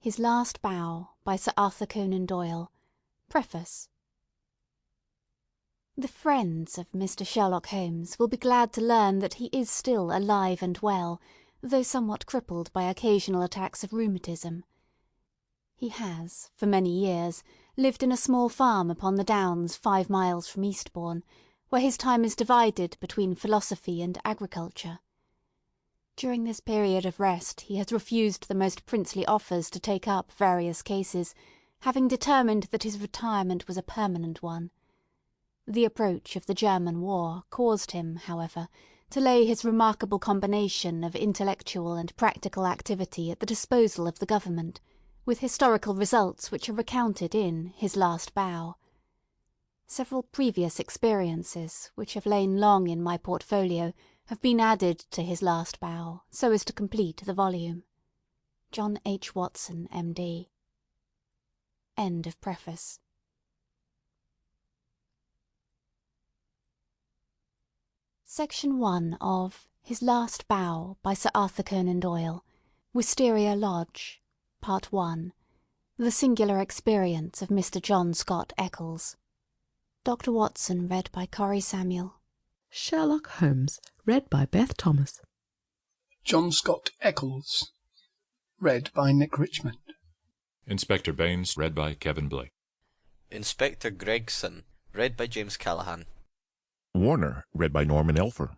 His Last Bow by Sir Arthur Conan Doyle. Preface. The friends of Mr. Sherlock Holmes will be glad to learn that he is still alive and well, though somewhat crippled by occasional attacks of rheumatism. He has, for many years, lived in a small farm upon the Downs 5 miles from Eastbourne, where his time is divided between philosophy and agriculture. During this period of rest he has refused the most princely offers to take up various cases, having determined that his retirement was a permanent one. The approach of the German war caused him, however, to lay his remarkable combination of intellectual and practical activity at the disposal of the government, with historical results which are recounted in His Last Bow. Several previous experiences, which have lain long in my portfolio, have been added to His Last Bow, so as to complete the volume. John H. Watson, M.D. End of preface. Section 1 of His Last Bow by Sir Arthur Conan Doyle, Wisteria Lodge, Part 1. The Singular Experience of Mr. John Scott Eccles. Dr. Watson read by Corrie Samuel. Sherlock Holmes read by Beth Thomas. John Scott Eccles read by Nick Richmond. Inspector Baines read by Kevin Blake. Inspector Gregson read by James Callaghan. Warner read by Norman Elfer.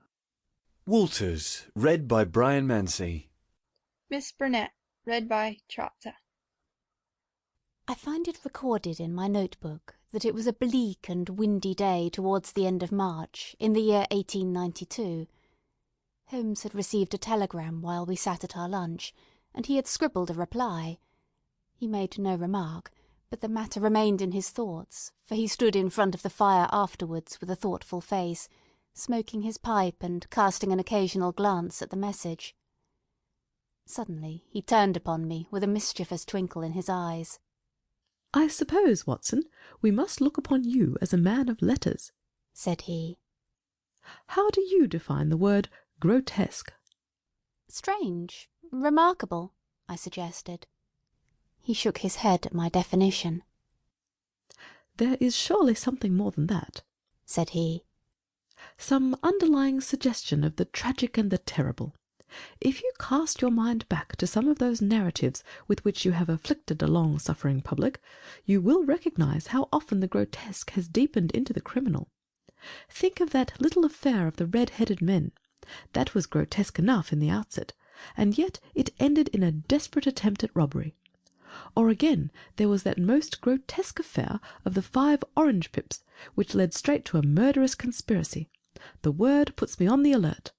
Walters read by Brian Mansey. Miss Burnett read by Trotter. I find it recorded in my notebook that it was a bleak and windy day towards the end of March, in the year 1892. Holmes had received a telegram while we sat at our lunch, and he had scribbled a reply. He made no remark, but the matter remained in his thoughts, for he stood in front of the fire afterwards with a thoughtful face, smoking his pipe and casting an occasional glance at the message. Suddenly he turned upon me with a mischievous twinkle in his eyes. "I suppose, Watson, we must look upon you as a man of letters," said he. "How do you define the word grotesque?" "Strange, remarkable," I suggested. He shook his head at my definition. "There is surely something more than that," said he. "Some underlying suggestion of the tragic and the terrible. If you cast your mind back to some of those narratives with which you have afflicted a long-suffering public, you will recognize how often the grotesque has deepened into the criminal. Think of that little affair of the red-headed men. That was grotesque enough in the outset, and yet it ended in a desperate attempt at robbery. Or again, there was that most grotesque affair of the 5 orange pips, which led straight to a murderous conspiracy. The word puts me on the alert."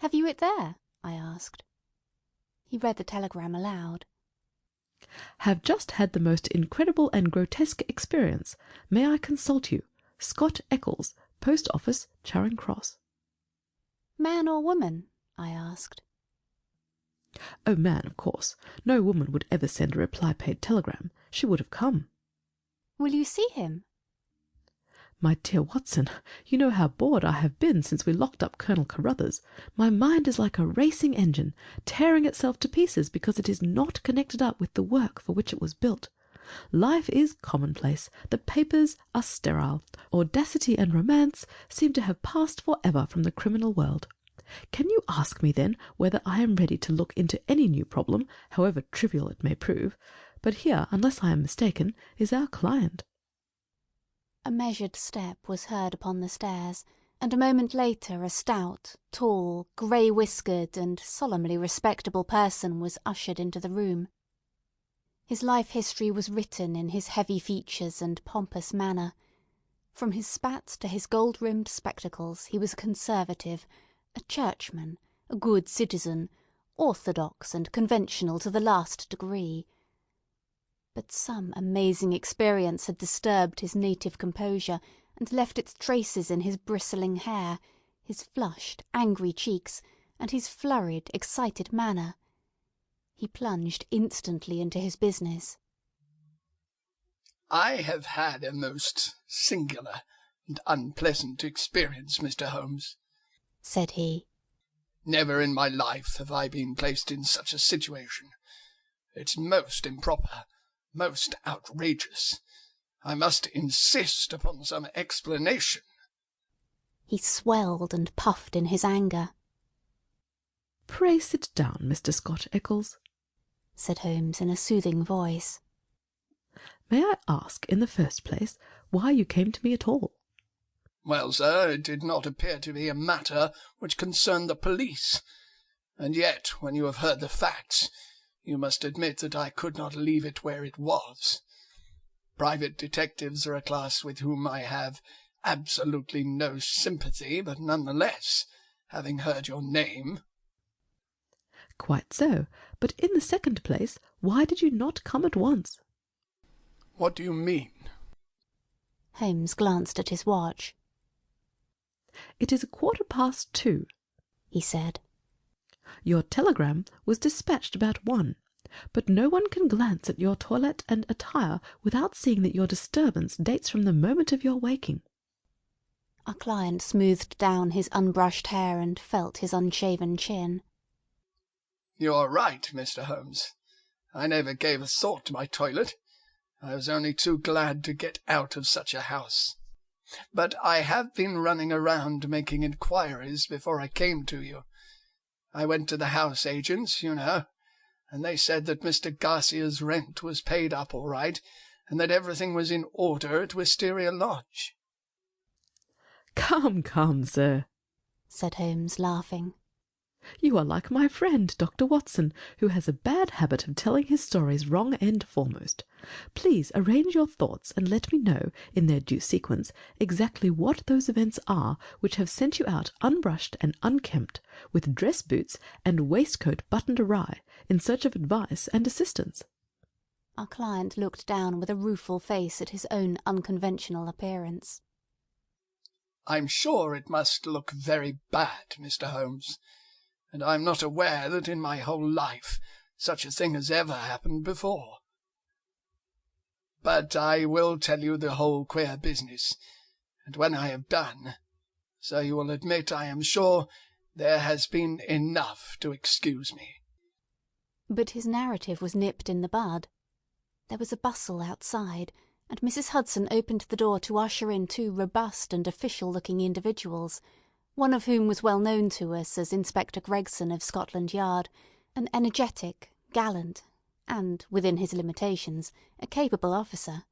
"Have you it there?" I asked. He read the telegram aloud. "Have just had the most incredible and grotesque experience. May I consult you? Scott Eccles, Post Office, Charing Cross." "Man or woman?" I asked. "Oh, man, of course. No woman would ever send a reply-paid telegram. She would have come." "Will you see him?" "My dear Watson, you know how bored I have been since we locked up Colonel Carruthers. My mind is like a racing engine, tearing itself to pieces because it is not connected up with the work for which it was built. Life is commonplace. The papers are sterile. Audacity and romance seem to have passed for ever from the criminal world. Can you ask me, then, whether I am ready to look into any new problem, however trivial it may prove? But here, unless I am mistaken, is our client." A measured step was heard upon the stairs, and a moment later a stout, tall, grey-whiskered, and solemnly respectable person was ushered into the room. His life history was written in his heavy features and pompous manner. From his spats to his gold-rimmed spectacles he was a conservative, a churchman, a good citizen, orthodox and conventional to the last degree. But some amazing experience had disturbed his native composure, and left its traces in his bristling hair, his flushed, angry cheeks, and his flurried, excited manner. He plunged instantly into his business. "I have had a most singular and unpleasant experience, Mr. Holmes," said he. "Never in my life have I been placed in such a situation. It's most improper, most outrageous. I must insist upon some explanation." He swelled and puffed in his anger. "Pray sit down, Mr. Scott Eccles," said Holmes in a soothing voice. "May I ask, in the first place, why you came to me at all?" "Well, sir, it did not appear to be a matter which concerned the police. And yet, when you have heard the facts, you must admit that I could not leave it where it was. Private detectives are a class with whom I have absolutely no sympathy, but nonetheless, having heard your name—" "Quite so. But in the second place, why did you not come at once?" "What do you mean?" Holmes glanced at his watch. "It is 2:15, he said. Your telegram was dispatched about 1, but no one can glance at your toilette and attire without seeing that your disturbance dates from the moment of your waking." Our client smoothed down his unbrushed hair and felt his unshaven chin. "You are right, Mr. Holmes. I never gave a thought to my toilet. I was only too glad to get out of such a house. But I have been running around making inquiries before I came to you. I went to the house agents, you know, and they said that Mr. Garcia's rent was paid up all right, and that everything was in order at Wisteria Lodge." "Come, come, sir," said Holmes, laughing. "You are like my friend, Dr. Watson, who has a bad habit of telling his stories wrong end foremost. Please arrange your thoughts and let me know, in their due sequence, exactly what those events are which have sent you out unbrushed and unkempt, with dress boots and waistcoat buttoned awry, in search of advice and assistance." Our client looked down with a rueful face at his own unconventional appearance. "I'm sure it must look very bad, Mr. Holmes, and I'm not aware that in my whole life such a thing has ever happened before. But I will tell you the whole queer business, and when I have done, so you will admit, I am sure, there has been enough to excuse me." But his narrative was nipped in the bud. There was a bustle outside, and Mrs. Hudson opened the door to usher in 2 robust and official-looking individuals, one of whom was well known to us as Inspector Gregson of Scotland Yard, an energetic, gallant, and, within his limitations, a capable officer.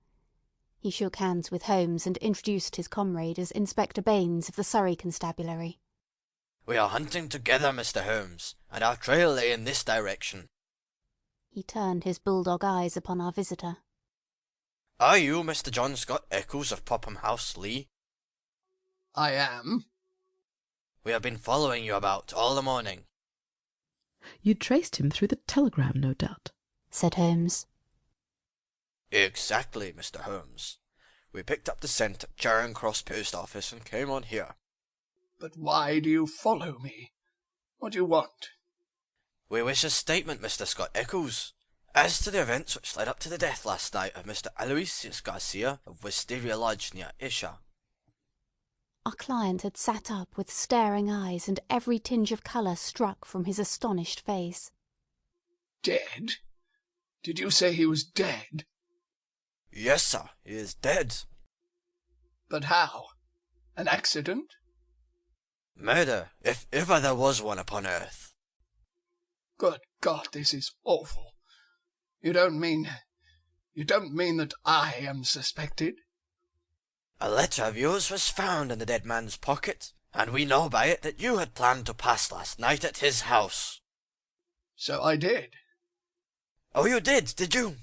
He shook hands with Holmes and introduced his comrade as Inspector Baines of the Surrey Constabulary. "We are hunting together, Mr. Holmes, and our trail lay in this direction." He turned his bulldog eyes upon our visitor. "Are you Mr. John Scott Eccles of Popham House, Lee?" "I am." "We have been following you about all the morning." "You traced him through the telegram, no doubt," said Holmes. "Exactly, Mr. Holmes. We picked up the scent at Charing Cross Post Office and came on here." "But why do you follow me? What do you want?" "We wish a statement, Mr. Scott Eccles, as to the events which led up to the death last night of Mr. Aloysius Garcia of Wisteria Lodge near Isha." Our client had sat up with staring eyes and every tinge of colour struck from his astonished face. "Dead? Did you say he was dead?" "Yes, sir, he is dead." "But how? An accident?" "Murder, if ever there was one upon earth." "Good God, this is awful. You don't mean that I am suspected?" "A letter of yours was found in the dead man's pocket, and we know by it that you had planned to pass last night at his house." "So I did." "Oh, you did you?"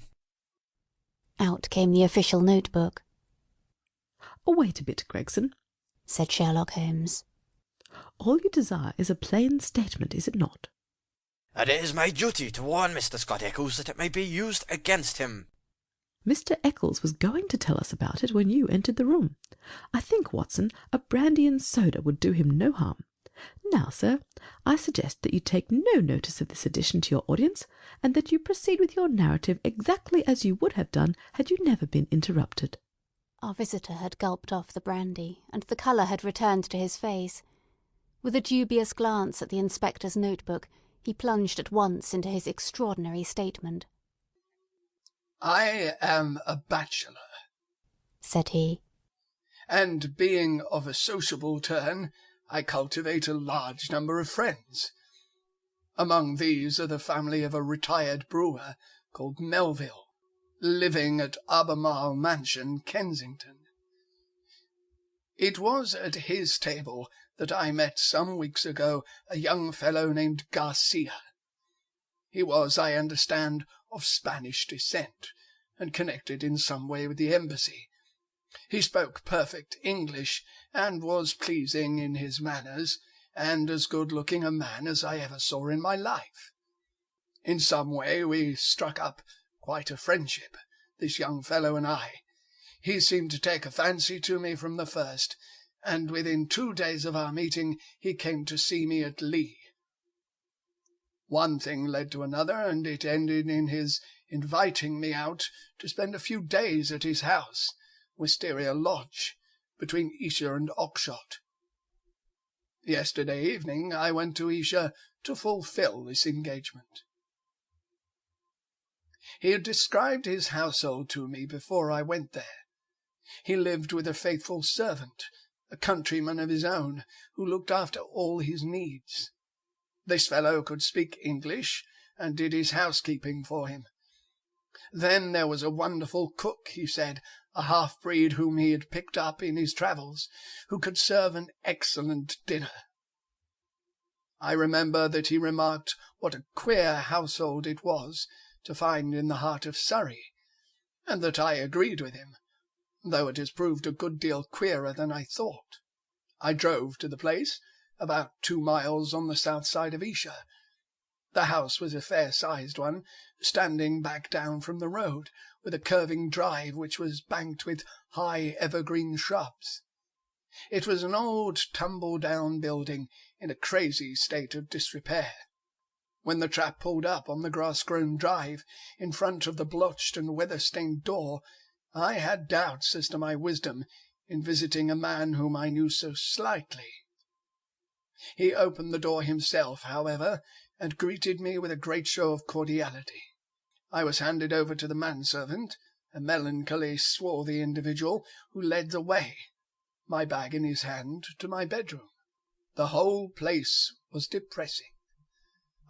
Out came the official notebook. "Oh, wait a bit, Gregson," said Sherlock Holmes. "All you desire is a plain statement, is it not?" "And it is my duty to warn Mr. Scott Eccles that it may be used against him." "Mr. Eccles was going to tell us about it when you entered the room. I think, Watson, a brandy and soda would do him no harm. Now, sir, I suggest that you take no notice of this addition to your audience, and that you proceed with your narrative exactly as you would have done had you never been interrupted." Our visitor had gulped off the brandy, and the colour had returned to his face. With a dubious glance at the inspector's notebook, he plunged at once into his extraordinary statement. I am a bachelor, said he. and being of a sociable turn, I cultivate a large number of friends. Among these are the family of a retired brewer called Melville, living at Albemarle Mansion, Kensington. It was at his table that I met some weeks ago a young fellow named Garcia. He was, I understand, of Spanish descent, and connected in some way with the embassy. He spoke perfect English, and was pleasing in his manners, and as good-looking a man as I ever saw in my life. In some way we struck up quite a friendship, this young fellow and I. He seemed to take a fancy to me from the first, and within 2 days of our meeting he came to see me at Lee. One thing led to another, and it ended in his inviting me out to spend a few days at his house, Wisteria Lodge, between Esher and Oxshott. Yesterday evening I went to Esher to fulfil this engagement. He had described his household to me before I went there. He lived with a faithful servant, a countryman of his own, who looked after all his needs. This fellow could speak English, and did his housekeeping for him. Then there was a wonderful cook, he said, a half-breed whom he had picked up in his travels, who could serve an excellent dinner. I remember that he remarked what a queer household it was to find in the heart of Surrey, and that I agreed with him, though it has proved a good deal queerer than I thought. I drove to the place, about 2 miles on the south side of Esher. The house was a fair-sized one, standing back down from the road, with a curving drive which was banked with high evergreen shrubs. It was an old tumble-down building in a crazy state of disrepair. When the trap pulled up on the grass-grown drive in front of the blotched and weather-stained door, I had doubts as to my wisdom in visiting a man whom I knew so slightly. He opened the door himself, however, and greeted me with a great show of cordiality. I was handed over to the manservant, a melancholy, swarthy individual, who led the way, my bag in his hand, to my bedroom. The whole place was depressing.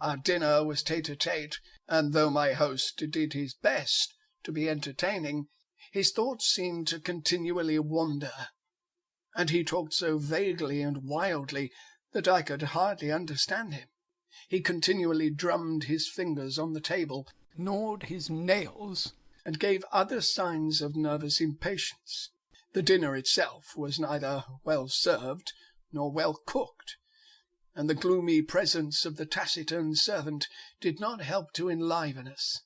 Our dinner was tete-a-tete, and though my host did his best to be entertaining, his thoughts seemed to continually wander, and he talked so vaguely and wildly that I could hardly understand him. He continually drummed his fingers on the table, gnawed his nails, and gave other signs of nervous impatience. The dinner itself was neither well served nor well cooked, and the gloomy presence of the taciturn servant did not help to enliven us.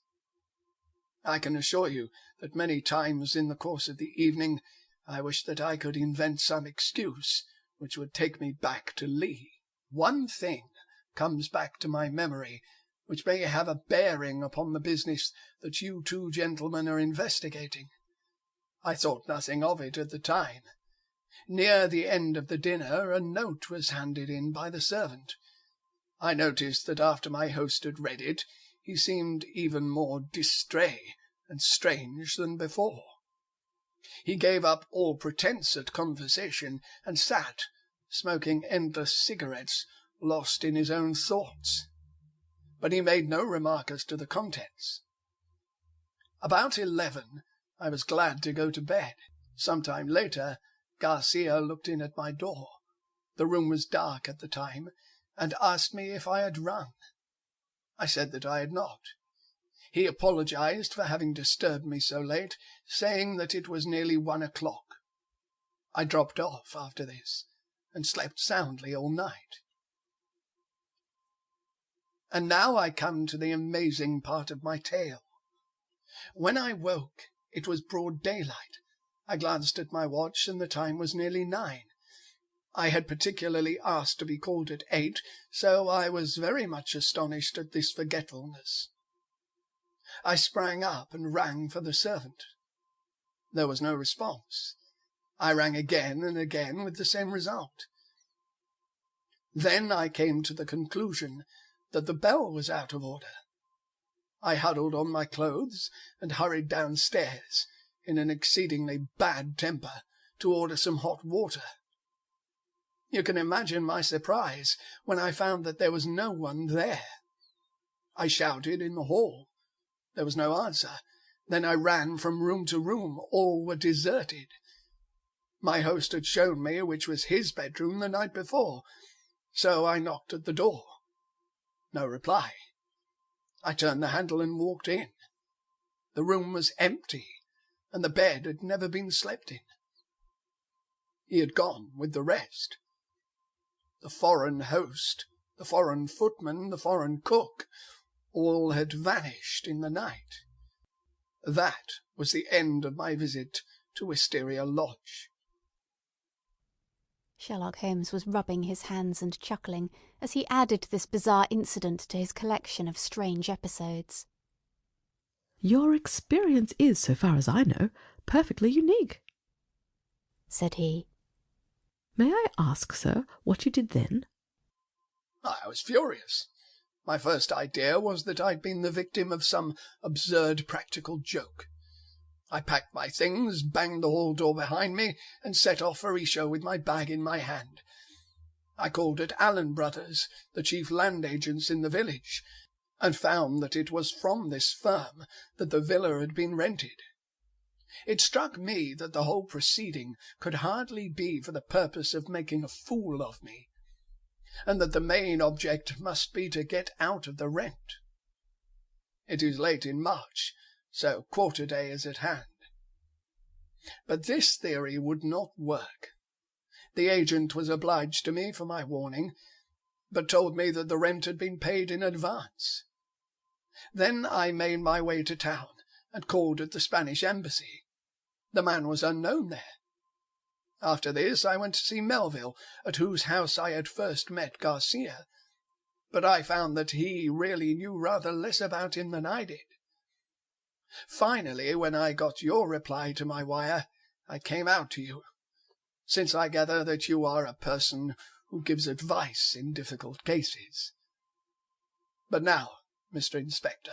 I can assure you that many times in the course of the evening I wished that I could invent some excuse which would take me back to Lee. One thing comes back to my memory which may have a bearing upon the business that you 2 gentlemen are investigating. I thought nothing of it at the time. Near the end of the dinner a note was handed in by the servant. I noticed that after my host had read it, he seemed even more distrait and strange than before. He gave up all pretence at conversation, and sat, smoking endless cigarettes, lost in his own thoughts. But he made no remark as to the contents. About 11, I was glad to go to bed. Some time later, Garcia looked in at my door. The room was dark at the time, and asked me if I had rung. I said that I had not. He apologized for having disturbed me so late, saying that it was nearly 1 o'clock. I dropped off after this, and slept soundly all night. And now I come to the amazing part of my tale. When I woke, it was broad daylight. I glanced at my watch, and the time was nearly 9. I had particularly asked to be called at 8, so I was very much astonished at this forgetfulness. I sprang up and rang for the servant. There was no response. I rang again and again with the same result. Then I came to the conclusion that the bell was out of order. I huddled on my clothes and hurried downstairs, in an exceedingly bad temper, to order some hot water. You can imagine my surprise when I found that there was no one there. I shouted in the hall. There was no answer. Then I ran from room to room. All were deserted. My host had shown me which was his bedroom the night before, so I knocked at the door. No reply. I turned the handle and walked in. The room was empty, and the bed had never been slept in. He had gone with the rest. The foreign host, the foreign footman, the foreign cook, all had vanished in the night. That was the end of my visit to Wisteria Lodge. Sherlock Holmes was rubbing his hands and chuckling as he added this bizarre incident to his collection of strange episodes. "Your experience is, so far as I know, perfectly unique," said he. "May I ask, sir, what you did then?" I was furious. My first idea was that I'd been the victim of some absurd practical joke. I packed my things, banged the hall door behind me, and set off for Esher with my bag in my hand. I called at Allen Brothers, the chief land agents in the village, and found that it was from this firm that the villa had been rented. It struck me that the whole proceeding could hardly be for the purpose of making a fool of me, and that the main object must be to get out of the rent. It is late in March, so quarter day is at hand. But this theory would not work. The agent was obliged to me for my warning, but told me that the rent had been paid in advance. Then I made my way to town and called at the Spanish embassy. The man was unknown there. After this I went to see Melville, at whose house I had first met Garcia, but I found that he really knew rather less about him than I did. Finally, when I got your reply to my wire, I came out to you, since I gather that you are a person who gives advice in difficult cases. But now, Mr. Inspector,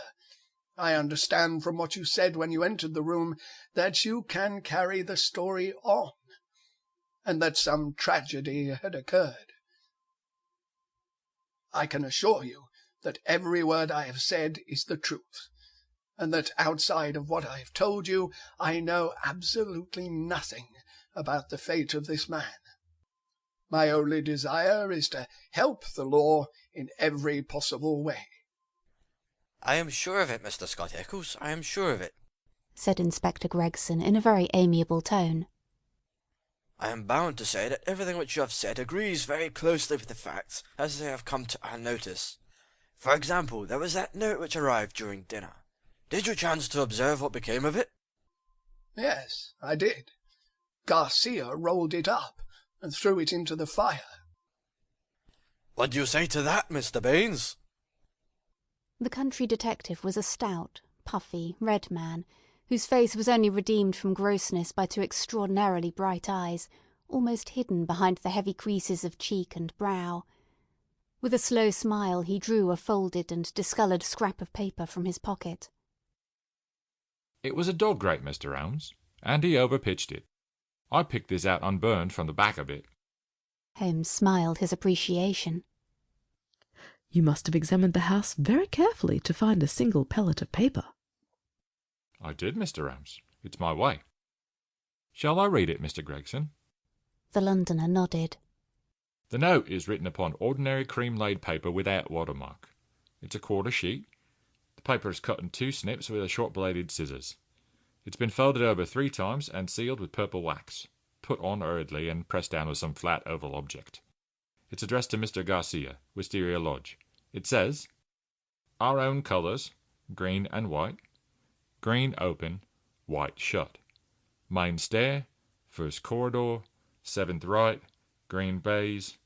I understand from what you said when you entered the room that you can carry the story on, and that some tragedy had occurred. I can assure you that every word I have said is the truth, and that outside of what I have told you, I know absolutely nothing about the fate of this man. My only desire is to help the law in every possible way. I am sure of it, Mr. Scott Eccles, I am sure of it, said Inspector Gregson in a very amiable tone. I am bound to say that everything which you have said agrees very closely with the facts as they have come to our notice. For example, there was that note which arrived during dinner. Did you chance to observe what became of it? Yes, I did. Garcia rolled it up and threw it into the fire. What do you say to that, Mr. Baines? The country detective was a stout, puffy, red man, whose face was only redeemed from grossness by two extraordinarily bright eyes, almost hidden behind the heavy creases of cheek and brow. With a slow smile he drew a folded and discoloured scrap of paper from his pocket. It was a dog grate, Mr. Holmes, and he overpitched it. I picked this out unburned from the back of it. Holmes smiled his appreciation. "You must have examined the house very carefully to find a single pellet of paper." I did, Mr. Holmes. It's my way. Shall I read it, Mr. Gregson? The Londoner nodded. The note is written upon ordinary cream-laid paper without watermark. It's a quarter sheet. The paper is cut in 2 snips with a short-bladed scissors. It's been folded over 3 times and sealed with purple wax, put on hurriedly and pressed down with some flat oval object. It's addressed to Mr. Garcia, Wisteria Lodge. It says, "Our own colours, green and white. Green open, white shut. Main stair, first corridor, 7th right, green baize.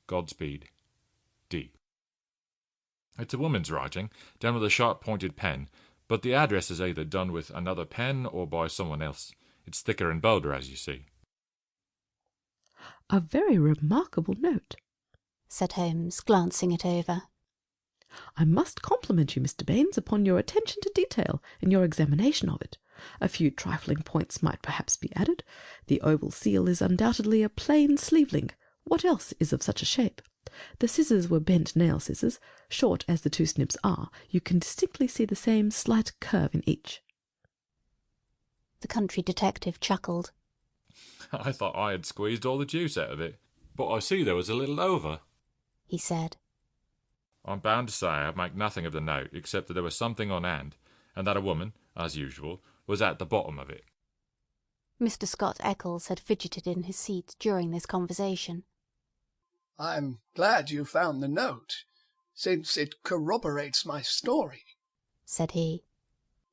Godspeed. D." It's a woman's writing, done with a sharp-pointed pen, but the address is either done with another pen or by someone else. It's thicker and bolder, as you see. "A very remarkable note," said Holmes, glancing it over. I must compliment you, Mr. Baines, upon your attention to detail in your examination of it. A few trifling points might perhaps be added. The oval seal is undoubtedly a plain sleeve-link. What else is of such a shape? The scissors were bent nail scissors. Short as the two snips are, you can distinctly see the same slight curve in each. The country detective chuckled. I thought I had squeezed all the juice out of it, but I see there was a little over, he said. I'm bound to say I make nothing of the note, except that there was something on hand, and that a woman, as usual, was at the bottom of it. Mr. Scott Eccles had fidgeted in his seat during this conversation. I'm glad you found the note, since it corroborates my story, said he.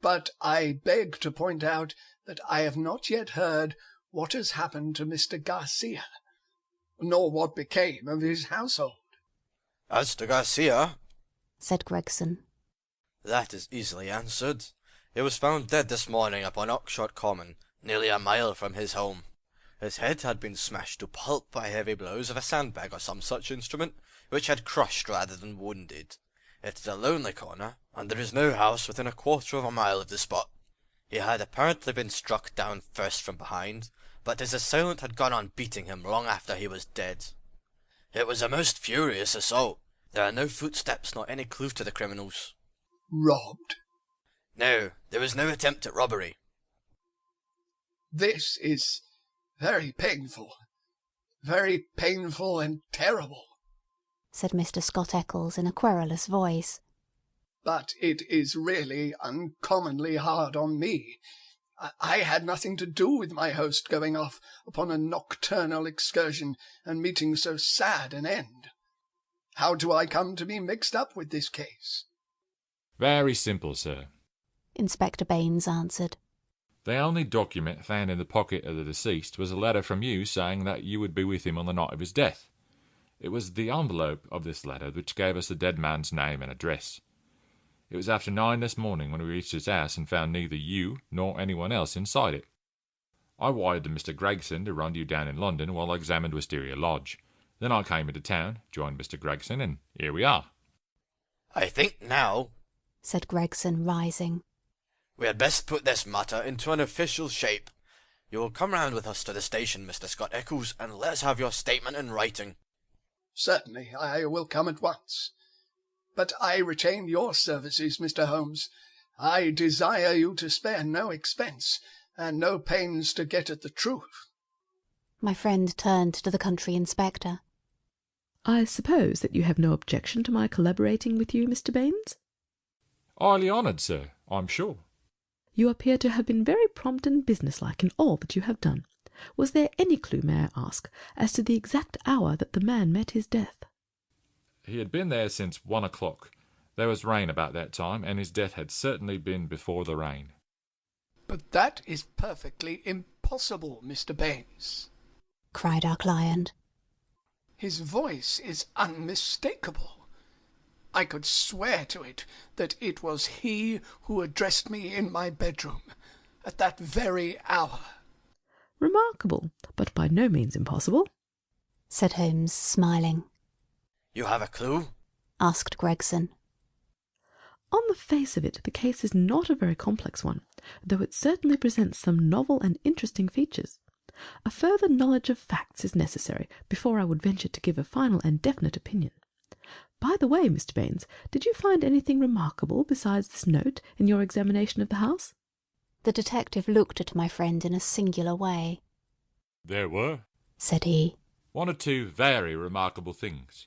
But I beg to point out that I have not yet heard what has happened to Mr. Garcia, nor what became of his household. As to Garcia, said Gregson, that is easily answered. He was found dead this morning upon Oxshott Common, nearly a mile from his home. His head had been smashed to pulp by heavy blows of a sandbag or some such instrument, which had crushed rather than wounded. It is a lonely corner, and there is no house within 1/4 of a mile of the spot. He had apparently been struck down first from behind, but his assailant had gone on beating him long after he was dead. It was a most furious assault. There are no footsteps nor any clue to the criminals. Robbed? No, there was no attempt at robbery. This is very painful and terrible, said Mr. Scott Eccles in a querulous voice. But it is really uncommonly hard on me. I had nothing to do with my host going off upon a nocturnal excursion and meeting so sad an end. How do I come to be mixed up with this case? Very simple, sir, Inspector Baines answered. The only document found in the pocket of the deceased was a letter from you saying that you would be with him on the night of his death. It was the envelope of this letter which gave us the dead man's name and address. It was after 9 this morning when we reached his house and found neither you nor anyone else inside it. I wired to Mr. Gregson to run you down in London while I examined Wisteria Lodge. Then I came into town, joined Mr. Gregson, and here we are. I think now, said Gregson, rising, we had best put this matter into an official shape. You will come round with us to the station, Mr. Scott Eccles, and let us have your statement in writing. Certainly, I will come at once. But I retain your services, Mr. Holmes. I desire you to spare no expense and no pains to get at the truth. My friend turned to the country inspector. I suppose that you have no objection to my collaborating with you, Mr. Baines? Highly honoured, sir, I'm sure. You appear to have been very prompt and businesslike in all that you have done. Was there any clue, may I ask, as to the exact hour that the man met his death? He had been there since 1 o'clock. There was rain about that time, and his death had certainly been before the rain. But that is perfectly impossible, Mr. Baines, cried our client. His voice is unmistakable. I could swear to it that it was he who addressed me in my bedroom at that very hour. Remarkable, but by no means impossible, said Holmes, smiling. You have a clue? Asked Gregson. On the face of it, the case is not a very complex one, though it certainly presents some novel and interesting features. A further knowledge of facts is necessary before I would venture to give a final and definite opinion. By the way, Mr. Baines, did you find anything remarkable besides this note in your examination of the house? The detective looked at my friend in a singular way. There were, said he. 1 or 2 very remarkable things.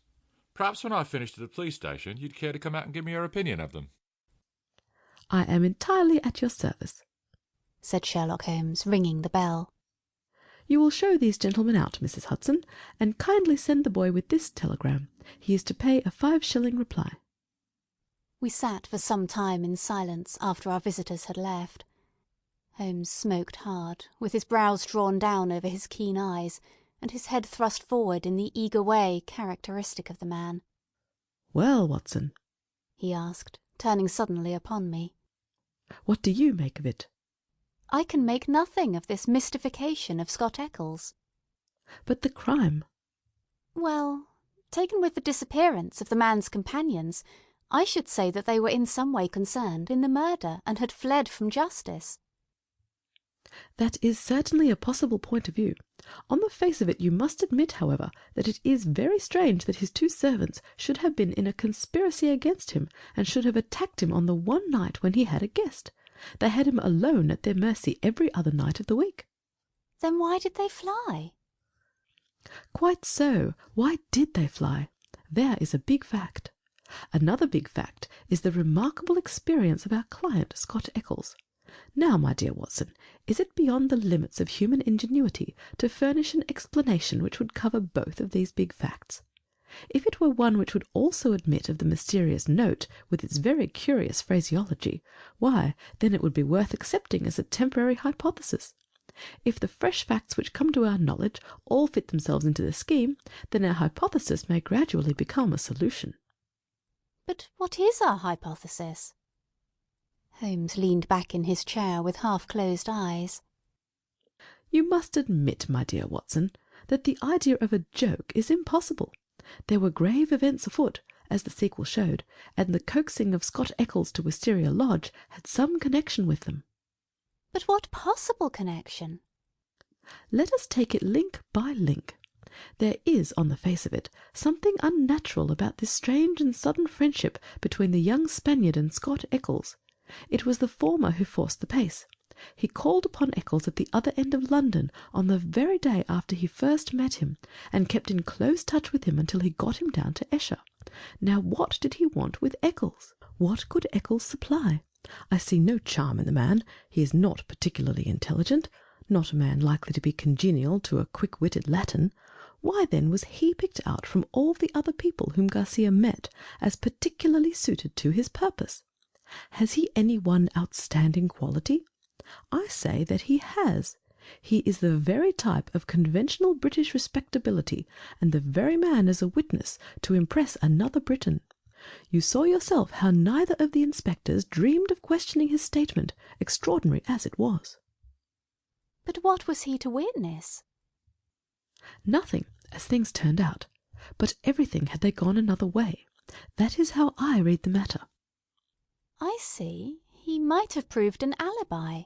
Perhaps when I finished at the police station, you'd care to come out and give me your opinion of them. I am entirely at your service, said Sherlock Holmes, ringing the bell. You will show these gentlemen out, Mrs. Hudson, and kindly send the boy with this telegram. He is to pay a 5-shilling reply. We sat for some time in silence after our visitors had left. Holmes smoked hard, with his brows drawn down over his keen eyes, and his head thrust forward in the eager way characteristic of the man. Well, Watson, he asked, turning suddenly upon me. What do you make of it? I can make nothing of this mystification of Scott Eccles. But the crime? Well, taken with the disappearance of the man's companions, I should say that they were in some way concerned in the murder and had fled from justice. That is certainly a possible point of view. On the face of it, you must admit, however, that it is very strange that his two servants should have been in a conspiracy against him, and should have attacked him on the one night when he had a guest. They had him alone at their mercy every other night of the week. Then why did they fly? Quite so. Why did they fly? There is a big fact. Another big fact is the remarkable experience of our client, Scott Eccles. Now, my dear Watson, is it beyond the limits of human ingenuity to furnish an explanation which would cover both of these big facts? If it were one which would also admit of the mysterious note, with its very curious phraseology, why, then it would be worth accepting as a temporary hypothesis. If the fresh facts which come to our knowledge all fit themselves into the scheme, then our hypothesis may gradually become a solution. But what is our hypothesis? Holmes leaned back in his chair with half-closed eyes. You must admit, my dear Watson, that the idea of a joke is impossible. There were grave events afoot, as the sequel showed, and the coaxing of Scott Eccles to Wisteria Lodge had some connection with them. But what possible connection? Let us take it link by link. There is, on the face of it, something unnatural about this strange and sudden friendship between the young Spaniard and Scott Eccles. It was the former who forced the pace. He called upon Eccles at the other end of London on the very day after he first met him, and kept in close touch with him until he got him down to Esher. Now what did he want with Eccles? What could Eccles supply? I see no charm in the man. He is not particularly intelligent, not a man likely to be congenial to a quick-witted Latin. Why, then, was he picked out from all the other people whom Garcia met as particularly suited to his purpose? Has he any one outstanding quality? I say that he has. He is the very type of conventional British respectability, and the very man as a witness to impress another Briton. You saw yourself how neither of the inspectors dreamed of questioning his statement, extraordinary as it was. But what was he to witness? Nothing, as things turned out. But everything had they gone another way. That is how I read the matter. I see. He might have proved an alibi.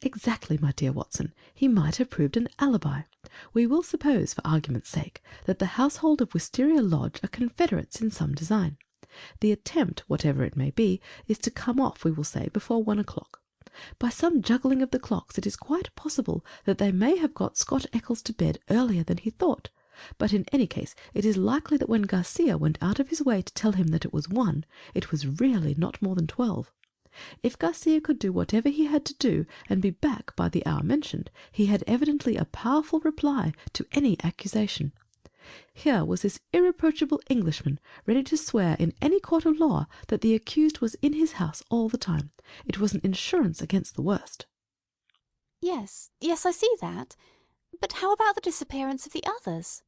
Exactly, my dear Watson. He might have proved an alibi. We will suppose, for argument's sake, that the household of Wisteria Lodge are confederates in some design. The attempt, whatever it may be, is to come off, we will say, before 1 o'clock. By some juggling of the clocks it is quite possible that they may have got Scott Eccles to bed earlier than he thought. But in any case it is likely that when Garcia went out of his way to tell him that it was 1, it was really not more than 12. If Garcia could do whatever he had to do and be back by the hour mentioned, he had evidently a powerful reply to any accusation. Here was this irreproachable Englishman ready to swear in any court of law that the accused was in his house all the time. It was an insurance against the worst. Yes, I see that. But how about the disappearance of the others?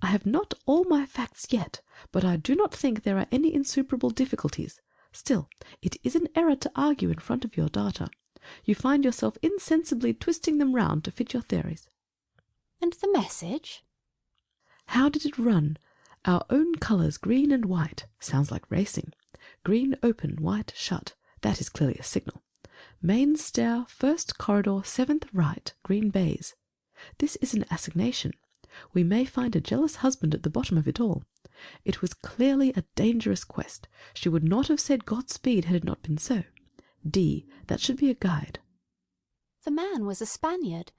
I have not all my facts yet, but I do not think there are any insuperable difficulties. Still, it is an error to argue in front of your data. You find yourself insensibly twisting them round to fit your theories. And the message? How did it run? Our own colours, green and white. Sounds like racing. Green open, white shut. That is clearly a signal. Main stair, first corridor, 7th right, green baize. This is an assignation. We may find a jealous husband at the bottom of it all. It was clearly a dangerous quest. She would not have said Godspeed had it not been so. D. That should be a guide. The man was a Spaniard.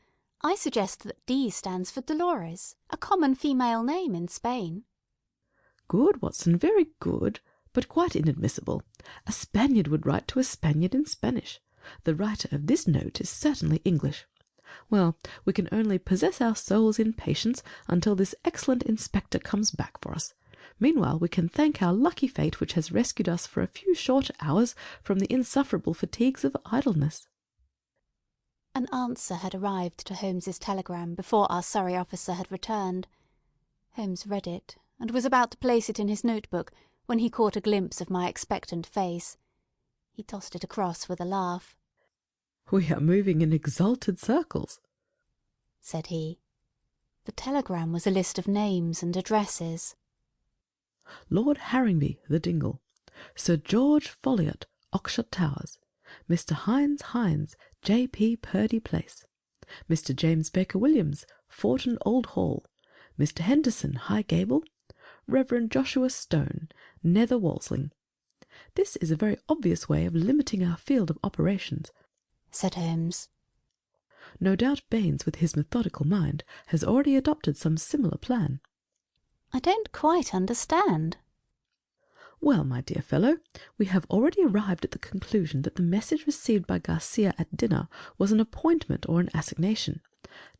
I suggest that D stands for Dolores, a common female name in Spain. Good, Watson, very good, but quite inadmissible. A Spaniard would write to a Spaniard in Spanish. The writer of this note is certainly English. Well, we can only possess our souls in patience until this excellent inspector comes back for us. Meanwhile, we can thank our lucky fate which has rescued us for a few short hours from the insufferable fatigues of idleness. An answer had arrived to Holmes's telegram before our Surrey officer had returned. Holmes read it, and was about to place it in his notebook when he caught a glimpse of my expectant face. He tossed it across with a laugh. "We are moving in exalted circles," said he. The telegram was a list of names and addresses. Lord Harringby, the Dingle, Sir George Folliot, Oxshott Towers, Mr. Hines, J.P. Purdy Place, Mr. James Baker Williams, Forton Old Hall, Mr. Henderson, High Gable, Reverend Joshua Stone, Nether Walsling. This is a very obvious way of limiting our field of operations, said Holmes. No doubt Baines, with his methodical mind, has already adopted some similar plan. I don't quite understand. Well, my dear fellow, we have already arrived at the conclusion that the message received by Garcia at dinner was an appointment or an assignation.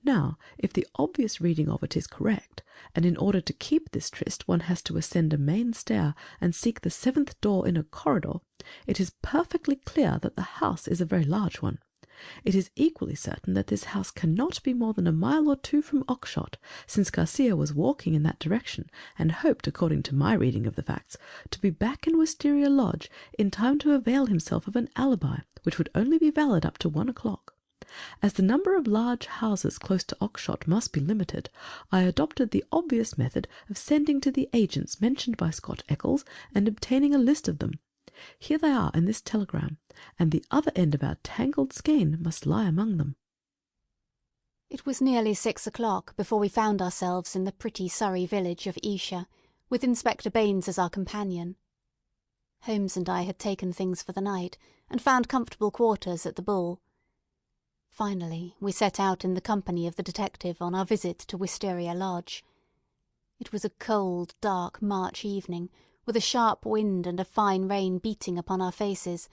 Now, if the obvious reading of it is correct, and in order to keep this tryst one has to ascend a main stair and seek the 7th door in a corridor, it is perfectly clear that the house is a very large one. It is equally certain that this house cannot be more than a mile or two from Oxshott, since Garcia was walking in that direction, and hoped, according to my reading of the facts, to be back in Wisteria Lodge in time to avail himself of an alibi, which would only be valid up to 1 o'clock. As the number of large houses close to Oxshott must be limited, I adopted the obvious method of sending to the agents mentioned by Scott Eccles and obtaining a list of them. Here they are in this telegram, and the other end of our tangled skein must lie among them. It was nearly 6 o'clock before we found ourselves in the pretty Surrey village of Esher, with Inspector Baines as our companion. Holmes and I had taken things for the night, and found comfortable quarters at the Bull. Finally, we set out in the company of the detective on our visit to Wisteria Lodge. It was a cold, dark March evening, with a sharp wind and a fine rain beating upon our faces,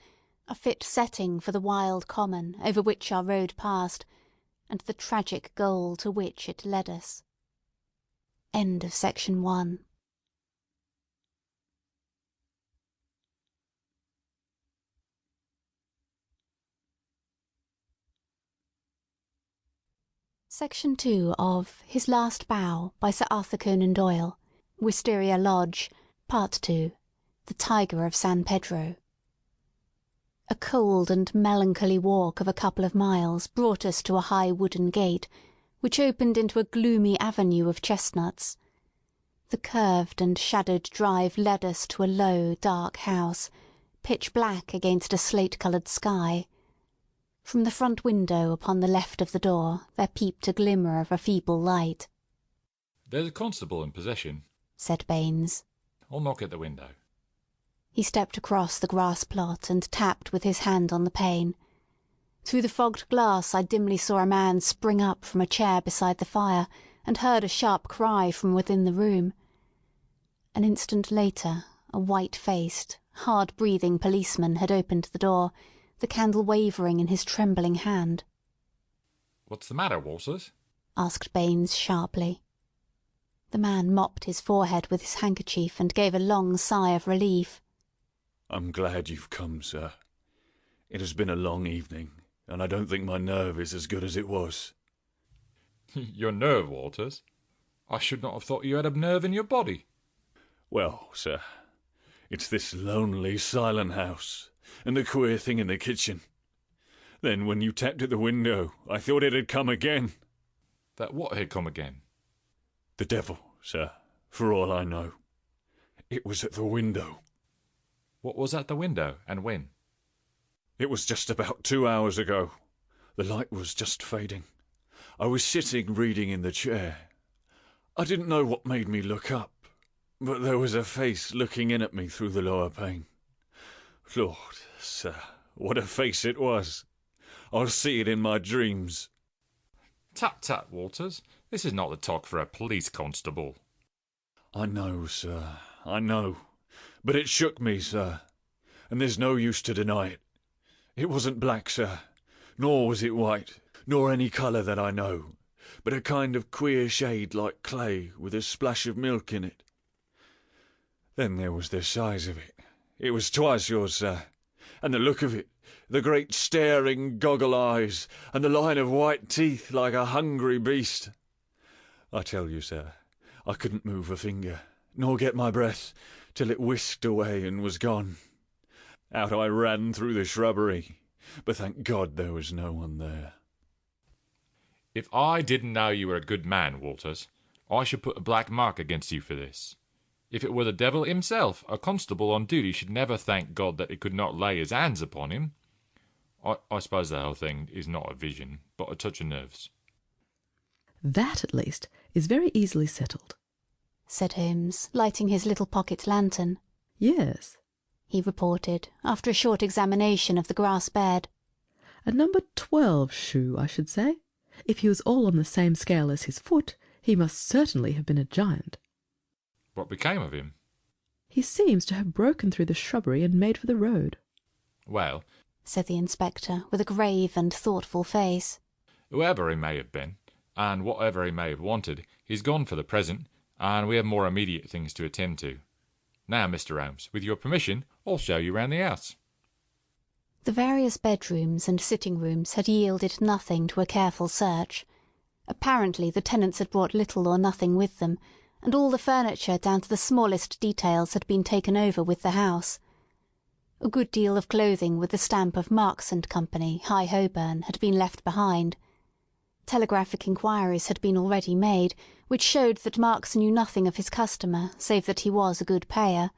a fit setting for the wild common over which our road passed, and the tragic goal to which it led us. End of section 1. Section 2 of His Last Bow by Sir Arthur Conan Doyle, Wisteria Lodge, Part 2, The Tiger of San Pedro. A cold and melancholy walk of a couple of miles brought us to a high wooden gate, which opened into a gloomy avenue of chestnuts. The curved and shadowed drive led us to a low, dark house, pitch black against a slate-coloured sky. From the front window upon the left of the door there peeped a glimmer of a feeble light. "There's a constable in possession," said Baines. "I'll knock at the window." He stepped across the grass plot and tapped with his hand on the pane. Through the fogged glass I dimly saw a man spring up from a chair beside the fire, and heard a sharp cry from within the room. An instant later a white-faced, hard-breathing policeman had opened the door, the candle wavering in his trembling hand. "What's the matter, Walters?" asked Baines sharply. The man mopped his forehead with his handkerchief and gave a long sigh of relief. I'm glad you've come, sir. It has been a long evening, and I don't think my nerve is as good as it was. "Your nerve, Walters? I should not have thought you had a nerve in your body." Well, sir, it's this lonely, silent house, and the queer thing in the kitchen. Then when you tapped at the window, I thought it had come again. That what had come again? The devil, sir, for all I know. It was at the window. What was at the window, and when? It was just about 2 hours ago. The light was just fading. I was sitting reading in the chair. I didn't know what made me look up, but there was a face looking in at me through the lower pane. Lord, sir, what a face it was! I'll see it in my dreams. Tut, tut, Walters. This is not the talk for a police constable. I know, sir, I know. But it shook me, sir, and there's no use to deny it. It wasn't black, sir, nor was it white, nor any colour that I know, but a kind of queer shade like clay with a splash of milk in it. Then there was the size of it. It was twice yours, sir, and the look of it, the great staring goggle eyes, and the line of white teeth like a hungry beast. I tell you, sir, I couldn't move a finger, nor get my breath, till it whisked away and was gone. Out I ran through the shrubbery, but thank God there was no one there. If I didn't know you were a good man, Walters, I should put a black mark against you for this. If it were the devil himself, a constable on duty should never thank God that he could not lay his hands upon him. I suppose the whole thing is not a vision, but a touch of nerves. That, at least, is very easily settled, said Holmes, lighting his little pocket lantern. Yes, he reported, after a short examination of the grass bed. A number 12 shoe, I should say. If he was all on the same scale as his foot, he must certainly have been a giant. What became of him? He seems to have broken through the shrubbery and made for the road. Well, said the inspector, with a grave and thoughtful face, whoever he may have been, and whatever he may have wanted, he's gone for the present, and we have more immediate things to attend to. Now, Mr. Holmes, with your permission, I'll show you round the house. The various bedrooms and sitting rooms had yielded nothing to a careful search. Apparently the tenants had brought little or nothing with them, and all the furniture down to the smallest details had been taken over with the house. A good deal of clothing with the stamp of Marks and Company, High Holborn, had been left behind. Telegraphic inquiries had been already made, which showed that Marks knew nothing of his customer, save that he was a good payer.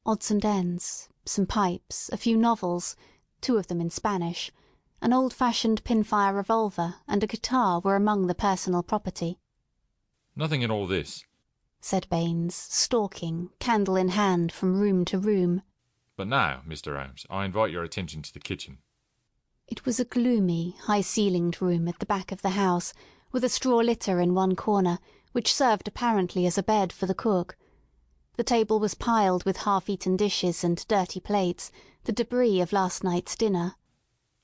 Odds and ends, some pipes, a few novels, 2 of them in Spanish, an old-fashioned pin-fire revolver, and a guitar were among the personal property. Nothing in all this, said Baines, stalking, candle in hand, from room to room. But now, Mr. Holmes, I invite your attention to the kitchen. It was a gloomy, high-ceilinged room at the back of the house, with a straw litter in one corner, which served apparently as a bed for the cook. The table was piled with half-eaten dishes and dirty plates, the debris of last night's dinner.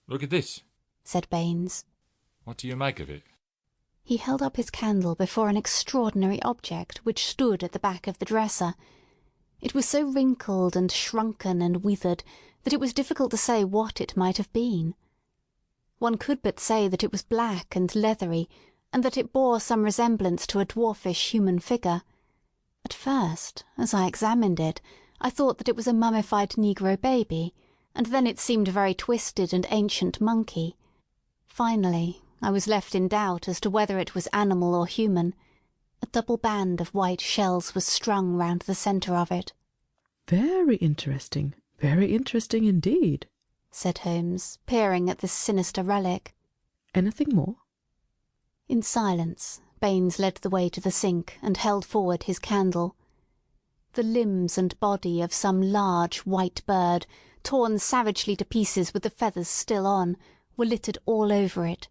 Look at this, said Baines. What do you make of it? He held up his candle before an extraordinary object which stood at the back of the dresser. It was so wrinkled and shrunken and withered that it was difficult to say what it might have been. One could but say that it was black and leathery, and that it bore some resemblance to a dwarfish human figure. At first, as I examined it, I thought that it was a mummified negro baby, and then it seemed a very twisted and ancient monkey. Finally, I was left in doubt as to whether it was animal or human. A double band of white shells was strung round the centre of it. Very interesting indeed, said Holmes, peering at this sinister relic. Anything more? In silence, Baines led the way to the sink and held forward his candle. The limbs and body of some large white bird, torn savagely to pieces with the feathers still on, were littered all over it.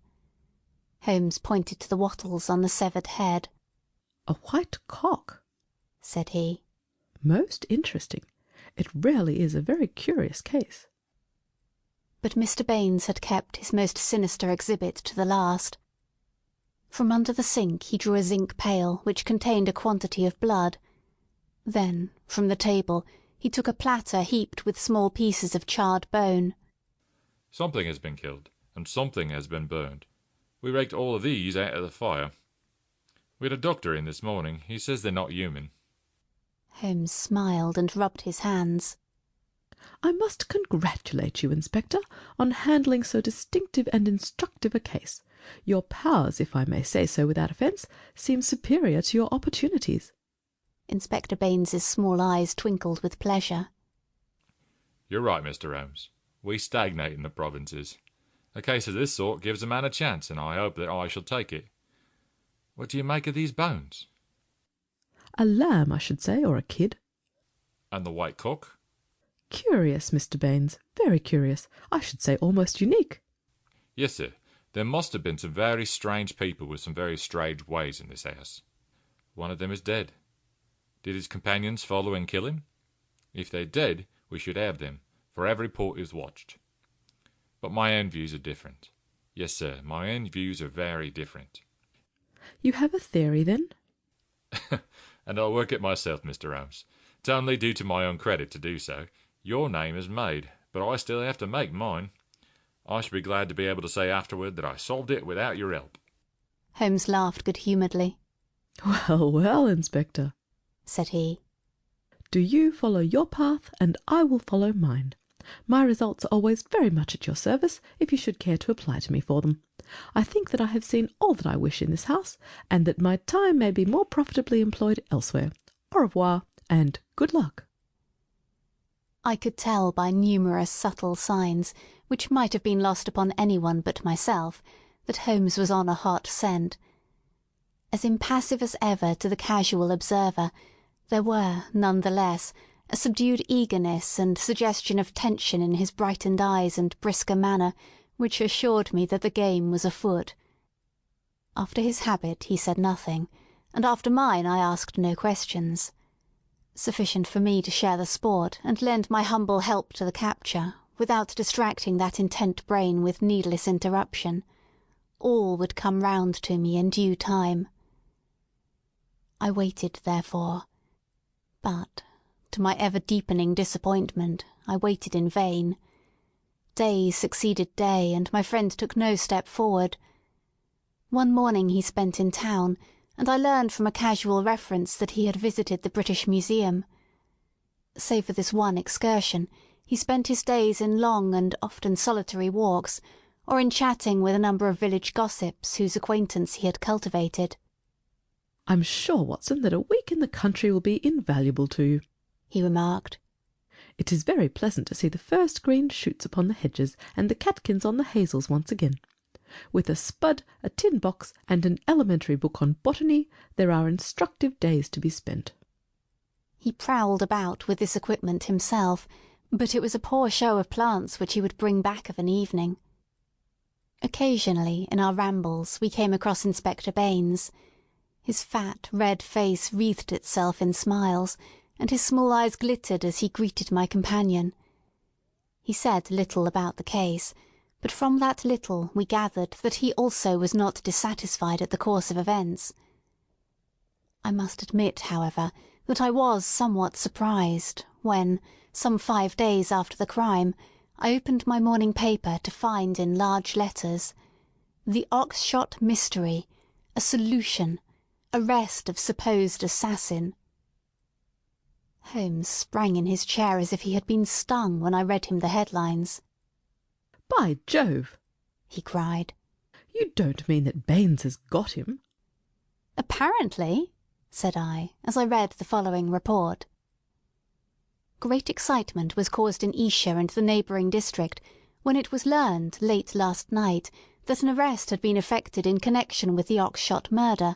Holmes pointed to the wattles on the severed head. A white cock, said he. Most interesting. It really is a very curious case. But Mr. Baines had kept his most sinister exhibit to the last. From under the sink he drew a zinc pail which contained a quantity of blood. Then, from the table, he took a platter heaped with small pieces of charred bone. Something has been killed, and something has been burned. We raked all of these out of the fire. We had a doctor in this morning. He says they're not human. Holmes smiled and rubbed his hands. I must congratulate you, Inspector, on handling so distinctive and instructive a case. Your powers, if I may say so without offence, seem superior to your opportunities. Inspector Baines's small eyes twinkled with pleasure. You're right, Mr. Holmes. We stagnate in the provinces. A case of this sort gives a man a chance, and I hope that I shall take it. What do you make of these bones? A lamb, I should say, or a kid. And the white cock? Curious, Mr. Baines, very curious. I should say almost unique. Yes, sir. There must have been some very strange people with some very strange ways in this house. One of them is dead. Did his companions follow and kill him? If they're dead, we should have them, for every port is watched. But my own views are different. Yes, sir, my own views are very different. You have a theory, then? And I'll work it myself, Mr. Holmes. It's only due to my own credit to do so. Your name is made, but I still have to make mine. I should be glad to be able to say afterward that I solved it without your help. Holmes laughed good-humouredly. Well, well, Inspector, said he. Do you follow your path, and I will follow mine. My results are always very much at your service, if you should care to apply to me for them. I think that I have seen all that I wish in this house, and that my time may be more profitably employed elsewhere. Au revoir, and good luck." I could tell by numerous subtle signs, which might have been lost upon anyone but myself, that Holmes was on a hot scent. As impassive as ever to the casual observer, there were, none the less, a subdued eagerness and suggestion of tension in his brightened eyes and brisker manner, which assured me that the game was afoot. After his habit he said nothing, and after mine I asked no questions. Sufficient for me to share the sport and lend my humble help to the capture, without distracting that intent brain with needless interruption. All would come round to me in due time. I waited, therefore. But, to my ever-deepening disappointment, I waited in vain. Day succeeded day, and my friend took no step forward. One morning he spent in town, and I learned from a casual reference that he had visited the British Museum. Save for this one excursion, he spent his days in long and often solitary walks, or in chatting with a number of village gossips whose acquaintance he had cultivated. "I'm sure, Watson, that a week in the country will be invaluable to you," he remarked. "It is very pleasant to see the first green shoots upon the hedges and the catkins on the hazels once again. With a spud, a tin box, and an elementary book on botany, there are instructive days to be spent." He prowled about with this equipment himself, but it was a poor show of plants which he would bring back of an evening. Occasionally, in our rambles, we came across Inspector Baines. His fat, red face wreathed itself in smiles, and his small eyes glittered as he greeted my companion. He said little about the case, but from that little we gathered that he also was not dissatisfied at the course of events. I must admit, however, that I was somewhat surprised when, some 5 days after the crime, I opened my morning paper to find in large letters, "The Oxshott Mystery. A solution. Arrest of supposed assassin." Holmes sprang in his chair as if he had been stung when I read him the headlines. "By Jove!" he cried. "You don't mean that Baines has got him?" "Apparently," said I, as I read the following report. Great excitement was caused in Esher and the neighbouring district when it was learned, late last night, that an arrest had been effected in connection with the Oxshott murder.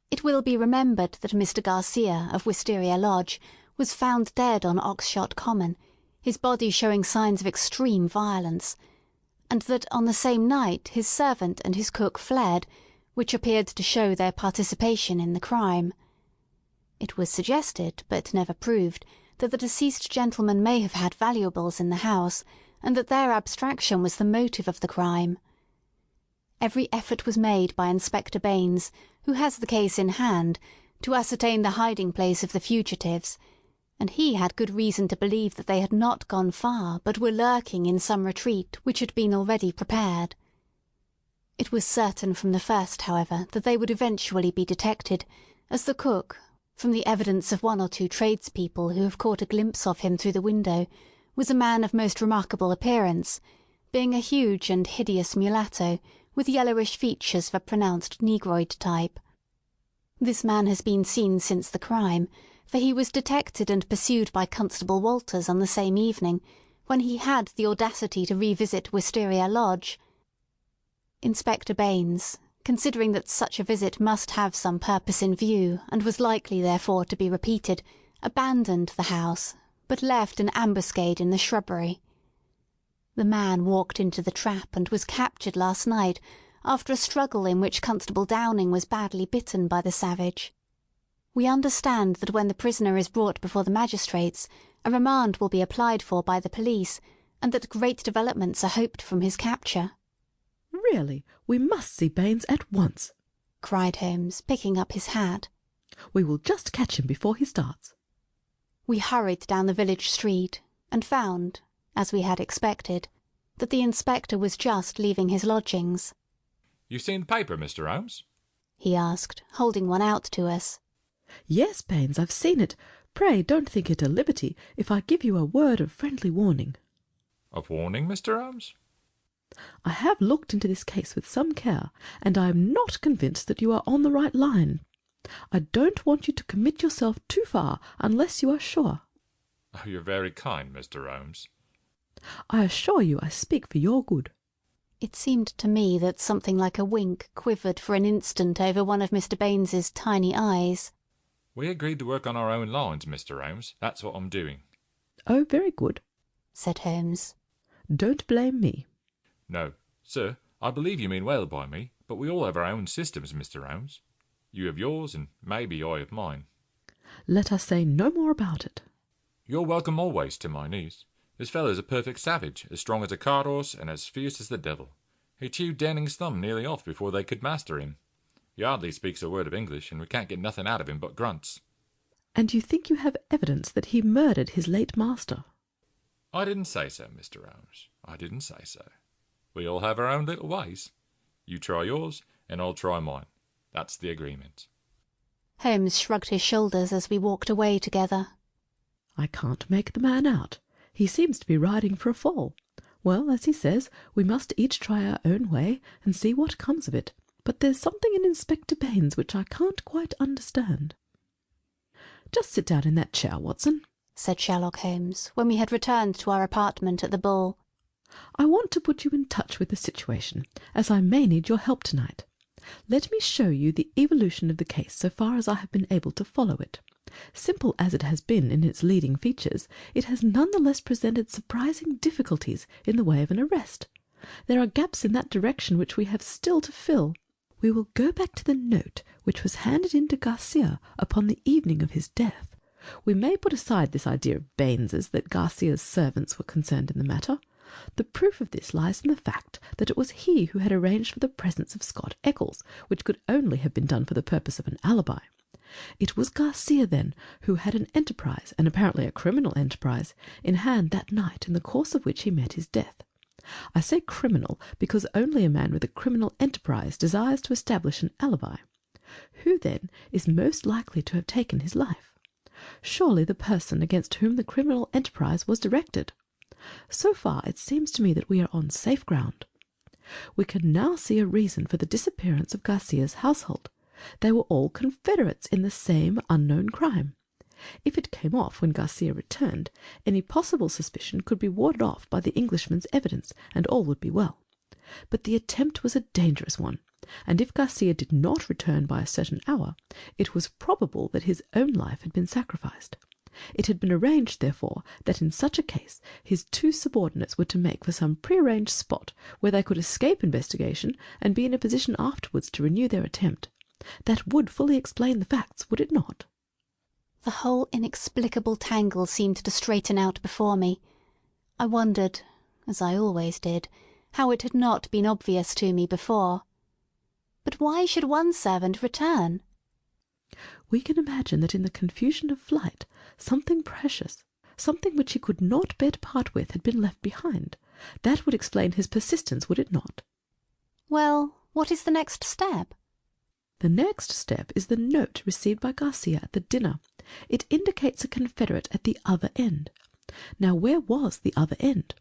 It will be remembered that Mr. Garcia, of Wisteria Lodge, was found dead on Oxshott Common, his body showing signs of extreme violence, and that on the same night his servant and his cook fled, which appeared to show their participation in the crime. It was suggested, but never proved, that the deceased gentleman may have had valuables in the house, and that their abstraction was the motive of the crime. Every effort was made by Inspector Baines, who has the case in hand, to ascertain the hiding place of the fugitives, and he had good reason to believe that they had not gone far, but were lurking in some retreat which had been already prepared. It was certain from the first, however, that they would eventually be detected, as the cook, from the evidence of 1 or 2 tradespeople who have caught a glimpse of him through the window, was a man of most remarkable appearance, being a huge and hideous mulatto, with yellowish features of a pronounced negroid type. This man has been seen since the crime, for he was detected and pursued by Constable Walters on the same evening, when he had the audacity to revisit Wisteria Lodge. Inspector Baines, considering that such a visit must have some purpose in view, and was likely therefore to be repeated, abandoned the house, but left an ambuscade in the shrubbery. The man walked into the trap and was captured last night, after a struggle in which Constable Downing was badly bitten by the savage. We understand that when the prisoner is brought before the magistrates, a remand will be applied for by the police, and that great developments are hoped from his capture. "Really, we must see Baines at once," cried Holmes, picking up his hat. "We will just catch him before he starts." We hurried down the village street, and found, as we had expected, that the inspector was just leaving his lodgings. "You seen the paper, Mr. Holmes?" he asked, holding one out to us. "Yes, Baines, I've seen it. Pray don't think it a liberty if I give you a word of friendly warning." "Of warning, Mr. Holmes?" "I have looked into this case with some care, and I am not convinced that you are on the right line. I don't want you to commit yourself too far unless you are sure. Oh, you're very kind, Mr. Holmes. I assure you I speak for your good. It seemed to me that something like a wink quivered for an instant over one of Mr. Baines's tiny eyes. We agreed to work on our own lines, Mr. Holmes. That's what I'm doing. Oh, very good, said Holmes. Don't blame me. No, sir, I believe you mean well by me, but we all have our own systems, Mr. Holmes. You have yours, and maybe I have mine. Let us say no more about it. You're welcome always to my niece. This fellow's a perfect savage, as strong as a cart horse and as fierce as the devil. He chewed Danning's thumb nearly off before they could master him. He hardly speaks a word of English, and we can't get nothing out of him but grunts. And you think you have evidence that he murdered his late master? I didn't say so, Mr. Holmes. I didn't say so. We all have our own little ways. You try yours, and I'll try mine. That's the agreement. Holmes shrugged his shoulders as we walked away together. I can't make the man out. He seems to be riding for a fall. Well, as he says, we must each try our own way and see what comes of it. But there's something in Inspector Baines which I can't quite understand. Just sit down in that chair, Watson, said Sherlock Holmes, when we had returned to our apartment at the Bull. I want to put you in touch with the situation, as I may need your help tonight. Let me show you the evolution of the case so far as I have been able to follow it. Simple as it has been in its leading features, it has none the less presented surprising difficulties in the way of an arrest. There are gaps in that direction which we have still to fill. We will go back to the note which was handed in to Garcia upon the evening of his death. We may put aside this idea of Baines's that Garcia's servants were concerned in the matter. The proof of this lies in the fact that it was he who had arranged for the presence of Scott Eccles, which could only have been done for the purpose of an alibi. It was Garcia, then, who had an enterprise, and apparently a criminal enterprise, in hand that night in the course of which he met his death. I say criminal because only a man with a criminal enterprise desires to establish an alibi. Who, then, is most likely to have taken his life? Surely the person against whom the criminal enterprise was directed. So far it seems to me that we are on safe ground. We can now see a reason for the disappearance of Garcia's household. They were all confederates in the same unknown crime. If it came off when Garcia returned, any possible suspicion could be warded off by the Englishman's evidence, and all would be well. But the attempt was a dangerous one, and if Garcia did not return by a certain hour, it was probable that his own life had been sacrificed. It had been arranged, therefore, that in such a case his two subordinates were to make for some prearranged spot where they could escape investigation and be in a position afterwards to renew their attempt. That would fully explain the facts, would it not? The whole inexplicable tangle seemed to straighten out before me. I wondered, as I always did, how it had not been obvious to me before. But why should one servant return? We can imagine that in the confusion of flight, something precious, something which he could not bear to part with, had been left behind. That would explain his persistence, would it not? Well, what is the next step? The next step is the note received by Garcia at the dinner. It indicates a confederate at the other end. Now, where was the other end?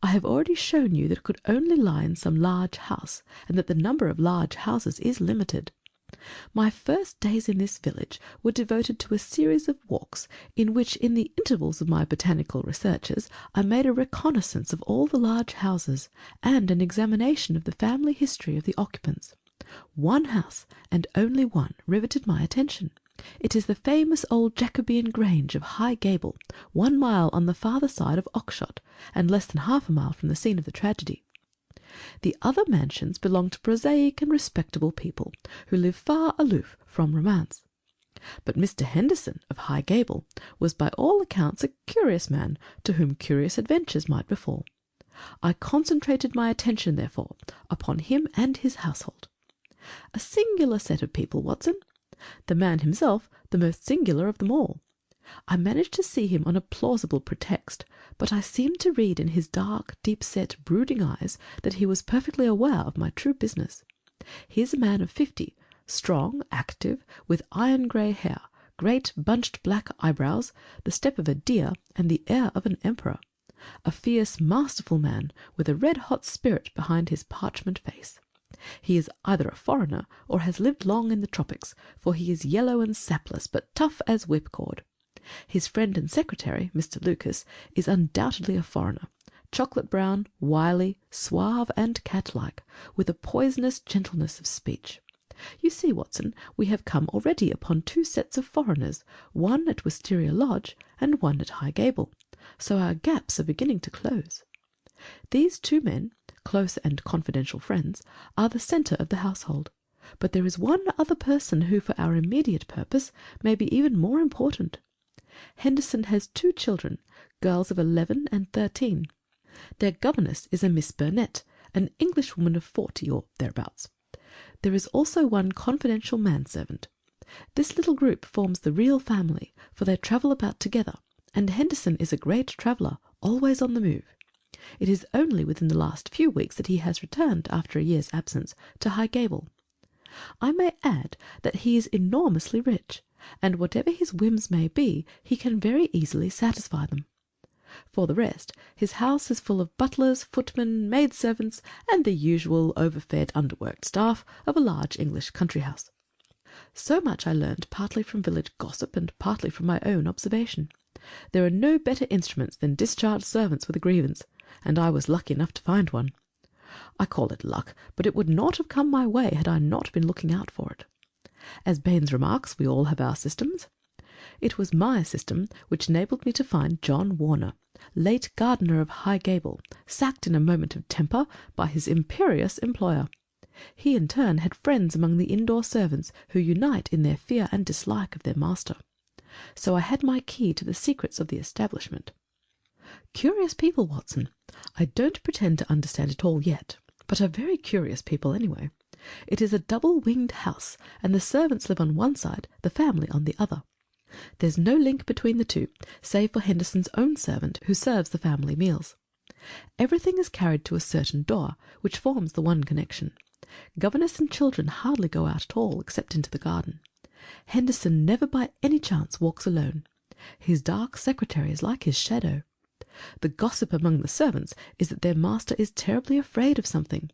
I have already shown you that it could only lie in some large house, and that the number of large houses is limited. My first days in this village were devoted to a series of walks, in which, in the intervals of my botanical researches, I made a reconnaissance of all the large houses, and an examination of the family history of the occupants. One house, and only one, riveted my attention. It is the famous old Jacobean Grange of High Gable, 1 mile on the farther side of Oxshott, and less than half a mile from the scene of the tragedy. The other mansions belong to prosaic and respectable people, who live far aloof from romance. But Mr. Henderson of High Gable was by all accounts a curious man, to whom curious adventures might befall. I concentrated my attention, therefore, upon him and his household. A singular set of people, Watson. The man himself the most singular of them all. I managed to see him on a plausible pretext, but I seemed to read in his dark, deep-set, brooding eyes that he was perfectly aware of my true business. He is a man of 50, strong, active, with iron-grey hair, great bunched black eyebrows, the step of a deer, and the air of an emperor. A fierce, masterful man, with a red-hot spirit behind his parchment face. He is either a foreigner or has lived long in the tropics, for he is yellow and sapless, but tough as whipcord. His friend and secretary, Mr. Lucas, is undoubtedly a foreigner, chocolate brown, wily, suave, and cat-like, with a poisonous gentleness of speech. You see, Watson, we have come already upon 2 sets of foreigners, one at Wisteria Lodge and one at High Gable, so our gaps are beginning to close. These 2 men, close and confidential friends, are the centre of the household, but there is one other person who, for our immediate purpose, may be even more important. Henderson has 2 children, girls of 11 and 13. Their governess is a Miss Burnett, an Englishwoman of 40 or thereabouts. There is also one confidential manservant. This little group forms the real family, for they travel about together, and Henderson is a great traveller, always on the move. It is only within the last few weeks that he has returned, after a year's absence, to High Gable. I may add that he is enormously rich, and whatever his whims may be, he can very easily satisfy them. For the rest, his house is full of butlers, footmen, maidservants, and the usual overfed, underworked staff of a large English country house. So much I learned partly from village gossip and partly from my own observation. There are no better instruments than discharged servants with a grievance, and I was lucky enough to find one. I call it luck, but it would not have come my way had I not been looking out for it. As Baines remarks, we all have our systems. It was my system which enabled me to find John Warner, late gardener of High Gable, sacked in a moment of temper by his imperious employer. He in turn had friends among the indoor servants who unite in their fear and dislike of their master. So I had my key to the secrets of the establishment. Curious people, Watson. I don't pretend to understand it all yet, but are very curious people anyway. It is a double-winged house, and the servants live on one side, the family on the other. There's no link between the two, save for Henderson's own servant, who serves the family meals. Everything is carried to a certain door, which forms the one connection. Governess and children hardly go out at all, except into the garden. Henderson never by any chance walks alone. His dark secretary is like his shadow. The gossip among the servants is that their master is terribly afraid of something.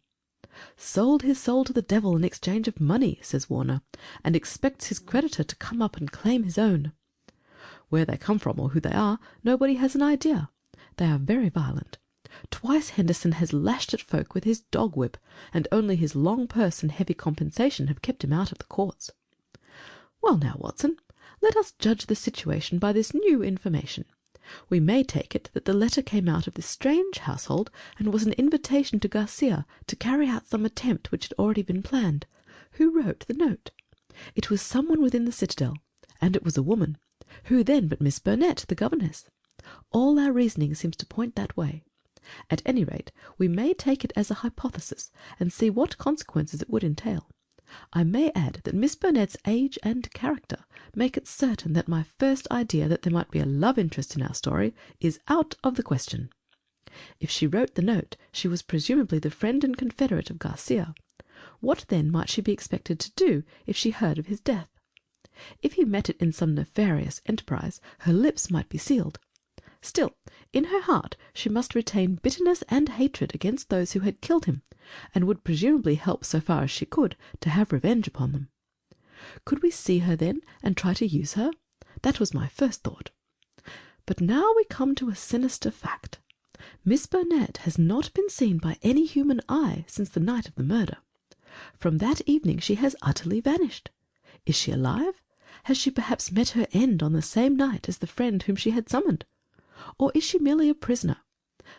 "Sold his soul to the devil in exchange of money," says Warner, "and expects his creditor to come up and claim his own." Where they come from or who they are, nobody has an idea. They are very violent. Twice Henderson has lashed at folk with his dog whip, and only his long purse and heavy compensation have kept him out of the courts. Well now, Watson, let us judge the situation by this new information. We may take it that the letter came out of this strange household, and was an invitation to Garcia to carry out some attempt which had already been planned. Who wrote the note? It was someone within the citadel, and it was a woman. Who then but Miss Burnett, the governess? All our reasoning seems to point that way. At any rate, we may take it as a hypothesis, and see what consequences it would entail. I may add that Miss Burnett's age and character make it certain that my first idea that there might be a love interest in our story is out of the question. If she wrote the note, she was presumably the friend and confederate of Garcia. What then might she be expected to do if she heard of his death? If he met it in some nefarious enterprise, her lips might be sealed. Still, in her heart she must retain bitterness and hatred against those who had killed him, and would presumably help so far as she could to have revenge upon them. Could we see her then, and try to use her? That was my first thought. But now we come to a sinister fact. Miss Burnett has not been seen by any human eye since the night of the murder. From that evening she has utterly vanished. Is she alive? Has she perhaps met her end on the same night as the friend whom she had summoned? Or is she merely a prisoner?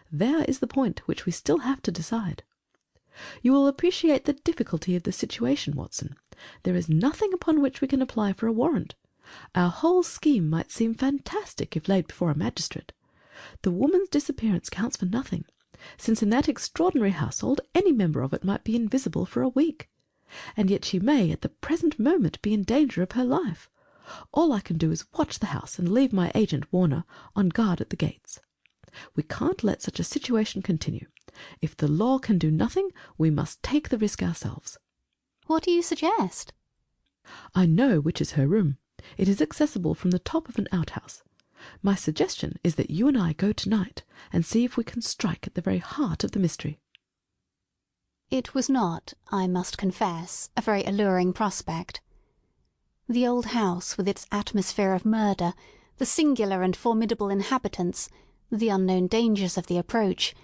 There is the point which we still have to decide. You will appreciate the difficulty of the situation, Watson. There is nothing upon which we can apply for a warrant. Our whole scheme might seem fantastic if laid before a magistrate. The woman's disappearance counts for nothing, since in that extraordinary household any member of it might be invisible for a week. And yet she may at the present moment be in danger of her life. All I can do is watch the house and leave my agent, Warner, on guard at the gates. We can't let such a situation continue. If the law can do nothing, we must take the risk ourselves. What do you suggest? I know which is her room. It is accessible from the top of an outhouse. My suggestion is that you and I go tonight and see if we can strike at the very heart of the mystery. It was not, I must confess, a very alluring prospect. The old house, with its atmosphere of murder, the singular and formidable inhabitants, the unknown dangers of the approach,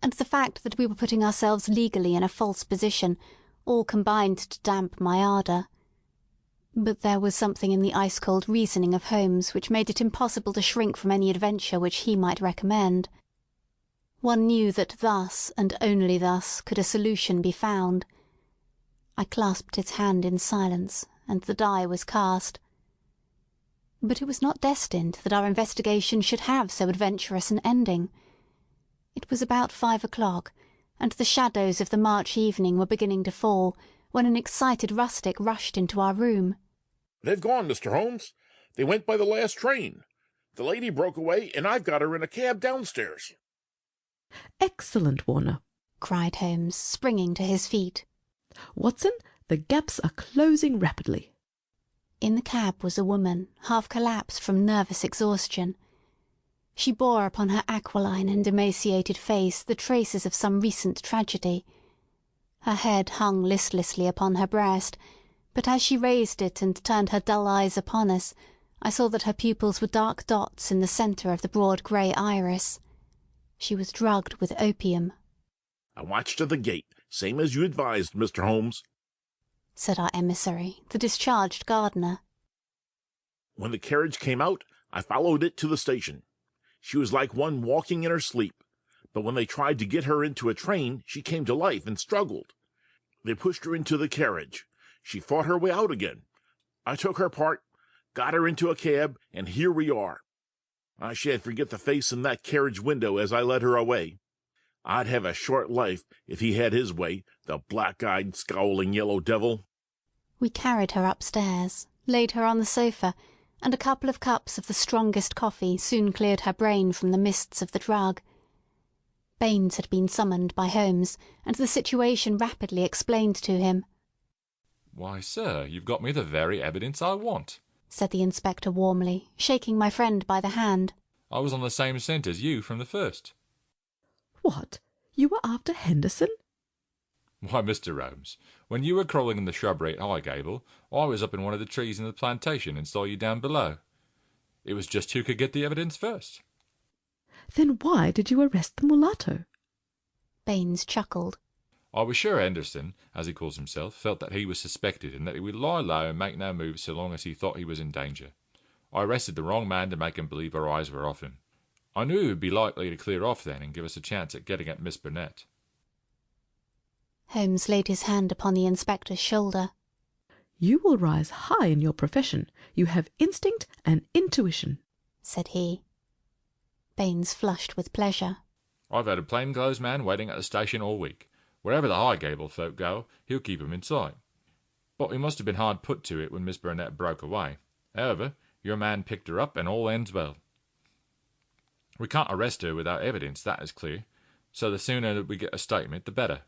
and the fact that we were putting ourselves legally in a false position, all combined to damp my ardour. But there was something in the ice-cold reasoning of Holmes which made it impossible to shrink from any adventure which he might recommend. One knew that thus, and only thus, could a solution be found. I clasped his hand in silence, and the die was cast. But it was not destined that our investigation should have so adventurous an ending. It was about 5 o'clock, and the shadows of the March evening were beginning to fall, when an excited rustic rushed into our room. "They've gone, Mr. Holmes. They went by the last train. The lady broke away, and I've got her in a cab downstairs." "Excellent, Warner," cried Holmes, springing to his feet. "Watson, the gaps are closing rapidly." In the cab was a woman, half collapsed from nervous exhaustion. She bore upon her aquiline and emaciated face the traces of some recent tragedy. Her head hung listlessly upon her breast, but as she raised it and turned her dull eyes upon us, I saw that her pupils were dark dots in the centre of the broad grey iris. She was drugged with opium. "I watched to the gate, same as you advised, Mr. Holmes," said our emissary, the discharged gardener. "When the carriage came out, I followed it to the station. She was like one walking in her sleep, but when they tried to get her into a train, she came to life and struggled. They pushed her into the carriage. She fought her way out again. I took her part, got her into a cab, and here we are. I shan't forget the face in that carriage window as I led her away. I'd have a short life if he had his way, the black-eyed, scowling yellow devil." We carried her upstairs, laid her on the sofa, and a couple of cups of the strongest coffee soon cleared her brain from the mists of the drug. Baines had been summoned by Holmes, and the situation rapidly explained to him. "Why, sir, you've got me the very evidence I want," said the inspector warmly, shaking my friend by the hand. "I was on the same scent as you from the first." "What? You were after Henderson?" "Why, Mr. Holmes, when you were crawling in the shrubbery at Highgable, I was up in one of the trees in the plantation and saw you down below. It was just who could get the evidence first." "Then why did you arrest the mulatto?" Baines chuckled. "I was sure Henderson, as he calls himself, felt that he was suspected and that he would lie low and make no move so long as he thought he was in danger. I arrested the wrong man to make him believe our eyes were off him. I knew he would be likely to clear off then and give us a chance at getting at Miss Burnett." Holmes laid his hand upon the inspector's shoulder. "You will rise high in your profession. You have instinct and intuition," said he. Baines flushed with pleasure. "I've had a plainclothes man waiting at the station all week. Wherever the Highgable folk go, he'll keep 'em in sight. But we must have been hard put to it when Miss Burnett broke away. However, your man picked her up and all ends well. We can't arrest her without evidence, that is clear, so the sooner that we get a statement, the better."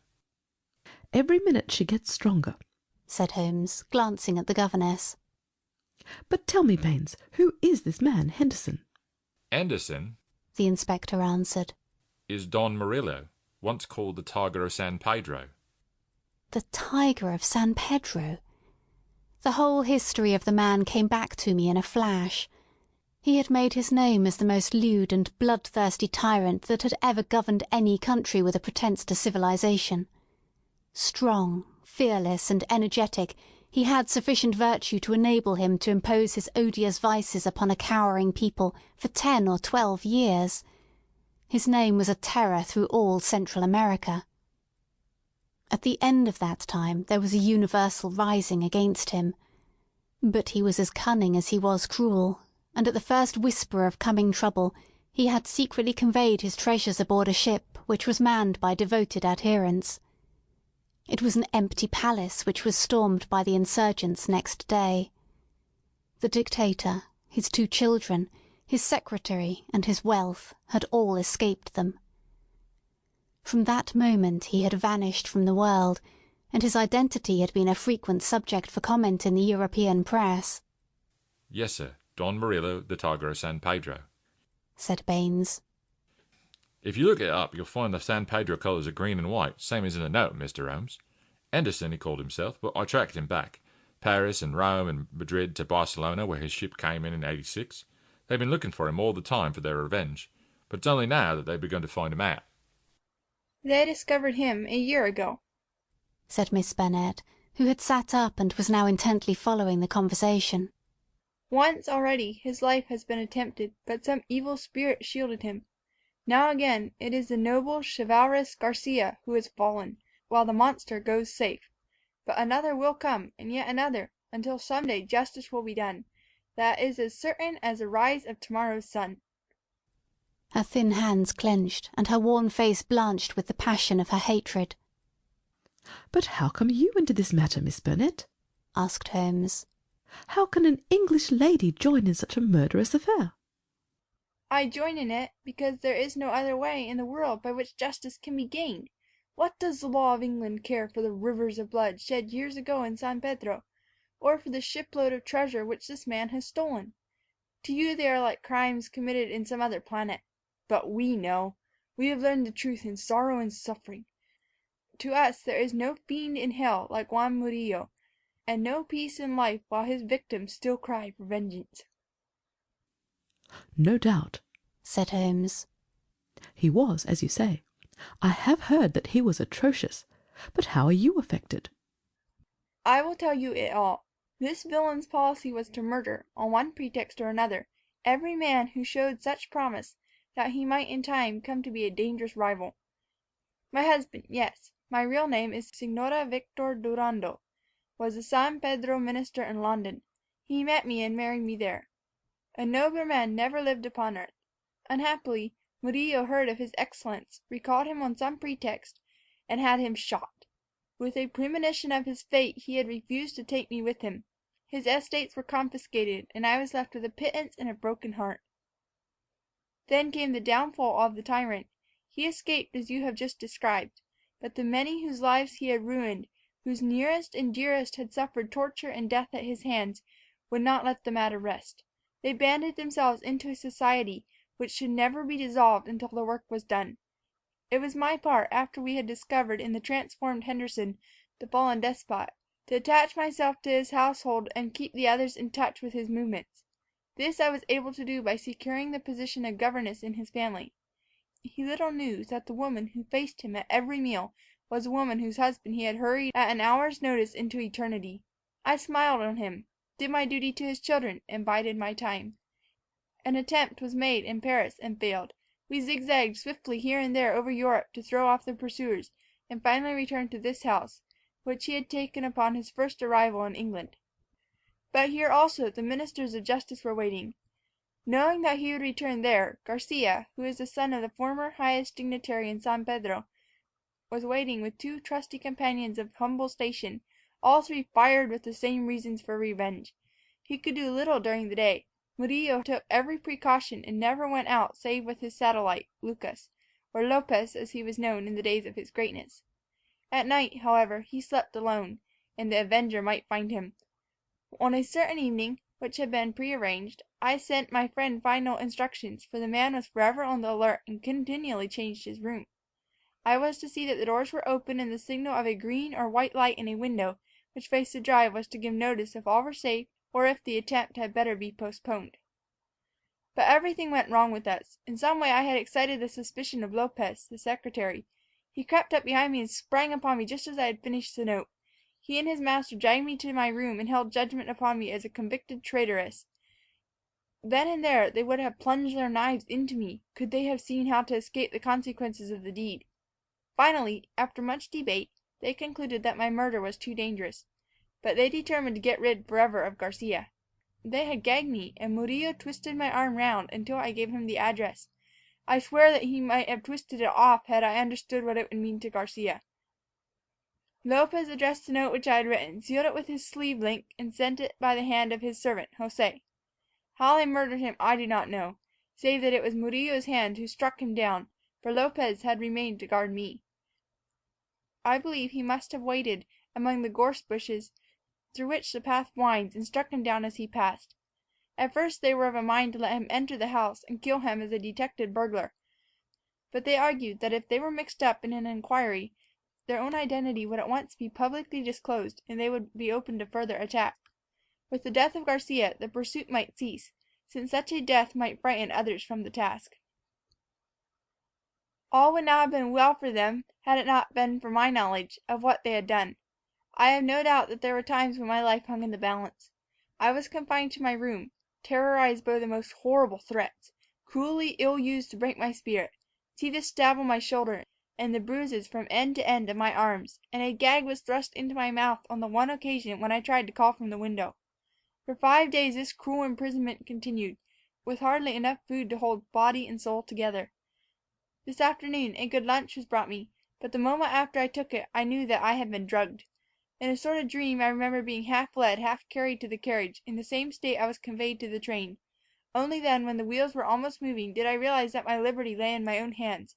"Every minute she gets stronger," said Holmes, glancing at the governess. "But tell me, Baines, who is this man, Henderson?" "Henderson," the inspector answered, "is Don Murillo, once called the Tiger of San Pedro." The Tiger of San Pedro! The whole history of the man came back to me in a flash. He had made his name as the most lewd and bloodthirsty tyrant that had ever governed any country with a pretence to civilization. Strong, fearless, and energetic, he had sufficient virtue to enable him to impose his odious vices upon a cowering people for 10 or 12 years. His name was a terror through all Central America. At the end of that time there was a universal rising against him. But he was as cunning as he was cruel, and at the first whisper of coming trouble he had secretly conveyed his treasures aboard a ship which was manned by devoted adherents. It was an empty palace which was stormed by the insurgents next day. The dictator, his 2 children, his secretary, and his wealth had all escaped them. From that moment he had vanished from the world, and his identity had been a frequent subject for comment in the European press. "Yes, sir, Don Murillo, the Tiger of San Pedro," said Baines. If you look it up, you'll find the San Pedro colours are green and white, same as in the note, Mr. Holmes. Anderson, he called himself, but I tracked him back. Paris and Rome and Madrid to Barcelona, where his ship came in '86. They've been looking for him all the time for their revenge, but it's only now that they've begun to find him out. They discovered him a year ago, said Miss Bennet, who had sat up and was now intently following the conversation. Once already his life has been attempted, but some evil spirit shielded him. Now again it is the noble, chivalrous Garcia who has fallen, while the monster goes safe. But another will come, and yet another, until some day justice will be done. That is as certain as the rise of tomorrow's sun. Her thin hands clenched, and her worn face blanched with the passion of her hatred. "But how come you into this matter, Miss Bennet?" asked Holmes. "How can an English lady join in such a murderous affair?" I join in it because there is no other way in the world by which justice can be gained. What does the law of England care for the rivers of blood shed years ago in San Pedro, or for the shipload of treasure which this man has stolen? To you they are like crimes committed in some other planet. But we know. We have learned the truth in sorrow and suffering. To us there is no fiend in hell like Juan Murillo, and no peace in life while his victims still cry for vengeance. "No doubt," said Holmes. "he was, as you say. I have heard that he was atrocious. But how are you affected?" I will tell you it all. This villain's policy was to murder, on one pretext or another, every man who showed such promise that he might in time come to be a dangerous rival. My husband, yes, my real name is Signora Victor Durando, was a San Pedro minister in London. He met me and married me there. A nobler man never lived upon earth. Unhappily, Murillo heard of his excellence, recalled him on some pretext, and had him shot. With a premonition of his fate, he had refused to take me with him. His estates were confiscated, and I was left with a pittance and a broken heart. Then came the downfall of the tyrant. He escaped as you have just described, but the many whose lives he had ruined, whose nearest and dearest had suffered torture and death at his hands, would not let the matter rest. They banded themselves into a society which should never be dissolved until the work was done. It was my part, after we had discovered in the transformed Henderson the fallen despot, to attach myself to his household and keep the others in touch with his movements. This I was able to do by securing the position of governess in his family. He little knew that the woman who faced him at every meal was a woman whose husband he had hurried at an hour's notice into eternity. I smiled on him, did my duty to his children, and bided my time. An attempt was made in Paris and failed. We zigzagged swiftly here and there over Europe to throw off the pursuers, and finally returned to this house, which he had taken upon his first arrival in England. But here also the ministers of justice were waiting. Knowing that he would return there, Garcia, who is the son of the former highest dignitary in San Pedro, was waiting with two trusty companions of humble station, all three fired with the same reasons for revenge. He could do little during the day. Murillo took every precaution and never went out save with his satellite, Lucas, or Lopez as he was known in the days of his greatness. At night, however, he slept alone, and the avenger might find him. On a certain evening, which had been prearranged, I sent my friend final instructions, for the man was forever on the alert and continually changed his room. I was to see that the doors were open, and the signal of a green or white light in a window which faced the drive was to give notice if all were safe or if the attempt had better be postponed. But everything went wrong with us. In some way I had excited the suspicion of Lopez, the secretary. He crept up behind me and sprang upon me just as I had finished the note. He and his master dragged me to my room and held judgment upon me as a convicted traitoress. Then and there they would have plunged their knives into me, could they have seen how to escape the consequences of the deed. Finally, after much debate, they concluded that my murder was too dangerous. But they determined to get rid forever of Garcia. They had gagged me, and Murillo twisted my arm round until I gave him the address. I swear that he might have twisted it off had I understood what it would mean to Garcia. Lopez addressed the note which I had written, sealed it with his sleeve link, and sent it by the hand of his servant, José. How they murdered him I do not know, save that it was Murillo's hand who struck him down, for Lopez had remained to guard me. I believe he must have waited among the gorse bushes through which the path winds, and struck him down as he passed. At first they were of a mind to let him enter the house and kill him as a detected burglar. but they argued that if they were mixed up in an inquiry, their own identity would at once be publicly disclosed, and they would be open to further attack. With the death of Garcia, the pursuit might cease, since such a death might frighten others from the task. All would now have been well for them had it not been for my knowledge of what they had done. I have no doubt that there were times when my life hung in the balance. I was confined to my room, terrorized by the most horrible threats, cruelly ill-used to break my spirit. See this stab on my shoulder, and the bruises from end to end of my arms, and a gag was thrust into my mouth on the one occasion when I tried to call from the window. For 5 days this cruel imprisonment continued, with hardly enough food to hold body and soul together. This afternoon a good lunch was brought me, but the moment after I took it I knew that I had been drugged. In a sort of dream I remember being half led, half carried to the carriage. In the same state I was conveyed to the train. Only then, when the wheels were almost moving, did I realize that my liberty lay in my own hands.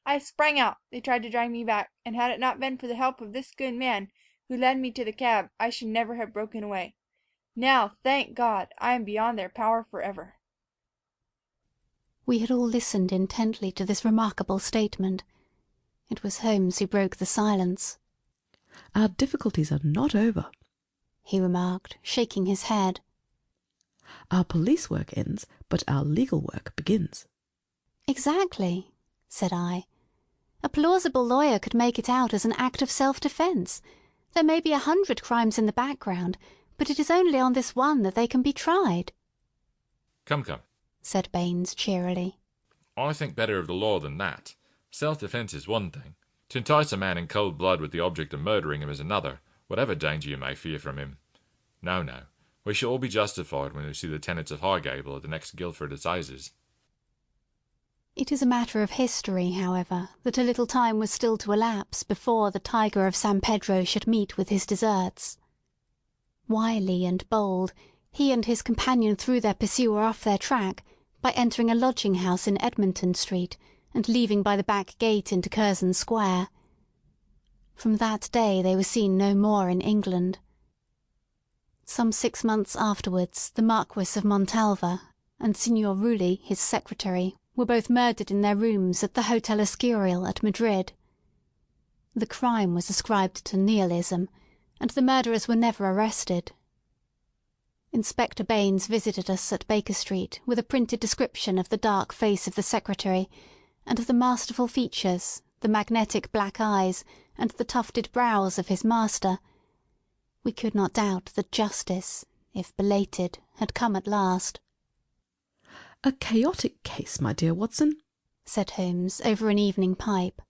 I sprang out. They tried to drag me back, and had it not been for the help of this good man who led me to the cab, I should never have broken away. Now, thank God, I am beyond their power forever. We had all listened intently to this remarkable statement. It was Holmes who broke the silence. "Our difficulties are not over," he remarked, shaking his head. "Our police work ends, but our legal work begins." Exactly, said I. A plausible lawyer could make it out as an act of self-defence. There may be 100 crimes in the background, but it is only on this one that they can be tried. Come, said Baines cheerily. I think better of the law than that. Self-defence is one thing. To entice a man in cold blood with the object of murdering him is another, whatever danger you may fear from him. No, we shall all be justified when we see the tenants of Highgable at the next Guildford assizes. It is a matter of history, however, that a little time was still to elapse before the tiger of San Pedro should meet with his deserts. Wily and bold, he and his companion threw their pursuer off their track by entering a lodging-house in Edmonton Street and leaving by the back gate into Curzon Square. From that day they were seen no more in England. Some 6 months afterwards the Marquis of Montalva and Signor Rulli, his secretary, were both murdered in their rooms at the Hotel Escurial at Madrid. The crime was ascribed to nihilism, and the murderers were never arrested. Inspector Baines visited us at Baker Street with a printed description of the dark face of the secretary, and of the masterful features, the magnetic black eyes, and the tufted brows of his master. We could not doubt that justice, if belated, had come at last. "A chaotic case, my dear Watson," said Holmes over an evening pipe.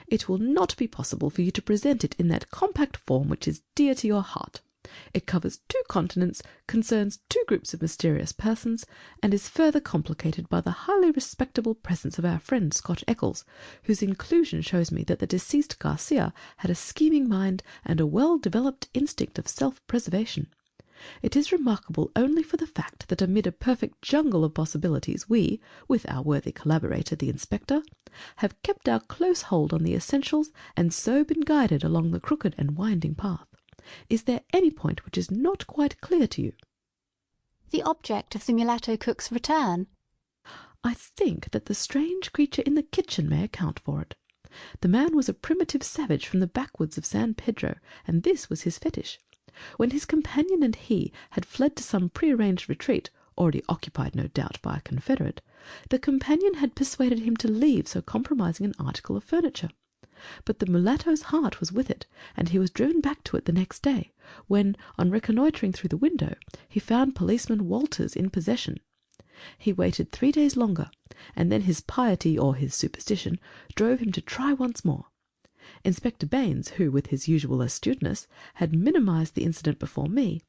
"It will not be possible for you to present it in that compact form which is dear to your heart. It covers 2 continents, concerns 2 groups of mysterious persons, and is further complicated by the highly respectable presence of our friend Scott Eccles, whose inclusion shows me that the deceased Garcia had a scheming mind and a well-developed instinct of self-preservation. It is remarkable only for the fact that amid a perfect jungle of possibilities we, with our worthy collaborator the inspector, have kept our close hold on the essentials and so been guided along the crooked and winding path. Is there any point which is not quite clear to you?" "The object of the mulatto cook's return." "I think that the strange creature in the kitchen may account for it. The man was a primitive savage from the backwoods of San Pedro, and this was his fetish. When his companion and he had fled to some prearranged retreat, already occupied no doubt by a confederate, the companion had persuaded him to leave so compromising an article of furniture. But the mulatto's heart was with it, and he was driven back to it the next day, when, on reconnoitring through the window, he found policeman Walters in possession. He waited 3 days longer, and then his piety or his superstition drove him to try once more. Inspector Baines, who, with his usual astuteness, had minimized the incident before me,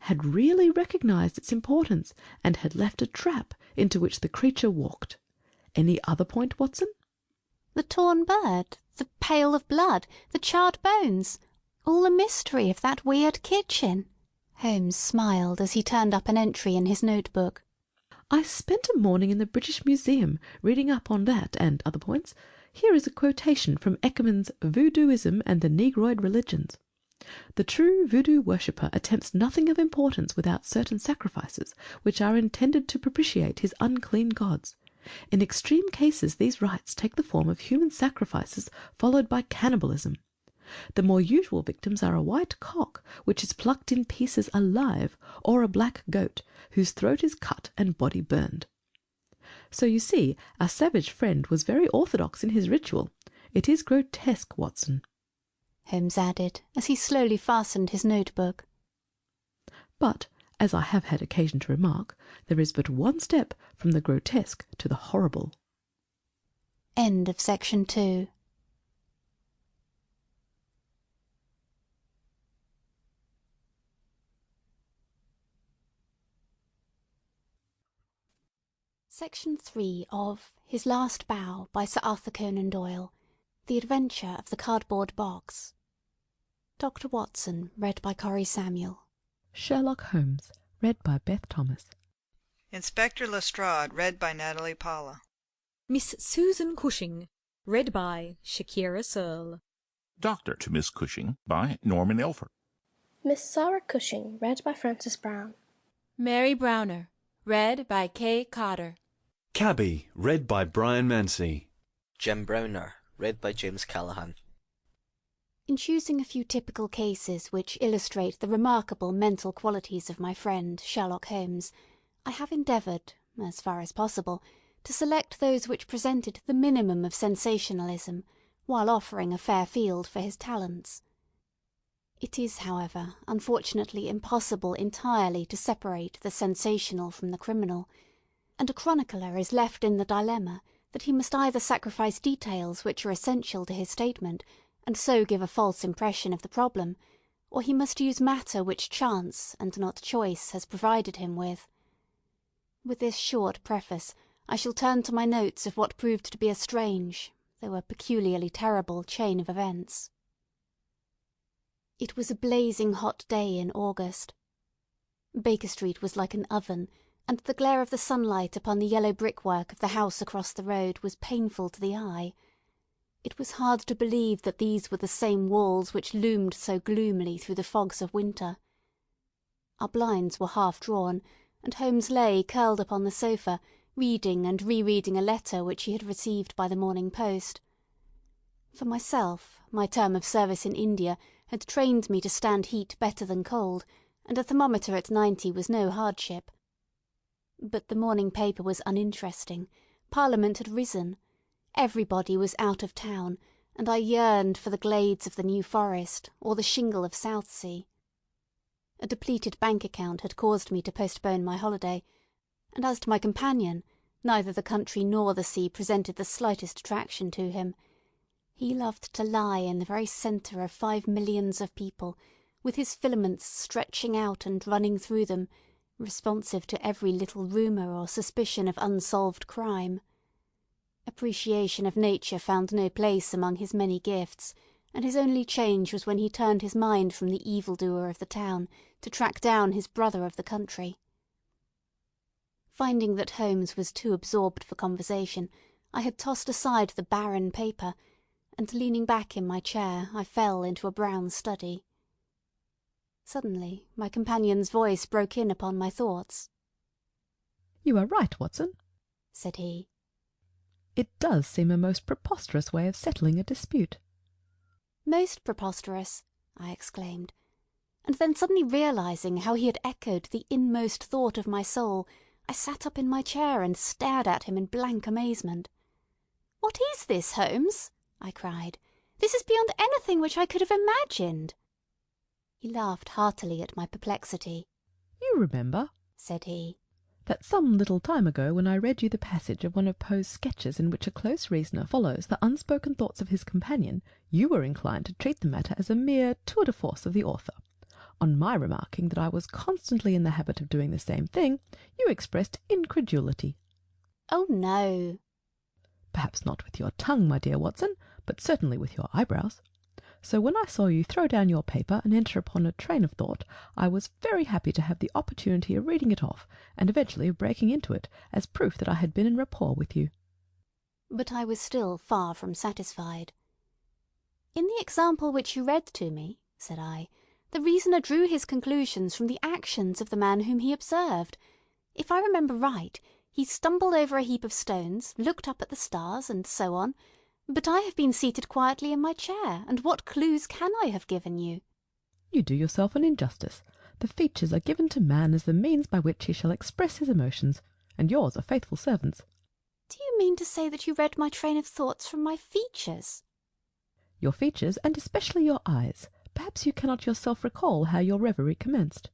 had really recognized its importance, and had left a trap into which the creature walked. Any other point, Watson?" "The torn bird, the pail of blood, the charred bones, all a mystery of that weird kitchen." Holmes smiled as he turned up an entry in his notebook. "I spent a morning in the British Museum reading up on that and other points. Here is a quotation from Eckermann's Voodooism and the Negroid Religions. The true voodoo worshipper attempts nothing of importance without certain sacrifices, which are intended to propitiate his unclean gods. In extreme cases these rites take the form of human sacrifices followed by cannibalism. The more usual victims are a white cock, which is plucked in pieces alive, or a black goat, whose throat is cut and body burned. So you see, our savage friend was very orthodox in his ritual. It is grotesque, Watson. Holmes added, as he slowly fastened his notebook. But, as I have had occasion to remark, there is but one step from the grotesque to the horrible. End of section 2. Section 3 of His Last Bow by Sir Arthur Conan Doyle. The Adventure of the Cardboard Box. Dr. Watson, read by Corrie Samuel. Sherlock Holmes, read by Beth Thomas. Inspector Lestrade, read by Natalie Paula. Miss Susan Cushing, read by Shakira Searle. Doctor to Miss Cushing by Norman Elford. Miss Sarah Cushing, read by Frances Brown. Mary Browner, read by Kay Cotter. Cabby, read by Brian Mancy. Jem Browner, read by James Callahan. In choosing a few typical cases which illustrate the remarkable mental qualities of my friend Sherlock Holmes, I have endeavoured, as far as possible, to select those which presented the minimum of sensationalism, while offering a fair field for his talents. It is, however, unfortunately impossible entirely to separate the sensational from the criminal, and a chronicler is left in the dilemma that he must either sacrifice details which are essential to his statement, and so give a false impression of the problem, or he must use matter which chance, and not choice, has provided him with. With this short preface, I shall turn to my notes of what proved to be a strange, though a peculiarly terrible, chain of events. It was a blazing hot day in August. Baker Street was like an oven, and the glare of the sunlight upon the yellow brickwork of the house across the road was painful to the eye. It was hard to believe that these were the same walls which loomed so gloomily through the fogs of winter. Our blinds were half drawn, and Holmes lay curled upon the sofa, reading and re-reading a letter which he had received by the morning post. For myself, my term of service in India had trained me to stand heat better than cold, and a thermometer at 90 was no hardship. But the morning paper was uninteresting. Parliament had risen. Everybody was out of town, and I yearned for the glades of the New Forest or the shingle of Southsea. A depleted bank account had caused me to postpone my holiday, and as to my companion, neither the country nor the sea presented the slightest attraction to him. He loved to lie in the very centre of 5 millions of people, with his filaments stretching out and running through them, responsive to every little rumour or suspicion of unsolved crime. Appreciation of nature found no place among his many gifts, and his only change was when he turned his mind from the evildoer of the town to track down his brother of the country. Finding that Holmes was too absorbed for conversation, I had tossed aside the barren paper, and leaning back in my chair, I fell into a brown study. Suddenly my companion's voice broke in upon my thoughts. "You are right, Watson," said he. "It does seem a most preposterous way of settling a dispute." "Most preposterous," I exclaimed, and then suddenly realising how he had echoed the inmost thought of my soul, I sat up in my chair and stared at him in blank amazement. "What is this, Holmes?" I cried. "This is beyond anything which I could have imagined." He laughed heartily at my perplexity. "You remember," said he, "that some little time ago, when I read you the passage of one of Poe's sketches in which a close reasoner follows the unspoken thoughts of his companion, you were inclined to treat the matter as a mere tour de force of the author. On my remarking that I was constantly in the habit of doing the same thing, you expressed incredulity." "Oh, no." "Perhaps not with your tongue, my dear Watson, but certainly with your eyebrows. So when I saw you throw down your paper and enter upon a train of thought, I was very happy to have the opportunity of reading it off, and eventually of breaking into it, as proof that I had been in rapport with you." But I was still far from satisfied. "In the example which you read to me," said I, "the reasoner drew his conclusions from the actions of the man whom he observed. If I remember right, He stumbled over a heap of stones, looked up at the stars, and so on. But I have been seated quietly in my chair, and what clues can I have given you?" "You do yourself an injustice. The features are given to man as the means by which he shall express his emotions, and yours are faithful servants." "Do you mean to say that you read my train of thoughts from my features?" "Your features, and especially your eyes. Perhaps you cannot yourself recall how your reverie commenced."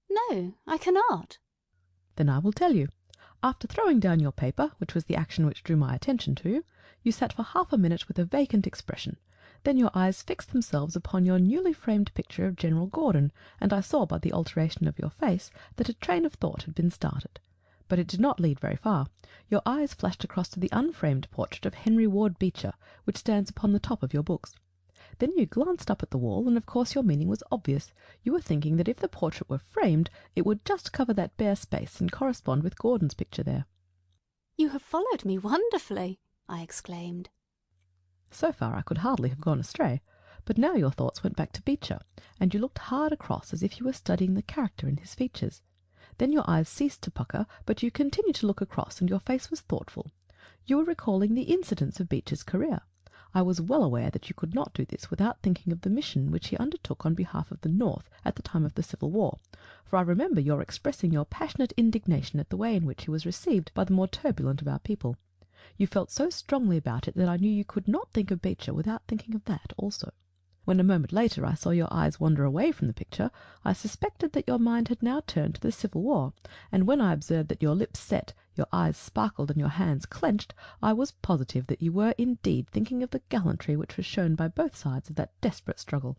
"No, I cannot." "Then I will tell you. After throwing down your paper, which was the action which drew my attention to you, you sat for half a minute with a vacant expression. Then your eyes fixed themselves upon your newly framed picture of General Gordon, and I saw by the alteration of your face that a train of thought had been started. But it did not lead very far. Your eyes flashed across to the unframed portrait of Henry Ward Beecher, which stands upon the top of your books. Then you glanced up at the wall, and of course your meaning was obvious. You were thinking that if the portrait were framed, it would just cover that bare space and correspond with Gordon's picture there." "You have followed me wonderfully," I exclaimed. So far I could hardly have gone astray, but now your thoughts went back to Beecher, and you looked hard across as if you were studying the character in his features. Then your eyes ceased to pucker, but you continued to look across, and your face was thoughtful. You were recalling the incidents of Beecher's career. I was well aware that you could not do this without thinking of the mission which he undertook on behalf of the North at the time of the Civil War, for I remember your expressing your passionate indignation at the way in which he was received by the more turbulent of our people. You felt so strongly about it that I knew you could not think of Beecher without thinking of that also. When a moment later I saw your eyes wander away from the picture, I suspected that your mind had now turned to the Civil War, and when I observed that your lips set, your eyes sparkled, and your hands clenched, I was positive that you were indeed thinking of the gallantry which was shown by both sides of that desperate struggle.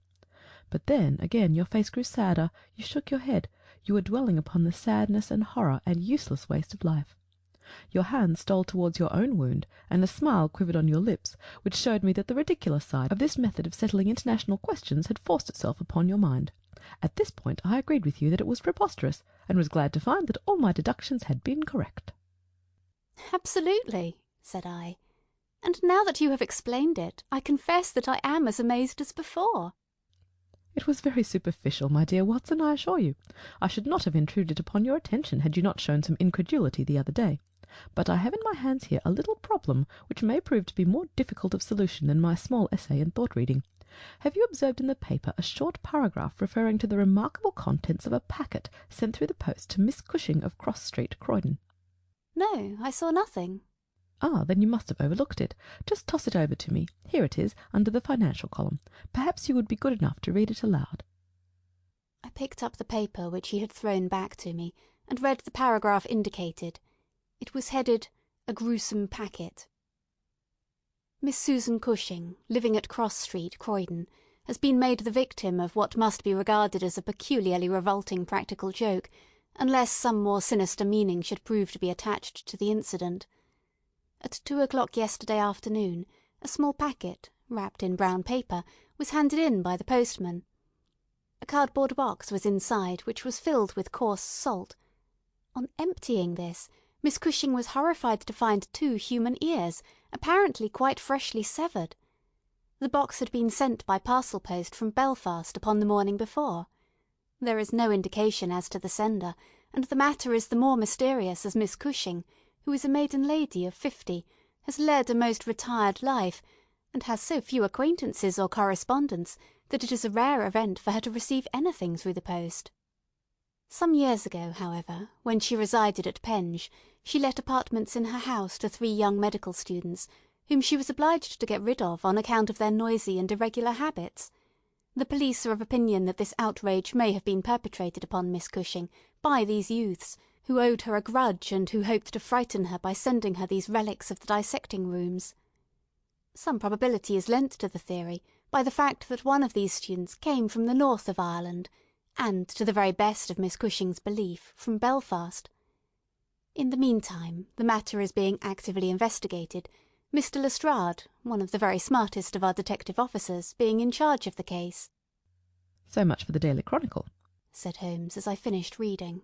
But then, again, your face grew sadder, you shook your head, you were dwelling upon the sadness and horror and useless waste of life. Your hand stole towards your own wound, and a smile quivered on your lips, which showed me that the ridiculous side of this method of settling international questions had forced itself upon your mind. At this point I agreed with you that it was preposterous, and was glad to find that all my deductions had been correct. "Absolutely," said I. "And now that you have explained it, I confess that I am as amazed as before." "It was very superficial, my dear Watson, I assure you. I should not have intruded upon your attention had you not shown some incredulity the other day. But I have in my hands here a little problem which may prove to be more difficult of solution than my small essay in thought-reading. Have you observed in the paper a short paragraph referring to the remarkable contents of a packet sent through the post to Miss Cushing of Cross Street, Croydon?" "No, I saw nothing." "Ah, then you must have overlooked it. Just toss it over to me. Here it is, under the financial column. Perhaps you would be good enough to read it aloud." I picked up the paper which he had thrown back to me, and read the paragraph indicated. It was headed, "A Gruesome Packet." "Miss Susan Cushing, living at Cross Street, Croydon, has been made the victim of what must be regarded as a peculiarly revolting practical joke, unless some more sinister meaning should prove to be attached to the incident. At 2 o'clock yesterday afternoon, a small packet, wrapped in brown paper, was handed in by the postman. A cardboard box was inside, which was filled with coarse salt. On emptying this, Miss Cushing was horrified to find 2 human ears, apparently quite freshly severed. The box had been sent by parcel post from Belfast upon the morning before. There is no indication as to the sender, and the matter is the more mysterious as Miss Cushing, who is a maiden lady of 50, has led a most retired life, and has so few acquaintances or correspondents that it is a rare event for her to receive anything through the post. Some years ago, however, when she resided at Penge, she let apartments in her house to 3 young medical students, whom she was obliged to get rid of on account of their noisy and irregular habits. The police are of opinion that this outrage may have been perpetrated upon Miss Cushing by these youths, who owed her a grudge and who hoped to frighten her by sending her these relics of the dissecting rooms. Some probability is lent to the theory by the fact that one of these students came from the north of Ireland, and, to the very best of Miss Cushing's belief, from Belfast. In the meantime, the matter is being actively investigated, Mr. Lestrade, one of the very smartest of our detective officers, being in charge of the case." "So much for the Daily Chronicle," said Holmes as I finished reading.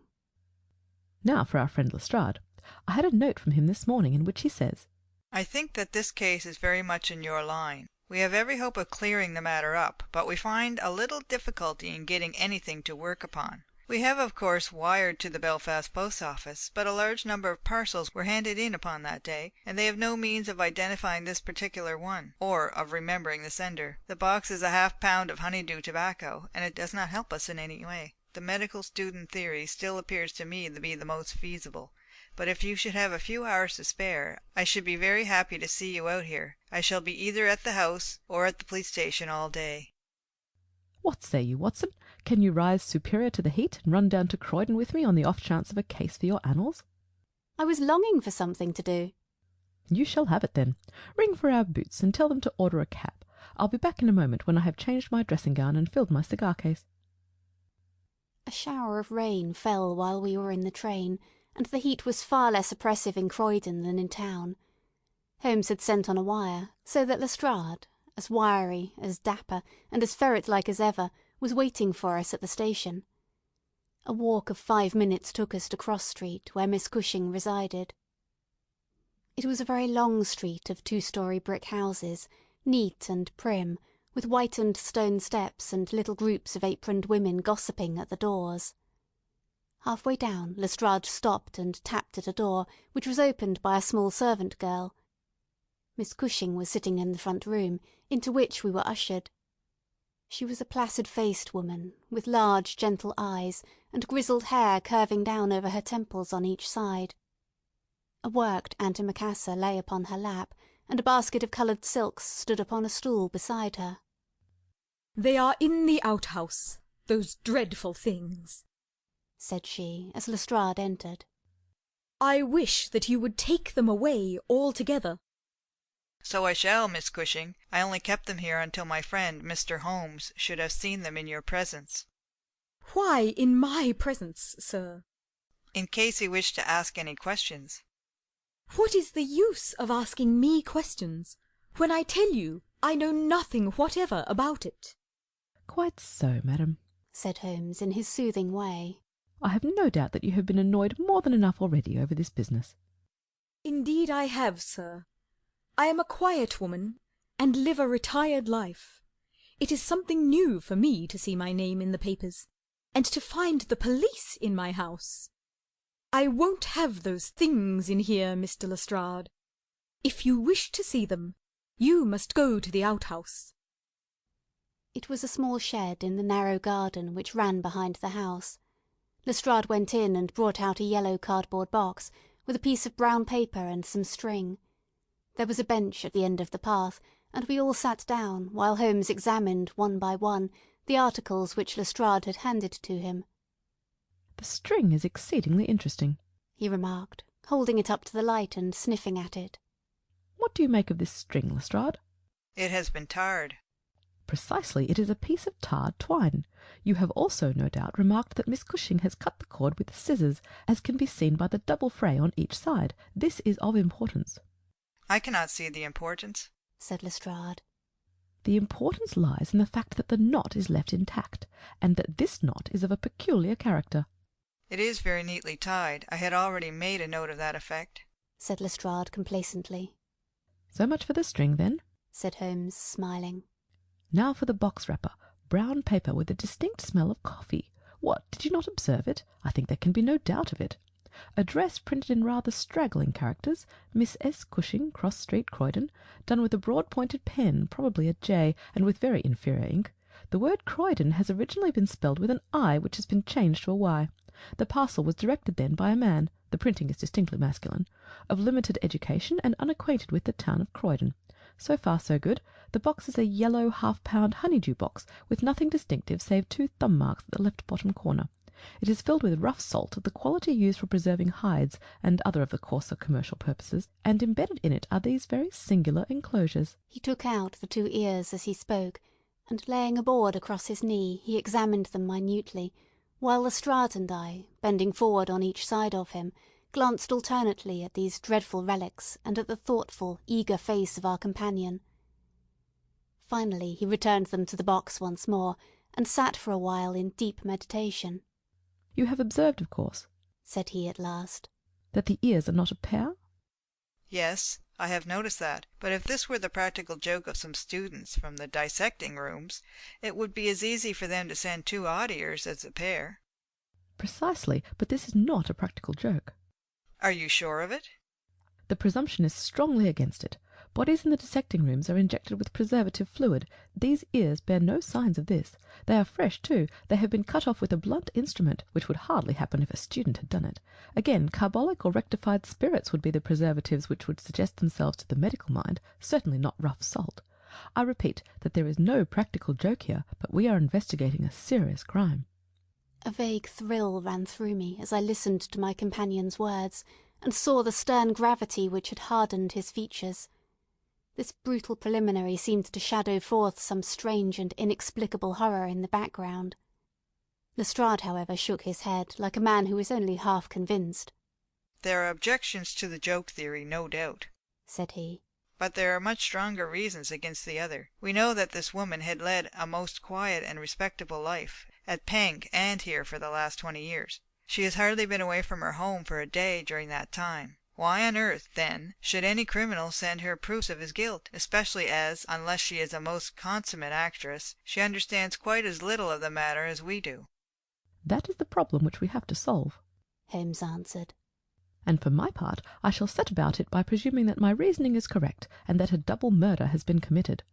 "Now for our friend Lestrade. I had a note from him this morning in which he says, I think that this case is very much in your line. We have every hope of clearing the matter up, but we find a little difficulty in getting anything to work upon. We have of course wired to the Belfast post office, but a large number of parcels were handed in upon that day, and they have no means of identifying this particular one, or of remembering the sender. The box is a half-pound of honeydew tobacco, and it does not help us in any way. The medical student theory still appears to me to be the most feasible, but if you should have a few hours to spare, I should be very happy to see you out here. I shall be either at the house or at the police station all day. What say you, Watson? Can you rise superior to the heat and run down to Croydon with me on the off chance of a case for your annals? I was longing for something to do. You shall have it then. Ring for our boots and tell them to order a cab. I'll be back in a moment when I have changed my dressing gown and filled my cigar case. A shower of rain fell while we were in the train, and the heat was far less oppressive in Croydon than in town. Holmes had sent on a wire, so that Lestrade, as wiry, as dapper, and as ferret-like as ever, was waiting for us at the station. A walk of 5 minutes took us to Cross Street, where Miss Cushing resided. It was a very long street of 2-storey brick houses, neat and prim, with whitened stone steps and little groups of aproned women gossiping at the doors. Half-way down, Lestrade stopped and tapped at a door, which was opened by a small servant girl. Miss Cushing was sitting in the front room, into which we were ushered. She was a placid-faced woman, with large, gentle eyes, and grizzled hair curving down over her temples on each side. A worked antimacassar lay upon her lap, and a basket of coloured silks stood upon a stool beside her. "They are in the outhouse, those dreadful things," said she, as Lestrade entered. "I wish that you would take them away altogether." So I shall, Miss Cushing. I only kept them here until my friend, Mr. Holmes, should have seen them in your presence. "Why in my presence, sir?" In case he wished to ask any questions. "What is the use of asking me questions, when I tell you I know nothing whatever about it?" "Quite so, madam," said Holmes in his soothing way. "I have no doubt that you have been annoyed more than enough already over this business." "Indeed I have, sir. I am a quiet woman, and live a retired life. It is something new for me to see my name in the papers, and to find the police in my house. I won't have those things in here, Mr. Lestrade. If you wish to see them, you must go to the outhouse." It was a small shed in the narrow garden which ran behind the house. Lestrade went in and brought out a yellow cardboard box, with a piece of brown paper and some string. There was a bench at the end of the path, and we all sat down while Holmes examined one by one the articles which Lestrade had handed to him. "The string is exceedingly interesting," he remarked, holding it up to the light and sniffing at it. "What do you make of this string, Lestrade?" It has been tarred. "Precisely, it is a piece of tarred twine. You have also, no doubt, remarked that Miss Cushing has cut the cord with scissors, as can be seen by the double fray on each side. This is of importance." I cannot see the importance, said Lestrade. "The importance lies in the fact that the knot is left intact, and that this knot is of a peculiar character." It is very neatly tied. I had already made a note of that effect, said Lestrade complacently. "So much for the string, then," said Holmes, smiling. "Now for the box wrapper. Brown paper with a distinct smell of coffee. What, did you not observe it? I think there can be no doubt of it. Address printed in rather straggling characters, Miss S. Cushing, Cross Street, Croydon, done with a broad-pointed pen, probably a J, and with very inferior ink. The word Croydon has originally been spelled with an I, which has been changed to a Y. The parcel was directed then by a man, the printing is distinctly masculine, of limited education and unacquainted with the town of Croydon. So far so good. The box is a yellow half-pound honeydew box, with nothing distinctive save 2 thumb marks at the left bottom corner. It is filled with rough salt of the quality used for preserving hides and other of the coarser commercial purposes, and embedded in it are these very singular enclosures." He took out the 2 ears as he spoke, and laying a board across his knee, he examined them minutely, while Lestrade and I, bending forward on each side of him, glanced alternately at these dreadful relics and at the thoughtful, eager face of our companion. Finally he returned them to the box once more, and sat for a while in deep meditation. "You have observed, of course," said he at last, "that the ears are not a pair?" Yes, I have noticed that. But if this were the practical joke of some students from the dissecting rooms, it would be as easy for them to send 2 odd ears as a pair. Precisely, but this is not a practical joke. Are you sure of it? The presumption is strongly against it. Bodies in the dissecting rooms are injected with preservative fluid. These ears bear no signs of this. They are fresh, too. They have been cut off with a blunt instrument, which would hardly happen if a student had done it. Again, carbolic or rectified spirits would be the preservatives which would suggest themselves to the medical mind, certainly not rough salt. I repeat that there is no practical joke here, but we are investigating a serious crime. A vague thrill ran through me as I listened to my companion's words, and saw the stern gravity which had hardened his features. This brutal preliminary seemed to shadow forth some strange and inexplicable horror in the background. Lestrade, however, shook his head, like a man who is only half convinced. There are objections to the joke theory, no doubt, said he. But there are much stronger reasons against the other. We know that this woman had led a most quiet and respectable life, at Peng and here for the last 20 years. She has hardly been away from her home for a day during that time. Why on earth, then, should any criminal send her proofs of his guilt, especially as, unless she is a most consummate actress, she understands quite as little of the matter as we do? That is the problem which we have to solve, Holmes answered. And for my part, I shall set about it by presuming that my reasoning is correct, and that a double murder has been committed.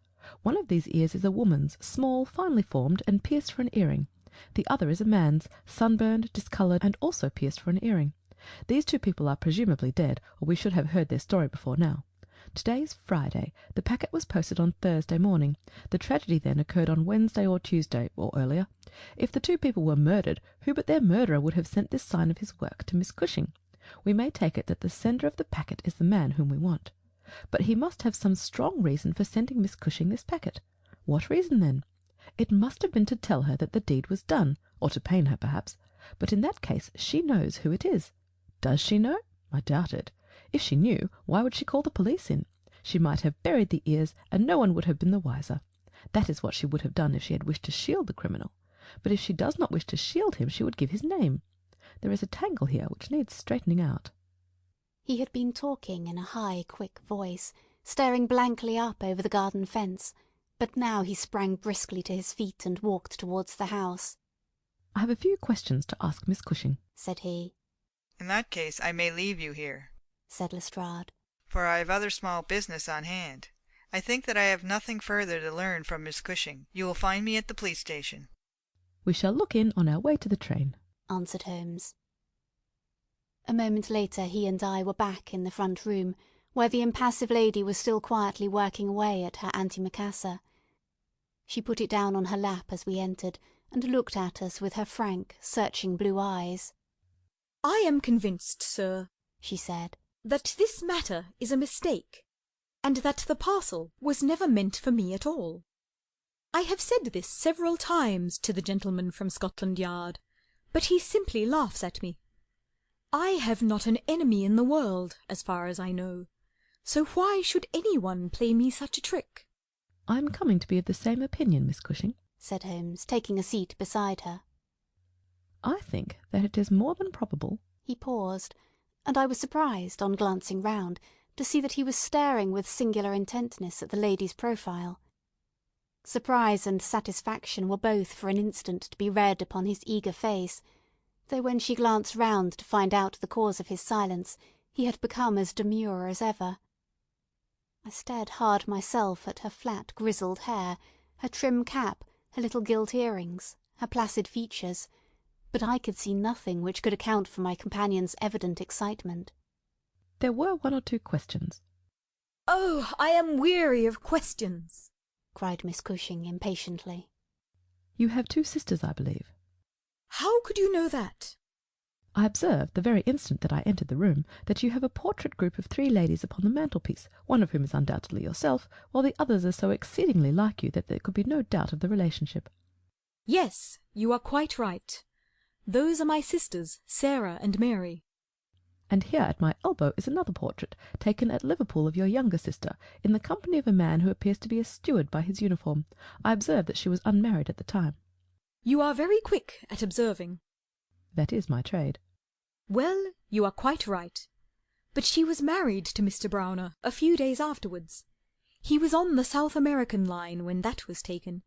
One of these ears is a woman's, small, finely formed, and pierced for an earring. The other is a man's, sunburned, discoloured, and also pierced for an earring. These two people are presumably dead, or we should have heard their story before now. Today is Friday. The packet was posted on Thursday morning. The tragedy then occurred on Wednesday or Tuesday, or earlier. If the two people were murdered, who but their murderer would have sent this sign of his work to Miss Cushing? We may take it that the sender of the packet is the man whom we want. But he must have some strong reason for sending Miss Cushing this packet. What reason, then? It must have been to tell her that the deed was done, or to pain her, perhaps. But in that case she knows who it is. Does she know? I doubt it. If she knew, why would she call the police in? She might have buried the ears, and no one would have been the wiser. That is what she would have done if she had wished to shield the criminal. But if she does not wish to shield him, she would give his name. There is a tangle here which needs straightening out. He had been talking in a high, quick voice, staring blankly up over the garden fence, but now he sprang briskly to his feet and walked towards the house. I have a few questions to ask Miss Cushing, said he. In that case I may leave you here, said Lestrade, for I have other small business on hand. I think that I have nothing further to learn from Miss Cushing. You will find me at the police station. We shall look in on our way to the train, answered Holmes. A moment later he and I were back in the front room, where the impassive lady was still quietly working away at her antimacassar. She put it down on her lap as we entered, and looked at us with her frank, searching blue eyes. I am convinced, sir, she said, that this matter is a mistake, and that the parcel was never meant for me at all. I have said this several times to the gentleman from Scotland Yard, but he simply laughs at me. I have not an enemy in the world, as far as I know, so why should anyone play me such a trick? I am coming to be of the same opinion, Miss Cushing, said Holmes, taking a seat beside her. I think that it is more than probable. He paused, and I was surprised, on glancing round, to see that he was staring with singular intentness at the lady's profile. Surprise and satisfaction were both for an instant to be read upon his eager face, though when she glanced round to find out the cause of his silence, he had become as demure as ever. I stared hard myself at her flat grizzled hair, her trim cap, her little gilt earrings, her placid features, but I could see nothing which could account for my companion's evident excitement. There were one or two questions. Oh, I am weary of questions, cried Miss Cushing impatiently. You have two sisters, I believe. How could you know that? I observed, the very instant that I entered the room, that you have a portrait group of 3 ladies upon the mantelpiece, one of whom is undoubtedly yourself, while the others are so exceedingly like you that there could be no doubt of the relationship. Yes, you are quite right. Those are my sisters, Sarah and Mary. And here at my elbow is another portrait, taken at Liverpool of your younger sister, in the company of a man who appears to be a steward by his uniform. I observed that she was unmarried at the time. You are very quick at observing. That is my trade. Well, you are quite right. But she was married to Mr. Browner a few days afterwards. He was on the South American line when that was taken,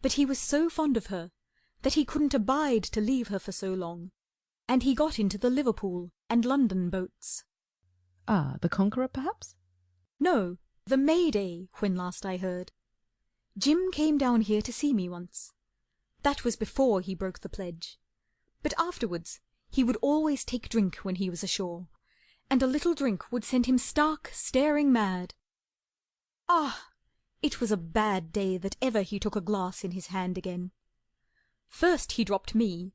but he was so fond of her that he couldn't abide to leave her for so long, and he got into the Liverpool and London boats. Ah, the Conqueror, perhaps? No, the Mayday, when last I heard. Jim came down here to see me once. That was before he broke the pledge. But afterwards he would always take drink when he was ashore, and a little drink would send him stark, staring mad. Ah, it was a bad day that ever he took a glass in his hand again. First he dropped me,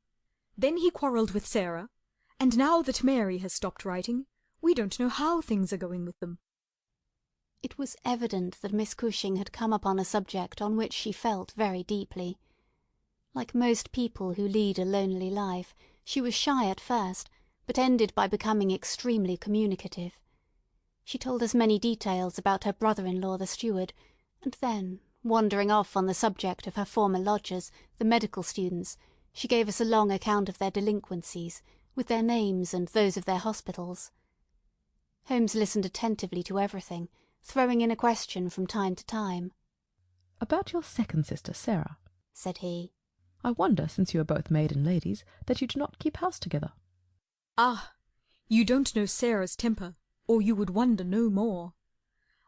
then he quarrelled with Sarah, and now that Mary has stopped writing, we don't know how things are going with them. It was evident that Miss Cushing had come upon a subject on which she felt very deeply. Like most people who lead a lonely life, she was shy at first, but ended by becoming extremely communicative. She told us many details about her brother-in-law the steward, and then, wandering off on the subject of her former lodgers, the medical students, she gave us a long account of their delinquencies, with their names and those of their hospitals. Holmes listened attentively to everything, throwing in a question from time to time. "About your second sister, Sarah," said he. "I wonder, since you are both maiden ladies, that you do not keep house together." Ah, you don't know Sarah's temper, or you would wonder no more.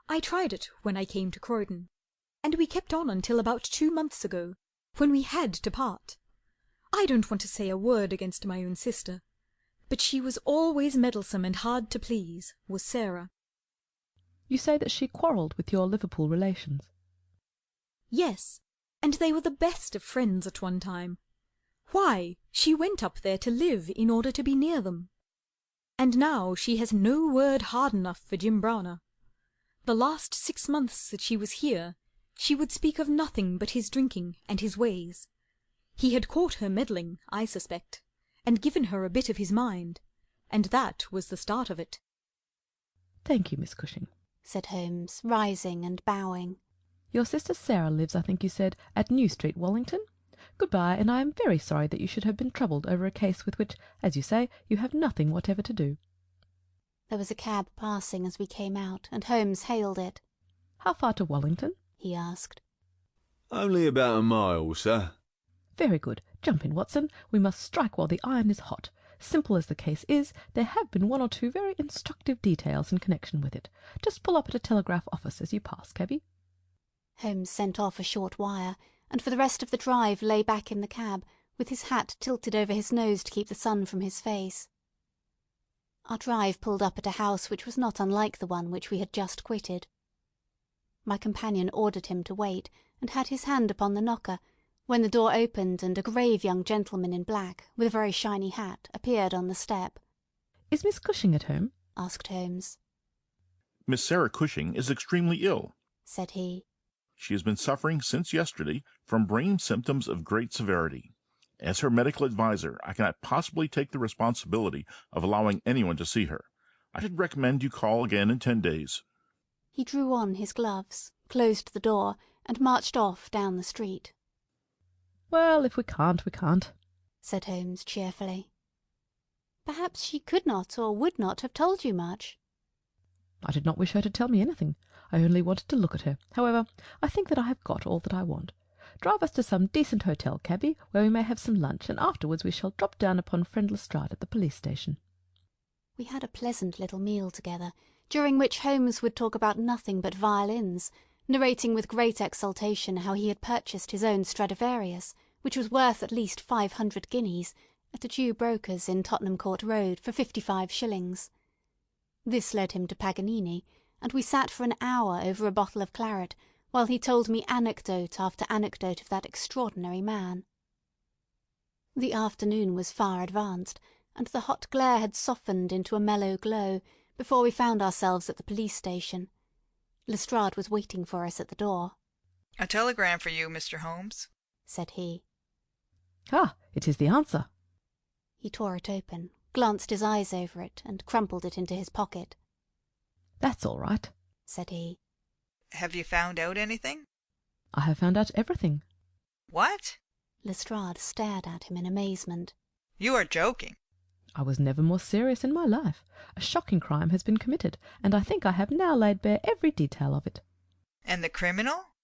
I tried it when I came to Croydon, and we kept on until about 2 months ago, when we had to part. I don't want to say a word against my own sister, but she was always meddlesome and hard to please, was Sarah. You say that she quarrelled with your Liverpool relations. Yes, and they were the best of friends at one time. Why, she went up there to live in order to be near them. And now she has no word hard enough for Jim Browner. The last 6 months that she was here, she would speak of nothing but his drinking and his ways. He had caught her meddling, I suspect, and given her a bit of his mind, and that was the start of it. "Thank you, Miss Cushing," said Holmes, rising and bowing. "Your sister Sarah lives, I think you said, at New Street, Wallington? Good-bye, and I am very sorry that you should have been troubled over a case with which, as you say, you have nothing whatever to do." There was a cab passing as we came out, and Holmes hailed it. "How far to Wallington?" he asked. "Only about a mile, sir." "Very good. Jump in, Watson. We must strike while the iron is hot. Simple as the case is, there have been 1 or 2 very instructive details in connection with it. Just pull up at a telegraph office as you pass, cabby." Holmes sent off a short wire, and for the rest of the drive lay back in the cab, with his hat tilted over his nose to keep the sun from his face. Our drive pulled up at a house which was not unlike the one which we had just quitted. My companion ordered him to wait, and had his hand upon the knocker, when the door opened and a grave young gentleman in black, with a very shiny hat, appeared on the step. "Is Miss Cushing at home?" asked Holmes. Miss Sarah Cushing is extremely ill," said he. "She has been suffering since yesterday from brain symptoms of great severity. As her medical adviser, I cannot possibly take the responsibility of allowing anyone to see her. I should recommend you call again in 10 days. He drew on his gloves, closed the door, and marched off down the street. "Well, if we can't, we can't," said Holmes cheerfully. "Perhaps she could not or would not have told you much." "I did not wish her to tell me anything. I only wanted to look at her. However, I think that I have got all that I want. Drive us to some decent hotel, cabby, where we may have some lunch, and afterwards we shall drop down upon friend Lestrade at the police station." We had a pleasant little meal together, during which Holmes would talk about nothing but violins, narrating with great exultation how he had purchased his own Stradivarius, which was worth at least 500 guineas, at a Jew broker's in Tottenham Court Road for 55 shillings. This led him to Paganini, and we sat for an hour over a bottle of claret, while he told me anecdote after anecdote of that extraordinary man. The afternoon was far advanced, and the hot glare had softened into a mellow glow, before we found ourselves at the police station. Lestrade was waiting for us at the door. "A telegram for you, Mr. Holmes," said he. "Ah, it is the answer." He tore it open, glanced his eyes over it, and crumpled it into his pocket. "That's all right," said he. "Have you found out anything?" "I have found out everything." "What?" Lestrade stared at him in amazement. "You are joking." "I was never more serious in my life. A shocking crime has been committed, and I think I have now laid bare every detail of it." "And the criminal?"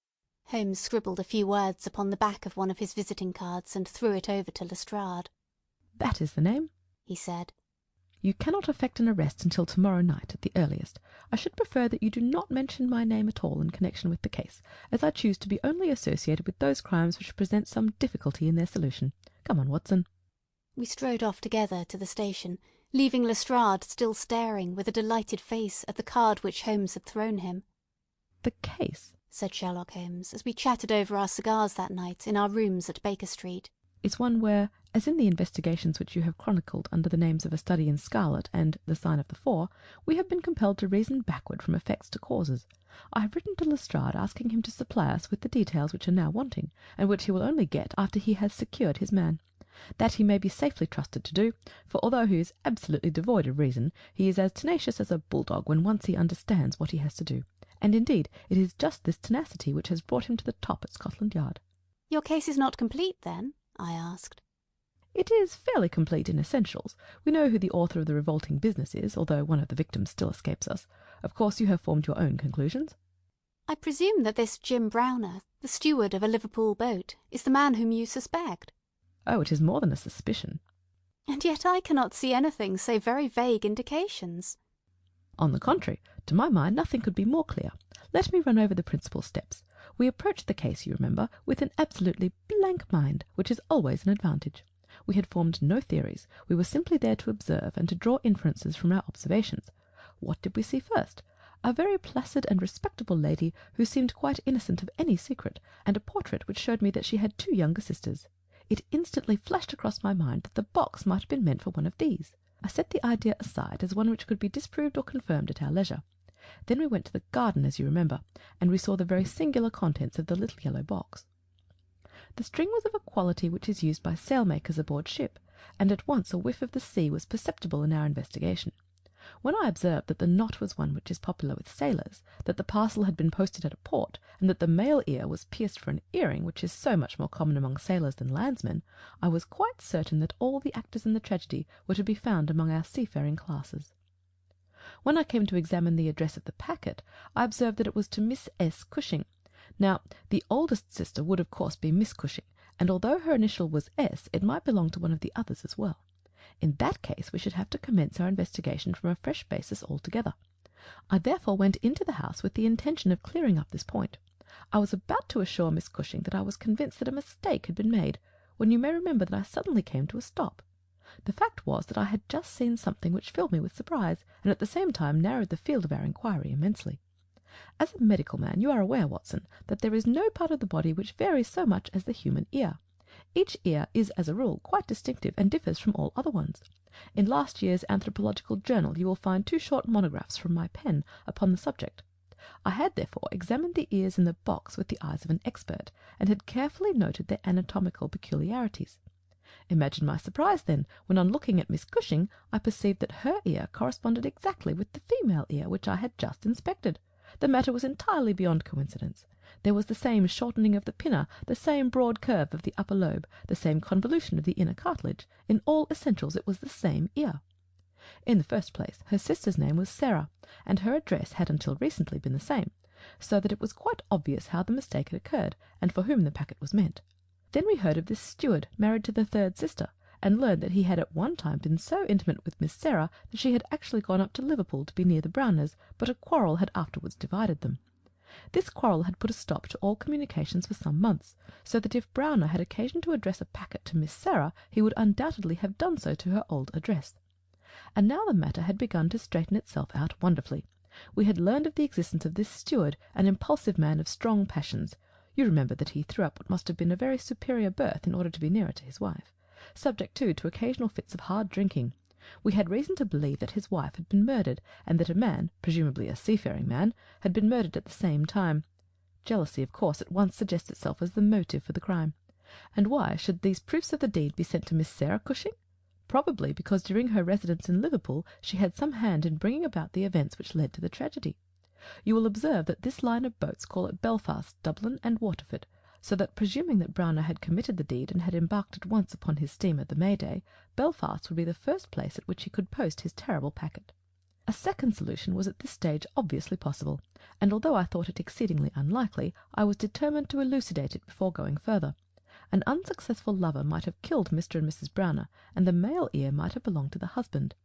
Holmes scribbled a few words upon the back of one of his visiting cards and threw it over to Lestrade. "That is the name," he said. You cannot effect an arrest until tomorrow night at the earliest. I should prefer that you do not mention my name at all in connection with the case, as I choose to be only associated with those crimes which present some difficulty in their solution. Come on, Watson." We strode off together to the station, leaving Lestrade still staring with a delighted face at the card which Holmes had thrown him. "The case," said Sherlock Holmes, as we chatted over our cigars that night in our rooms at Baker Street, "is one where, as in the investigations which you have chronicled under the names of A Study in Scarlet and The Sign of the Four, we have been compelled to reason backward from effects to causes. I have written to Lestrade asking him to supply us with the details which are now wanting, and which he will only get after he has secured his man. That he may be safely trusted to do, for although he is absolutely devoid of reason, he is as tenacious as a bulldog when once he understands what he has to do. And indeed it is just this tenacity which has brought him to the top at Scotland Yard." "Your case is not complete, then?" I asked. "It is fairly complete in essentials. We know who the author of the revolting business is, although one of the victims still escapes us. Of course you have formed your own conclusions." "I presume that this Jim Browner, the steward of a Liverpool boat, is the man whom you suspect?" "Oh, it is more than a suspicion." "And yet I cannot see anything save very vague indications." "On the contrary, to my mind nothing could be more clear. Let me run over the principal steps. We approached the case, you remember, with an absolutely blank mind, which is always an advantage. We had formed no theories. We were simply there to observe and to draw inferences from our observations. What did we see first? A very placid and respectable lady who seemed quite innocent of any secret, and a portrait which showed me that she had 2 younger sisters. It instantly flashed across my mind that the box might have been meant for one of these. I set the idea aside as one which could be disproved or confirmed at our leisure. Then we went to the garden, as you remember, and we saw the very singular contents of the little yellow box. The string was of a quality which is used by sailmakers aboard ship, and at once a whiff of the sea was perceptible in our investigation. When I observed that the knot was one which is popular with sailors, that the parcel had been posted at a port, and that the male ear was pierced for an earring, which is so much more common among sailors than landsmen, I was quite certain that all the actors in the tragedy were to be found among our seafaring classes. When I came to examine the address of the packet, I observed that it was to Miss S. Cushing. Now, the oldest sister would of course be Miss Cushing, and although her initial was S, it might belong to one of the others as well. In that case we should have to commence our investigation from a fresh basis altogether. I therefore went into the house with the intention of clearing up this point. I was about to assure Miss Cushing that I was convinced that a mistake had been made, when you may remember that I suddenly came to a stop. The fact was that I had just seen something which filled me with surprise, and at the same time narrowed the field of our inquiry immensely. As a medical man, you are aware, Watson, that there is no part of the body which varies so much as the human ear. Each ear is, as a rule, quite distinctive and differs from all other ones. In last year's Anthropological Journal you will find 2 short monographs from my pen upon the subject. I had therefore examined the ears in the box with the eyes of an expert, and had carefully noted their anatomical peculiarities. Imagine my surprise, then, when on looking at Miss Cushing I perceived that her ear corresponded exactly with the female ear which I had just inspected. The matter was entirely beyond coincidence. There was the same shortening of the pinna, the same broad curve of the upper lobe, the same convolution of the inner cartilage. In all essentials it was the same ear. In the first place, her sister's name was Sarah, and her address had until recently been the same, so that it was quite obvious how the mistake had occurred, and for whom the packet was meant. Then we heard of this steward married to the 3rd sister, and learned that he had at one time been so intimate with Miss Sarah that she had actually gone up to Liverpool to be near the Browners, but a quarrel had afterwards divided them. This quarrel had put a stop to all communications for some months, so that if Browner had occasion to address a packet to Miss Sarah, he would undoubtedly have done so to her old address. And now the matter had begun to straighten itself out wonderfully. We had learned of the existence of this steward, an impulsive man of strong passions. You remember that he threw up what must have been a very superior berth in order to be nearer to his wife, subject too to occasional fits of hard drinking. We had reason to believe that his wife had been murdered, and that a man, presumably a seafaring man, had been murdered at the same time. Jealousy, of course, at once suggests itself as the motive for the crime. And why should these proofs of the deed be sent to Miss Sarah Cushing? Probably because during her residence in Liverpool she had some hand in bringing about the events which led to the tragedy. You will observe that this line of boats call at Belfast, Dublin, and Waterford, so that, presuming that Browner had committed the deed and had embarked at once upon his steamer the May Day, Belfast would be the first place at which he could post his terrible packet. A second solution was at this stage obviously possible, and although I thought it exceedingly unlikely, I was determined to elucidate it before going further. An unsuccessful lover might have killed Mr. and Mrs. Browner, and the male ear might have belonged to the husband.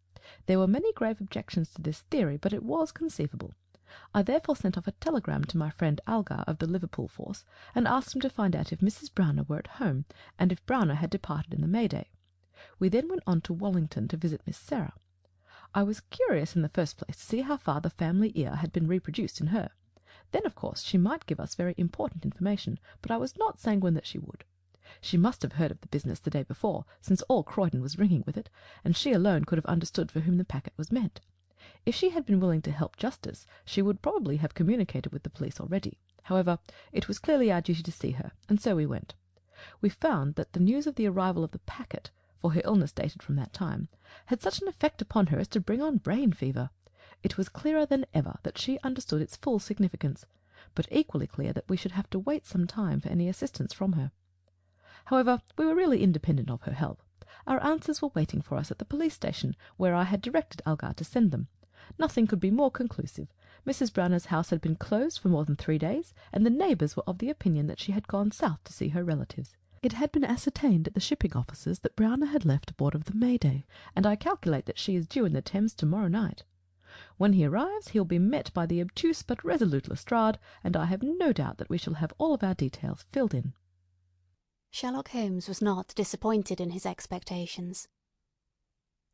There were many grave objections to this theory, but it was conceivable. I therefore sent off a telegram to my friend Algar of the Liverpool force, and asked him to find out if Mrs. Browner were at home, and if Browner had departed in the May-Day. We then went on to Wallington to visit Miss Sarah. I was curious in the first place to see how far the family ear had been reproduced in her. Then, of course, she might give us very important information, but I was not sanguine that she would. She must have heard of the business the day before, since all Croydon was ringing with it, and she alone could have understood for whom the packet was meant. If she had been willing to help justice, she would probably have communicated with the police already. However, it was clearly our duty to see her, and so we went. We found that the news of the arrival of the packet, for her illness dated from that time, had such an effect upon her as to bring on brain fever. It was clearer than ever that she understood its full significance, but equally clear that we should have to wait some time for any assistance from her. However, we were really independent of her help. Our answers were waiting for us at the police station, where I had directed Algar to send them. Nothing could be more conclusive. Mrs. Browner's house had been closed for more than 3 days, and the neighbours were of the opinion that she had gone south to see her relatives. It had been ascertained at the shipping offices that Browner had left aboard of the May-Day, and I calculate that she is due in the Thames to-morrow night. When he arrives, he will be met by the obtuse but resolute Lestrade, and I have no doubt that we shall have all of our details filled in. Sherlock Holmes was not disappointed in his expectations.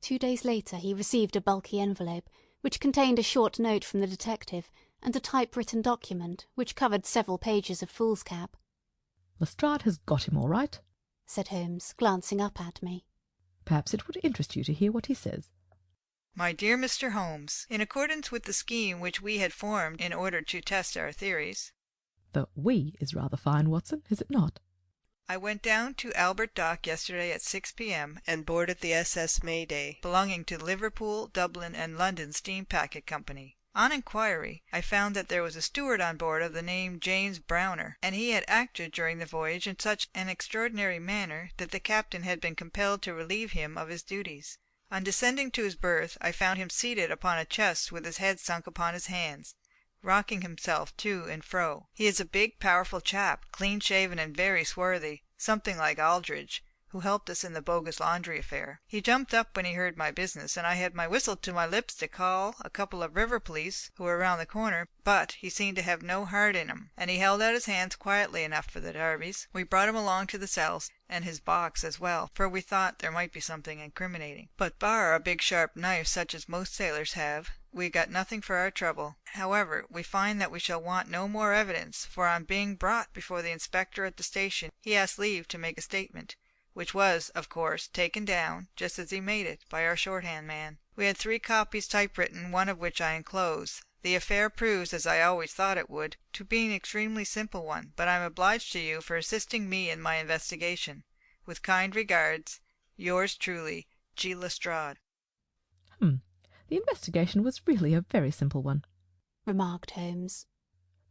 2 days later he received a bulky envelope, which contained a short note from the detective, and a typewritten document, which covered several pages of foolscap. "Lestrade has got him all right," said Holmes, glancing up at me. "Perhaps it would interest you to hear what he says." My dear Mr. Holmes, in accordance with the scheme which we had formed in order to test our theories. The "we" is rather fine, Watson, is it not? I went down to Albert Dock yesterday at 6 p.m. and boarded the SS May-Day, belonging to Liverpool, Dublin, and London Steam Packet Company. On inquiry, I found that there was a steward on board of the name James Browner, and he had acted during the voyage in such an extraordinary manner that the captain had been compelled to relieve him of his duties. On descending to his berth, I found him seated upon a chest with his head sunk upon his hands, rocking himself to and fro. He is a big, powerful chap, clean-shaven and very swarthy, something like Aldridge, who helped us in the bogus laundry affair. He jumped up when he heard my business, and I had my whistle to my lips to call a couple of river police who were round the corner, but he seemed to have no heart in him, and he held out his hands quietly enough for the darbies. We brought him along to the cells, and his box as well, for we thought there might be something incriminating. But bar a big sharp knife such as most sailors have, we got nothing for our trouble. However, we find that we shall want no more evidence, for on being brought before the inspector at the station, he asked leave to make a statement, which was, of course, taken down, just as he made it, by our shorthand man. We had 3 copies typewritten, one of which I enclose. The affair proves, as I always thought it would, to be an extremely simple one, but I am obliged to you for assisting me in my investigation. With kind regards, yours truly, G. Lestrade. The investigation was really a very simple one, remarked Holmes.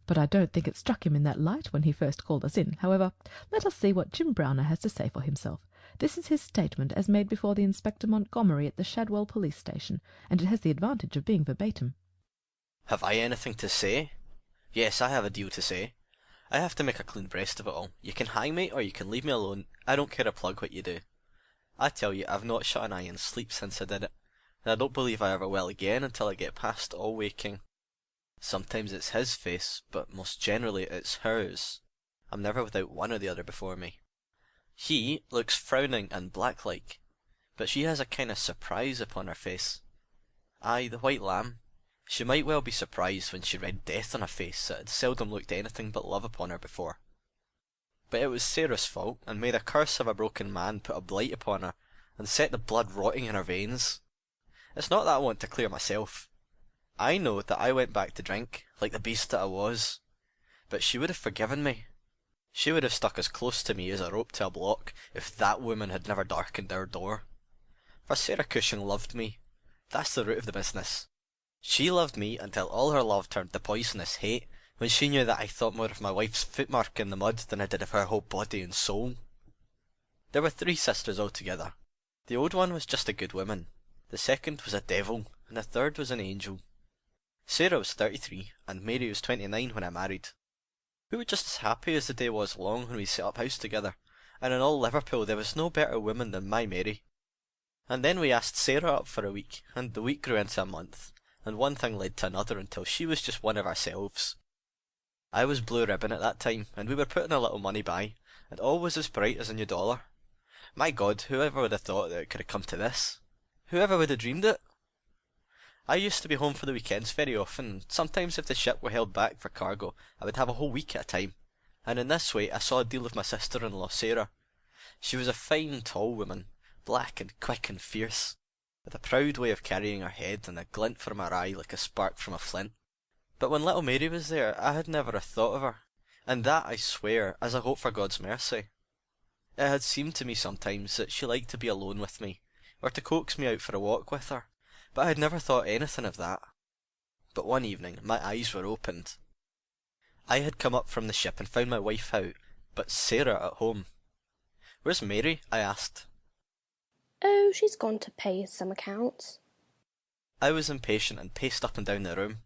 But I don't think it struck him in that light when he first called us in. However, let us see what Jim Browner has to say for himself. This is his statement as made before the Inspector Montgomery at the Shadwell police station, and it has the advantage of being verbatim. Have I anything to say? Yes, I have a deal to say. I have to make a clean breast of it all. You can hang me, or you can leave me alone. I don't care a plug what you do. I tell you, I've not shut an eye in sleep since I did it, and I don't believe I ever will again until I get past all waking. Sometimes it's his face, but most generally it's hers. I'm never without one or the other before me. He looks frowning and black-like, but she has a kind of surprise upon her face. Aye, the white lamb. She might well be surprised when she read death on a face that had seldom looked anything but love upon her before. But it was Sarah's fault, and may the curse of a broken man put a blight upon her, and set the blood rotting in her veins. It's not that I want to clear myself. I know that I went back to drink, like the beast that I was. But she would have forgiven me. She would have stuck as close to me as a rope to a block if that woman had never darkened our door. For Sarah Cushing loved me. That's the root of the business. She loved me until all her love turned to poisonous hate, when she knew that I thought more of my wife's footmark in the mud than I did of her whole body and soul. There were 3 sisters altogether. The old one was just a good woman. The second was a devil, and the third was an angel. Sarah was 33, and Mary was 29 when I married. We were just as happy as the day was long when we set up house together, and in all Liverpool there was no better woman than my Mary. And then we asked Sarah up for a week, and the week grew into a month, and one thing led to another until she was just one of ourselves. I was blue ribbon at that time, and we were putting a little money by, and all was as bright as a new dollar. My God, whoever would have thought that it could have come to this? Whoever would have dreamed it? I used to be home for the weekends very often, and sometimes if the ship were held back for cargo, I would have a whole week at a time, and in this way I saw a deal of my sister-in-law Sarah. She was a fine, tall woman, black and quick and fierce, with a proud way of carrying her head and a glint from her eye like a spark from a flint. But when little Mary was there, I had never a thought of her, and that, I swear, as a hope for God's mercy. It had seemed to me sometimes that she liked to be alone with me, or to coax me out for a walk with her, but I had never thought anything of that. But one evening my eyes were opened. I had come up from the ship and found my wife out, but Sarah at home. "Where's Mary?" I asked. "Oh, she's gone to pay some accounts." I was impatient and paced up and down the room.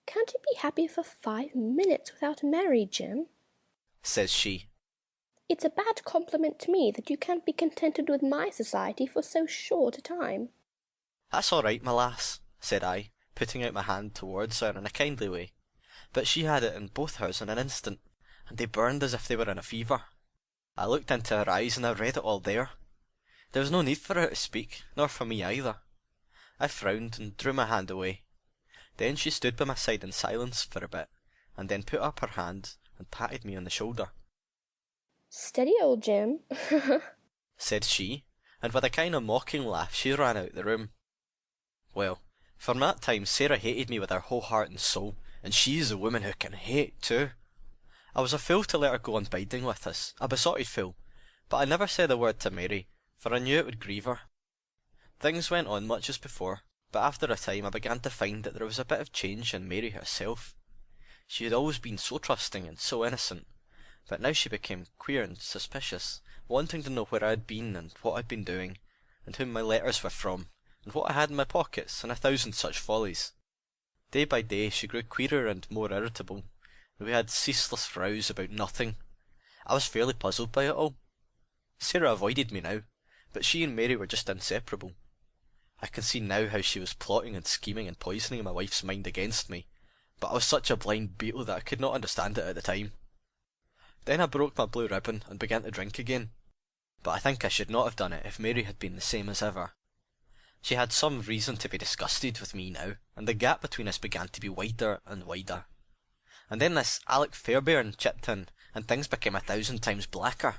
"Can't you be happy for 5 minutes without Mary, Jim?" says she. "It's a bad compliment to me that you can't be contented with my society for so short a time." "That's all right, my lass," said I, putting out my hand towards her in a kindly way. But she had it in both hers in an instant, and they burned as if they were in a fever. I looked into her eyes and I read it all there. There was no need for her to speak, nor for me either. I frowned and drew my hand away. Then she stood by my side in silence for a bit, and then put up her hand and patted me on the shoulder. "Steady, old Jim," said she, and with a kind of mocking laugh she ran out the room. Well, from that time Sarah hated me with her whole heart and soul, and she's a woman who can hate too. I was a fool to let her go on biding with us, a besotted fool, but I never said a word to Mary, for I knew it would grieve her. Things went on much as before, but after a time I began to find that there was a bit of change in Mary herself. She had always been so trusting and so innocent, but now she became queer and suspicious, wanting to know where I had been and what I'd been doing, and whom my letters were from, and what I had in my pockets, and 1,000 such follies. Day by day she grew queerer and more irritable, and we had ceaseless rows about nothing. I was fairly puzzled by it all. Sarah avoided me now, but she and Mary were just inseparable. I can see now how she was plotting and scheming and poisoning my wife's mind against me, but I was such a blind beetle that I could not understand it at the time. Then I broke my blue ribbon and began to drink again, but I think I should not have done it if Mary had been the same as ever. She had some reason to be disgusted with me now, and the gap between us began to be wider and wider. And then this Alec Fairbairn chipped in, and things became 1,000 times blacker.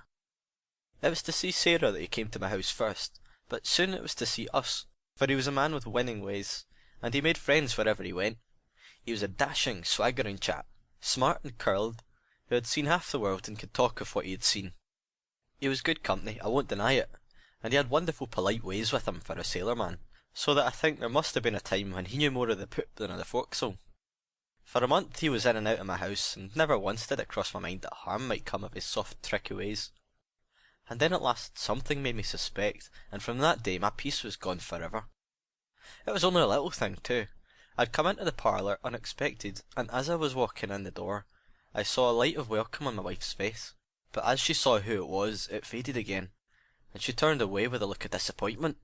It was to see Sarah that he came to my house first, but soon it was to see us, for he was a man with winning ways, and he made friends wherever he went. He was a dashing, swaggering chap, smart and curled, who had seen half the world and could talk of what he had seen. He was good company, I won't deny it, and he had wonderful polite ways with him for a sailor man, so that I think there must have been a time when he knew more of the poop than of the forecastle. For a month he was in and out of my house, and never once did it cross my mind that harm might come of his soft, tricky ways. And then at last something made me suspect, and from that day my peace was gone forever. It was only a little thing too. I'd come into the parlour unexpected, and as I was walking in the door, I saw a light of welcome on my wife's face, but as she saw who it was, it faded again, and she turned away with a look of disappointment.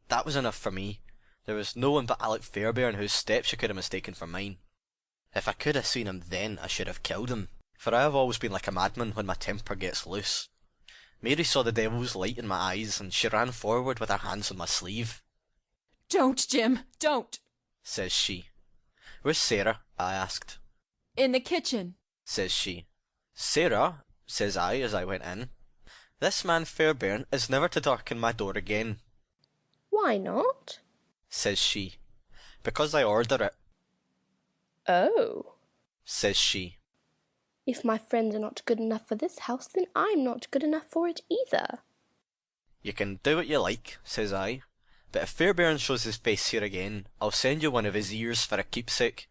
That was enough for me. There was no one but Alec Fairbairn whose steps she could have mistaken for mine. If I could have seen him then, I should have killed him, for I have always been like a madman when my temper gets loose. Mary saw the devil's light in my eyes, and she ran forward with her hands on my sleeve. "Don't, Jim, don't," says she. "Where's Sarah?" I asked. "In the kitchen," says she. "Sarah," says I as I went in, "this man Fairbairn is never to darken my door again." "Why not?" says she. "Because I order it." "Oh," says she. "If my friends are not good enough for this house, then I'm not good enough for it either." "You can do what you like," says I, "but if Fairbairn shows his face here again, I'll send you one of his ears for a keepsake."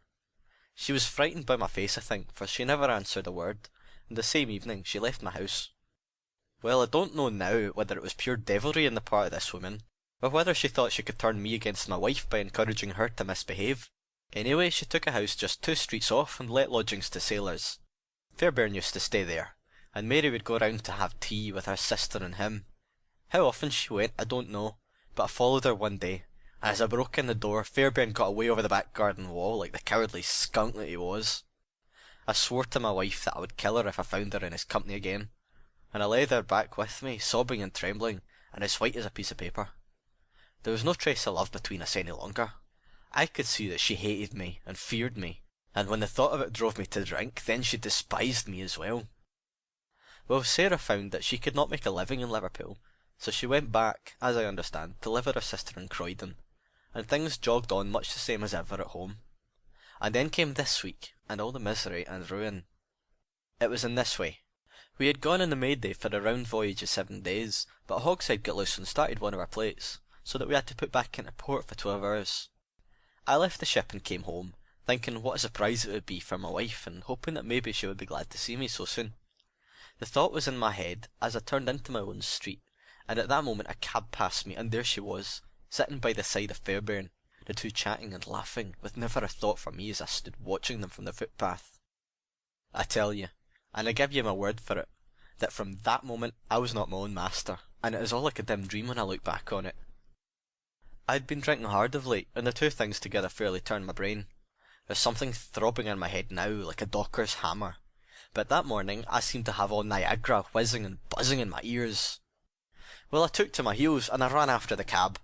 She was frightened by my face, I think, for she never answered a word, and the same evening she left my house. Well, I don't know now whether it was pure devilry on the part of this woman, or whether she thought she could turn me against my wife by encouraging her to misbehave. Anyway, she took a house just 2 streets off and let lodgings to sailors. Fairbairn used to stay there, and Mary would go round to have tea with her sister and him. How often she went, I don't know, but I followed her one day, and as I broke in the door, Fairbairn got away over the back garden wall like the cowardly skunk that he was. I swore to my wife that I would kill her if I found her in his company again, and I led her back with me, sobbing and trembling, and as white as a piece of paper. There was no trace of love between us any longer. I could see that she hated me and feared me, and when the thought of it drove me to drink, then she despised me as well. Well, Sarah found that she could not make a living in Liverpool, so she went back, as I understand, to live with her sister in Croydon, and things jogged on much the same as ever at home. And then came this week, and all the misery and ruin. It was in this way. We had gone on the May Day for a round voyage of 7 days, but Hogshead got loose and started one of our plates, so that we had to put back into port for 12 hours. I left the ship and came home, thinking what a surprise it would be for my wife, and hoping that maybe she would be glad to see me so soon. The thought was in my head as I turned into my own street, and at that moment a cab passed me, and there she was, sitting by the side of Fairbairn, the two chatting and laughing, with never a thought for me as I stood watching them from the footpath. I tell you, and I give you my word for it, that from that moment I was not my own master, and it is all like a dim dream when I look back on it. I had been drinking hard of late, and the two things together fairly turned my brain. There's something throbbing in my head now, like a docker's hammer, but that morning I seemed to have all Niagara whizzing and buzzing in my ears. Well, I took to my heels, and I ran after the cab.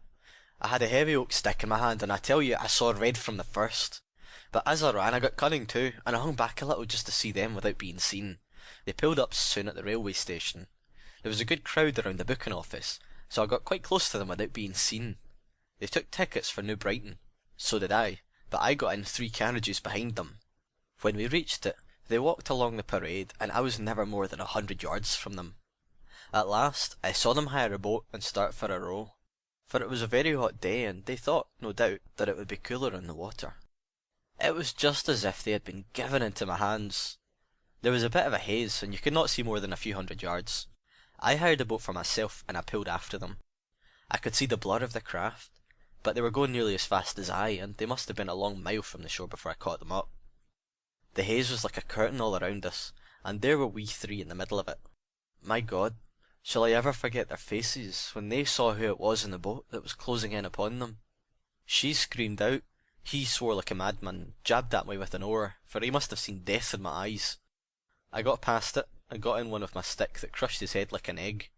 I had a heavy oak stick in my hand, and I tell you, I saw red from the first. But as I ran, I got cunning too, and I hung back a little just to see them without being seen. They pulled up soon at the railway station. There was a good crowd around the booking office, so I got quite close to them without being seen. They took tickets for New Brighton. So did I, but I got in 3 carriages behind them. When we reached it, they walked along the parade, and I was never more than 100 yards from them. At last, I saw them hire a boat and start for a row, for it was a very hot day, and they thought, no doubt, that it would be cooler in the water. It was just as if they had been given into my hands. There was a bit of a haze, and you could not see more than a few hundred yards. I hired a boat for myself, and I pulled after them. I could see the blur of the craft, but they were going nearly as fast as I, and they must have been a long mile from the shore before I caught them up. The haze was like a curtain all around us, and there were we 3 in the middle of it. My God, shall I ever forget their faces when they saw who it was in the boat that was closing in upon them? She screamed out, he swore like a madman, jabbed at me with an oar, for he must have seen death in my eyes. I got past it, and got in one with my stick that crushed his head like an egg.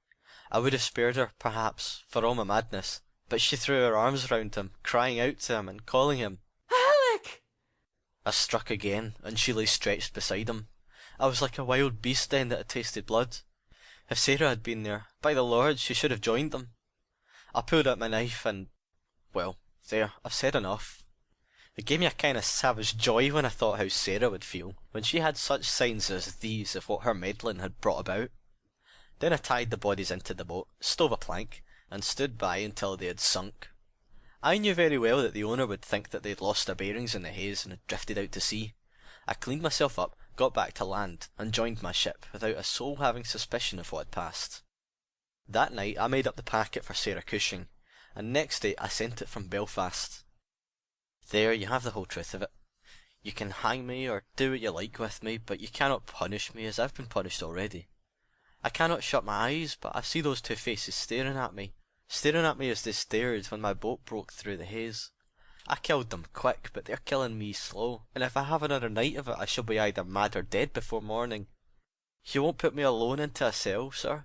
I would have spared her, perhaps, for all my madness, but she threw her arms round him, crying out to him and calling him, "Alec!" I struck again, and she lay stretched beside him. I was like a wild beast then that had tasted blood. If Sarah had been there, by the Lord, she should have joined them. I pulled out my knife and, well, there, I've said enough. It gave me a kind of savage joy when I thought how Sarah would feel when she had such signs as these of what her meddling had brought about. Then I tied the bodies into the boat, stove a plank, and stood by until they had sunk. I knew very well that the owner would think that they had lost their bearings in the haze and had drifted out to sea. I cleaned myself up, got back to land, and joined my ship without a soul having suspicion of what had passed. That night I made up the packet for Sarah Cushing, and next day I sent it from Belfast. There you have the whole truth of it. You can hang me or do what you like with me, but you cannot punish me as I've been punished already. I cannot shut my eyes, but I see those 2 faces staring at me as they stared when my boat broke through the haze. I killed them quick, but they're killing me slow, and if I have another night of it, I shall be either mad or dead before morning. You won't put me alone into a cell, sir?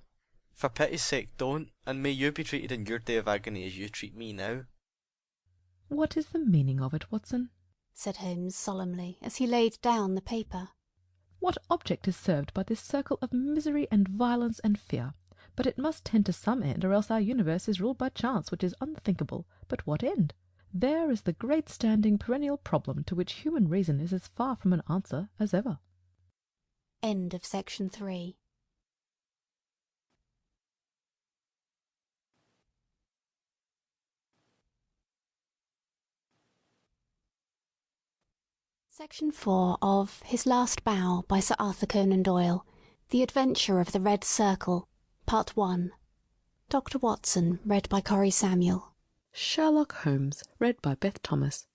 For pity's sake, don't, and may you be treated in your day of agony as you treat me now. What is the meaning of it, Watson? Said Holmes solemnly, as he laid down the paper. What object is served by this circle of misery and violence and fear? But it must tend to some end, or else our universe is ruled by chance, which is unthinkable. But what end? There is the great standing perennial problem to which human reason is as far from an answer as ever. End of section 3. Section 4 of His Last Bow by Sir Arthur Conan Doyle. The Adventure of the Red Circle. Part 1. Dr. Watson, read by Corrie Samuel. Sherlock Holmes, read by Beth Thomas.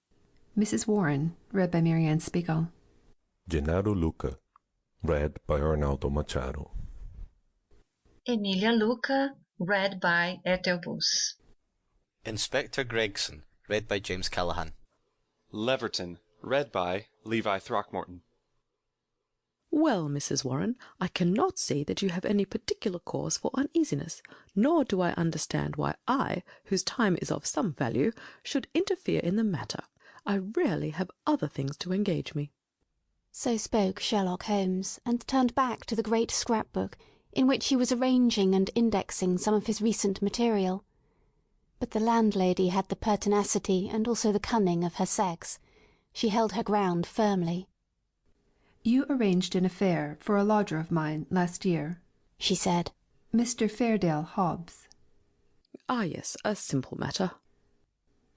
Mrs. Warren, read by Marianne Spiegel. Gennaro Luca, read by Arnaldo Machado. Emilia Luca, read by Ethelbus. Inspector Gregson, read by James Callahan. Leverton, read by Levi Throckmorton. Well, Mrs. Warren, I cannot see that you have any particular cause for uneasiness, nor do I understand why I, whose time is of some value, should interfere in the matter. I rarely have other things to engage me. So spoke Sherlock Holmes, and turned back to the great scrap-book in which he was arranging and indexing some of his recent material. But the landlady had the pertinacity and also the cunning of her sex. She held her ground firmly. "You arranged an affair for a lodger of mine last year," she said. "Mr. Fairdale Hobbs." "Ah, yes, a simple matter."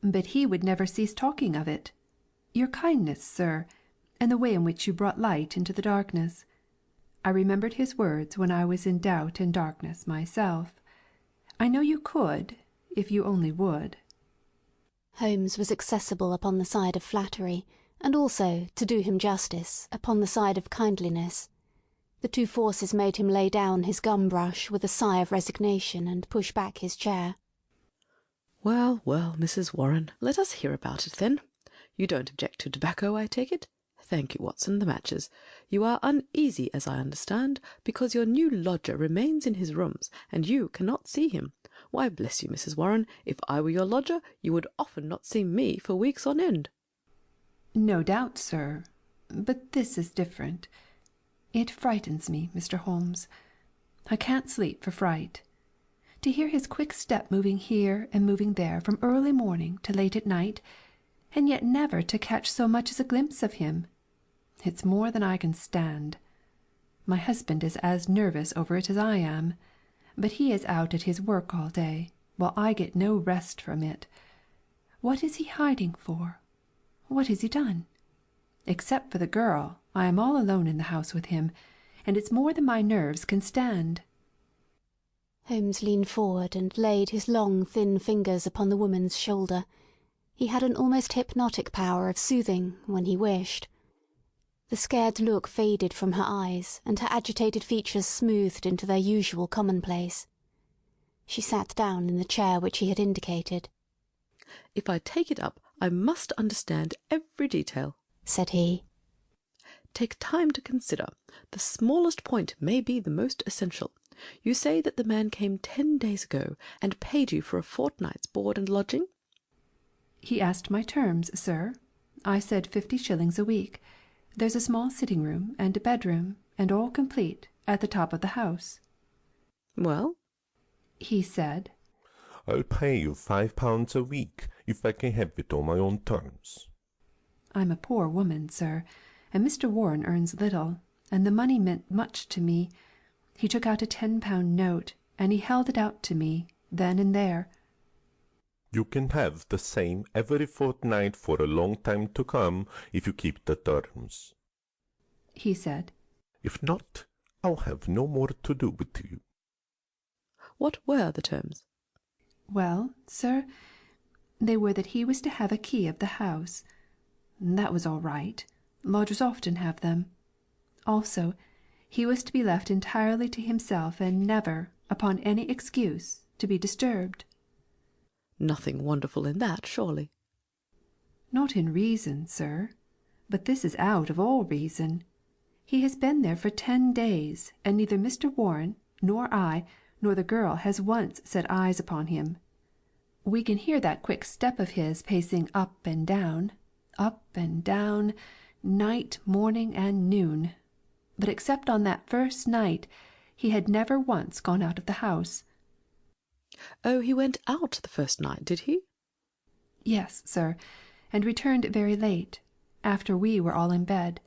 "But he would never cease talking of it. Your kindness, sir, and the way in which you brought light into the darkness. I remembered his words when I was in doubt and darkness myself. I know you could, if you only would." Holmes was accessible upon the side of flattery, and also, to do him justice, upon the side of kindliness. The two forces made him lay down his gum-brush with a sigh of resignation and push back his chair. "Well, well, Mrs. Warren, let us hear about it, then. You don't object to tobacco, I take it? Thank you, Watson, the matches. You are uneasy, as I understand, because your new lodger remains in his rooms, and you cannot see him. Why, bless you, Mrs. Warren, if I were your lodger, you would often not see me for weeks on end." "No doubt, sir. But this is different. It frightens me, Mr. Holmes. I can't sleep for fright. To hear his quick step moving here and moving there from early morning to late at night, and yet never to catch so much as a glimpse of him. It's more than I can stand. My husband is as nervous over it as I am, but he is out at his work all day, while I get no rest from it. What is he hiding for? What has he done? Except for the girl, I am all alone in the house with him, and it's more than my nerves can stand." Holmes leaned forward and laid his long, thin fingers upon the woman's shoulder. He had an almost hypnotic power of soothing, when he wished. The scared look faded from her eyes, and her agitated features smoothed into their usual commonplace. She sat down in the chair which he had indicated. "If I take it up, I must understand every detail," said he. "Take time to consider. The smallest point may be the most essential. You say that the man came 10 days ago, and paid you for a fortnight's board and lodging?" "He asked my terms, sir. I said 50 shillings a week. There's a small sitting-room and a bedroom, and all complete, at the top of the house." "Well?" "He said, I'll pay you £5 a week if I can have it on my own terms." I'm a poor woman, sir, and Mr. Warren earns little, and the money meant much to me. He took out a £10 note, and he held it out to me, then and there. "You can have the same every fortnight for a long time to come if you keep the terms," he said. "If not, I'll have no more to do with you." "What were the terms?" "Well, sir, they were that he was to have a key of the house. That was all right. Lodgers often have them. Also, he was to be left entirely to himself, and never, upon any excuse, to be disturbed." "Nothing wonderful in that, surely?" "Not in reason, sir. But this is out of all reason. He has been there for 10 days, and neither Mr. Warren, nor I, nor the girl has once set eyes upon him. We can hear that quick step of his pacing up and down, night, morning, and noon. But except on that first night, he had never once gone out of the house." "Oh, he went out the first night, did he?" "Yes, sir, and returned very late, after we were all in bed.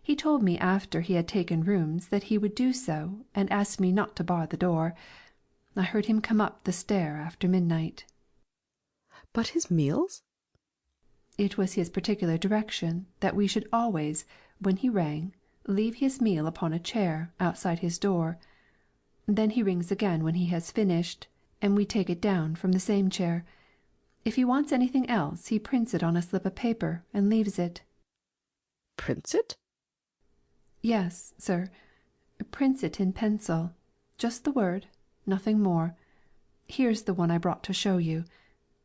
He told me after he had taken rooms that he would do so, and asked me not to bar the door. I heard him come up the stair after midnight." "But his meals?" "It was his particular direction that we should always, when he rang, leave his meal upon a chair outside his door. Then he rings again when he has finished, and we take it down from the same chair. If he wants anything else, he prints it on a slip of paper and leaves it." "Prints it?" "Yes, sir, prints it in pencil. Just the word nothing more. Here's the one I brought to show you.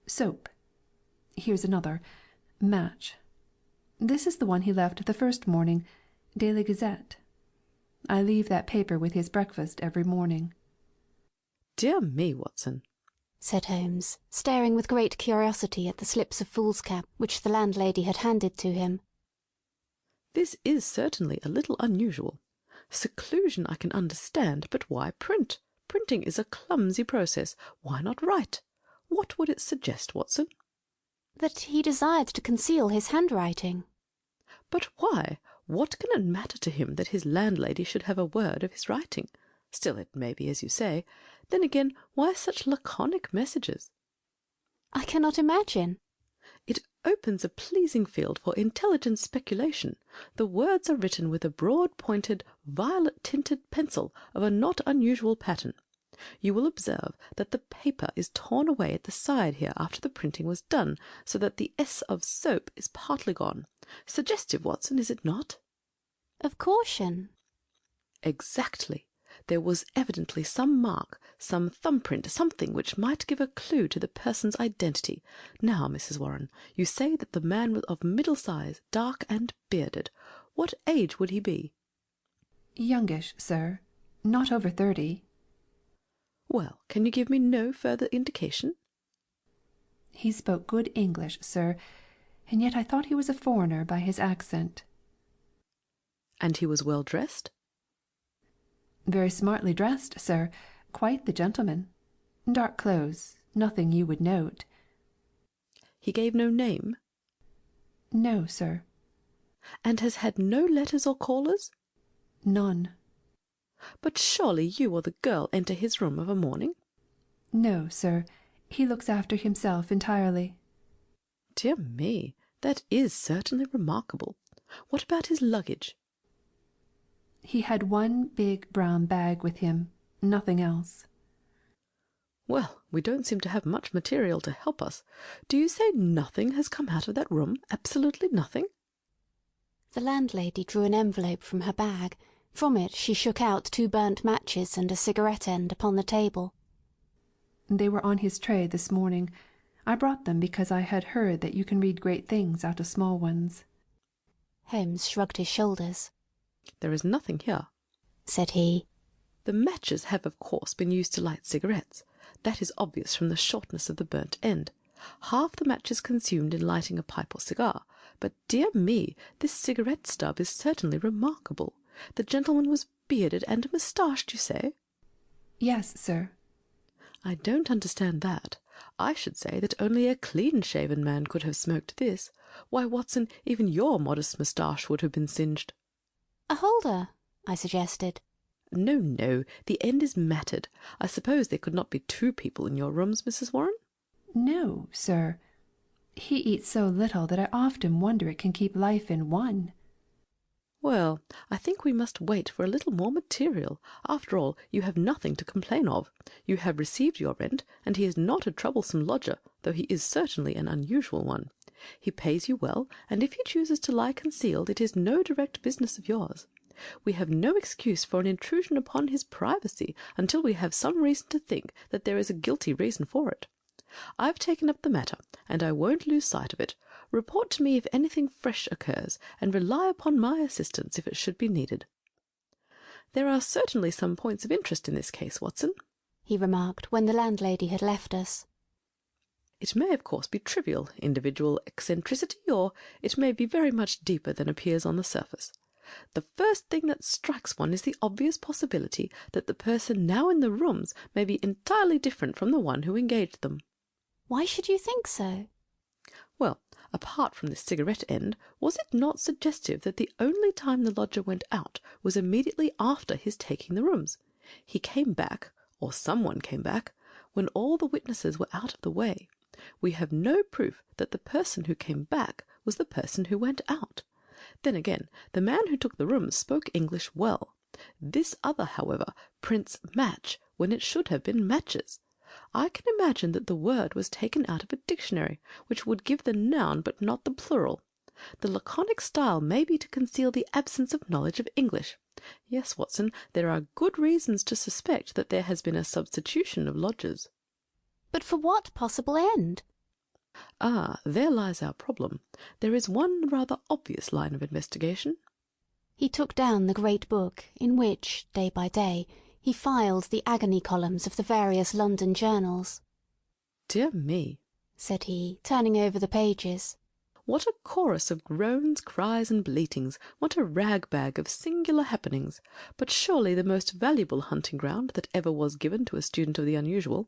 Soap. Here's another. Match. This is the one he left the first morning. Daily Gazette. I leave that paper with his breakfast every morning." "Dear me, Watson," said Holmes, staring with great curiosity at the slips of foolscap which the landlady had handed to him. "this is certainly a little unusual. Seclusion I can understand, but why print? Printing is a clumsy process. Why not write? What would it suggest, Watson?" "That he desired to conceal his handwriting." "But why? What can it matter to him that his landlady should have a word of his writing? Still, it may be as you say. Then again, why such laconic messages?" "I cannot imagine." "It opens a pleasing field for intelligent speculation. The words are written with a broad-pointed, violet-tinted pencil of a not unusual pattern. You will observe that the paper is torn away at the side here after the printing was done, so that the S of soap is partly gone. Suggestive, Watson, is it not?" "Of caution." "Exactly. There was evidently some mark, some thumbprint, something which might give a clue to the person's identity. Now, Mrs. Warren, you say that the man was of middle size, dark and bearded. What age would he be?" "Youngish, sir. Not over 30. "Well, can you give me no further indication?" "He spoke good English, sir, and yet I thought he was a foreigner by his accent." "And he was well dressed?" "Very smartly dressed, sir. Quite the gentleman. Dark clothes, nothing you would note." "He gave no name?" "No, sir." "And has had no letters or callers?" "None." "But surely you or the girl enter his room of a morning?" "No, sir. He looks after himself entirely." "Dear me, that is certainly remarkable. What about his luggage?" "He had one big brown bag with him, nothing else." "Well, we don't seem to have much material to help us. Do you say nothing has come out of that room? Absolutely nothing?" The landlady drew an envelope from her bag. From it she shook out 2 burnt matches and a cigarette end upon the table. "They were on his tray this morning. I brought them because I had heard that you can read great things out of small ones." Holmes shrugged his shoulders. "There is nothing here," said he. "The matches have of course been used to light cigarettes. That is obvious from the shortness of the burnt end. Half the matches consumed in lighting a pipe or cigar. But, dear me, this cigarette stub is certainly remarkable. The gentleman was bearded and moustached, you say?" "Yes, sir." "I don't understand that. I should say that only a clean-shaven man could have smoked this. Why, Watson, even your modest moustache would have been singed." "A holder," I suggested. "No, no, the end is matted. I suppose there could not be 2 people in your rooms, Mrs. Warren?" "No, sir. He eats so little that I often wonder it can keep life in one." "Well, I think we must wait for a little more material. After all, you have nothing to complain of. You have received your rent, and he is not a troublesome lodger, though he is certainly an unusual one. He pays you well, and if he chooses to lie concealed, it is no direct business of yours. We have no excuse for an intrusion upon his privacy until we have some reason to think that there is a guilty reason for it. I've taken up the matter, and I won't lose sight of it. Report to me if anything fresh occurs, and rely upon my assistance if it should be needed." "There are certainly some points of interest in this case, Watson," he remarked when the landlady had left us. "It may of course be trivial, individual eccentricity, or it may be very much deeper than appears on the surface. The first thing that strikes one is the obvious possibility that the person now in the rooms may be entirely different from the one who engaged them." "Why should you think so?" "Well, apart from this cigarette end, was it not suggestive that the only time the lodger went out was immediately after his taking the rooms? He came back, or someone came back, when all the witnesses were out of the way. We have no proof that the person who came back was the person who went out. Then again, the man who took the rooms spoke English well. This other, however, prints match when it should have been matches. I can imagine that the word was taken out of a dictionary, which would give the noun but not the plural. The laconic style may be to conceal the absence of knowledge of English. Yes, Watson, there are good reasons to suspect that there has been a substitution of lodgers. But for what possible end? Ah, there lies our problem. There is one rather obvious line of investigation. He took down the great book, in which, day by day, he filed the agony columns of the various London journals. Dear me, said he, turning over the pages. What a chorus of groans, cries, and bleatings! What a rag-bag of singular happenings! But surely the most valuable hunting ground that ever was given to a student of the unusual.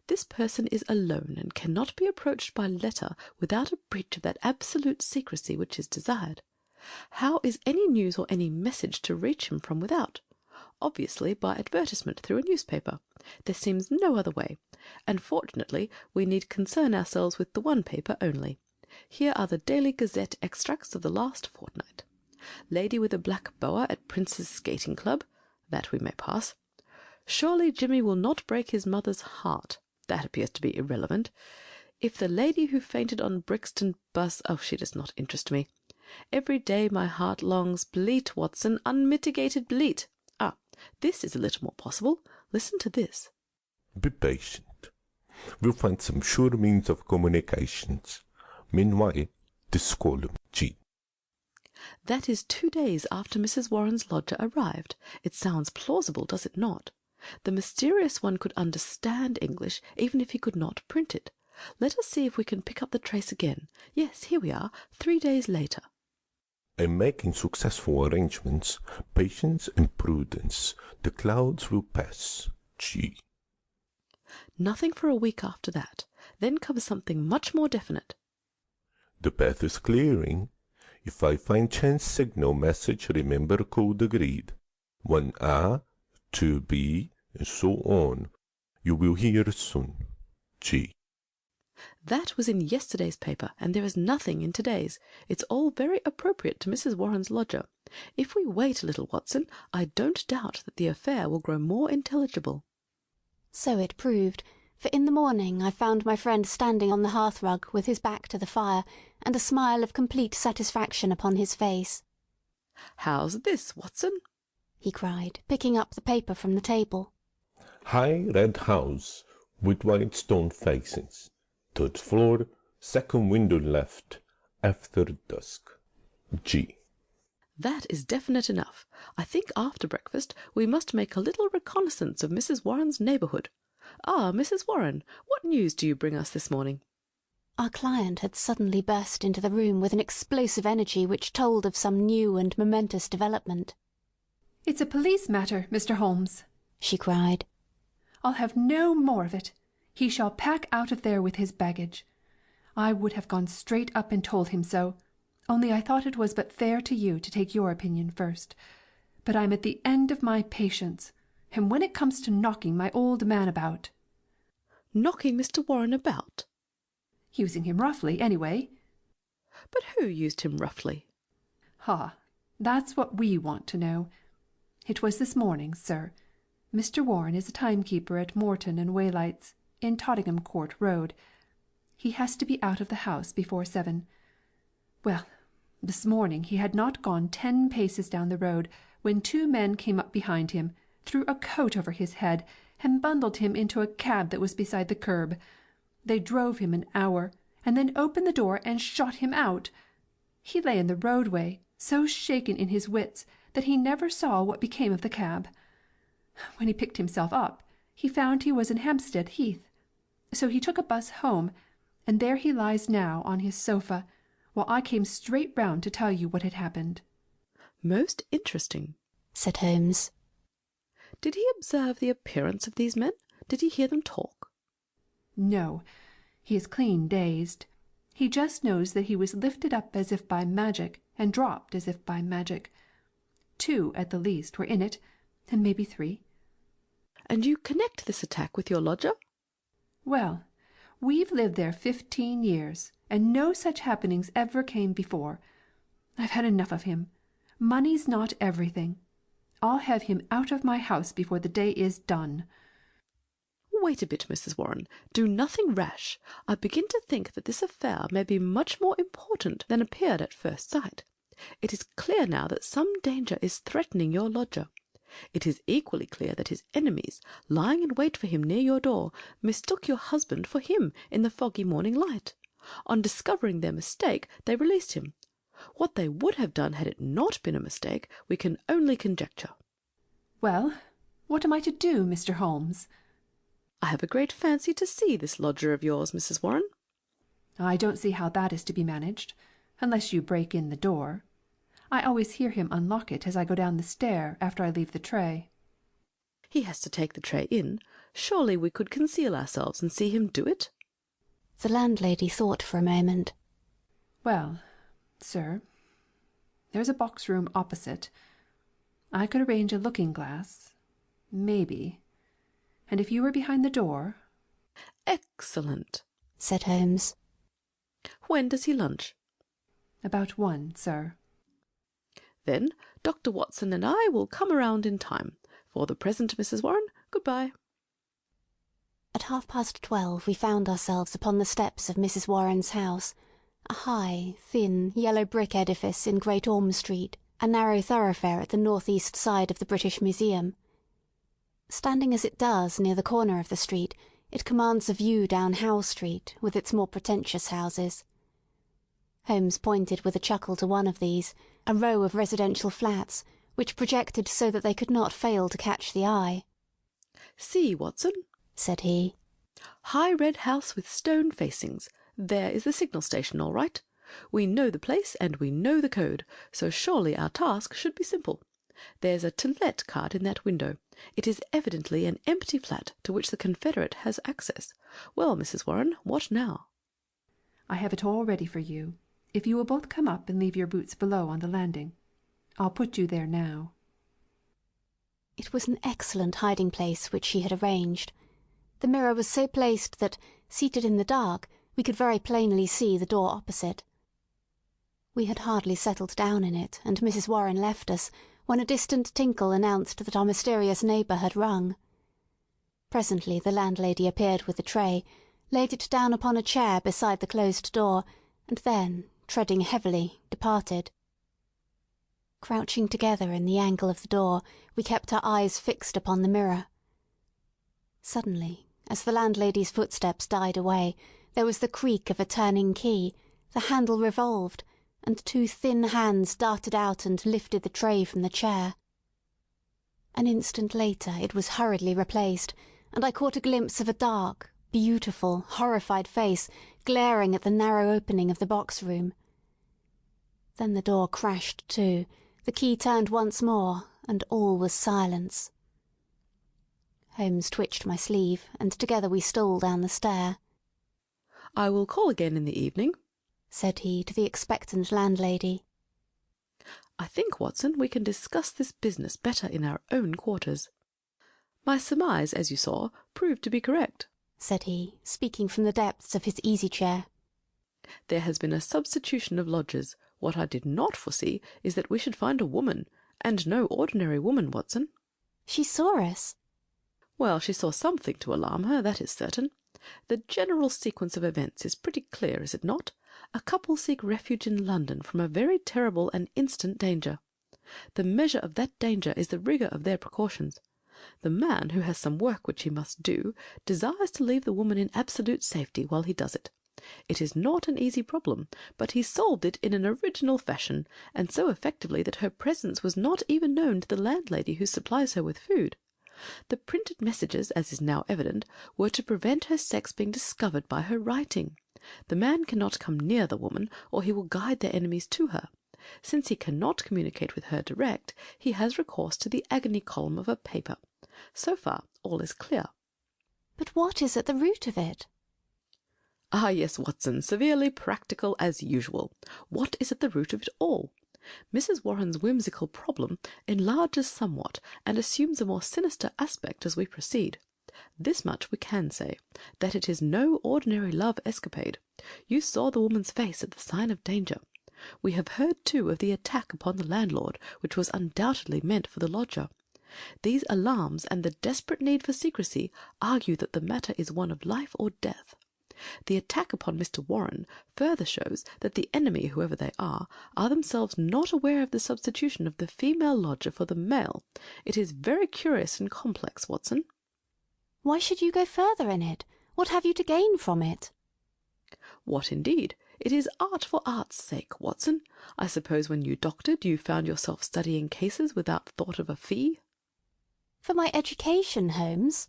This person is alone, and cannot be approached by letter without a breach of that absolute secrecy which is desired. How is any news or any message to reach him from without? Obviously by advertisement through a newspaper. There seems no other way, and fortunately we need concern ourselves with the one paper only. Here are the Daily Gazette extracts of the last fortnight. Lady with a black boa at Prince's Skating Club. That we may pass. Surely Jimmy will not break his mother's heart. That appears to be irrelevant. If the lady who fainted on Brixton bus... Oh, she does not interest me. Every day my heart longs. Bleat, Watson, unmitigated bleat. Ah, this is a little more possible. Listen to this. Be patient. We'll find some sure means of communications. Meanwhile, this column G. That is 2 days after Mrs. Warren's lodger arrived. It sounds plausible, does it not? The mysterious one could understand English, even if he could not print it. Let us see if we can pick up the trace again. Yes, here we are, 3 days later. In making successful arrangements, patience and prudence, the clouds will pass. G. Nothing for a week after that. Then comes something much more definite. The path is clearing. If I find chance signal message, remember code agreed. 1A, 2B, and so on. You will hear soon. G. That was in yesterday's paper, and there is nothing in today's. It's all very appropriate to Mrs. Warren's lodger. If we wait a little, Watson, I don't doubt that the affair will grow more intelligible. So it proved, for in the morning I found my friend standing on the hearthrug with his back to the fire, and a smile of complete satisfaction upon his face. "How's this, Watson?" he cried, picking up the paper from the table. High red house with white stone facings. 3rd floor, 2nd window left, after dusk. G. That is definite enough. I think after breakfast we must make a little reconnaissance of Mrs. Warren's neighbourhood. Ah, Mrs. Warren, what news do you bring us this morning? Our client had suddenly burst into the room with an explosive energy which told of some new and momentous development. "It's a police matter, Mr. Holmes," she cried. "I'll have no more of it. He shall pack out of there with his baggage. I would have gone straight up and told him so, only I thought it was but fair to you to take your opinion first. But I'm at the end of my patience, and when it comes to knocking my old man about—" Knocking Mr. Warren about? "Using him roughly, anyway." But who used him roughly? "Ah, that's what we want to know. It was this morning, sir. Mr. Warren is a timekeeper at Morton and Waylight's, in Tottenham Court Road. He has to be out of the house before 7. Well, this morning he had not gone 10 paces down the road when 2 men came up behind him, threw a coat over his head, and bundled him into a cab that was beside the curb. They drove him an hour, and then opened the door and shot him out. He lay in the roadway, so shaken in his wits that he never saw what became of the cab. When he picked himself up, he found he was in Hampstead Heath. So he took a bus home, and there he lies now on his sofa, while I came straight round to tell you what had happened." "Most interesting," said Holmes. "Did he observe the appearance of these men? Did he hear them talk?" "No, he is clean dazed. He just knows that he was lifted up as if by magic, and dropped as if by magic. 2 at the least were in it, and maybe 3. "And you connect this attack with your lodger?" "Well, we've lived there 15 years, and no such happenings ever came before. I've had enough of him. Money's not everything. I'll have him out of my house before the day is done." wait a bit, Mrs. Warren. Do nothing rash. I begin to think that this affair may be much more important than appeared at first sight. It is clear now that some danger is threatening your lodger. It is equally clear that his enemies, lying in wait for him near your door, mistook your husband for him in the foggy morning light. On discovering their mistake, they released him. What they would have done had it not been a mistake, we can only conjecture. Well, what am I to do, Mr. Holmes? I have a great fancy to see this lodger of yours, Mrs. Warren. I don't see how that is to be managed, unless you break in the door. I always hear him unlock it as I go down the stair after I leave the tray. He has to take the tray in. Surely we could conceal ourselves and see him do it? The landlady thought for a moment. Well, sir, there's a box room opposite. I could arrange a looking-glass, maybe. And if you were behind the door— Excellent, said Holmes. When does he lunch? About 1, sir. Then Dr. Watson and I will come around in time. For the present, Mrs. Warren, good-bye. At 12:30 we found ourselves upon the steps of Mrs. Warren's house, a high, thin, yellow brick edifice in Great Orme Street, a narrow thoroughfare at the north-east side of the British Museum. Standing as it does near the corner of the street, it commands a view down Howe Street, with its more pretentious houses. Holmes pointed with a chuckle to one of these, a row of residential flats, which projected so that they could not fail to catch the eye. See, Watson, said he. High red house with stone facings. There is the signal station, all right. We know the place and we know the code, so surely our task should be simple. There's a to let card in that window. It is evidently an empty flat to which the confederate has access. Well, Mrs. Warren, what now? I have it all ready for you, if you will both come up and leave your boots below on the landing. I'll put you there now. It was an excellent hiding-place which she had arranged. The mirror was so placed that, seated in the dark, we could very plainly see the door opposite. We had hardly settled down in it, and Mrs. Warren left us, when a distant tinkle announced that our mysterious neighbour had rung. Presently the landlady appeared with the tray, laid it down upon a chair beside the closed door, and then, treading heavily, departed. Crouching together in the angle of the door, we kept our eyes fixed upon the mirror. Suddenly, as the landlady's footsteps died away, there was the creak of a turning key, the handle revolved, and 2 thin hands darted out and lifted the tray from the chair. An instant later it was hurriedly replaced, and I caught a glimpse of a dark, beautiful, horrified face glaring at the narrow opening of the box-room. Then the door crashed to, the key turned once more, and all was silence. Holmes twitched my sleeve, and together we stole down the stair. I will call again in the evening, said he to the expectant landlady. I think, Watson, we can discuss this business better in our own quarters. My surmise, as you saw, proved to be correct, said he, speaking from the depths of his easy-chair. There has been a substitution of lodgers. What I did not foresee is that we should find a woman, and no ordinary woman, Watson. She saw us. Well, she saw something to alarm her, that is certain. The general sequence of events is pretty clear, is it not? A couple seek refuge in London from a very terrible and instant danger. The measure of that danger is the rigour of their precautions. The man, who has some work which he must do, desires to leave the woman in absolute safety while he does it. It is not an easy problem, but he solved it in an original fashion, and so effectively that her presence was not even known to the landlady who supplies her with food. The printed messages, as is now evident, were to prevent her sex being discovered by her writing. The man cannot come near the woman, or he will guide their enemies to her. Since he cannot communicate with her direct, he has recourse to the agony column of a paper. So far, all is clear. But what is at the root of it? Ah, yes, Watson, severely practical as usual. What is at the root of it all? Mrs. Warren's whimsical problem enlarges somewhat and assumes a more sinister aspect as we proceed. This much we can say, that it is no ordinary love escapade. You saw the woman's face at the sign of danger. We have heard, too, of the attack upon the landlord, which was undoubtedly meant for the lodger. These alarms and the desperate need for secrecy argue that the matter is one of life or death. The attack upon Mr. Warren further shows that the enemy, whoever they are themselves not aware of the substitution of the female lodger for the male. It is very curious and complex, Watson. Why should you go further in it? What have you to gain from it? What indeed? It is art for art's sake, Watson. I suppose when you doctored you found yourself studying cases without thought of a fee? For my education, Holmes.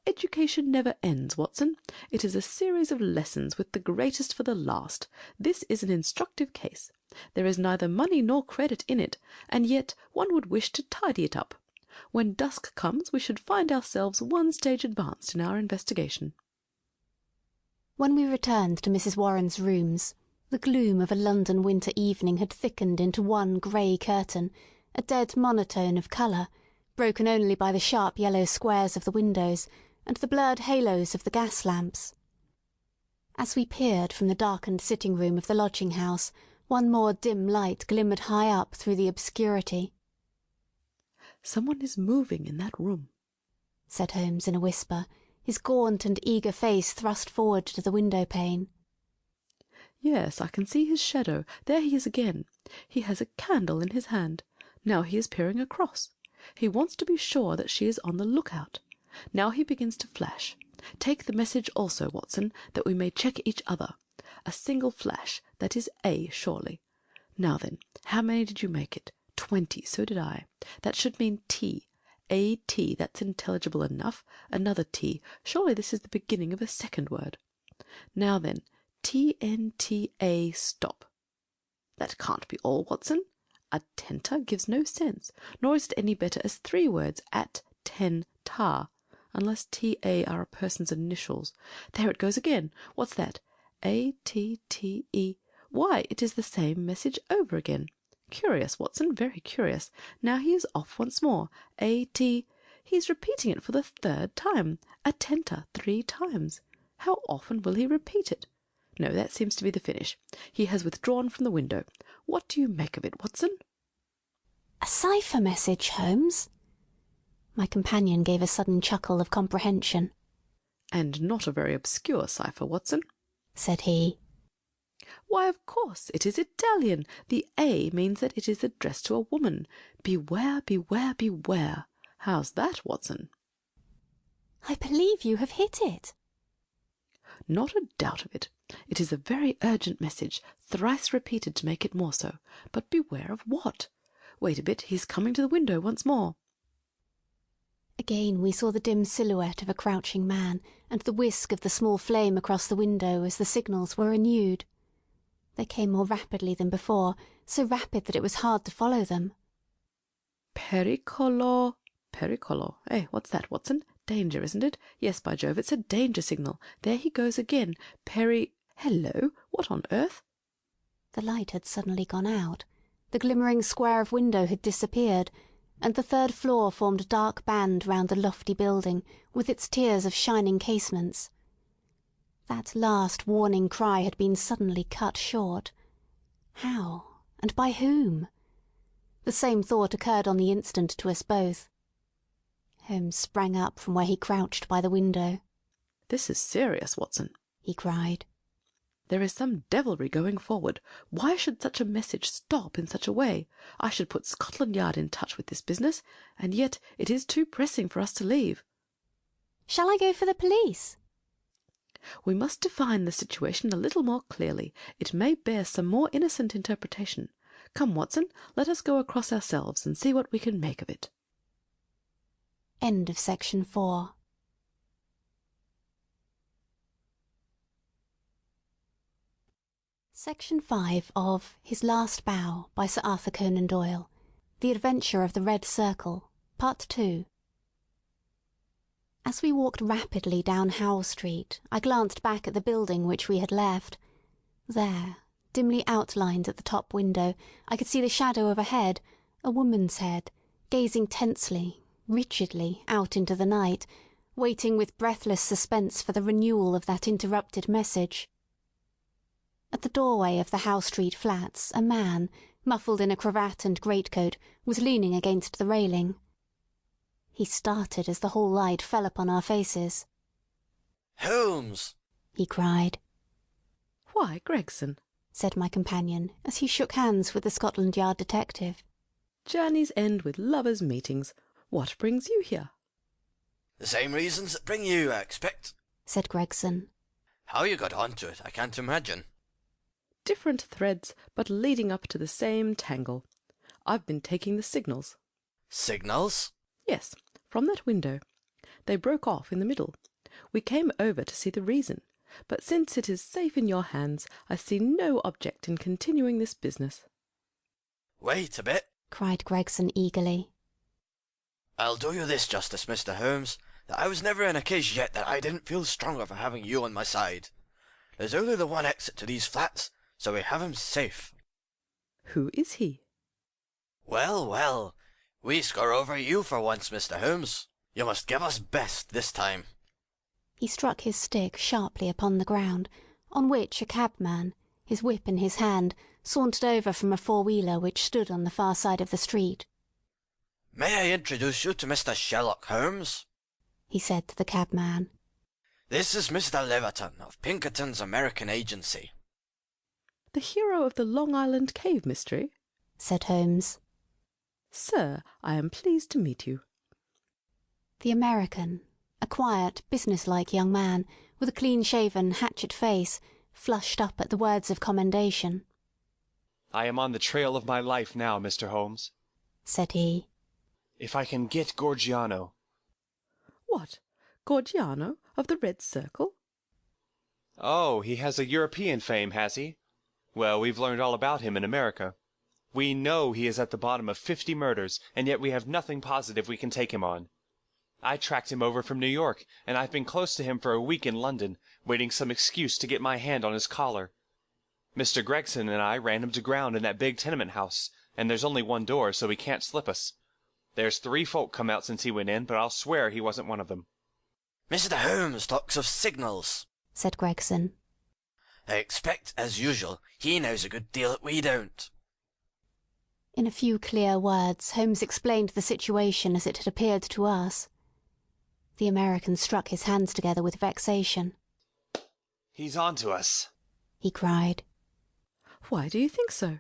Education never ends, Watson. It is a series of lessons, with the greatest for the last. This is an instructive case. There is neither money nor credit in it, and yet one would wish to tidy it up. When dusk comes we should find ourselves one stage advanced in our investigation. When we returned to Mrs. Warren's rooms, the gloom of a London winter evening had thickened into one grey curtain, a dead monotone of colour, broken only by the sharp yellow squares of the windows and the blurred halos of the gas lamps. As we peered from the darkened sitting-room of the lodging-house, one more dim light glimmered high up through the obscurity. "Someone is moving in that room," said Holmes in a whisper, his gaunt and eager face thrust forward to the window-pane. "Yes, I can see his shadow. There he is again. He has a candle in his hand. Now he is peering across. He wants to be sure that she is on the lookout. Now he begins to flash. Take the message also, Watson, that we may check each other. A single flash, that is A, surely. Now then, how many did you make it? 20, so did I. That should mean T. A-T, that's intelligible enough. Another T. Surely this is the beginning of a second word. Now then, T-N-T-A, stop. That can't be all, Watson. Attenta gives no sense, nor is it any better as 3 words, at, ten, tar, unless T-A are a person's initials. There it goes again. What's that? A-T-T-E. Why, it is the same message over again. Curious, Watson, very curious. Now he is off once more. A-T. He's repeating it for the 3rd time. Attenta 3 times. How often will he repeat it? No, that seems to be the finish. He has withdrawn from the window. What do you make of it, Watson? A cipher message, Holmes. My companion gave a sudden chuckle of comprehension. And not a very obscure cipher, Watson, said he. Why, of course, it is Italian. The A means that it is addressed to a woman. Beware, beware, beware. How's that, Watson? I believe you have hit it. Not a doubt of it. It is a very urgent message, thrice repeated to make it more so. But beware of what? Wait a bit, he is coming to the window once more. Again we saw the dim silhouette of a crouching man, and the whisk of the small flame across the window as the signals were renewed. They came more rapidly than before, so rapid that it was hard to follow them. Pericolo. Pericolo. What's that, Watson? Danger, isn't it? Yes, by Jove, it's a danger signal. There he goes again. Hello, what on earth? The light had suddenly gone out. The glimmering square of window had disappeared, and the 3rd floor formed a dark band round the lofty building, with its tiers of shining casements. That last warning cry had been suddenly cut short. How, and by whom? The same thought occurred on the instant to us both. Holmes sprang up from where he crouched by the window. "This is serious, Watson," he cried. "There is some devilry going forward. Why should such a message stop in such a way? I should put Scotland Yard in touch with this business, and yet it is too pressing for us to leave." "Shall I go for the police?" "We must define the situation a little more clearly. It may bear some more innocent interpretation. Come, Watson, let us go across ourselves and see what we can make of it." End of section 4. Section 5 of His Last Bow by Sir Arthur Conan Doyle. The Adventure of the Red Circle, Part 2. As we walked rapidly down Howell Street, I glanced back at the building which we had left. There, dimly outlined at the top window, I could see the shadow of a head, a woman's head, gazing tensely, rigidly, out into the night, waiting with breathless suspense for the renewal of that interrupted message. At the doorway of the Howe Street flats a man, muffled in a cravat and greatcoat, was leaning against the railing. He started as the whole light fell upon our faces. "Holmes!" he cried. "Why, Gregson," said my companion, as he shook hands with the Scotland Yard detective. "Journeys end with lovers' meetings. What brings you here?" "The same reasons that bring you, I expect," said Gregson. "How you got onto it, I can't imagine." "Different threads, but leading up to the same tangle. I've been taking the signals." "Signals?" "Yes, from that window. They broke off in the middle. We came over to see the reason, but since it is safe in your hands, I see no object in continuing this business." "Wait a bit," cried Gregson eagerly. "I'll do you this justice, Mr. Holmes, that I was never in a case yet that I didn't feel stronger for having you on my side. There's only the one exit to these flats, so we have him safe." "Who is he?" "Well, well, we score over you for once, Mr. Holmes. You must give us best this time." He struck his stick sharply upon the ground, on which a cabman, his whip in his hand, sauntered over from a four-wheeler which stood on the far side of the street. "May I introduce you to Mr. Sherlock Holmes?" he said to the cabman. "This is Mr. Leverton of Pinkerton's American Agency." "The hero of the Long Island cave mystery?" said Holmes. "Sir, I am pleased to meet you." The American, a quiet, business-like young man, with a clean-shaven, hatchet face, flushed up at the words of commendation. "I am on the trail of my life now, Mr. Holmes," said he. "If I can get Gorgiano." "What, Gorgiano of the Red Circle?" "Oh, he has a European fame, has he? Well, we've learned all about him in America. We know he is at the bottom of 50 murders, and yet we have nothing positive we can take him on. I tracked him over from New York, and I've been close to him for a week in London, waiting some excuse to get my hand on his collar. Mr. Gregson and I ran him to ground in that big tenement house, and there's only one door, so he can't slip us. There's 3 folk come out since he went in, but I'll swear he wasn't one of them." "Mr. Holmes talks of signals," said Gregson. "I expect, as usual, he knows a good deal that we don't." In a few clear words, Holmes explained the situation as it had appeared to us. The American struck his hands together with vexation. "He's on to us," he cried. "Why do you think so?"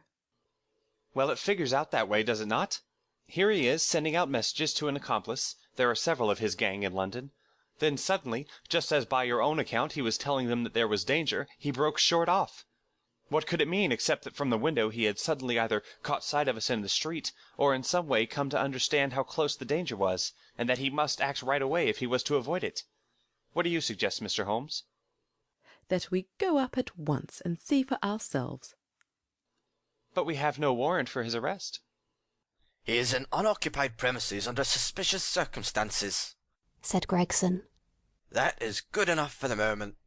"Well, it figures out that way, does it not? Here he is, sending out messages to an accomplice. There are several of his gang in London. Then suddenly, just as by your own account he was telling them that there was danger, he broke short off. What could it mean except that from the window he had suddenly either caught sight of us in the street, or in some way come to understand how close the danger was, and that he must act right away if he was to avoid it? What do you suggest, Mr. Holmes?" "That we go up at once and see for ourselves." "But we have no warrant for his arrest." "He is in unoccupied premises under suspicious circumstances," said Gregson. "That is good enough for the moment.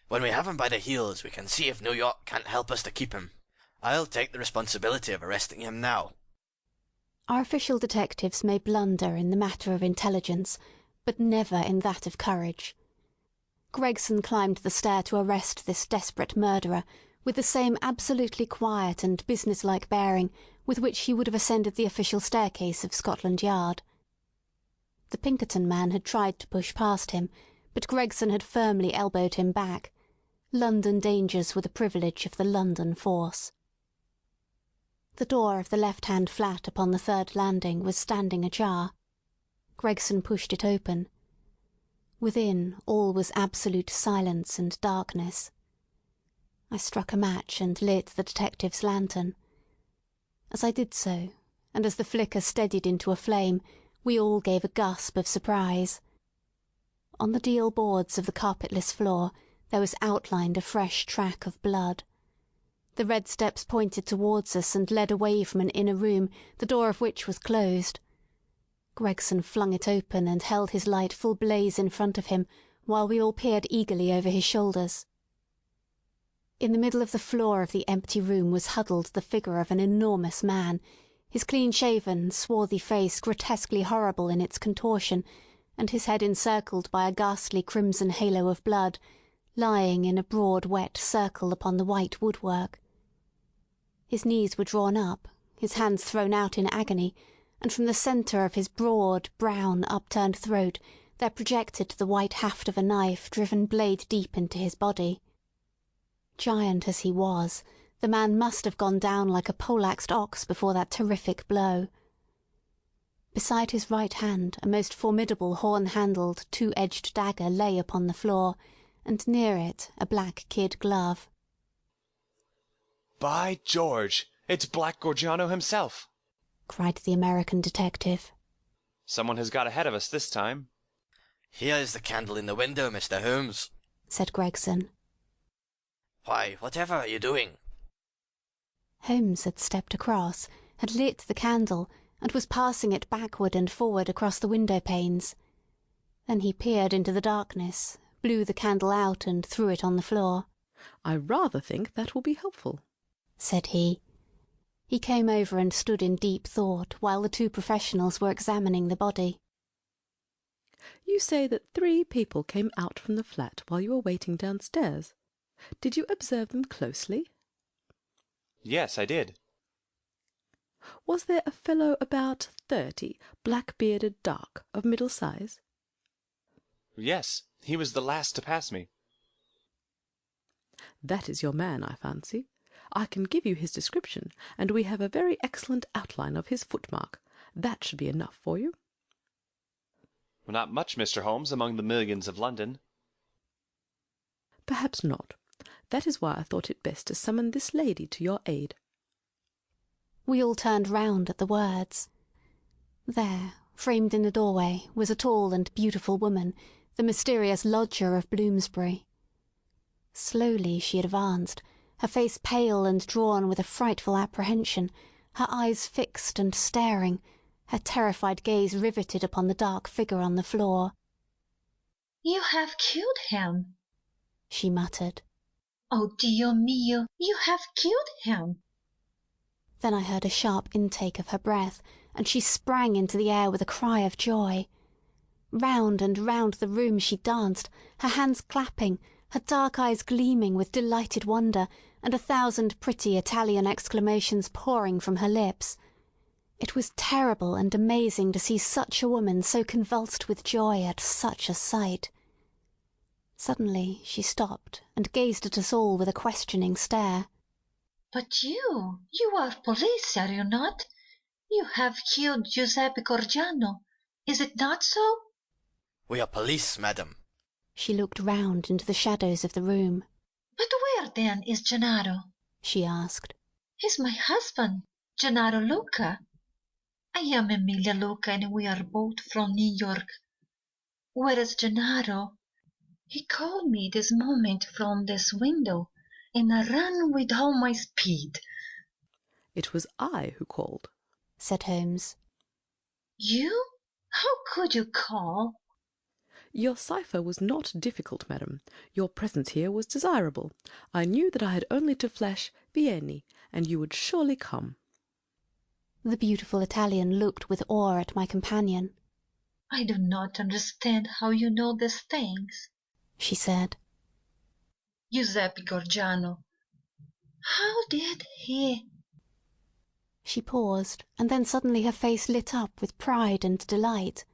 When we have him by the heels, we can see if New York can't help us to keep him. I'll take the responsibility of arresting him now." Our official detectives may blunder in the matter of intelligence, but never in that of courage. Gregson climbed the stair to arrest this desperate murderer with the same absolutely quiet and business-like bearing with which he would have ascended the official staircase of Scotland Yard. The Pinkerton man had tried to push past him, but Gregson had firmly elbowed him back. London dangers were the privilege of the London force. The door of the left-hand flat upon the 3rd landing was standing ajar. Gregson pushed it open. Within, all was absolute silence and darkness. I struck a match and lit the detective's lantern. As I did so, and as the flicker steadied into a flame, we all gave a gasp of surprise. On the deal boards of the carpetless floor there was outlined a fresh track of blood. The red steps pointed towards us and led away from an inner room, the door of which was closed. Gregson flung it open and held his light full blaze in front of him, while we all peered eagerly over his shoulders. In the middle of the floor of the empty room was huddled the figure of an enormous man, his clean-shaven, swarthy face grotesquely horrible in its contortion, and his head encircled by a ghastly crimson halo of blood, lying in a broad wet circle upon the white woodwork. His knees were drawn up, his hands thrown out in agony, and from the centre of his broad, brown, upturned throat there projected the white haft of a knife driven blade deep into his body. Giant as he was, the man must have gone down like a poleaxed ox before that terrific blow. Beside his right hand a most formidable horn-handled, two-edged dagger lay upon the floor, and near it a black kid glove. "By George, it's Black Gorgiano himself!" cried the American detective. "Someone has got ahead of us this time." "Here is the candle in the window, Mr. Holmes," said Gregson. "Why, whatever are you doing?" Holmes had stepped across, had lit the candle, and was passing it backward and forward across the window-panes. Then he peered into the darkness, blew the candle out and threw it on the floor. "I rather think that will be helpful," said he. He came over and stood in deep thought while the two professionals were examining the body. "You say that 3 people came out from the flat while you were waiting downstairs. Did you observe them closely?" "Yes, I did." "Was there a fellow about 30, black-bearded, dark, of middle size?" "Yes, he was the last to pass me." "That is your man, I fancy. I can give you his description, and we have a very excellent outline of his footmark. That should be enough for you." "Well, not much, Mr. Holmes, among the millions of London." "Perhaps not. That is why I thought it best to summon this lady to your aid." We all turned round at the words. There, framed in the doorway, was a tall and beautiful woman, the mysterious lodger of Bloomsbury. Slowly she advanced, her face pale and drawn with a frightful apprehension, her eyes fixed and staring, her terrified gaze riveted upon the dark figure on the floor. "You have killed him," she muttered. "Oh, Dio mio, you have killed him." Then I heard a sharp intake of her breath, and she sprang into the air with a cry of joy. Round and round the room she danced, her hands clapping, her dark eyes gleaming with delighted wonder, and 1,000 pretty Italian exclamations pouring from her lips. It was terrible and amazing to see such a woman so convulsed with joy at such a sight. Suddenly she stopped and gazed at us all with a questioning stare. "But you are police, are you not? You have killed Giuseppe Gorgiano. Is it not so?" "We are police, madam." She looked round into the shadows of the room. "But where, then, is Gennaro?" she asked. "He's my husband, Gennaro Luca. I am Emilia Luca, and we are both from New York. Where is Gennaro? He called me this moment from this window, and I ran with all my speed." "It was I who called," said Holmes. "You? How could you call?" "Your cipher was not difficult, madam. Your presence here was desirable. I knew that I had only to flash 'Vieni,' and you would surely come." The beautiful Italian looked with awe at my companion. "I do not understand how you know these things," she said. "Giuseppe Gorgiano. How did he—" She paused, and then suddenly her face lit up with pride and delight.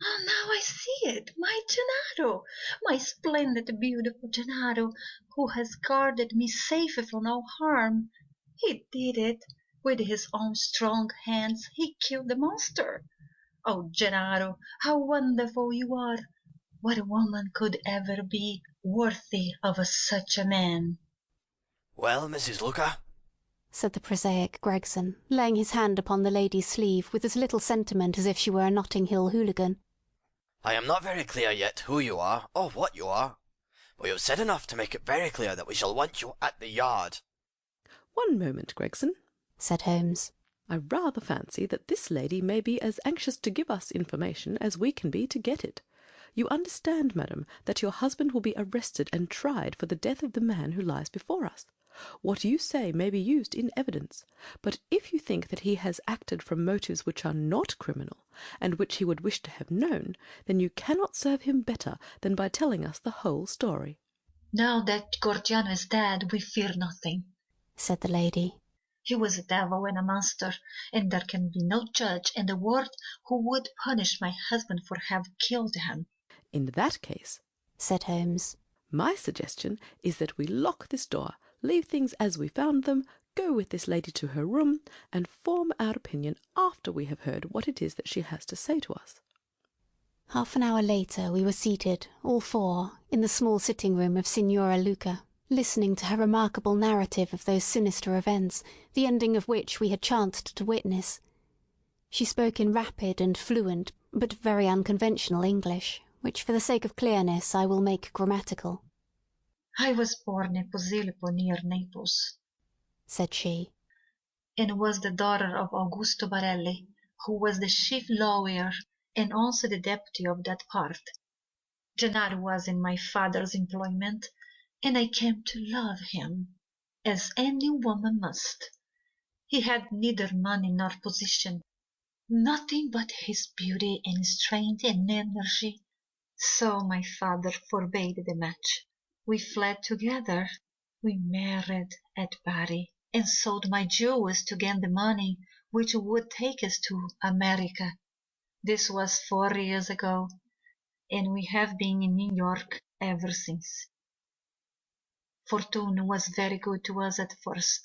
"Oh, now I see it! My Gennaro! My splendid, beautiful Gennaro, who has guarded me safe from all harm. He did it. With his own strong hands he killed the monster. Oh, Gennaro, how wonderful you are! What woman could ever be worthy of such a man?" "Well, Mrs. Luca?" said the prosaic Gregson, laying his hand upon the lady's sleeve with as little sentiment as if she were a Notting Hill hooligan. "I am not very clear yet who you are, or what you are. But you have said enough to make it very clear that we shall want you at the Yard." "One moment, Gregson," said Holmes. "I rather fancy that this lady may be as anxious to give us information as we can be to get it. You understand, madam, that your husband will be arrested and tried for the death of the man who lies before us. What you say may be used in evidence, but if you think that he has acted from motives which are not criminal, and which he would wish to have known, then you cannot serve him better than by telling us the whole story." "Now that Gorgiano is dead, we fear nothing," said the lady. He was a devil and a monster, and there can be no judge in the world who would punish my husband for having killed him. In that case, said Holmes, my suggestion is that we lock this door, leave things as we found them, go with this lady to her room, and form our opinion after we have heard what it is that she has to say to us. Half an hour later we were seated, all four, in the small sitting-room of Signora Luca, listening to her remarkable narrative of those sinister events, the ending of which we had chanced to witness. She spoke in rapid and fluent, but very unconventional English, which for the sake of clearness I will make grammatical. I was born at Posillipo near Naples, said she, and was the daughter of Augusto Barelli, who was the chief lawyer and also the deputy of that part. Gennaro was in my father's employment, and I came to love him, as any woman must. He had neither money nor position, nothing but his beauty and strength and energy. So my father forbade the match. We fled together. We married at Bari, and sold my jewels to gain the money which would take us to America. This was 4 years ago, and we have been in New York ever since. Fortune was very good to us at first.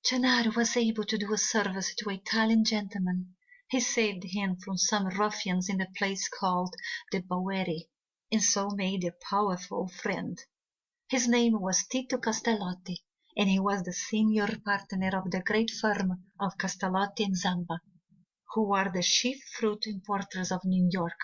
Gennaro was able to do a service to an Italian gentleman. He saved him from some ruffians in the place called the Baueri, and so made a powerful friend. His name was Tito Castellotti, and he was the senior partner of the great firm of Castellotti and Zamba, who are the chief fruit importers of New York.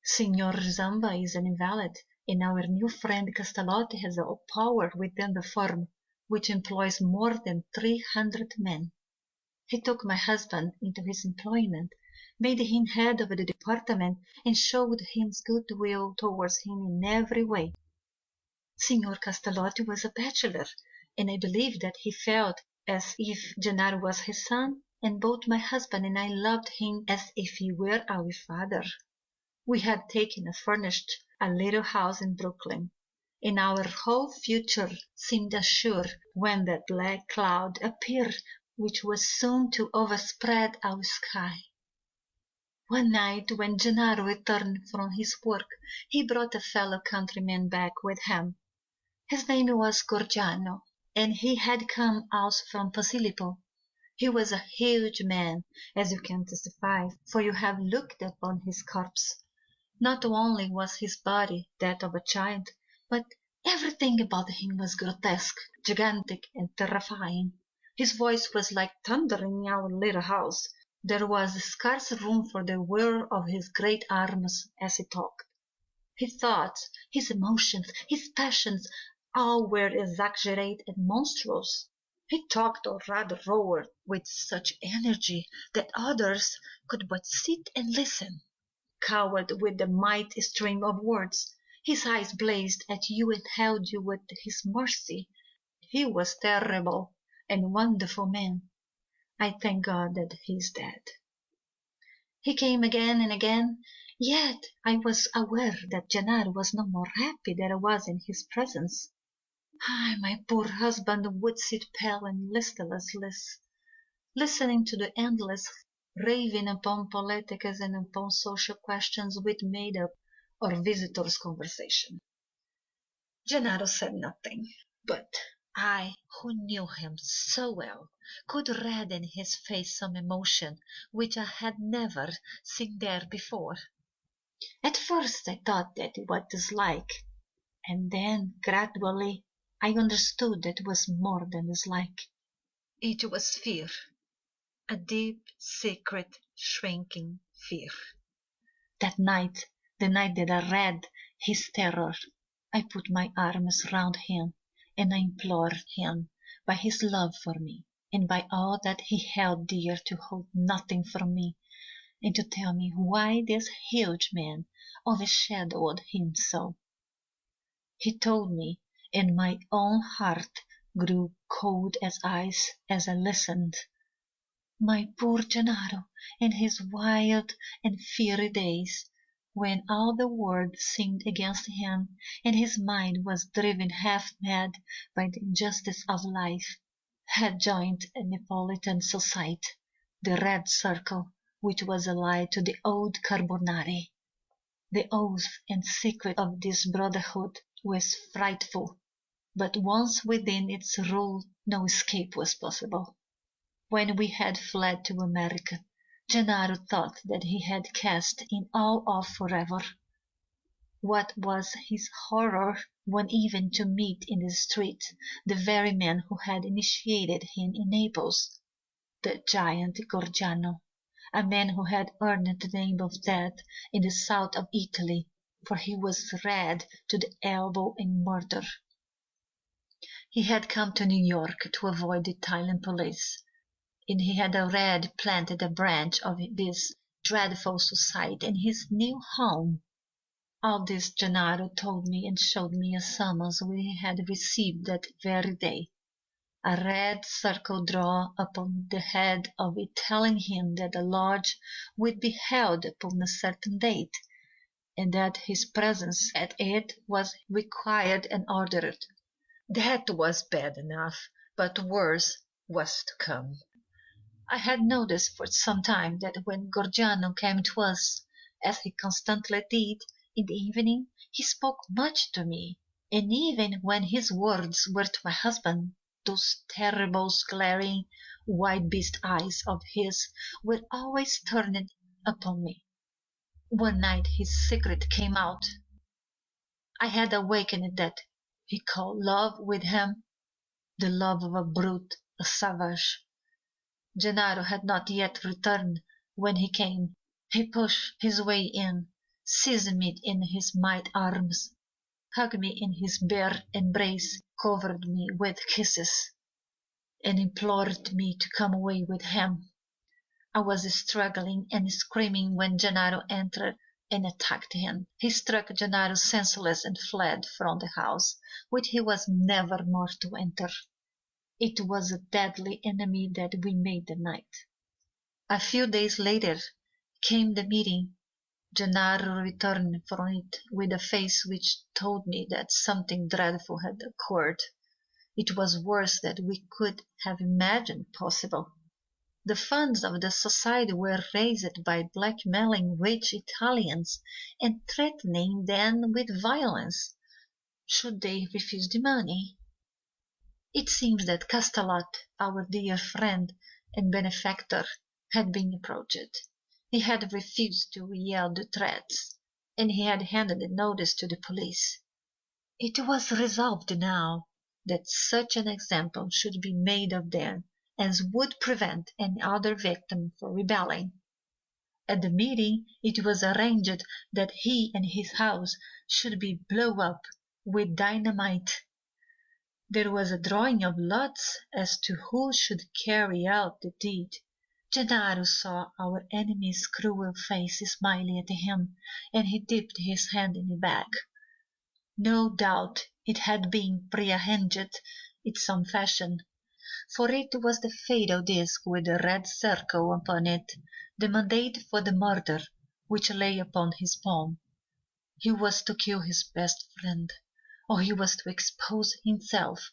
Signor Zamba is an invalid, and our new friend Castellotti has all power within the firm, which employs more than 300 men. He took my husband into his employment, made him head of the department, and showed him goodwill towards him in every way. Signor Castellotti was a bachelor, and I believe that he felt as if Gennaro was his son, and both my husband and I loved him as if he were our father. We had taken and furnished a little house in Brooklyn, and our whole future seemed assured when that black cloud appeared which was soon to overspread our sky. One night when Gennaro returned from his work, he brought a fellow countryman back with him. His name was Gorgiano, and he had come also from Posillipo. He was a huge man, as you can testify, for you have looked upon his corpse. Not only was his body that of a giant, but everything about him was grotesque, gigantic, and terrifying. His voice was like thunder in our little house. There was scarce room for the whir of his great arms as he talked. His thoughts, his emotions, his passions, all were exaggerated and monstrous. He talked, or rather roared, with such energy that others could but sit and listen. Cowed with the mighty stream of words, his eyes blazed at you and held you at his mercy. He was terrible and wonderful man. I thank God that he is dead. He came again and again, yet I was aware that Gennaro was no more happy than I was in his presence. My poor husband would sit pale and listless, listening to the endless raving upon politics and upon social questions with made-up or visitors' conversation. Gennaro said nothing, but I, who knew him so well, could read in his face some emotion which I had never seen there before. At first I thought that it was dislike, and then gradually I understood that it was more than dislike. It was fear, a deep, secret, shrinking fear. That night, the night that I read his terror, I put my arms round him, and I implored him, by his love for me, and by all that he held dear, to hold nothing from me, and to tell me why this huge man overshadowed him so. He told me, and my own heart grew cold as ice as I listened. My poor Gennaro, in his wild and fiery days, when all the world seemed against him, and his mind was driven half mad by the injustice of life, had joined a Neapolitan society, the Red Circle, which was allied to the old Carbonari. The oath and secret of this brotherhood was frightful, but once within its rule no escape was possible. When we had fled to America, Gennaro thought that he had cast in all off forever. What was his horror one evening to meet in the street the very man who had initiated him in Naples, the giant Gorgiano, a man who had earned the name of death in the south of Italy, for he was red to the elbow in murder. He had come to New York to avoid the Italian police, and he had already planted a branch of this dreadful society in his new home. All this Gennaro told me, and showed me a summons which he had received that very day, a red circle drawn upon the head of it, telling him that the lodge would be held upon a certain date, and that his presence at it was required and ordered. That was bad enough, but worse was to come. I had noticed for some time that when Gorgiano came to us, as he constantly did, in the evening, he spoke much to me, and even when his words were to my husband, those terrible glaring white beast eyes of his were always turned upon me. One night his secret came out. I had awakened that he called love with him, the love of a brute, a savage. Gennaro had not yet returned when he came. He pushed his way in, seized me in his mighty arms, hugged me in his bare embrace, covered me with kisses, and implored me to come away with him. I was struggling and screaming when Gennaro entered and attacked him. He struck Gennaro senseless and fled from the house, which he was never more to enter. It was a deadly enemy that we made that night. A few days later came the meeting. Gennaro returned from it with a face which told me that something dreadful had occurred. It was worse than we could have imagined possible. The funds of the society were raised by blackmailing rich Italians and threatening them with violence should they refuse the money. It seems that Castellot, our dear friend and benefactor, had been approached. He had refused to yield the threats, and he had handed the notice to the police. It was resolved now that such an example should be made of them as would prevent any other victim from rebelling. At the meeting it was arranged that he and his house should be blown up with dynamite. There was a drawing of lots as to who should carry out the deed. Gennaro saw our enemy's cruel face smiling at him, and he dipped his hand in the bag. No doubt it had been prearranged in some fashion, for it was the fatal disc with the red circle upon it, the mandate for the murder, which lay upon his palm. He was to kill his best friend, or he was to expose himself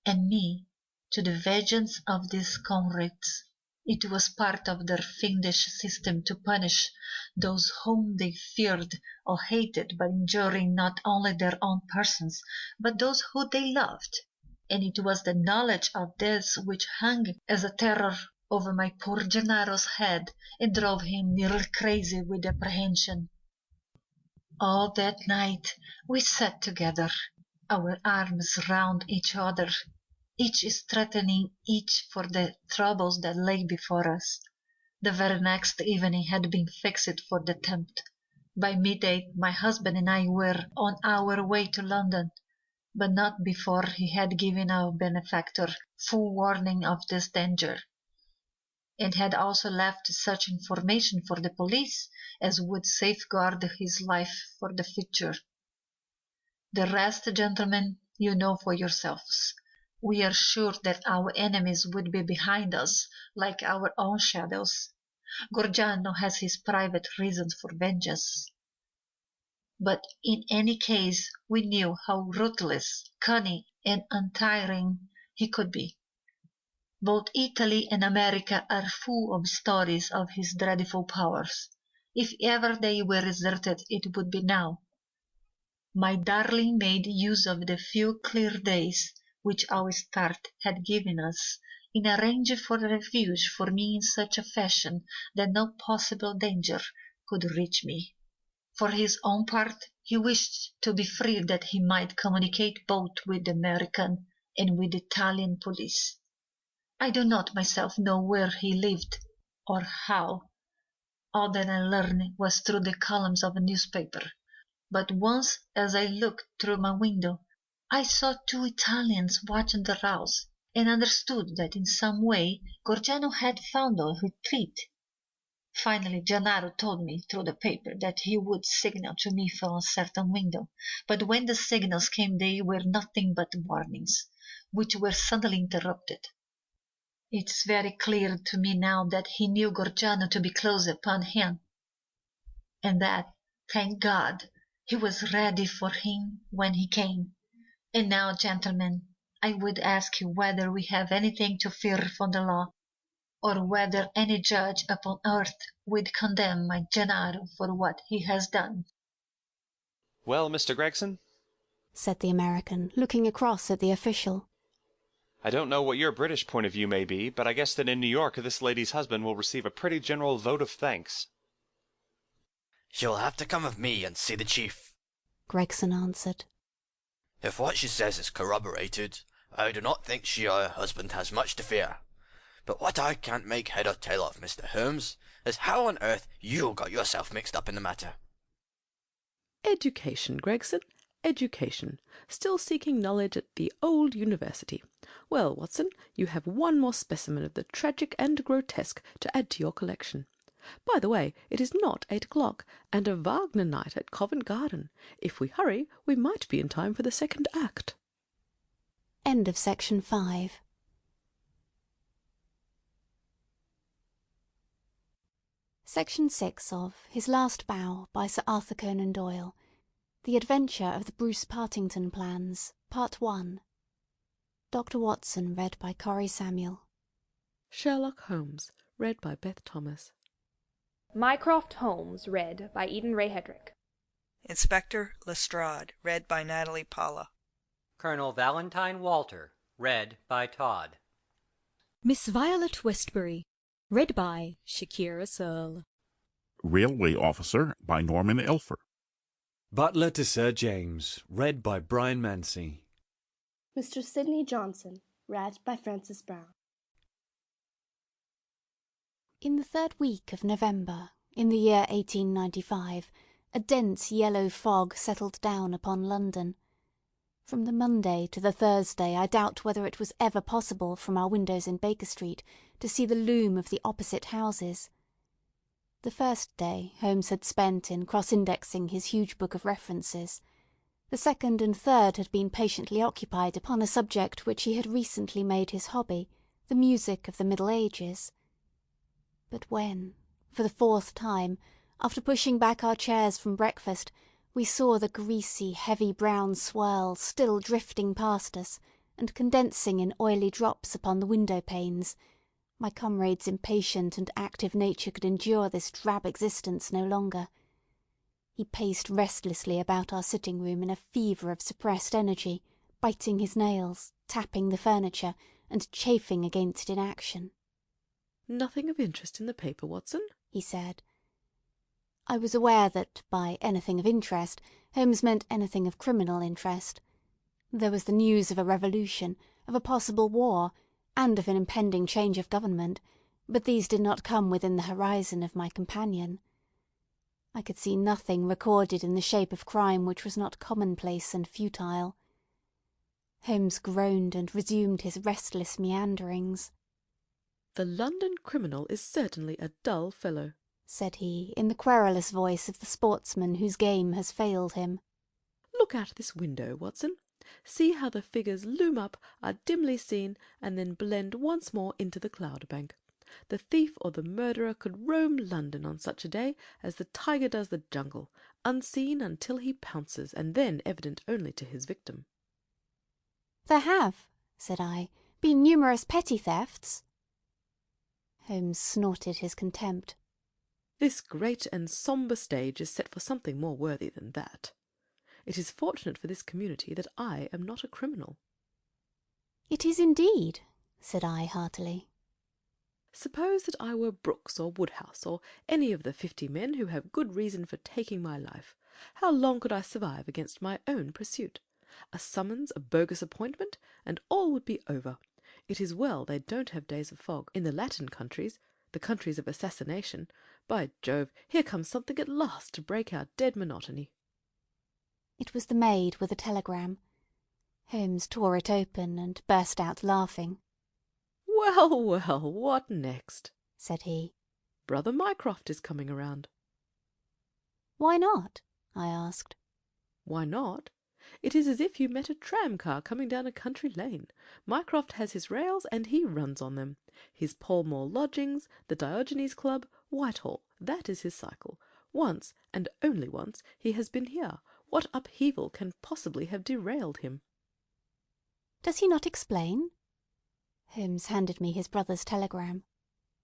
and me to the vengeance of these comrades. It was part of their fiendish system to punish those whom they feared or hated by injuring not only their own persons, but those whom they loved, and it was the knowledge of this which hung as a terror over my poor Gennaro's head and drove him nearly crazy with apprehension. All that night we sat together, our arms round each other, each threatening each for the troubles that lay before us. The very next evening had been fixed for the attempt. By midday my husband and I were on our way to London, but not before he had given our benefactor full warning of this danger, and had also left such information for the police as would safeguard his life for the future. The rest, gentlemen, you know for yourselves. We are sure that our enemies would be behind us, like our own shadows. Gorgiano has his private reasons for vengeance. But in any case we knew how ruthless, cunning, and untiring he could be. Both Italy and America are full of stories of his dreadful powers. If ever they were exerted, it would be now. My darling made use of the few clear days which our start had given us, in arranging for refuge for me in such a fashion that no possible danger could reach me. For his own part, he wished to be free that he might communicate both with the American and with the Italian police. I do not myself know where he lived, or how. All that I learned was through the columns of a newspaper. But once, as I looked through my window, I saw two Italians watching the house, and understood that in some way Gorgiano had found a retreat. Finally Gennaro told me through the paper that he would signal to me from a certain window, but when the signals came they were nothing but warnings, which were suddenly interrupted. It is very clear to me now that he knew Gorgiano to be close upon him, and that, thank God, he was ready for him when he came. And now, gentlemen, I would ask you whether we have anything to fear from the law, or whether any judge upon earth would condemn my Gennaro for what he has done. Well, Mr. Gregson, said the American, looking across at the official. I don't know what your British point of view may be, but I guess that in New York this lady's husband will receive a pretty general vote of thanks. She'll have to come with me and see the chief, Gregson answered. If what she says is corroborated, I do not think she or her husband has much to fear. But what I can't make head or tail of, Mr. Holmes, is how on earth you got yourself mixed up in the matter. Education, Gregson, education. Still seeking knowledge at the old university. Well, Watson, you have one more specimen of the tragic and grotesque to add to your collection. By the way, it is not 8 o'clock, and a Wagner night at Covent Garden. If we hurry, we might be in time for the second act. End of section 5. Section 6 of His Last Bow by Sir Arthur Conan Doyle. The Adventure of the Bruce-Partington Plans, Part 1. Dr. Watson, read by Corrie Samuel. Sherlock Holmes, read by Beth Thomas. Mycroft Holmes, read by Eden Ray Hedrick. Inspector Lestrade, read by Natalie Paula. Colonel Valentine Walter, read by Todd. Miss Violet Westbury, read by Shakira Searle. Railway Officer by Norman Elfer. Butler to Sir James, read by Brian Mancy. Mr. Sidney Johnson, read by Francis Brown. In the 3rd week of November, in the year 1895, a dense yellow fog settled down upon London. From the Monday to the Thursday I doubt whether it was ever possible from our windows in Baker Street to see the loom of the opposite houses. The first day Holmes had spent in cross-indexing his huge book of references. The second and third had been patiently occupied upon a subject which he had recently made his hobby, the music of the Middle Ages. But when, for the 4th time, after pushing back our chairs from breakfast, we saw the greasy, heavy brown swirl still drifting past us and condensing in oily drops upon the window-panes, my comrade's impatient and active nature could endure this drab existence no longer. He paced restlessly about our sitting-room in a fever of suppressed energy, biting his nails, tapping the furniture, and chafing against inaction. "Nothing of interest in the paper, Watson?" he said. I was aware that by anything of interest Holmes meant anything of criminal interest. There was the news of a revolution, of a possible war, and of an impending change of government, but these did not come within the horizon of my companion. I could see nothing recorded in the shape of crime which was not commonplace and futile. Holmes groaned and resumed his restless meanderings. "The London criminal is certainly a dull fellow," said he, in the querulous voice of the sportsman whose game has failed him. "Look out this window, Watson. See how the figures loom up, are dimly seen, and then blend once more into the cloud bank. The thief or the murderer could roam London on such a day as the tiger does the jungle, unseen until he pounces, and then evident only to his victim." "There have," said I, been numerous petty thefts." Holmes snorted his contempt. "This great and sombre stage is set for something more worthy than that. It is fortunate for this community that I am not a criminal." "It is indeed," said I heartily. Suppose that I were Brooks or Woodhouse, or any of the 50 men who have good reason for taking my life. How long could I survive against my own pursuit? A summons, a bogus appointment, and all would be over. It is well they don't have days of fog in the Latin countries, the countries of assassination. By Jove, here comes something at last to break our dead monotony. It was the maid with a telegram. Holmes tore it open and burst out laughing. "Well, well, what next?" said he. "Brother Mycroft is coming around." "Why not?" I asked. "Why not? It is as if you met a tram-car coming down a country lane. Mycroft has his rails, and he runs on them. His Pall Mall lodgings, the Diogenes Club, Whitehall, that is his cycle. Once, and only once, he has been here. What upheaval can possibly have derailed him?" "Does he not explain?" Holmes handed me his brother's telegram.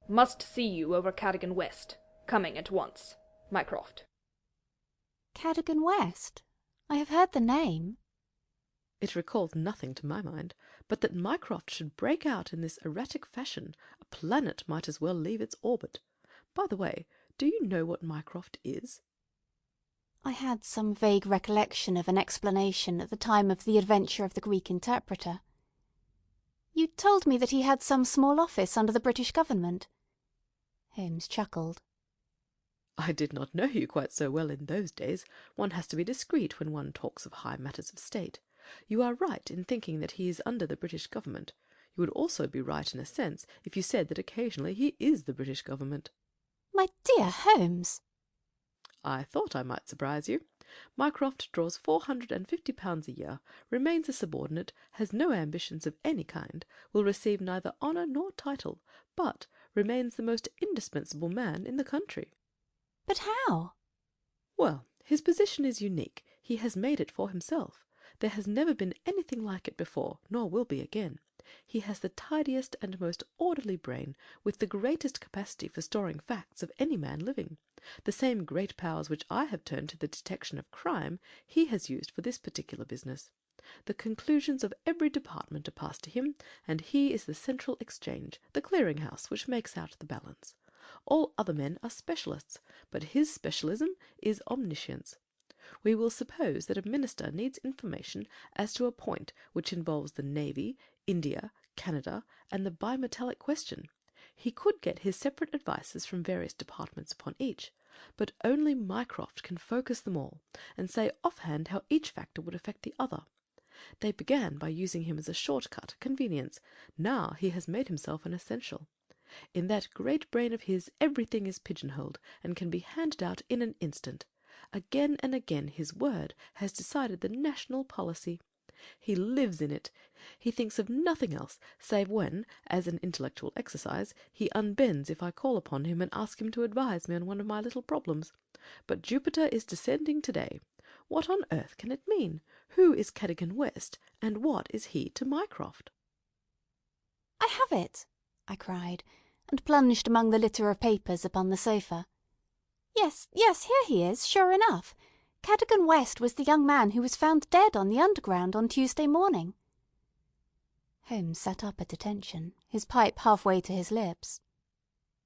"Must see you over Cadogan West. Coming at once. Mycroft." Cadogan West? I have heard the name. It recalled nothing to my mind, but that Mycroft should break out in this erratic fashion. A planet might as well leave its orbit. By the way, do you know what Mycroft is? I had some vague recollection of an explanation at the time of the adventure of the Greek interpreter. "You told me that he had some small office under the British government." Holmes chuckled. "I did not know you quite so well in those days. One has to be discreet when one talks of high matters of state. You are right in thinking that he is under the British government. You would also be right in a sense if you said that occasionally he is the British government." "My dear Holmes!" "I thought I might surprise you. Mycroft draws £450 a year, remains a subordinate, has no ambitions of any kind, will receive neither honour nor title, but remains the most indispensable man in the country." "But how?" "Well, his position is unique. He has made it for himself. There has never been anything like it before, nor will be again. He has the tidiest and most orderly brain, with the greatest capacity for storing facts of any man living. The same great powers which I have turned to the detection of crime, he has used for this particular business. The conclusions of every department are passed to him, and he is the central exchange, the clearing-house, which makes out the balance. All other men are specialists, but his specialism is omniscience. We will suppose that a minister needs information as to a point which involves the Navy, India, Canada, and the bimetallic question. He could get his separate advices from various departments upon each, but only Mycroft can focus them all, and say offhand how each factor would affect the other. They began by using him as a short-cut, convenience. Now he has made himself an essential. In that great brain of his everything is pigeonholed, and can be handed out in an instant. Again and again his word has decided the national policy. He lives in it. He thinks of nothing else, save when, as an intellectual exercise, he unbends if I call upon him and ask him to advise me on one of my little problems. But Jupiter is descending today. What on earth can it mean? Who is Cadogan West, and what is he to Mycroft?" "I have it!" I cried, and plunged among the litter of papers upon the sofa. "Yes, yes, here he is, sure enough. Cadogan West was the young man who was found dead on the Underground on Tuesday morning." Holmes sat up at attention, his pipe half-way to his lips.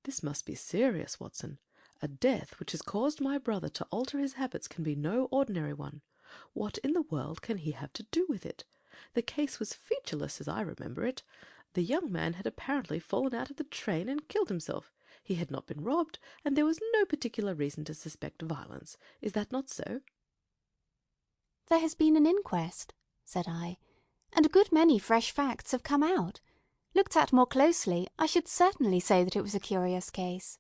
"This must be serious, Watson. A death which has caused my brother to alter his habits can be no ordinary one. What in the world can he have to do with it? The case was featureless as I remember it. The young man had apparently fallen out of the train and killed himself. He had not been robbed, and there was no particular reason to suspect violence. Is that not so?" "There has been an inquest," said I, "and a good many fresh facts have come out. Looked at more closely, I should certainly say that it was a curious case."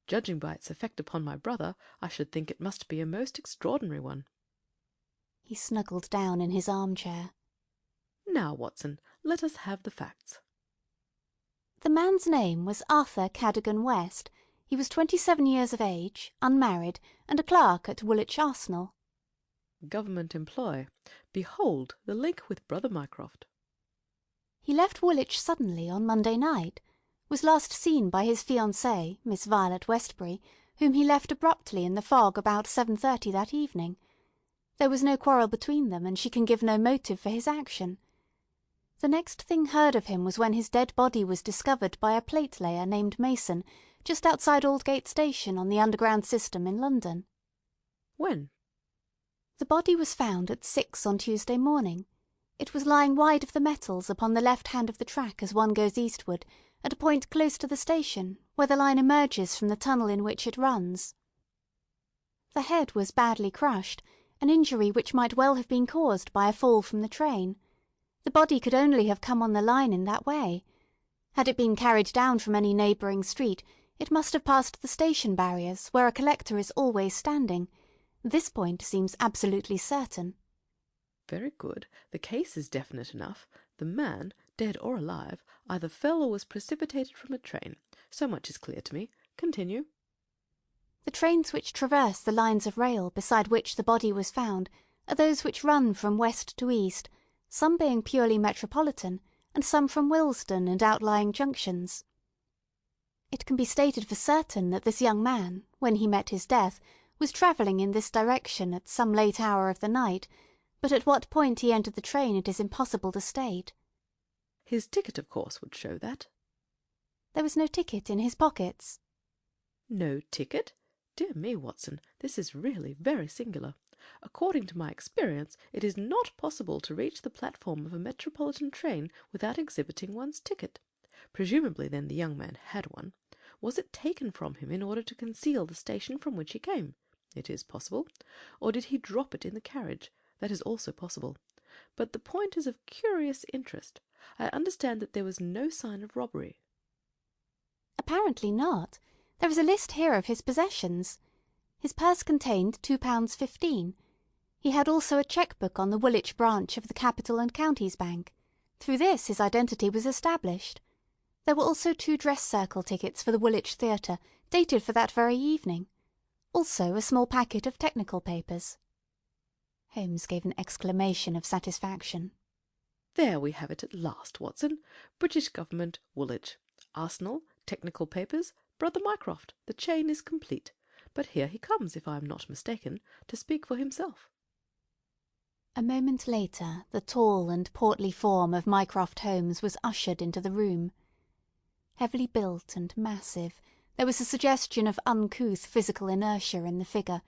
"Judging by its effect upon my brother, I should think it must be a most extraordinary one." He snuggled down in his armchair. "Now, Watson, let us have the facts." "The man's name was Arthur Cadogan West. He was 27 years of age, unmarried, and a clerk at Woolwich Arsenal." "Government employ. Behold the link with brother Mycroft." He left Woolwich suddenly on Monday night, was last seen by his fiancée, Miss Violet Westbury, whom he left abruptly in the fog about 7:30 that evening. There was no quarrel between them, and she can give no motive for his action. The next thing heard of him was when his dead body was discovered by a plate-layer named Mason, just outside Aldgate Station on the Underground system in London. When? The body was found at 6 on Tuesday morning. It was lying wide of the metals upon the left hand of the track as one goes eastward, at a point close to the station, where the line emerges from the tunnel in which it runs. The head was badly crushed, an injury which might well have been caused by a fall from the train. The body could only have come on the line in that way. Had it been carried down from any neighbouring street, it must have passed the station barriers, where a collector is always standing. This point seems absolutely certain. Very good. The case is definite enough. The man, dead or alive, either fell or was precipitated from a train. So much is clear to me. Continue. The trains which traverse the lines of rail beside which the body was found are those which run from west to east, some being purely metropolitan, and some from Willesden and outlying junctions. It can be stated for certain that this young man, when he met his death, was travelling in this direction at some late hour of the night, but at what point he entered the train it is impossible to state. His ticket, of course, would show that. There was no ticket in his pockets. No ticket? Dear me, Watson, this is really very singular. According to my experience, it is not possible to reach the platform of a metropolitan train without exhibiting one's ticket. Presumably, then, the young man had one. Was it taken from him in order to conceal the station from which he came? It is possible. Or did he drop it in the carriage? That is also possible. But the point is of curious interest. I understand that there was no sign of robbery. Apparently not. There is a list here of his possessions. His purse contained £2.15. He had also a cheque-book on the Woolwich branch of the Capital and Counties Bank. Through this his identity was established. There were also 2 dress-circle tickets for the Woolwich Theatre, dated for that very evening. Also a small packet of technical papers. Holmes gave an exclamation of satisfaction. There we have it at last, Watson. British Government, Woolwich. Arsenal, technical papers, Brother Mycroft. The chain is complete. But here he comes, if I am not mistaken, to speak for himself. A moment later the tall and portly form of Mycroft Holmes was ushered into the room. Heavily built and massive, there was a suggestion of uncouth physical inertia in the figure,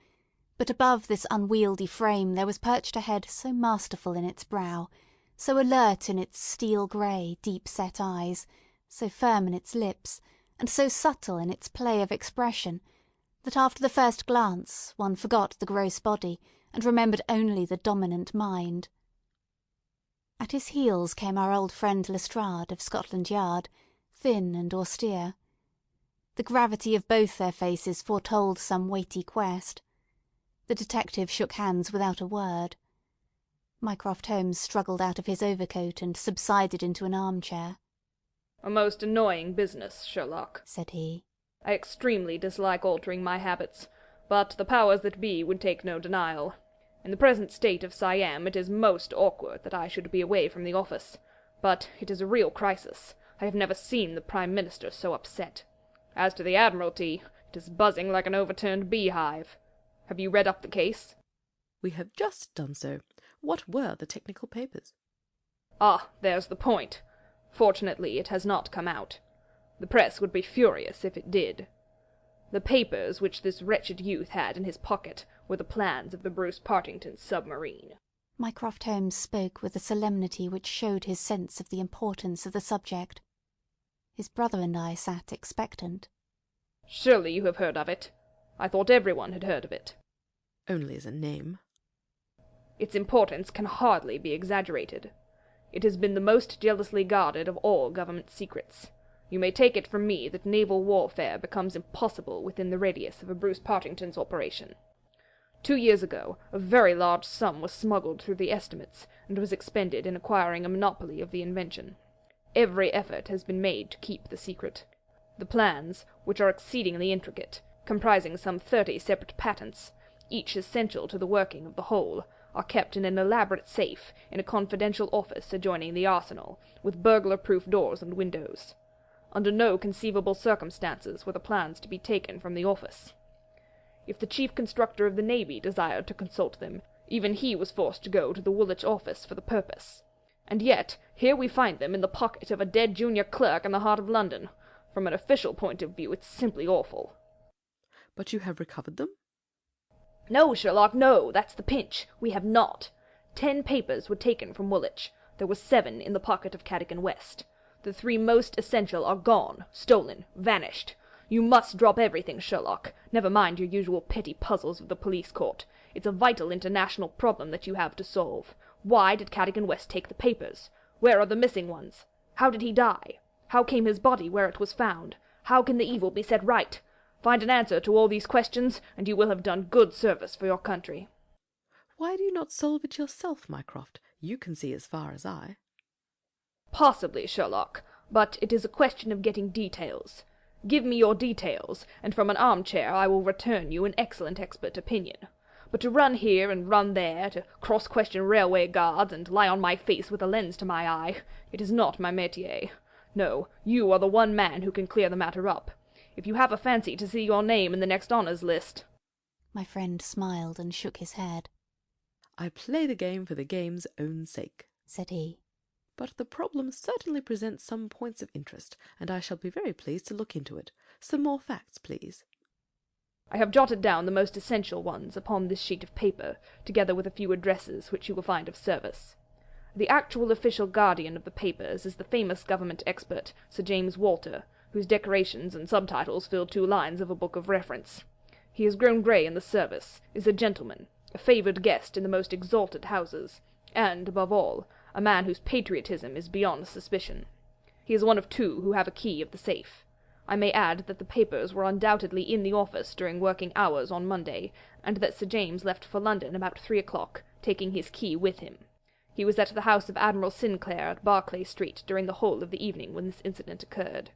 but above this unwieldy frame there was perched a head so masterful in its brow, so alert in its steel-grey, deep-set eyes, so firm in its lips, and so subtle in its play of expression, that after the first glance one forgot the gross body, and remembered only the dominant mind. At his heels came our old friend Lestrade of Scotland Yard, thin and austere. The gravity of both their faces foretold some weighty quest. The detective shook hands without a word. Mycroft Holmes struggled out of his overcoat and subsided into an armchair. "A most annoying business, Sherlock," said he. "I extremely dislike altering my habits, but the powers that be would take no denial. In the present state of Siam it is most awkward that I should be away from the office, but it is a real crisis. I have never seen the Prime Minister so upset. As to the Admiralty, it is buzzing like an overturned beehive. Have you read up the case?" We have just done so. What were the technical papers? "Ah, there's the point. Fortunately, it has not come out. The press would be furious if it did. The papers which this wretched youth had in his pocket were the plans of the Bruce-Partington submarine." Mycroft Holmes spoke with a solemnity which showed his sense of the importance of the subject. His brother and I sat expectant. "Surely you have heard of it. I thought everyone had heard of it." Only as a name. "Its importance can hardly be exaggerated. It has been the most jealously guarded of all government secrets. You may take it from me that naval warfare becomes impossible within the radius of a Bruce-Partington's operation. 2 years ago, a very large sum was smuggled through the estimates, and was expended in acquiring a monopoly of the invention. Every effort has been made to keep the secret. The plans, which are exceedingly intricate, comprising some 30 separate patents, each essential to the working of the whole, are kept in an elaborate safe in a confidential office adjoining the arsenal, with burglar-proof doors and windows. Under no conceivable circumstances were the plans to be taken from the office. If the chief constructor of the Navy desired to consult them, even he was forced to go to the Woolwich office for the purpose. And yet, here we find them in the pocket of a dead junior clerk in the heart of London. From an official point of view, it's simply awful. But you have recovered them? No, Sherlock, no, that's the pinch. We have not. 10 papers were taken from Woolwich. There were 7 in the pocket of Cadogan West. The 3 most essential are gone, stolen, vanished. You must drop everything, Sherlock. Never mind your usual petty puzzles of the police court. It's a vital international problem that you have to solve. Why did Cadogan West take the papers? Where are the missing ones? How did he die? How came his body where it was found? How can the evil be set right? Find an answer to all these questions, and you will have done good service for your country. Why do you not solve it yourself, Mycroft? You can see as far as I. Possibly, Sherlock, but it is a question of getting details. Give me your details, and from an armchair I will return you an excellent expert opinion. But to run here and run there, to cross-question railway guards, and lie on my face with a lens to my eye, it is not my métier. No, you are the one man who can clear the matter up. If you have a fancy to see your name in the next honours list. My friend smiled and shook his head. I play the game for the game's own sake, said he. But the problem certainly presents some points of interest, and I shall be very pleased to look into it. Some more facts, please. I have jotted down the most essential ones upon this sheet of paper, together with a few addresses which you will find of service. The actual official guardian of the papers is the famous government expert, Sir James Walter, whose decorations and subtitles fill 2 lines of a book of reference. He has grown grey in the service, is a gentleman, a favoured guest in the most exalted houses, and, above all, a man whose patriotism is beyond suspicion. He is one of 2 who have a key of the safe. I may add that the papers were undoubtedly in the office during working hours on Monday, and that Sir James left for London about 3 o'clock, taking his key with him. He was at the house of Admiral Sinclair at Berkeley Street during the whole of the evening when this incident occurred.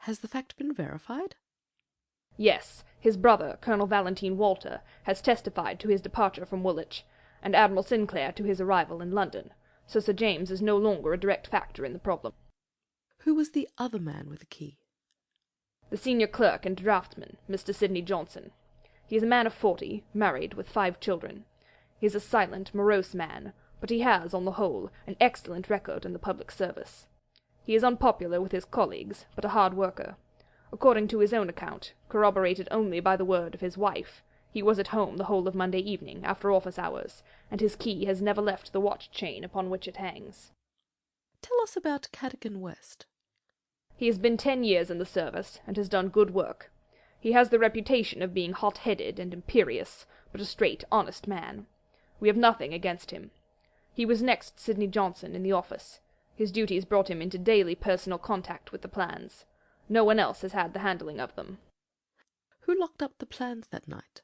Has the fact been verified? Yes, his brother, Colonel Valentine Walter, has testified to his departure from Woolwich, and Admiral Sinclair to his arrival in London, so Sir James is no longer a direct factor in the problem. Who was the other man with the key? The senior clerk and draftsman, Mr. Sidney Johnson. He is a man of 40, married, with 5 children. He is a silent, morose man, but he has, on the whole, an excellent record in the public service. He is unpopular with his colleagues, but a hard worker. According to his own account, corroborated only by the word of his wife, he was at home the whole of Monday evening, after office hours, and his key has never left the watch-chain upon which it hangs. Tell us about Cadogan West. He has been 10 years in the service, and has done good work. He has the reputation of being hot-headed and imperious, but a straight, honest man. We have nothing against him. He was next Sidney Johnson in the office. His duties brought him into daily personal contact with the plans. No one else has had the handling of them. Who locked up the plans that night?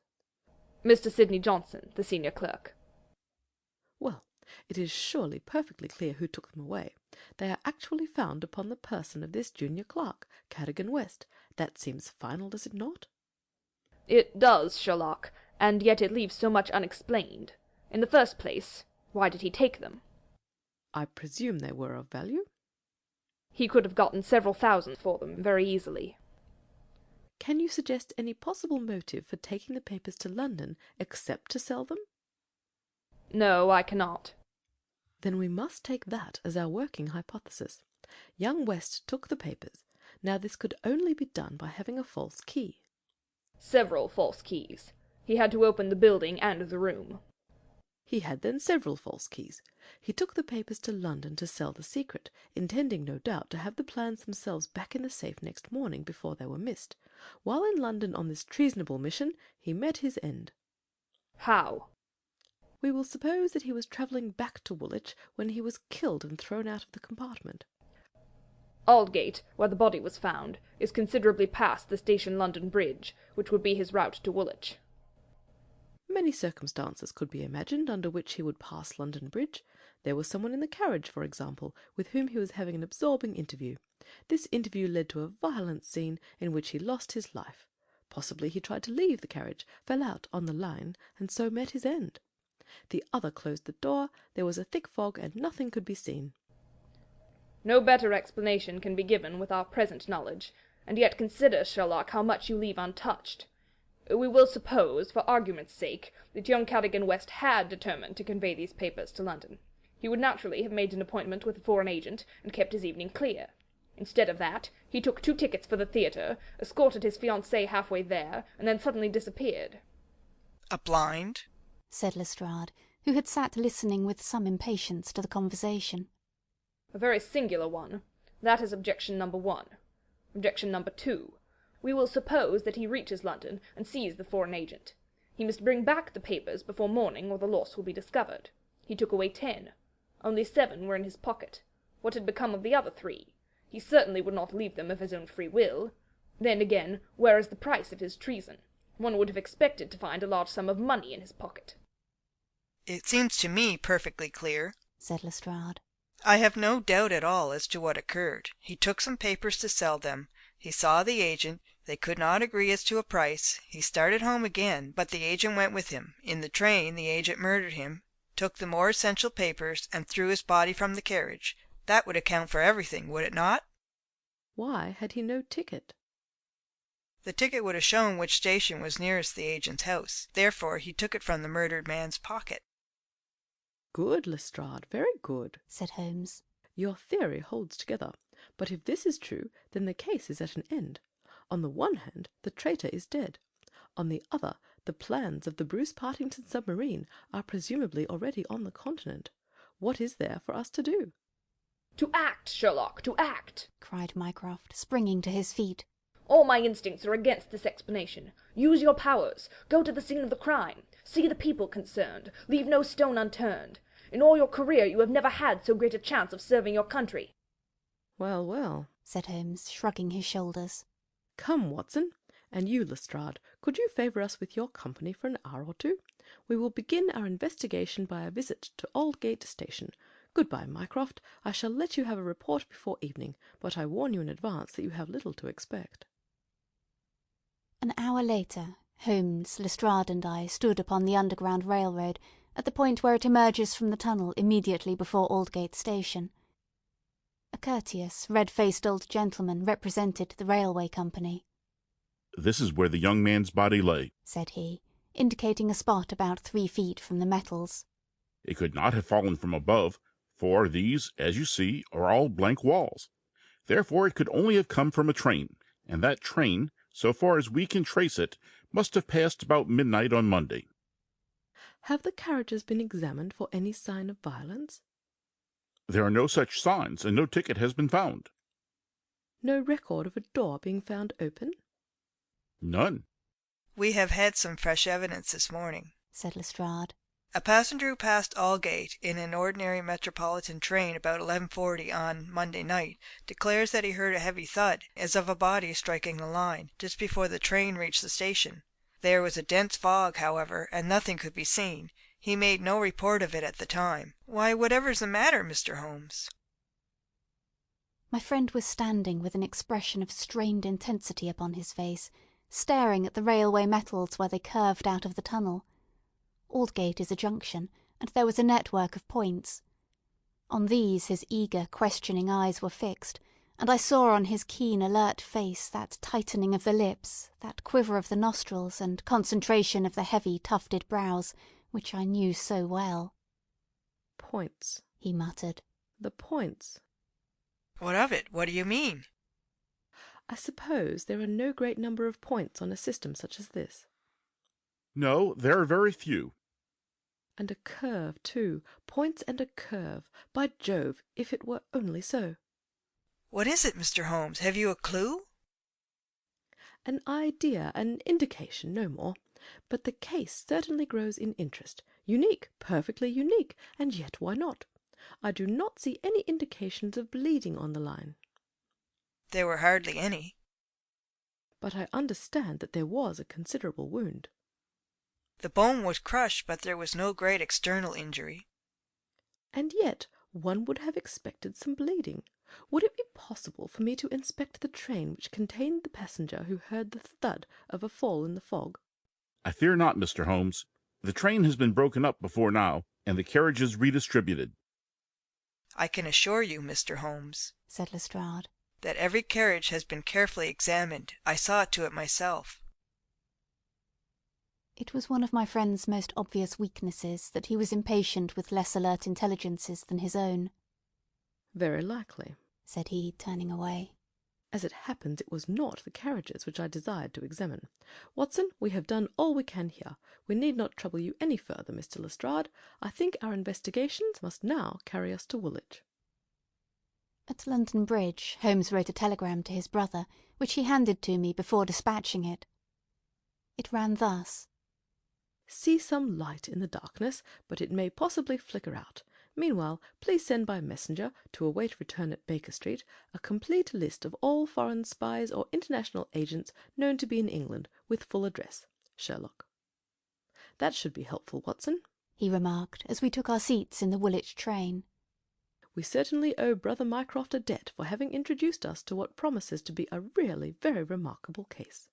Mr. Sidney Johnson, the senior clerk. Well, it is surely perfectly clear who took them away. They are actually found upon the person of this junior clerk, Cadogan West. That seems final, does it not? It does, Sherlock, and yet it leaves so much unexplained. In the first place, why did he take them? I presume they were of value? He could have gotten several thousand for them very easily. Can you suggest any possible motive for taking the papers to London except to sell them? No, I cannot. Then we must take that as our working hypothesis. Young West took the papers. Now this could only be done by having a false key. Several false keys. He had to open the building and the room. He had then several false keys. He took the papers to London to sell the secret, intending no doubt to have the plans themselves back in the safe next morning before they were missed. While in London on this treasonable mission, he met his end. How? We will suppose that he was travelling back to Woolwich when he was killed and thrown out of the compartment. Aldgate, where the body was found, is considerably past the Station London Bridge, which would be his route to Woolwich. Many circumstances could be imagined under which he would pass London Bridge. There was someone in the carriage, for example, with whom he was having an absorbing interview. This interview led to a violent scene in which he lost his life. Possibly he tried to leave the carriage, fell out on the line, and so met his end. The other closed the door, there was a thick fog, and nothing could be seen. No better explanation can be given with our present knowledge, and yet consider, Sherlock, how much you leave untouched. We will suppose, for argument's sake, that young Cadogan West had determined to convey these papers to London. He would naturally have made an appointment with a foreign agent, and kept his evening clear. Instead of that, he took 2 tickets for the theatre, escorted his fiancée halfway there, and then suddenly disappeared. A blind? Said Lestrade, who had sat listening with some impatience to the conversation. A very singular one. That is objection number 1. Objection number 2. We will suppose that he reaches London and sees the foreign agent. He must bring back the papers before morning, or the loss will be discovered. He took away 10. Only 7 were in his pocket. What had become of the other 3? He certainly would not leave them of his own free will. Then again, where is the price of his treason? One would have expected to find a large sum of money in his pocket. It seems to me perfectly clear, said Lestrade. I have no doubt at all as to what occurred. He took some papers to sell them. He saw the agent. They could not agree as to a price. He started home again, but the agent went with him. In the train the agent murdered him, took the more essential papers, and threw his body from the carriage. That would account for everything, would it not? Why had he no ticket? The ticket would have shown which station was nearest the agent's house. Therefore he took it from the murdered man's pocket. Good, Lestrade, very good, said Holmes. Your theory holds together, but if this is true, then the case is at an end. On the one hand, the traitor is dead. On the other, the plans of the Bruce-Partington submarine are presumably already on the continent. What is there for us to do? To act, Sherlock, to act! Cried Mycroft, springing to his feet. All my instincts are against this explanation. Use your powers. Go to the scene of the crime. See the people concerned. Leave no stone unturned. In all your career you have never had so great a chance of serving your country. Well, well, said Holmes, shrugging his shoulders. Come, Watson, and you, Lestrade, could you favour us with your company for an hour or 2? We will begin our investigation by a visit to Aldgate Station. Goodbye, Mycroft. I shall let you have a report before evening, but I warn you in advance that you have little to expect. An hour later, Holmes, Lestrade, and I stood upon the Underground Railroad at the point where it emerges from the tunnel immediately before Aldgate Station. A courteous, red-faced old gentleman represented the railway company. This is where the young man's body lay, said he, indicating a spot about 3 feet from the metals. It could not have fallen from above, for these, as you see, are all blank walls. Therefore it could only have come from a train, and that train, so far as we can trace it, must have passed about midnight on Monday. Have the carriages been examined for any sign of violence? There are no such signs, and no ticket has been found. No record of a door being found open? None. We have had some fresh evidence this morning, said Lestrade. A passenger who passed Aldgate in an ordinary metropolitan train about 11:40 on Monday night declares that he heard a heavy thud, as of a body striking the line, just before the train reached the station. There was a dense fog, however, and nothing could be seen. He made no report of it at the time. Why, whatever's the matter, Mr. Holmes? My friend was standing with an expression of strained intensity upon his face, staring at the railway metals where they curved out of the tunnel. Aldgate is a junction, and there was a network of points. On these his eager, questioning eyes were fixed, and I saw on his keen, alert face that tightening of the lips, that quiver of the nostrils, and concentration of the heavy, tufted brows, which I knew so well. Points, he muttered. The points. What of it? What do you mean? I suppose there are no great number of points on a system such as this. No, there are very few. And a curve, too. Points and a curve. By Jove, if it were only so. What is it, Mr. Holmes? Have you a clue? An idea, an indication, no more. But the case certainly grows in interest. Unique, perfectly unique, and yet why not? I do not see any indications of bleeding on the line. There were hardly any. But I understand that there was a considerable wound. The bone was crushed, but there was no great external injury. And yet one would have expected some bleeding. Would it be possible for me to inspect the train which contained the passenger who heard the thud of a fall in the fog? I fear not, Mr. Holmes. The train has been broken up before now, and the carriages redistributed. I can assure you, Mr. Holmes, said Lestrade, that every carriage has been carefully examined. I saw to it myself. It was one of my friend's most obvious weaknesses that he was impatient with less alert intelligences than his own. Very likely, said he, turning away. As it happens, it was not the carriages which I desired to examine. Watson, we have done all we can here. We need not trouble you any further, Mr. Lestrade. I think our investigations must now carry us to Woolwich. At London Bridge, Holmes wrote a telegram to his brother, which he handed to me before dispatching it. It ran thus: See some light in the darkness, but it may possibly flicker out. Meanwhile, please send by messenger, to await return at Baker Street, a complete list of all foreign spies or international agents known to be in England, with full address. Sherlock. That should be helpful, Watson, he remarked, as we took our seats in the Woolwich train. We certainly owe Brother Mycroft a debt for having introduced us to what promises to be a really very remarkable case.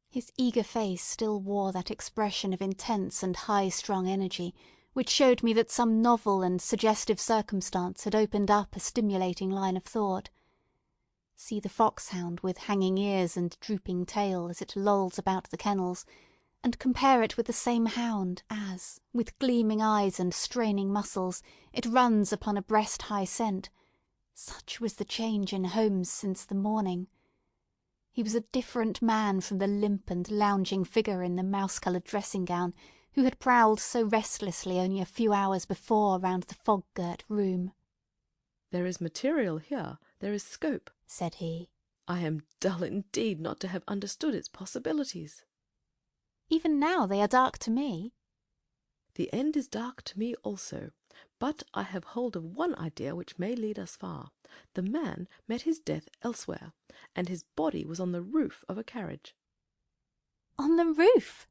His eager face still wore that expression of intense and high-strung energy which showed me that some novel and suggestive circumstance had opened up a stimulating line of thought. See the foxhound with hanging ears and drooping tail as it lolls about the kennels, and compare it with the same hound as, with gleaming eyes and straining muscles, it runs upon a breast-high scent. Such was the change in Holmes since the morning. He was a different man from the limp and lounging figure in the mouse-coloured dressing-gown who had prowled so restlessly only a few hours before round the fog-girt room. There is material here, there is scope, said he. I am dull indeed not to have understood its possibilities. Even now they are dark to me. The end is dark to me also, but I have hold of one idea which may lead us far. The man met his death elsewhere, and his body was on the roof of a carriage. On the roof?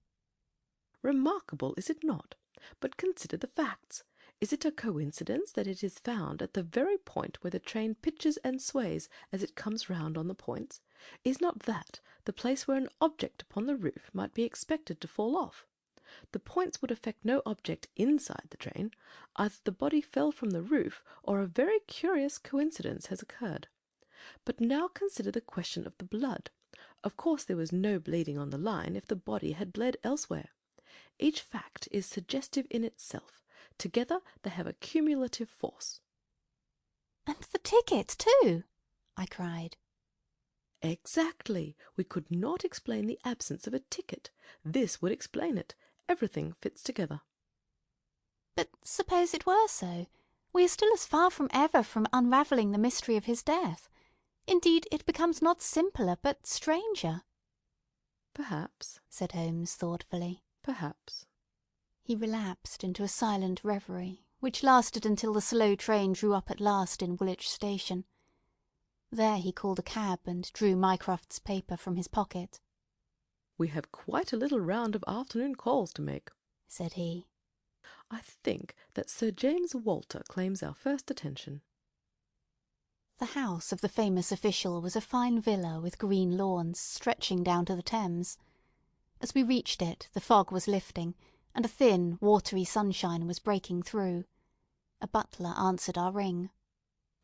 Remarkable, is it not? But consider the facts. Is it a coincidence that it is found at the very point where the train pitches and sways as it comes round on the points? Is not that the place where an object upon the roof might be expected to fall off? The points would affect no object inside the train. Either the body fell from the roof, or a very curious coincidence has occurred. But now consider the question of the blood. Of course there was no bleeding on the line if the body had bled elsewhere. Each fact is suggestive in itself. Together they have a cumulative force. And the ticket, too, I cried. Exactly. We could not explain the absence of a ticket. This would explain it. Everything fits together. But suppose it were so, we are still as far from ever from unravelling the mystery of his death. Indeed, it becomes not simpler, but stranger. Perhaps, said Holmes thoughtfully. Perhaps. He relapsed into a silent reverie, which lasted until the slow train drew up at last in Woolwich station. There he called a cab and drew Mycroft's paper from his pocket. We have quite a little round of afternoon calls to make, said he. I think that Sir James Walter claims our first attention. The house of the famous official was a fine villa with green lawns stretching down to the Thames. As we reached it, the fog was lifting, and a thin, watery sunshine was breaking through. A butler answered our ring.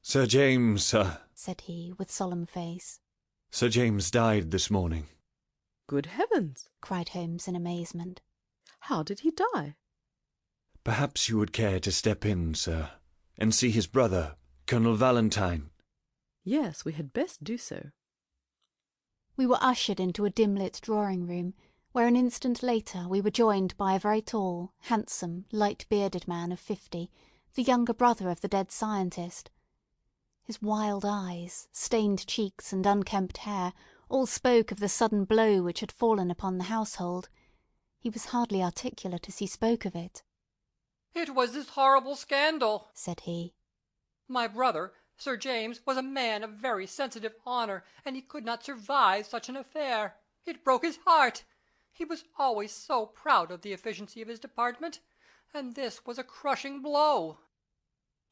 Sir James, sir, said he, with solemn face. Sir James died this morning. Good heavens! cried Holmes in amazement. How did he die? Perhaps you would care to step in, sir, and see his brother, Colonel Valentine. Yes, we had best do so. We were ushered into a dim-lit drawing-room, where an instant later we were joined by a very tall, handsome, light-bearded man of 50, the younger brother of the dead scientist. His wild eyes, stained cheeks, and unkempt hair all spoke of the sudden blow which had fallen upon the household. He was hardly articulate as he spoke of it. "It was this horrible scandal," said he. "My brother, Sir James, was a man of very sensitive honour, and he could not survive such an affair. It broke his heart. He was always so proud of the efficiency of his department, and this was a crushing blow."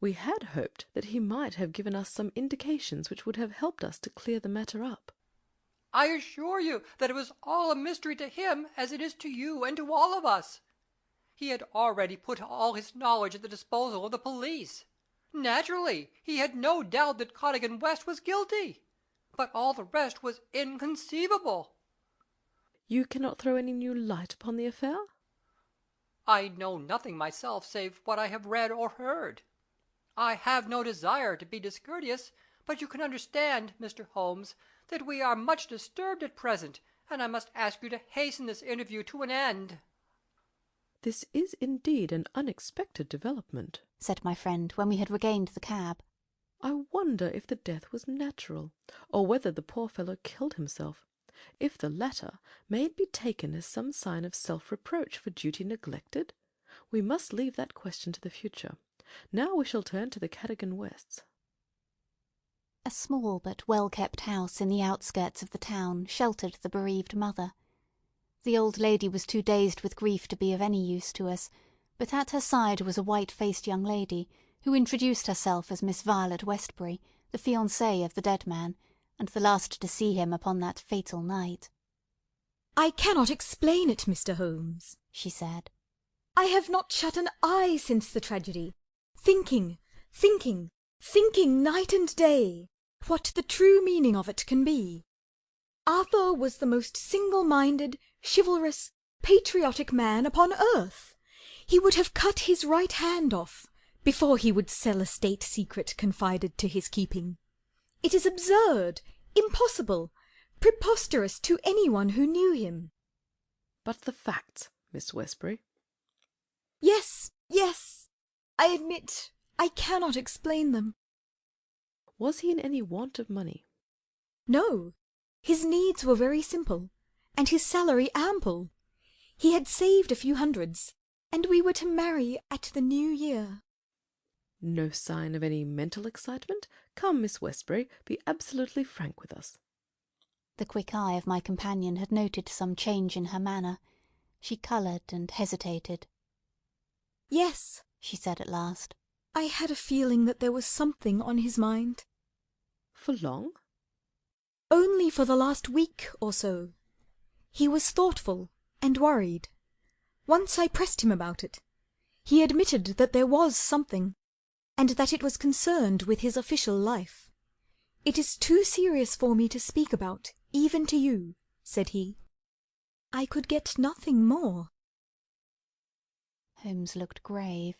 We had hoped that he might have given us some indications which would have helped us to clear the matter up. I assure you that it was all a mystery to him as it is to you and to all of us. He had already put all his knowledge at the disposal of the police. Naturally, he had no doubt that Cunning West was guilty. But all the rest was inconceivable. You cannot throw any new light upon the affair? I know nothing myself save what I have read or heard. I have no desire to be discourteous, but you can understand, Mr. Holmes, that we are much disturbed at present, and I must ask you to hasten this interview to an end. This is indeed an unexpected development, said my friend when we had regained the cab. I wonder if the death was natural, or whether the poor fellow killed himself. If the latter, may it be taken as some sign of self-reproach for duty neglected? We must leave that question to the future. Now we shall turn to the Cadogan Wests. A small but well-kept house in the outskirts of the town sheltered the bereaved mother. The old lady was too dazed with grief to be of any use to us, but at her side was a white-faced young lady, who introduced herself as Miss Violet Westbury, the fiancée of the dead man, and the last to see him upon that fatal night. "I cannot explain it, Mr. Holmes," she said. "I have not shut an eye since the tragedy, thinking night and day what the true meaning of it can be. Arthur was the most single-minded, chivalrous, patriotic man upon earth. He would have cut his right hand off before he would sell a state secret confided to his keeping. It is absurd, impossible, preposterous to anyone who knew him." "But the facts, Miss Westbury?" Yes, I admit I cannot explain them." "Was he in any want of money?" "No. His needs were very simple, and his salary ample. He had saved a few hundreds, and we were to marry at the New Year." "No sign of any mental excitement? Come, Miss Westbury, be absolutely frank with us." The quick eye of my companion had noted some change in her manner. She coloured and hesitated. "Yes," she said at last. "I had a feeling that there was something on his mind." "For long?" "Only for the last week or so. He was thoughtful and worried. Once I pressed him about it. He admitted that there was something, and that it was concerned with his official life. 'It is too serious for me to speak about, even to you,' said he. I could get nothing more." Holmes looked grave.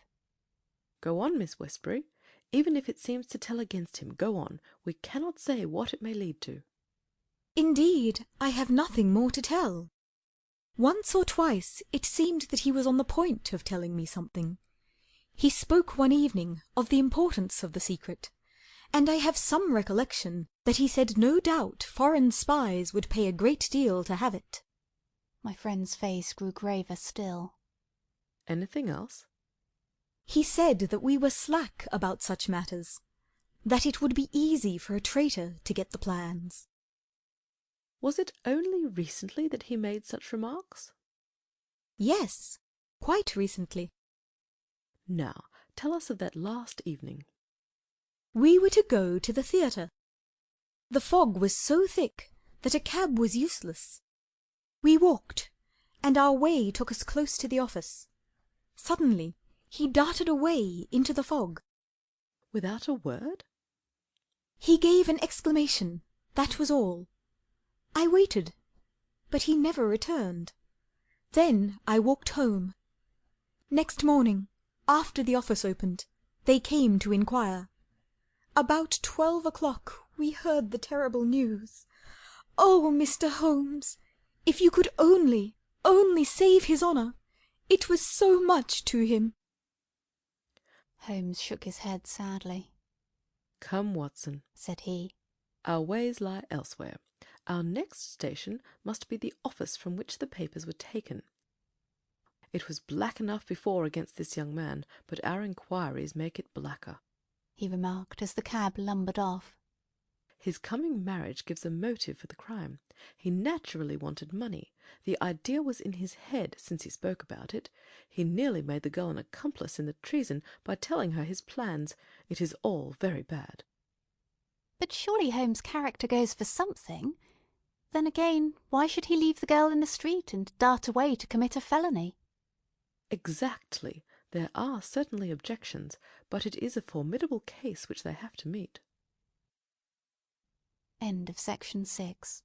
"Go on, Miss Westbury. Even if it seems to tell against him, go on. We cannot say what it may lead to." "Indeed, I have nothing more to tell. Once or twice it seemed that he was on the point of telling me something. He spoke one evening of the importance of the secret, and I have some recollection that he said no doubt foreign spies would pay a great deal to have it." My friend's face grew graver still. "Anything else?" "He said that we were slack about such matters, that it would be easy for a traitor to get the plans." "Was it only recently that he made such remarks?" "Yes, quite recently." "Now, tell us of that last evening." "We were to go to the theatre. The fog was so thick that a cab was useless. We walked, and our way took us close to the office. Suddenly he darted away into the fog." "Without a word?" "He gave an exclamation, that was all. I waited, but he never returned. Then I walked home. Next morning, after the office opened, they came to inquire. About 12 o'clock we heard the terrible news. Oh, Mr. Holmes, if you could only save his honour! It was so much to him." Holmes shook his head sadly. "Come, Watson," said he. "Our ways lie elsewhere. Our next station must be the office from which the papers were taken. It was black enough before against this young man, but our inquiries make it blacker," he remarked as the cab lumbered off. "His coming marriage gives a motive for the crime. He naturally wanted money. The idea was in his head since he spoke about it. He nearly made the girl an accomplice in the treason by telling her his plans. It is all very bad." "But surely Holmes' character goes for something. Then again, why should he leave the girl in the street and dart away to commit a felony? Exactly. There are certainly objections, but it is a formidable case which they have to meet. End of section 6.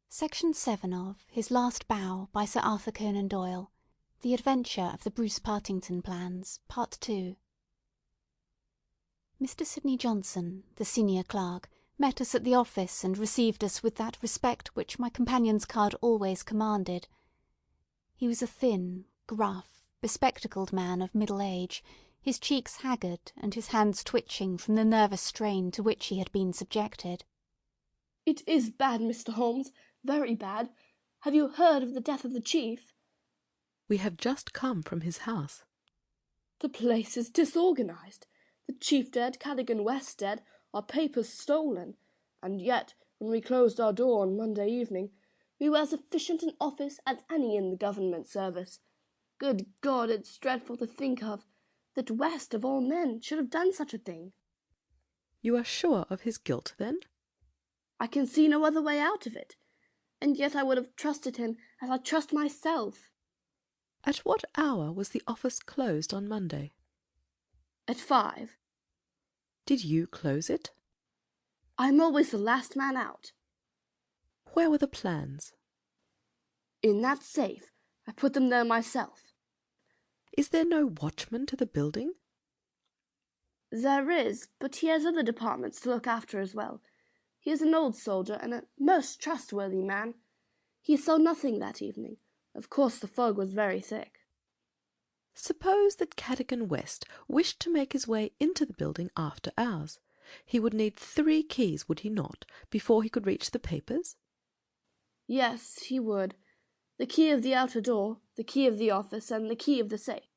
Section 7 of His Last Bow by Sir Arthur Conan Doyle. The Adventure of the Bruce-Partington Plans, Part 2. Mr. Sidney Johnson, the senior clerk, met us at the office and received us with that respect which my companion's card always commanded. He was a thin, gruff, bespectacled man of middle age, his cheeks haggard and his hands twitching from the nervous strain to which he had been subjected. "It is bad, Mr. Holmes, very bad. Have you heard of the death of the chief?" We have just come from his house. "The place is disorganized. The chief dead, Cadogan West dead, our papers stolen. And yet, when we closed our door on Monday evening, we were as efficient in office as any in the government service. Good God, it's dreadful to think of, that West, of all men, should have done such a thing." You are sure of his guilt, then? "I can see no other way out of it. And yet I would have trusted him as I trust myself." At what hour was the office closed on Monday? "At 5. Did you close it? I'm always the last man out." Where were the plans? "In that safe. I put them there myself." Is there no watchman to the building? "There is, but he has other departments to look after as well. He is an old soldier and a most trustworthy man. He saw nothing that evening. Of course the fog was very thick." Suppose that Cadogan West wished to make his way into the building after hours. He would need 3 keys, would he not, before he could reach the papers? "Yes, he would. The key of the outer door, the key of the office, and the key of the safe."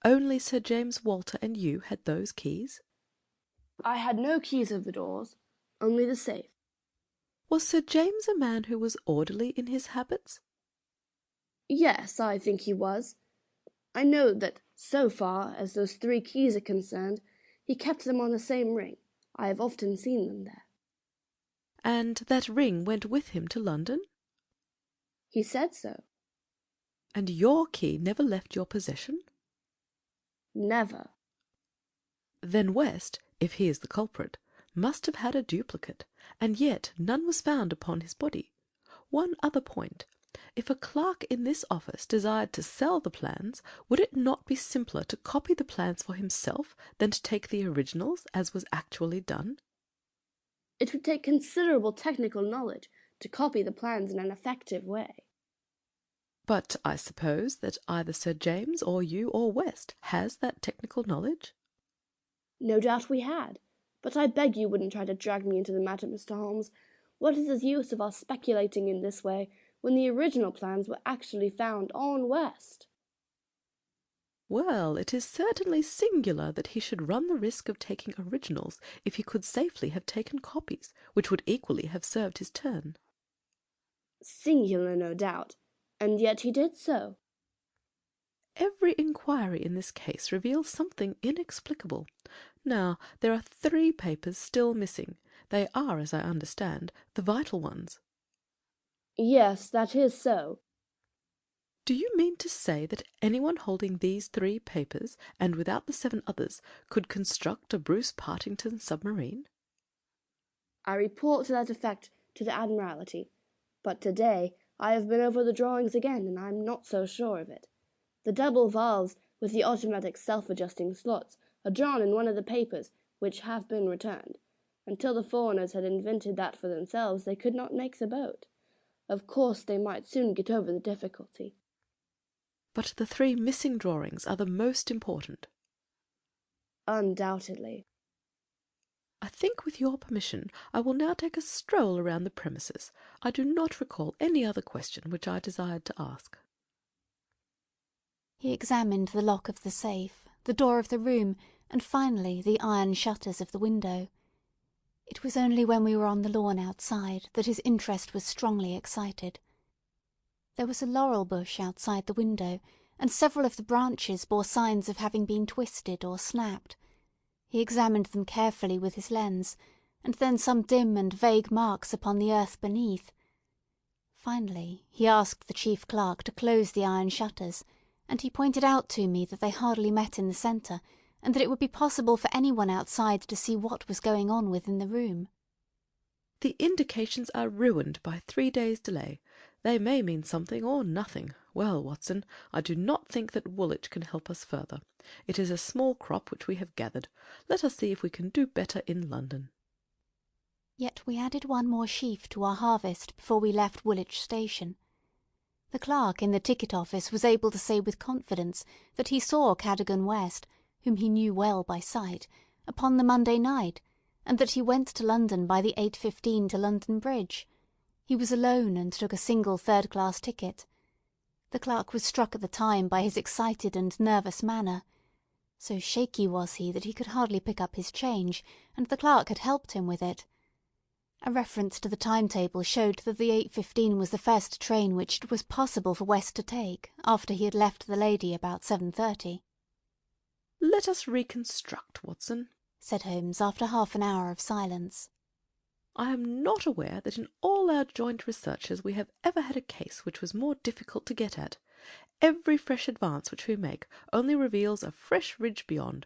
Only Sir James Walter and you had those keys? "I had no keys of the doors, only the safe." Was Sir James a man who was orderly in his habits? "Yes, I think he was. I know that, so far as those 3 keys are concerned, he kept them on the same ring. I have often seen them there." And that ring went with him to London? "He said so." And your key never left your possession? "Never." Then West, if he is the culprit, must have had a duplicate, and yet none was found upon his body. One other point. If a clerk in this office desired to sell the plans, would it not be simpler to copy the plans for himself than to take the originals, as was actually done? "It would take considerable technical knowledge to copy the plans in an effective way." But I suppose that either Sir James or you or West has that technical knowledge? "No doubt we had. But I beg you wouldn't try to drag me into the matter, Mr. Holmes. What is the use of our speculating in this way when the original plans were actually found on West?" Well, it is certainly singular that he should run the risk of taking originals if he could safely have taken copies, which would equally have served his turn. "Singular, no doubt. And yet he did so." Every inquiry in this case reveals something inexplicable. Now, there are 3 papers still missing. They are, as I understand, the vital ones. "Yes, that is so." Do you mean to say that anyone holding these 3 papers, and without the 7 others, could construct a Bruce-Partington submarine? "I report to that effect to the Admiralty. But to-day I have been over the drawings again, and I'm not so sure of it. The double valves with the automatic self-adjusting slots are drawn in one of the papers, which have been returned. Until the foreigners had invented that for themselves, they could not make the boat. Of course they might soon get over the difficulty." But the 3 missing drawings are the most important. "Undoubtedly." I think, with your permission, I will now take a stroll around the premises. I do not recall any other question which I desired to ask. He examined the lock of the safe, the door of the room, and finally the iron shutters of the window. It was only when we were on the lawn outside that his interest was strongly excited. There was a laurel bush outside the window, and several of the branches bore signs of having been twisted or snapped. He examined them carefully with his lens, and then some dim and vague marks upon the earth beneath. Finally, he asked the chief clerk to close the iron shutters, and he pointed out to me that they hardly met in the centre, and that it would be possible for anyone outside to see what was going on within the room. The indications are ruined by 3 days' delay. They may mean something or nothing. Well, Watson, I do not think that Woolwich can help us further. It is a small crop which we have gathered. Let us see if we can do better in London. Yet we added one more sheaf to our harvest before we left Woolwich station. The clerk in the ticket office was able to say with confidence that he saw Cadogan West, whom he knew well by sight, upon the Monday night, and that he went to London by the 8:15 to London Bridge. He was alone and took a single third-class ticket. The clerk was struck at the time by his excited and nervous manner. So shaky was he that he could hardly pick up his change, and the clerk had helped him with it. A reference to the timetable showed that the 8:15 was the first train which it was possible for West to take, after he had left the lady about 7:30. Let us reconstruct, Watson, said Holmes after half an hour of silence. I am not aware that in all our joint researches we have ever had a case which was more difficult to get at. Every fresh advance which we make only reveals a fresh ridge beyond,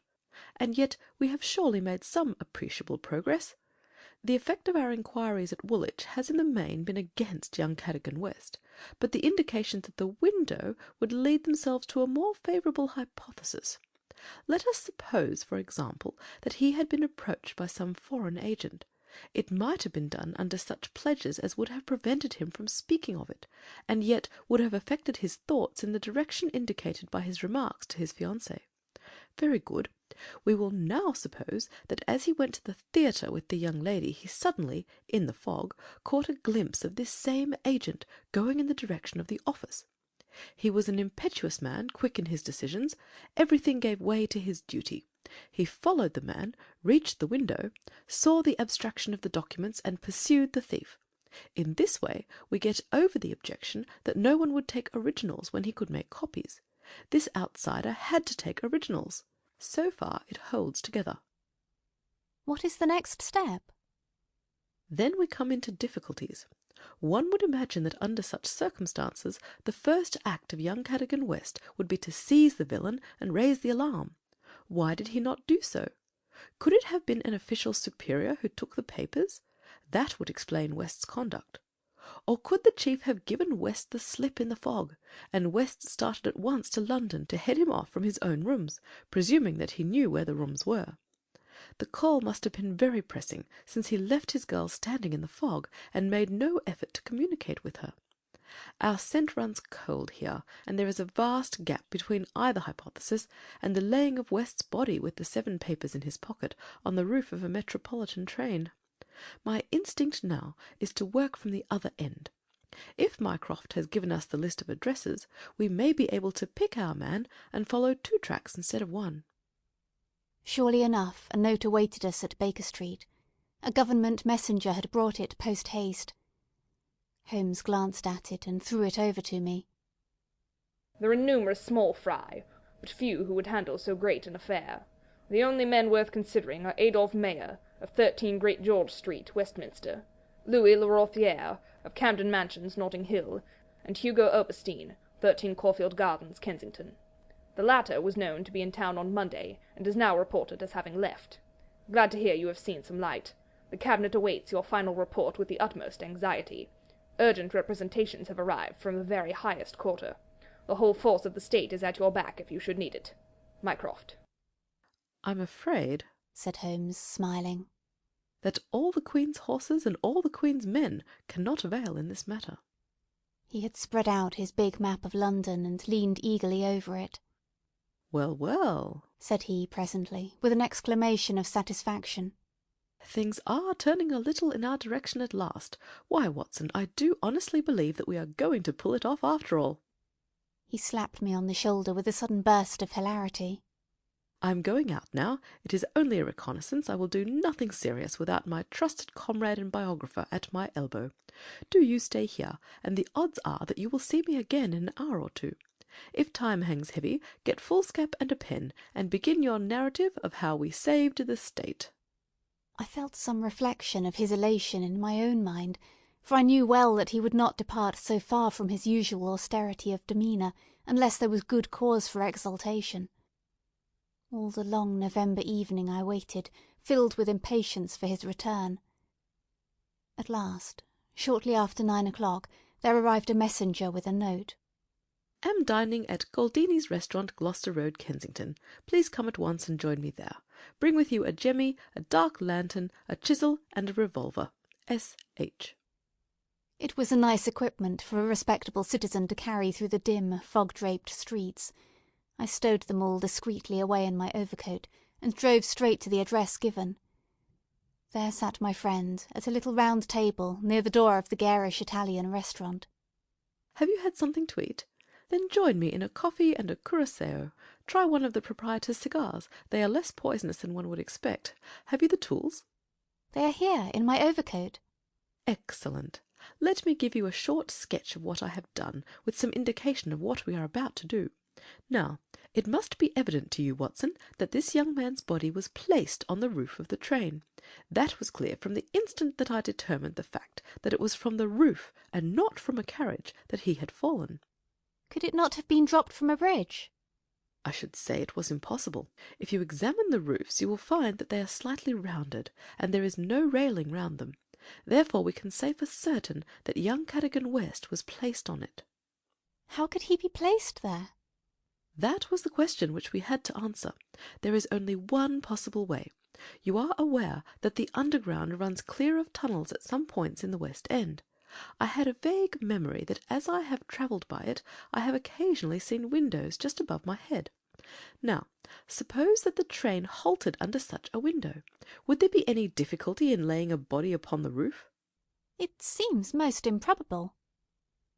and yet we have surely made some appreciable progress. The effect of our inquiries at Woolwich has in the main been against young Cadogan West, but the indications at the window would lead themselves to a more favourable hypothesis. Let us suppose, for example, that he had been approached by some foreign agent. It might have been done under such pledges as would have prevented him from speaking of it, and yet would have affected his thoughts in the direction indicated by his remarks to his fiancée. Very good. We will now suppose that as he went to the theatre with the young lady, he suddenly, in the fog, caught a glimpse of this same agent going in the direction of the office. He was an impetuous man, quick in his decisions. Everything gave way to his duty. He followed the man, reached the window, saw the abstraction of the documents, and pursued the thief. In this way we get over the objection that no one would take originals when he could make copies. This outsider had to take originals. So far it holds together. What is the next step? Then we come into difficulties. One would imagine that under such circumstances the first act of young Cadogan West would be to seize the villain and raise the alarm. Why did he not do so? Could it have been an official superior who took the papers? That would explain West's conduct. Or could the chief have given West the slip in the fog, and West started at once to London to head him off from his own rooms, presuming that he knew where the rooms were? The call must have been very pressing, since he left his girl standing in the fog, and made no effort to communicate with her. Our scent runs cold here, and there is a vast gap between either hypothesis and the laying of West's body with the 7 papers in his pocket on the roof of a metropolitan train. My instinct now is to work from the other end. If Mycroft has given us the list of addresses, we may be able to pick our man and follow 2 tracks instead of 1. Surely enough, a note awaited us at Baker Street. A government messenger had brought it post-haste. Holmes glanced at it and threw it over to me. There are numerous small fry, but few who would handle so great an affair. The only men worth considering are Adolphe Mayer, of 13 Great George Street, Westminster, Louis Le Rothier, of Camden Mansions, Notting Hill, and Hugo Oberstein, 13 Caulfield Gardens, Kensington. The latter was known to be in town on Monday, and is now reported as having left. Glad to hear you have seen some light. The Cabinet awaits your final report with the utmost anxiety. Urgent representations have arrived from the very highest quarter. The whole force of the state is at your back if you should need it. Mycroft. I'm afraid, said Holmes, smiling, that all the Queen's horses and all the Queen's men cannot avail in this matter. He had spread out his big map of London and leaned eagerly over it. Well, well, said he presently, with an exclamation of satisfaction. Things are turning a little in our direction at last. Why, Watson, I do honestly believe that we are going to pull it off after all. He slapped me on the shoulder with a sudden burst of hilarity. I am going out now. It is only a reconnaissance. I will do nothing serious without my trusted comrade and biographer at my elbow. Do you stay here, and the odds are that you will see me again in an hour or 2. If time hangs heavy, get foolscap and a pen, and begin your narrative of how we saved the state. I felt some reflection of his elation in my own mind, for I knew well that he would not depart so far from his usual austerity of demeanour unless there was good cause for exultation. All the long November evening I waited, filled with impatience for his return. At last, shortly after 9 o'clock, there arrived a messenger with a note. Am dining at Goldini's restaurant, Gloucester Road, Kensington. Please come at once and join me there. Bring with you a jemmy, a dark lantern, a chisel, and a revolver. S.H. It was a nice equipment for a respectable citizen to carry through the dim, fog-draped streets. I stowed them all discreetly away in my overcoat, and drove straight to the address given. There sat my friend at a little round table near the door of the garish Italian restaurant. Have you had something to eat? Then join me in a coffee and a curaçao. Try one of the proprietor's cigars. They are less poisonous than one would expect. Have you the tools? They are here, in my overcoat. Excellent. Let me give you a short sketch of what I have done, with some indication of what we are about to do. Now, it must be evident to you, Watson, that this young man's body was placed on the roof of the train. That was clear from the instant that I determined the fact that it was from the roof, and not from a carriage, that he had fallen. Could it not have been dropped from a bridge? I should say it was impossible. If you examine the roofs, you will find that they are slightly rounded, and there is no railing round them. Therefore we can say for certain that young Cadogan West was placed on it. How could he be placed there? That was the question which we had to answer. There is only one possible way. You are aware that the underground runs clear of tunnels at some points in the West End. I had a vague memory that as I have travelled by it, I have occasionally seen windows just above my head. Now, suppose that the train halted under such a window. Would there be any difficulty in laying a body upon the roof? It seems most improbable.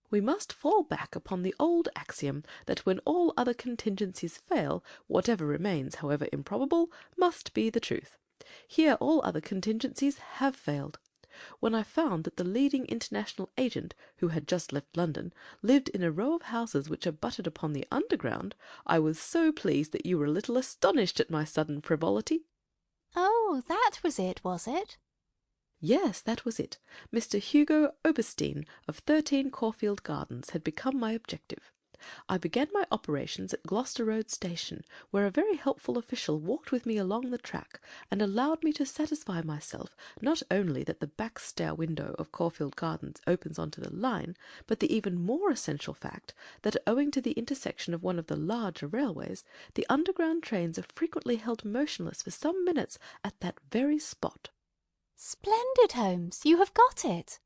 We must fall back upon the old axiom that when all other contingencies fail, whatever remains, however improbable, must be the truth. Here all other contingencies have failed. When I found that the leading international agent, who had just left London, lived in a row of houses which abutted upon the underground, I was so pleased that you were a little astonished at my sudden frivolity. Oh, that was it, was it? Yes, that was it. Mr. Hugo Oberstein of 13 Caulfield Gardens had become my objective. I began my operations at Gloucester Road Station, where a very helpful official walked with me along the track, and allowed me to satisfy myself not only that the back stair window of Caulfield Gardens opens on to the line, but the even more essential fact that, owing to the intersection of one of the larger railways, the underground trains are frequently held motionless for some minutes at that very spot. Splendid, Holmes! You have got it.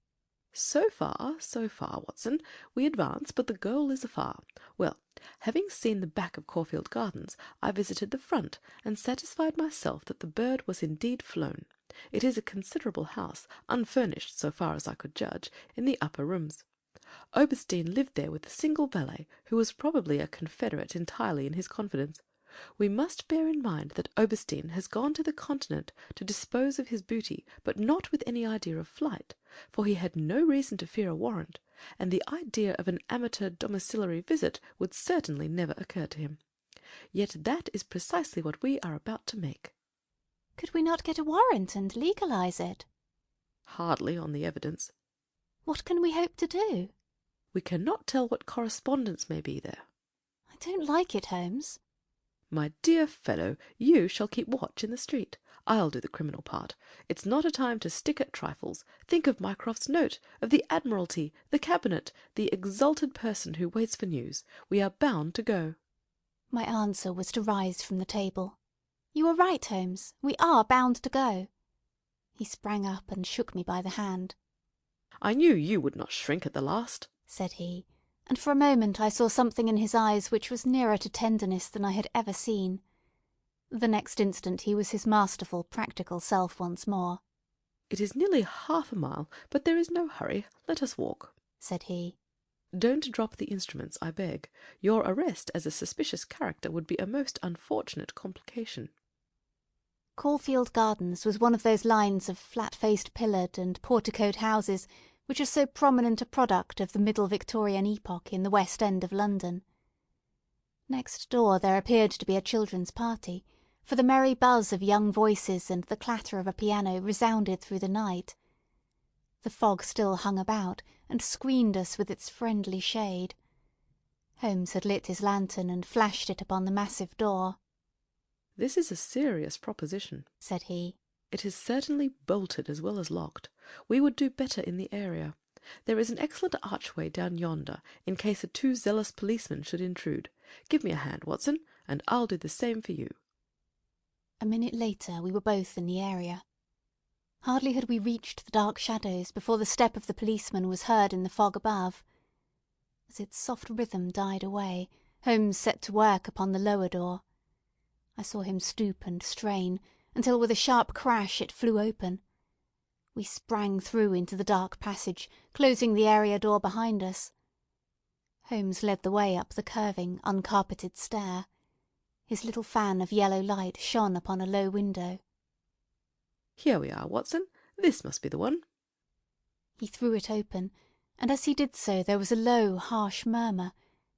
So far, Watson. We advance, but the goal is afar. Well, having seen the back of Caulfield Gardens, I visited the front, and satisfied myself that the bird was indeed flown. It is a considerable house, unfurnished, so far as I could judge, in the upper rooms. Oberstein lived there with a single valet, who was probably a confederate entirely in his confidence. We must bear in mind that Oberstein has gone to the Continent to dispose of his booty, but not with any idea of flight, for he had no reason to fear a warrant, and the idea of an amateur domiciliary visit would certainly never occur to him. Yet that is precisely what we are about to make. Could we not get a warrant and legalise it? Hardly on the evidence. What can we hope to do? We cannot tell what correspondence may be there. I don't like it, Holmes. My dear fellow, you shall keep watch in the street. I'll do the criminal part. It's not a time to stick at trifles. Think of Mycroft's note, of the Admiralty, the Cabinet, the exalted person who waits for news. We are bound to go. My answer was to rise from the table. You are right, Holmes. We are bound to go. He sprang up and shook me by the hand. I knew you would not shrink at the last, said he, and for a moment I saw something in his eyes which was nearer to tenderness than I had ever seen. The next instant he was his masterful, practical self once more. It is nearly half a mile, but there is no hurry. Let us walk, said he. Don't drop the instruments, I beg. Your arrest as a suspicious character would be a most unfortunate complication. Caulfield Gardens was one of those lines of flat-faced pillared and porticoed houses which are so prominent a product of the middle Victorian epoch in the West End of London. Next door there appeared to be a children's party, for the merry buzz of young voices and the clatter of a piano resounded through the night. The fog still hung about, and screened us with its friendly shade. Holmes had lit his lantern and flashed it upon the massive door. "This is a serious proposition," said he. "It is certainly bolted as well as locked. We would do better in the area. There is an excellent archway down yonder, in case a too zealous policeman should intrude. Give me a hand, Watson, and I'll do the same for you." A minute later we were both in the area. Hardly had we reached the dark shadows before the step of the policeman was heard in the fog above. As its soft rhythm died away, Holmes set to work upon the lower door. I saw him stoop and strain, until with a sharp crash it flew open. We sprang through into the dark passage, closing the area door behind us. Holmes led the way up the curving, uncarpeted stair. His little fan of yellow light shone upon a low window. "Here we are, Watson. This must be the one." He threw it open, and as he did so there was a low, harsh murmur,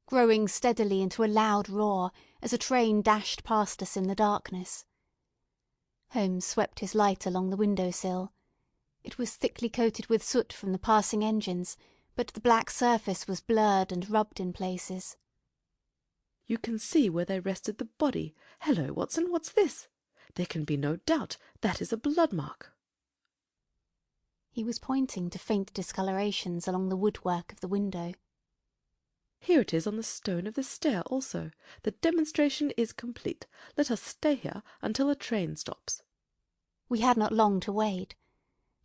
growing steadily into a loud roar as a train dashed past us in the darkness. Holmes swept his light along the window-sill. It was thickly coated with soot from the passing engines, but the black surface was blurred and rubbed in places. "You can see where they rested the body. Hello, Watson, what's this? There can be no doubt that is a blood mark." He was pointing to faint discolorations along the woodwork of the window. "Here it is on the stone of the stair also. The demonstration is complete. Let us stay here until a train stops." We had not long to wait.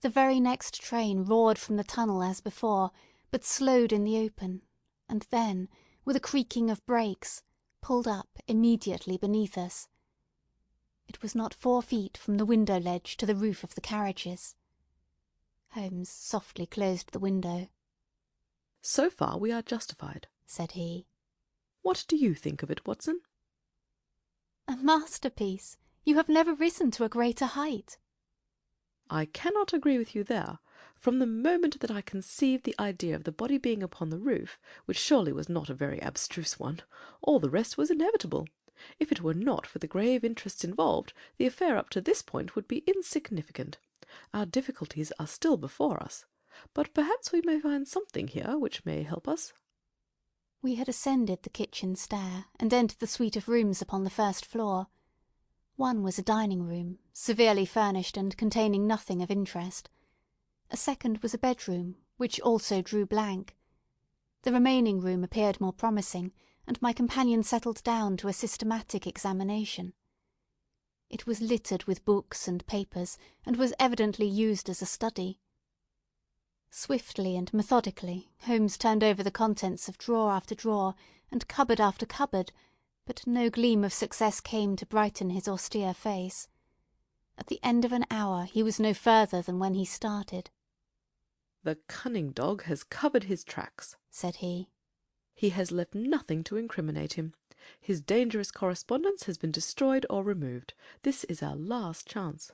The very next train roared from the tunnel as before, but slowed in the open, and then, with a creaking of brakes, pulled up immediately beneath us. It was not 4 feet from the window ledge to the roof of the carriages. Holmes softly closed the window. "So far we are justified," said he. "What do you think of it, Watson?" "A masterpiece! You have never risen to a greater height." "I cannot agree with you there. From the moment that I conceived the idea of the body being upon the roof, which surely was not a very abstruse one, all the rest was inevitable. If it were not for the grave interests involved, the affair up to this point would be insignificant. Our difficulties are still before us, but perhaps we may find something here which may help us." We had ascended the kitchen stair and entered the suite of rooms upon the first floor. One was a dining room, severely furnished and containing nothing of interest. A second was a bedroom, which also drew blank. The remaining room appeared more promising, and my companion settled down to a systematic examination. It was littered with books and papers, and was evidently used as a study. Swiftly and methodically Holmes turned over the contents of drawer after drawer, and cupboard after cupboard, but no gleam of success came to brighten his austere face. At the end of an hour he was no further than when he started. "The cunning dog has covered his tracks," said he. "He has left nothing to incriminate him. His dangerous correspondence has been destroyed or removed. This is our last chance."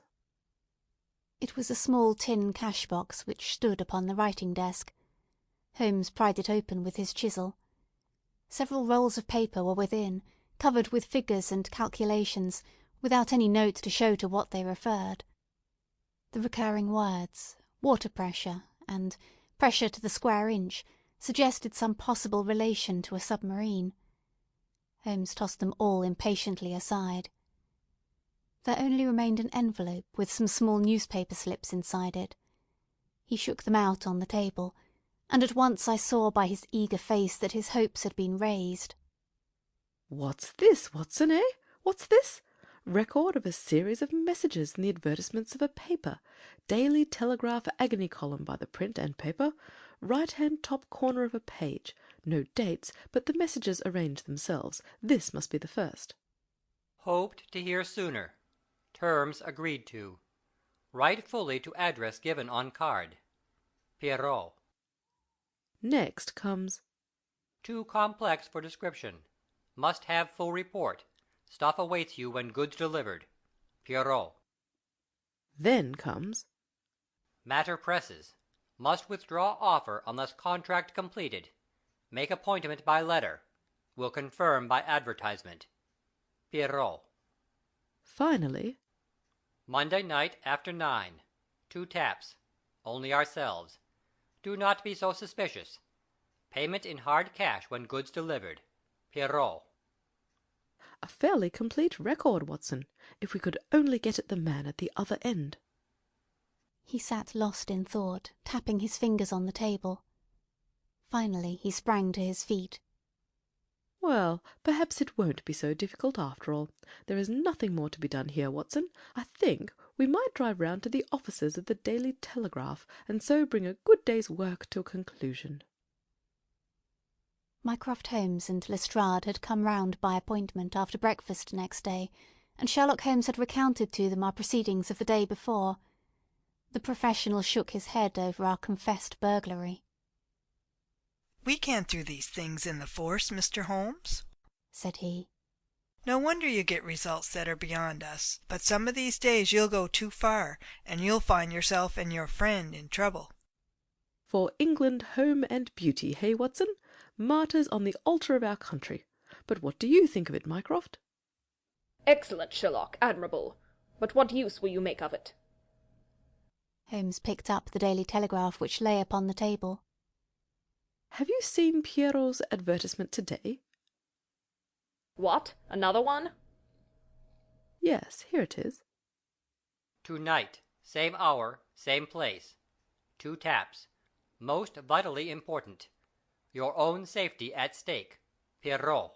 It was a small tin cash-box which stood upon the writing-desk. Holmes pried it open with his chisel. Several rolls of paper were within, covered with figures and calculations, without any note to show to what they referred. The recurring words, water pressure, and pressure to the square inch, suggested some possible relation to a submarine. Holmes tossed them all impatiently aside. There only remained an envelope with some small newspaper slips inside it. He shook them out on the table, and at once I saw by his eager face that his hopes had been raised. "What's this, Watson, eh? What's this? Record of a series of messages in the advertisements of a paper. Daily Telegraph agony column by the print and paper. Right-hand top corner of a page. No dates, but the messages arrange themselves. This must be the first. Hoped to hear sooner. Terms agreed to. Write fully to address given on card. Pierrot. Next comes Too complex for description. Must have full report. Stuff awaits you when goods delivered. Pierrot. Then comes Matter presses. Must withdraw offer unless contract completed. Make appointment by letter. Will confirm by advertisement. Pierrot. Finally. Monday night after 9. 2 taps. Only ourselves. Do not be so suspicious. Payment in hard cash when goods delivered. Pierrot. A fairly complete record, Watson, if we could only get at the man at the other end. He sat lost in thought, tapping his fingers on the table. Finally he sprang to his feet. Well, perhaps it won't be so difficult after all. There is nothing more to be done here, Watson. I think we might drive round to the offices of the Daily Telegraph, and so bring a good day's work to a conclusion. Mycroft Holmes and Lestrade had come round by appointment after breakfast next day, and Sherlock Holmes had recounted to them our proceedings of the day before. The professional shook his head over our confessed burglary. "We can't do these things in the force, Mr. Holmes," said he. "No wonder you get results that are beyond us. But some of these days you'll go too far, and you'll find yourself and your friend in trouble." For England, home and beauty, hey, Watson? Martyrs on the altar of our country. But what do you think of it, Mycroft? Excellent, Sherlock, admirable. But what use will you make of it? Holmes picked up the Daily Telegraph which lay upon the table. Have you seen Pierrot's advertisement today? What? Another one? Yes, here it is. Tonight, same hour, same place. 2 taps. Most vitally important. Your own safety at stake. Pierrot.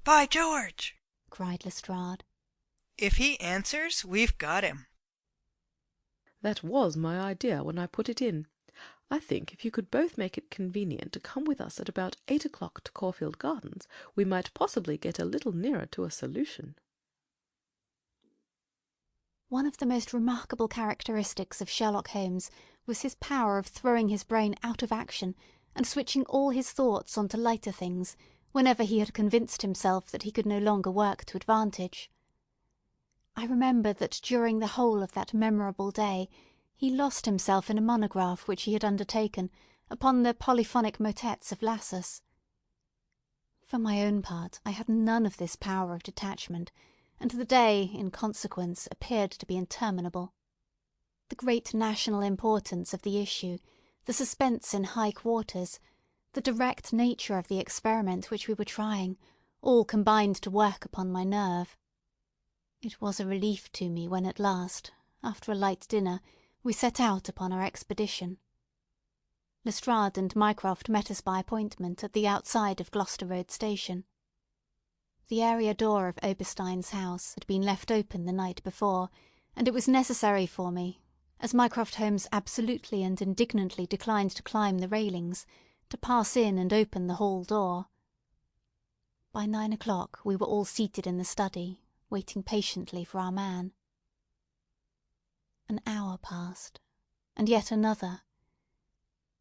"By George!" cried Lestrade. "If he answers, we've got him." That was my idea when I put it in. I think if you could both make it convenient to come with us at about 8 o'clock to Caulfield Gardens, we might possibly get a little nearer to a solution. One of the most remarkable characteristics of Sherlock Holmes was his power of throwing his brain out of action and switching all his thoughts on to lighter things whenever he had convinced himself that he could no longer work to advantage. I remember that during the whole of that memorable day he lost himself in a monograph which he had undertaken upon the polyphonic motets of Lassus. For my own part, I had none of this power of detachment, and the day, in consequence, appeared to be interminable. The great national importance of the issue, the suspense in high quarters, the direct nature of the experiment which we were trying, all combined to work upon my nerve. It was a relief to me when at last, after a light dinner, we set out upon our expedition. Lestrade and Mycroft met us by appointment at the outside of Gloucester Road Station. The area door of Oberstein's house had been left open the night before, and it was necessary for me, as Mycroft Holmes absolutely and indignantly declined to climb the railings, to pass in and open the hall door. By 9 o'clock we were all seated in the study, waiting patiently for our man. An hour passed, and yet another.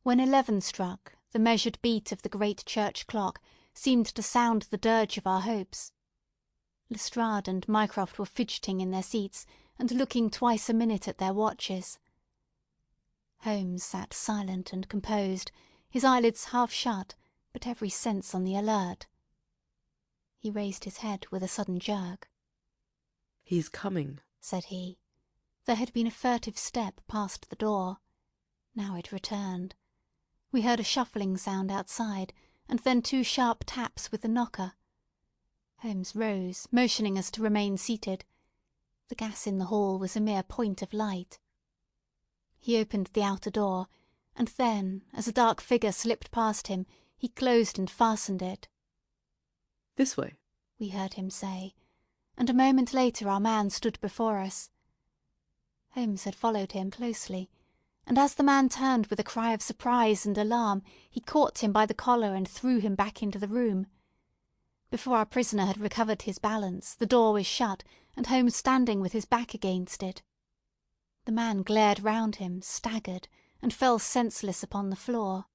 When 11 struck, the measured beat of the great church clock seemed to sound the dirge of our hopes. Lestrade and Mycroft were fidgeting in their seats and looking twice a minute at their watches. Holmes sat silent and composed, his eyelids half shut, but every sense on the alert. He raised his head with a sudden jerk. "He's coming," said he. There had been a furtive step past the door. Now it returned. We heard a shuffling sound outside, and then 2 sharp taps with the knocker. Holmes rose, motioning us to remain seated. The gas in the hall was a mere point of light. He opened the outer door, and then, as a dark figure slipped past him, he closed and fastened it. "This way," we heard him say, and a moment later our man stood before us. Holmes had followed him closely, and as the man turned with a cry of surprise and alarm, he caught him by the collar and threw him back into the room. Before our prisoner had recovered his balance, the door was shut, and Holmes standing with his back against it. The man glared round him, staggered, and fell senseless upon the floor.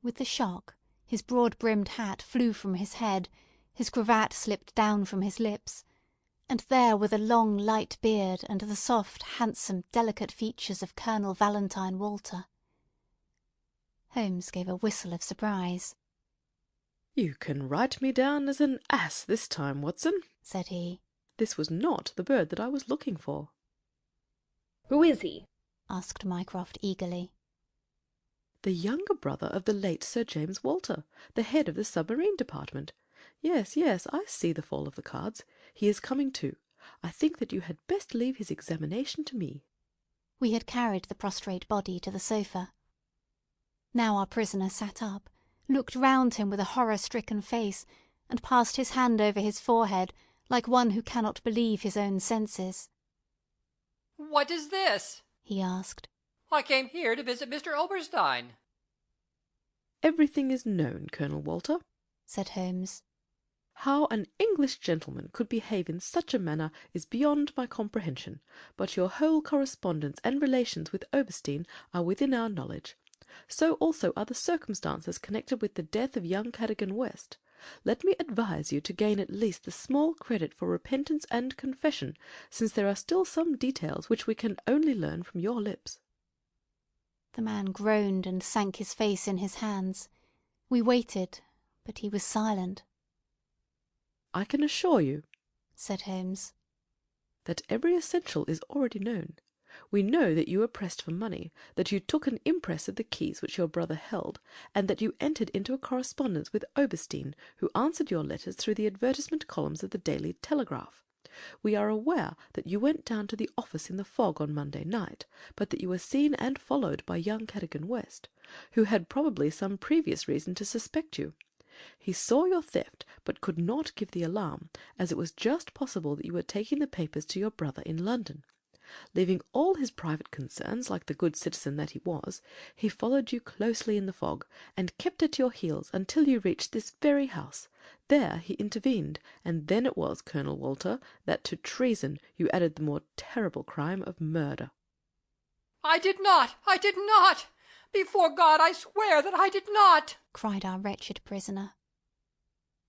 With the shock, his broad-brimmed hat flew from his head, his cravat slipped down from his lips, and there were the long light beard and the soft, handsome, delicate features of Colonel Valentine Walter. Holmes gave a whistle of surprise. "You can write me down as an ass this time, Watson," said he. "This was not the bird that I was looking for." Who is he? asked Mycroft eagerly. "The younger brother of the late Sir James Walter, the head of the submarine department. Yes, yes, I see the fall of the cards. He is coming too. I think that you had best leave his examination to me." We had carried the prostrate body to the sofa. Now our prisoner sat up, looked round him with a horror-stricken face, and passed his hand over his forehead like one who cannot believe his own senses. "What is this?" he asked. "I came here to visit Mr. Oberstein." "Everything is known, Colonel Walter," said Holmes. "How an English gentleman could behave in such a manner is beyond my comprehension, but your whole correspondence and relations with Oberstein are within our knowledge. So also are the circumstances connected with the death of young Cadogan West. Let me advise you to gain at least the small credit for repentance and confession, since there are still some details which we can only learn from your lips." The man groaned and sank his face in his hands. We waited, but he was silent. "I can assure you," said Holmes, "that every essential is already known. We know that you were pressed for money, that you took an impress of the keys which your brother held, and that you entered into a correspondence with Oberstein, who answered your letters through the advertisement columns of the Daily Telegraph. We are aware that you went down to the office in the fog on Monday night, but that you were seen and followed by young Cadogan West, who had probably some previous reason to suspect you. He saw your theft, but could not give the alarm, as it was just possible that you were taking the papers to your brother in London. Leaving all his private concerns, like the good citizen that he was, he followed you closely in the fog, and kept at your heels until you reached this very house. There he intervened, and then it was, Colonel Walter, that to treason you added the more terrible crime of murder." "I did not! I did not! Before God, I swear that I did not!" cried our wretched prisoner.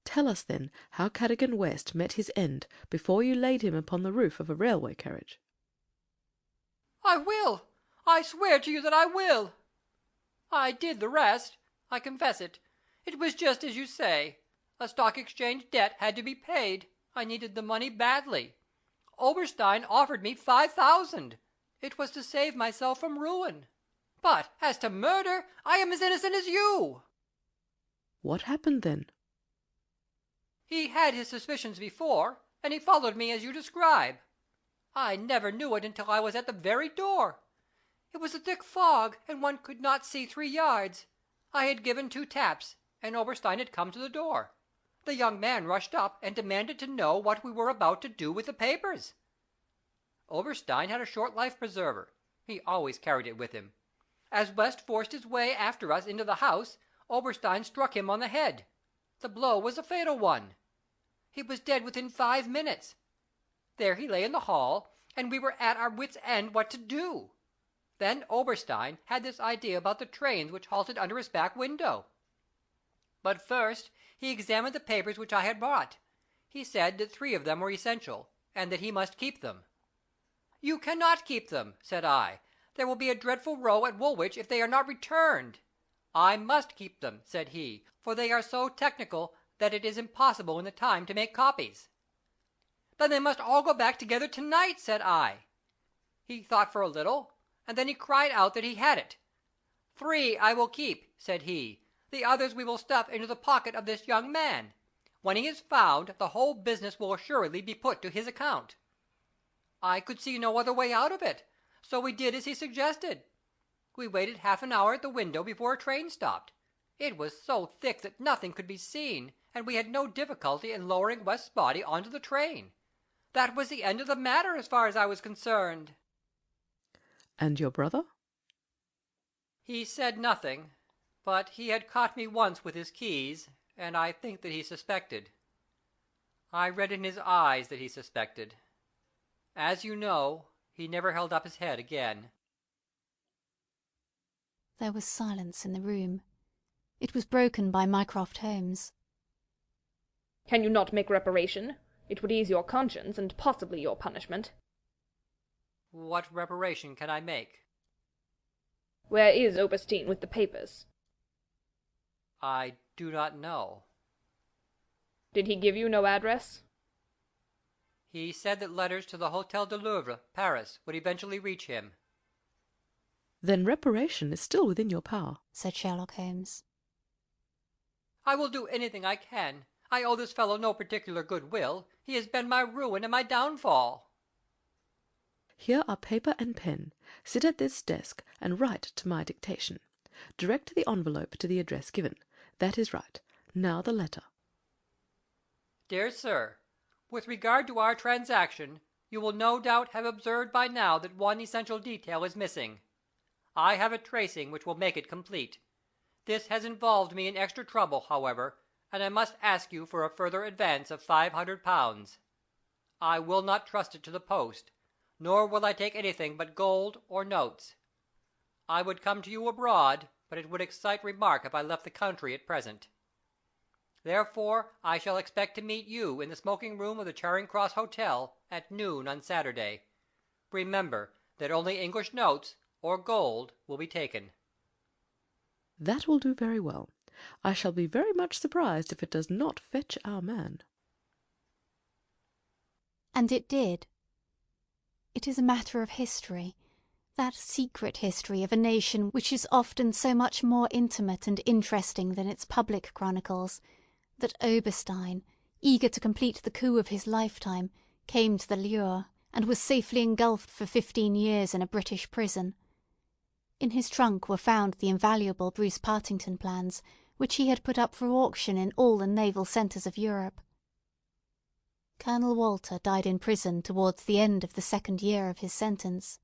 "Tell us, then, how Cadogan West met his end before you laid him upon the roof of a railway carriage." "I will! I swear to you that I will! I did the rest. I confess it. It was just as you say. A stock exchange debt had to be paid. I needed the money badly. Oberstein offered me 5,000. It was to save myself from ruin. But as to murder, I am as innocent as you." "What happened then?" "He had his suspicions before, and he followed me as you describe. I never knew it until I was at the very door. It was a thick fog, and one could not see 3 yards. I had given 2 taps, and Oberstein had come to the door. The young man rushed up and demanded to know what we were about to do with the papers. Oberstein had a short life preserver. He always carried it with him. As West forced his way after us into the house, Oberstein struck him on the head. The blow was a fatal one. He was dead within 5 minutes. There he lay in the hall, and we were at our wits' end what to do. Then Oberstein had this idea about the trains which halted under his back window. But first he examined the papers which I had brought. He said that 3 of them were essential, and that he must keep them. 'You cannot keep them,' said I. 'There will be a dreadful row at Woolwich if they are not returned.' 'I must keep them,' said he, 'for they are so technical that it is impossible in the time to make copies.' 'Then they must all go back together to-night,' said I. He thought for a little, and then he cried out that he had it. 'Three I will keep,' said he. 'The others we will stuff into the pocket of this young man. When he is found, the whole business will assuredly be put to his account.' I could see no other way out of it, so we did as he suggested. We waited half an hour at the window before a train stopped. It was so thick that nothing could be seen, and we had no difficulty in lowering West's body onto the train. That was the end of the matter as far as I was concerned." "And your brother?" "He said nothing, but he had caught me once with his keys, and I think that he suspected. I read in his eyes that he suspected. As you know, he never held up his head again." There was silence in the room. It was broken by Mycroft Holmes. "Can you not make reparation? It would ease your conscience, and possibly your punishment." "What reparation can I make?" "Where is Oberstein with the papers?" I do not know. Did he give you no address? He said that letters to the Hôtel de Louvre, Paris, would eventually reach him. Then reparation is still within your power, said Sherlock Holmes. I will do anything I can. I owe this fellow no particular goodwill. He has been my ruin and my downfall. Here are paper and pen. Sit at this desk and write to my dictation. Direct the envelope to the address given. That is right. Now the letter. Dear Sir, with regard to our transaction, you will no doubt have observed by now that one essential detail is missing. I have a tracing which will make it complete. This has involved me in extra trouble, however, and I must ask you for a further advance of £500. I will not trust it to the post, nor will I take anything but gold or notes. I would come to you abroad, but it would excite remark if I left the country at present. Therefore I shall expect to meet you in the smoking room of the Charing Cross Hotel at noon on Saturday. Remember that only English notes or gold will be taken. That will do very well. I shall be very much surprised if it does not fetch our man. And it did. It is a matter of history, that secret history of a nation which is often so much more intimate and interesting than its public chronicles, that Oberstein, eager to complete the coup of his lifetime, came to the lure, and was safely engulfed for 15 years in a British prison. In his trunk were found the invaluable Bruce-Partington Plans, which he had put up for auction in all the naval centres of Europe. Colonel Walter died in prison towards the end of the 2nd year of his sentence.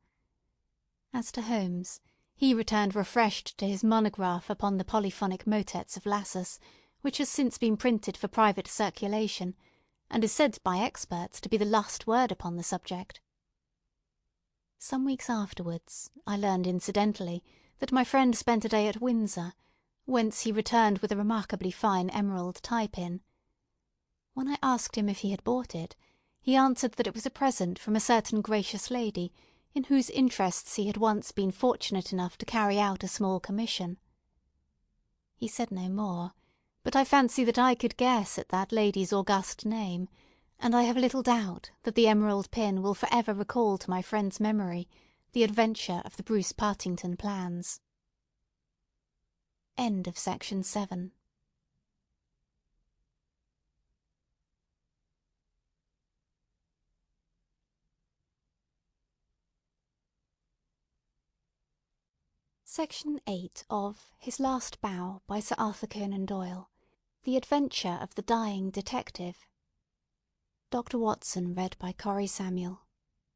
As to Holmes, he returned refreshed to his monograph upon the polyphonic motets of Lassus, which has since been printed for private circulation, and is said by experts to be the last word upon the subject. Some weeks afterwards, I learned incidentally that my friend spent a day at Windsor, whence he returned with a remarkably fine emerald tie-pin. When I asked him if he had bought it, he answered that it was a present from a certain gracious lady, in whose interests he had once been fortunate enough to carry out a small commission. He said no more, but I fancy that I could guess at that lady's august name, and I have little doubt that the emerald pin will for ever recall to my friend's memory the adventure of the Bruce-Partington Plans. End of section 7. Section 8 of His Last Bow by Sir Arthur Conan Doyle. The Adventure of the Dying Detective. Dr. Watson, read by Corrie Samuel.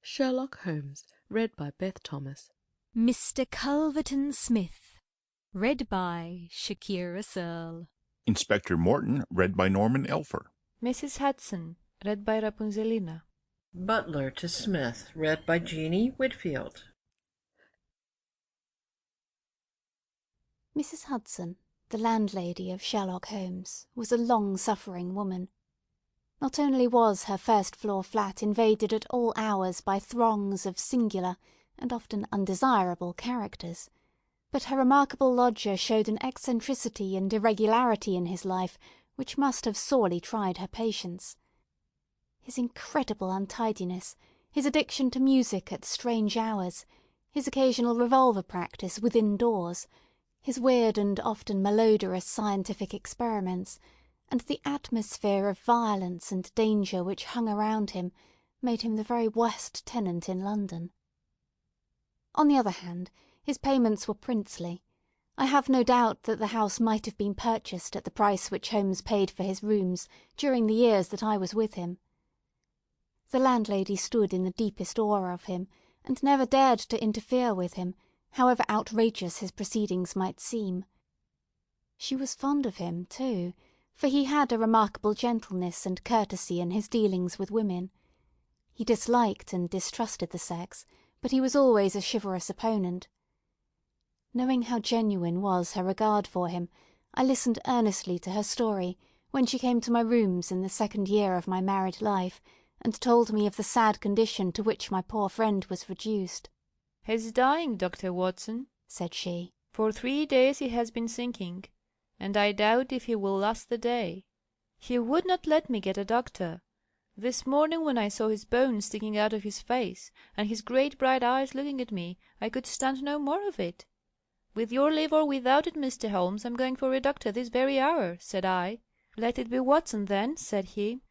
Sherlock Holmes, read by Beth Thomas. Mr. Culverton Smith, read by Shakira Searle. Inspector Morton, read by Norman Elfer. Mrs. Hudson, read by Rapunzelina. Butler to Smith, read by Jeanie Whitfield. Mrs. Hudson, the landlady of Sherlock Holmes, was a long-suffering woman. Not only was her first-floor flat invaded at all hours by throngs of singular and often undesirable characters, but her remarkable lodger showed an eccentricity and irregularity in his life which must have sorely tried her patience. His incredible untidiness, his addiction to music at strange hours, his occasional revolver practice within doors, his weird and often malodorous scientific experiments, and the atmosphere of violence and danger which hung around him, made him the very worst tenant in London. On the other hand, his payments were princely. I have no doubt that the house might have been purchased at the price which Holmes paid for his rooms during the years that I was with him. The landlady stood in the deepest awe of him, and never dared to interfere with him, however outrageous his proceedings might seem. She was fond of him, too, for he had a remarkable gentleness and courtesy in his dealings with women. He disliked and distrusted the sex, but he was always a chivalrous opponent. Knowing how genuine was her regard for him, I listened earnestly to her story when she came to my rooms in the 2nd year of my married life, and told me of the sad condition to which my poor friend was reduced. "He's dying, Dr. Watson," said she. "For 3 days he has been sinking. and I doubt if he will last the day. He would not let me get a doctor. This morning, when I saw his bones sticking out of his face, and his great bright eyes looking at me, I could stand no more of it. With your leave or without it, Mr. Holmes, I'm going for a doctor this very hour, said I. Let it be Watson, then, said he.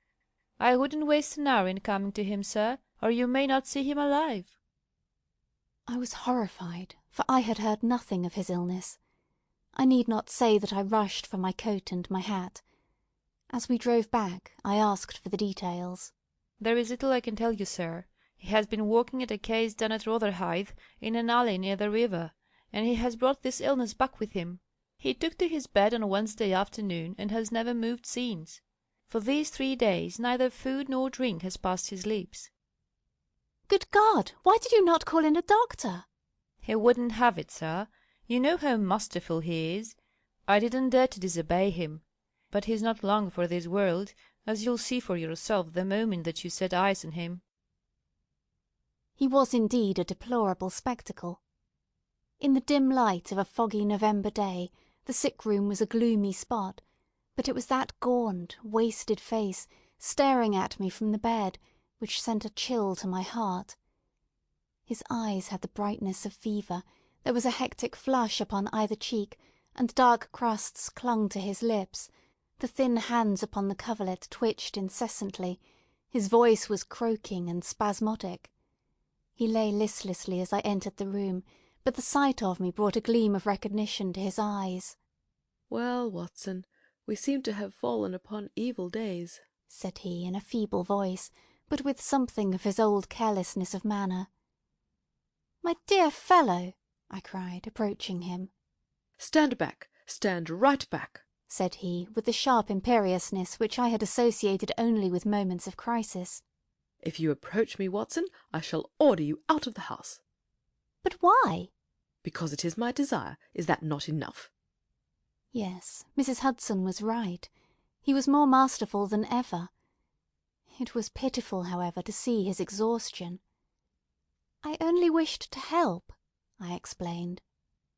I wouldn't waste an hour in coming to him, sir, or you may not see him alive. I was horrified, for I had heard nothing of his illness. I need not say that I rushed for my coat and my hat. As we drove back, I asked for the details. There is little I can tell you, sir. He has been working at a case done at Rotherhithe, in an alley near the river, and he has brought this illness back with him. He took to his bed on Wednesday afternoon, and has never moved since. For these 3 days neither food nor drink has passed his lips. Good God! Why did you not call in a doctor? He wouldn't have it, sir. You know how masterful he is. I didn't dare to disobey him. But he's not long for this world, as you'll see for yourself the moment that you set eyes on him. He was indeed a deplorable spectacle. In the dim light of a foggy November day, the sick-room was a gloomy spot, but it was that gaunt, wasted face staring at me from the bed which sent a chill to my heart. His eyes had the brightness of fever, there was a hectic flush upon either cheek, and dark crusts clung to his lips. The thin hands upon the coverlet twitched incessantly. His voice was croaking and spasmodic. He lay listlessly as I entered the room, but the sight of me brought a gleam of recognition to his eyes. "Well, Watson, we seem to have fallen upon evil days," said he in a feeble voice, but with something of his old carelessness of manner. "My dear fellow!" I cried, approaching him. "Stand back! Stand right back!" said he, with the sharp imperiousness which I had associated only with moments of crisis. "If you approach me, Watson, I shall order you out of the house." "But why?" "Because it is my desire. Is that not enough?" Yes, Mrs. Hudson was right. He was more masterful than ever. It was pitiful, however, to see his exhaustion. "I only wished to help," I explained.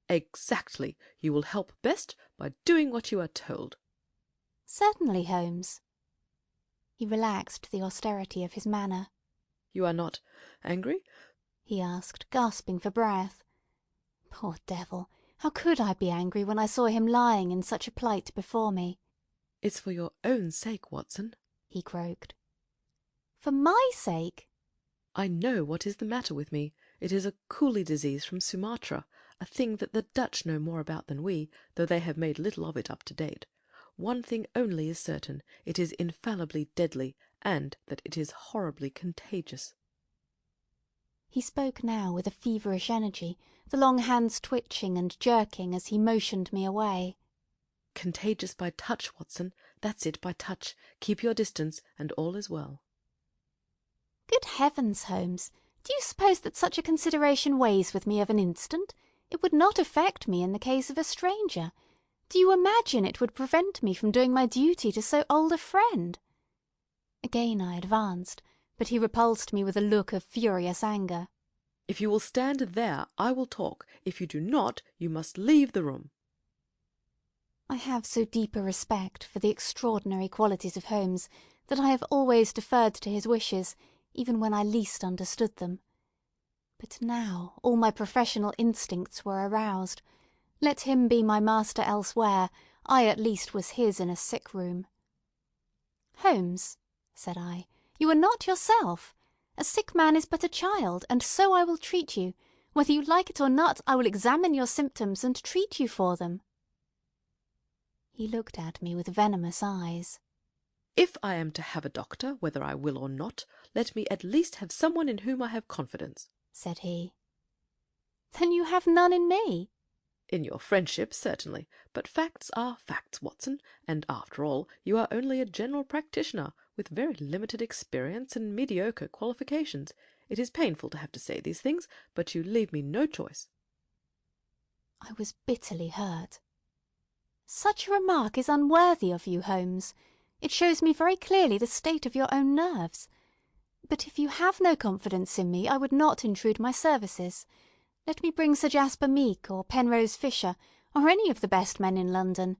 "Exactly. You will help best by doing what you are told." "Certainly, Holmes." He relaxed the austerity of his manner. "You are not angry?" he asked, gasping for breath. Poor devil! How could I be angry when I saw him lying in such a plight before me? "It's for your own sake, Watson," he croaked. "For my sake?" "I know what is the matter with me. It is a coolie disease from Sumatra, a thing that the Dutch know more about than we, though they have made little of it up to date. One thing only is certain, it is infallibly deadly, and that it is horribly contagious." He spoke now with a feverish energy, the long hands twitching and jerking as he motioned me away. "Contagious by touch, Watson. That's it, by touch. Keep your distance, and all is well." "Good heavens, Holmes! Do you suppose that such a consideration weighs with me of an instant? It would not affect me in the case of a stranger. Do you imagine it would prevent me from doing my duty to so old a friend?" Again I advanced, but he repulsed me with a look of furious anger. "If you will stand there, I will talk. If you do not, you must leave the room." I have so deep a respect for the extraordinary qualities of Holmes that I have always deferred to his wishes, even when I least understood them. But now all my professional instincts were aroused. Let him be my master elsewhere, I at least was his in a sick-room. "Holmes," said I, "you are not yourself. A sick man is but a child, and so I will treat you. Whether you like it or not, I will examine your symptoms and treat you for them." He looked at me with venomous eyes. "If I am to have a doctor, whether I will or not, let me at least have someone in whom I have confidence," said he. "Then you have none in me?" "In your friendship, certainly. But facts are facts, Watson, and after all, you are only a general practitioner, with very limited experience and mediocre qualifications. It is painful to have to say these things, but you leave me no choice." I was bitterly hurt. "Such a remark is unworthy of you, Holmes. It shows me very clearly the state of your own nerves. But if you have no confidence in me, I would not intrude my services. Let me bring Sir Jasper Meek, or Penrose Fisher, or any of the best men in London.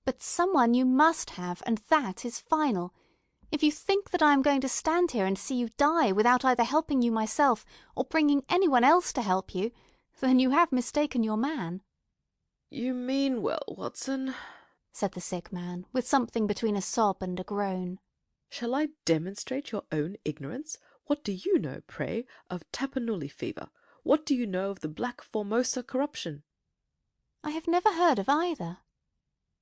But someone you must have, and that is final. If you think that I am going to stand here and see you die without either helping you myself or bringing anyone else to help you, then you have mistaken your man." "You mean well, Watson," said the sick man, with something between a sob and a groan. "Shall I demonstrate your own ignorance? What do you know, pray, of Tapanuli fever? What do you know of the Black Formosa corruption?" "I have never heard of either."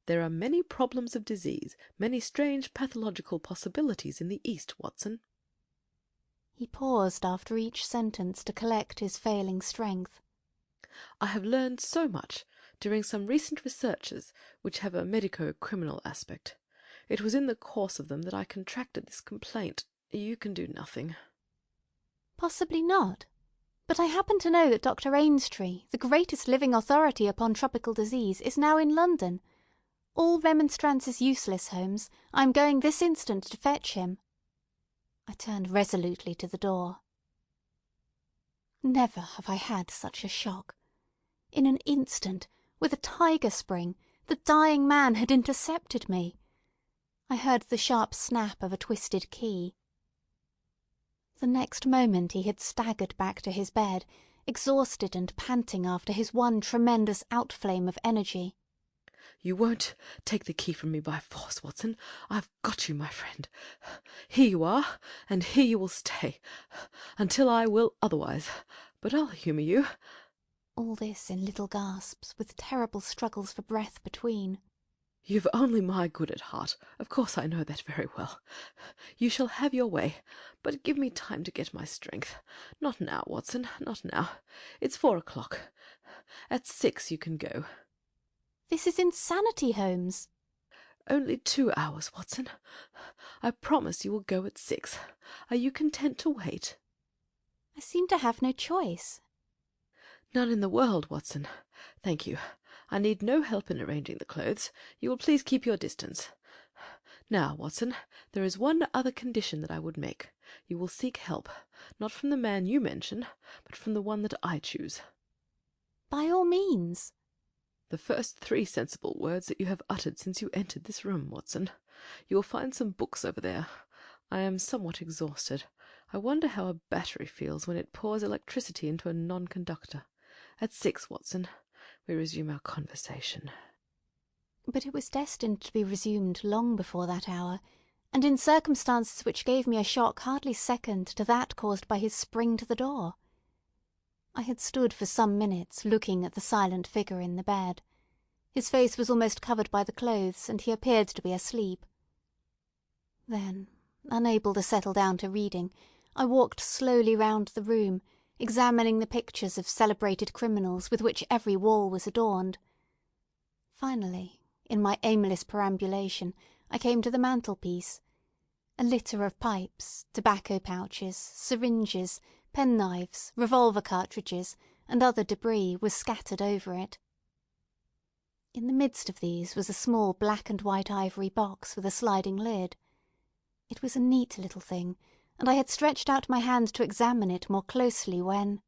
"There are many problems of disease, many strange pathological possibilities in the East, Watson." He paused after each sentence to collect his failing strength. "I have learned so much during some recent researches which have a medico-criminal aspect. It was in the course of them that I contracted this complaint. You can do nothing." "Possibly not. But I happen to know that Dr. Ainstree, the greatest living authority upon tropical disease, is now in London. All remonstrance is useless, Holmes. I am going this instant to fetch him." I turned resolutely to the door. Never have I had such a shock. In an instant, with a tiger spring, the dying man had intercepted me. I heard the sharp snap of a twisted key. The next moment he had staggered back to his bed, exhausted and panting after his one tremendous outflame of energy. "You won't take the key from me by force, Watson. I've got you, my friend. Here you are, and here you will stay, until I will otherwise. But I'll humour you." All this in little gasps, with terrible struggles for breath between. "You've only my good at heart. Of course I know that very well. You shall have your way, but give me time to get my strength. Not now, Watson, not now. It's 4 o'clock. At 6 you can go." "This is insanity, Holmes." "Only 2 hours, Watson. I promise you will go at 6. Are you content to wait?" "I seem to have no choice." "None in the world, Watson. Thank you. I need no help in arranging the clothes. You will please keep your distance. Now, Watson, there is one other condition that I would make. You will seek help, not from the man you mention, but from the one that I choose." "By all means." "The first 3 sensible words that you have uttered since you entered this room, Watson. You will find some books over there. I am somewhat exhausted. I wonder how a battery feels when it pours electricity into a non-conductor. At 6, Watson, we resume our conversation." But it was destined to be resumed long before that hour, and in circumstances which gave me a shock hardly second to that caused by his spring to the door. I had stood for some minutes looking at the silent figure in the bed. His face was almost covered by the clothes, and he appeared to be asleep. Then, unable to settle down to reading, I walked slowly round the room, examining the pictures of celebrated criminals with which every wall was adorned. Finally, in my aimless perambulation, I came to the mantelpiece. A litter of pipes, tobacco pouches, syringes, penknives, revolver cartridges, and other debris was scattered over it. In the midst of these was a small black and white ivory box with a sliding lid. It was a neat little thing, and I had stretched out my hand to examine it more closely when—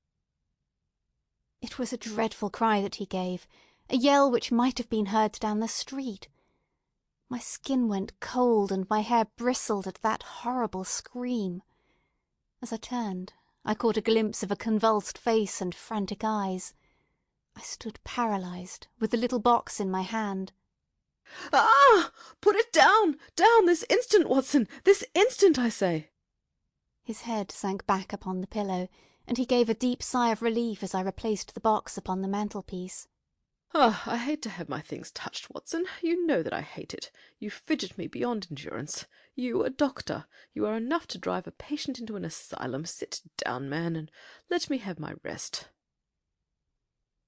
It was a dreadful cry that he gave, a yell which might have been heard down the street. My skin went cold and my hair bristled at that horrible scream. As I turned, I caught a glimpse of a convulsed face and frantic eyes. I stood paralysed, with the little box in my hand. "Ah! Put it down! Down this instant, Watson! This instant, I say!" His head sank back upon the pillow, and he gave a deep sigh of relief as I replaced the box upon the mantelpiece. "Ah, I hate to have my things touched, Watson. You know that I hate it. You fidget me beyond endurance. You, a doctor, you are enough to drive a patient into an asylum. Sit down, man, and let me have my rest."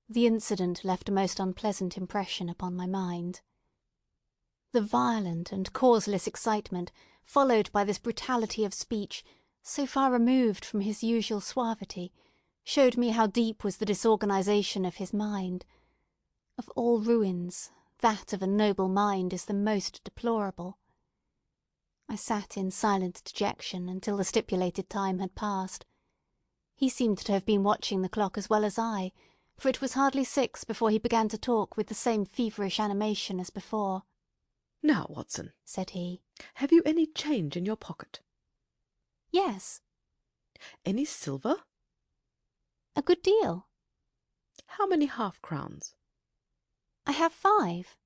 The incident left a most unpleasant impression upon my mind. The violent and causeless excitement, followed by this brutality of speech, so far removed from his usual suavity, showed me how deep was the disorganisation of his mind. Of all ruins, that of a noble mind is the most deplorable. I sat in silent dejection until the stipulated time had passed. He seemed to have been watching the clock as well as I, for it was hardly 6 before he began to talk with the same feverish animation as before. "Now, Watson," said he, "have you any change in your pocket?" "Yes, "Any silver?" a good deal. "How many half-crowns?" I have 5.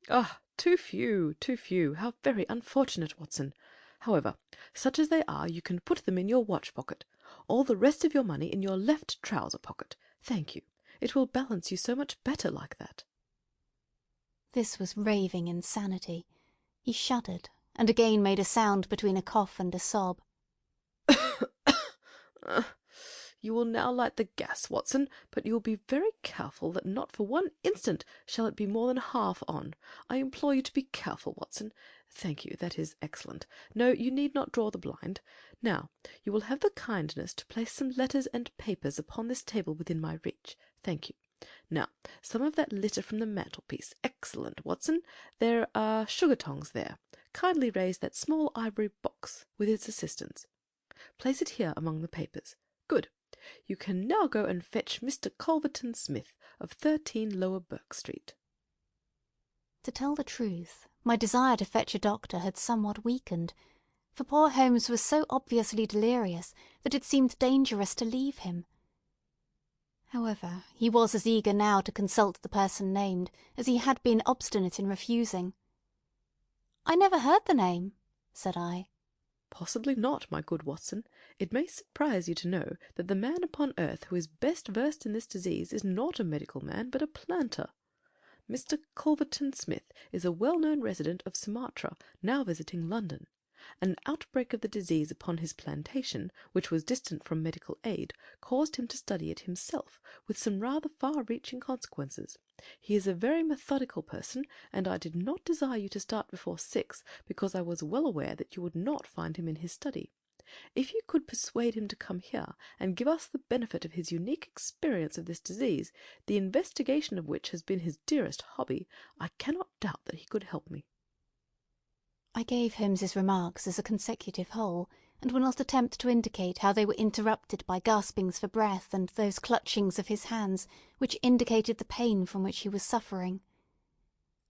"Ah, too few, too few. How very unfortunate, Watson. However, such as they are, you can put them in your watch-pocket. All the rest of your money in your left trouser-pocket. Thank you. It will balance you so much better like that." This was raving insanity. He shuddered, and again made a sound between a cough and a sob. "You will now light the gas, Watson, but you will be very careful that not for one instant shall it be more than half on. I implore you to be careful, Watson. Thank you, that is excellent. No, you need not draw the blind. Now, you will have the kindness to place some letters and papers upon this table within my reach. Thank you. Now, some of that litter from the mantelpiece. Excellent, Watson. There are sugar tongs there. Kindly raise that small ivory box with its assistance. Place it here among the papers. Good. You can now go and fetch Mr. Culverton Smith of 13 Lower Burke Street." To tell the truth, my desire to fetch a doctor had somewhat weakened, for poor Holmes was so obviously delirious that it seemed dangerous to leave him. However, he was as eager now to consult the person named as he had been obstinate in refusing. "I never heard the name," said I. "Possibly not, my good Watson. It may surprise you to know that the man upon earth who is best versed in this disease is not a medical man, but a planter. Mr. Culverton Smith is a well-known resident of Sumatra, now visiting London. An outbreak of the disease upon his plantation, which was distant from medical aid, caused him to study it himself, with some rather far-reaching consequences. He is a very methodical person, and I did not desire you to start before 6, because I was well aware that you would not find him in his study. If you could persuade him to come here and give us the benefit of his unique experience of this disease, the investigation of which has been his dearest hobby, I cannot doubt that he could help me." I gave Holmes's remarks as a consecutive whole, and will not attempt to indicate how they were interrupted by gaspings for breath and those clutchings of his hands which indicated the pain from which he was suffering.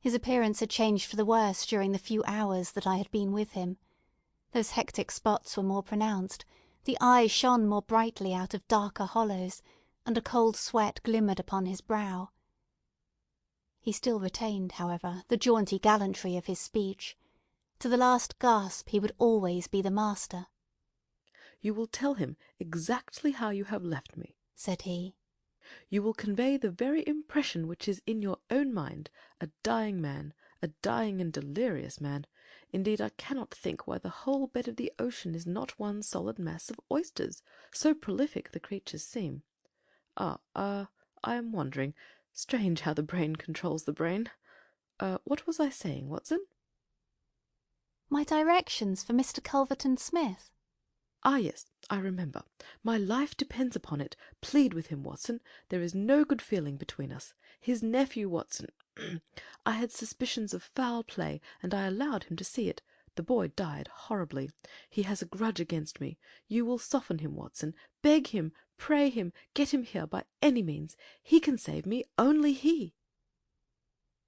His appearance had changed for the worse during the few hours that I had been with him. Those hectic spots were more pronounced, the eyes shone more brightly out of darker hollows, and a cold sweat glimmered upon his brow. He still retained, however, the jaunty gallantry of his speech. To the last gasp he would always be the master. "You will tell him exactly how you have left me," said he. "You will convey the very impression which is in your own mind, a dying man, a dying and delirious man. Indeed, I cannot think why the whole bed of the ocean is not one solid mass of oysters, so prolific the creatures seem. I am wondering. Strange how the brain controls the brain. What was I saying, Watson?" "My directions for Mr. Culverton Smith." "Ah, yes, I remember. My life depends upon it. Plead with him, Watson. There is no good feeling between us. His nephew, Watson. I had suspicions of foul play, and I allowed him to see it. The boy died horribly. He has a grudge against me. You will soften him, Watson. Beg him, pray him, get him here by any means. He can save me, only he."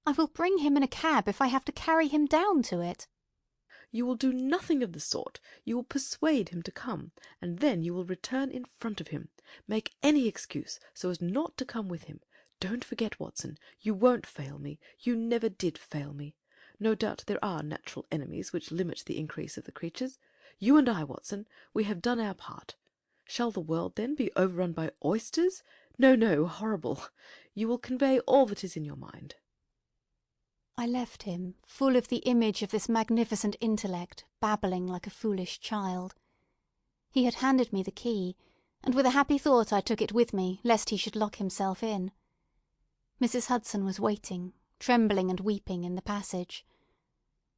"I will bring him in a cab if I have to carry him down to it." "You will do nothing of the sort. You will persuade him to come, and then you will return in front of him. Make any excuse so as not to come with him. Don't forget, Watson, you won't fail me. You never did fail me. No doubt there are natural enemies which limit the increase of the creatures. You and I, Watson, we have done our part. Shall the world, then, be overrun by oysters? No, no, horrible. You will convey all that is in your mind." I left him, full of the image of this magnificent intellect, babbling like a foolish child. He had handed me the key, and with a happy thought I took it with me, lest he should lock himself in. Mrs. Hudson was waiting, trembling and weeping, in the passage.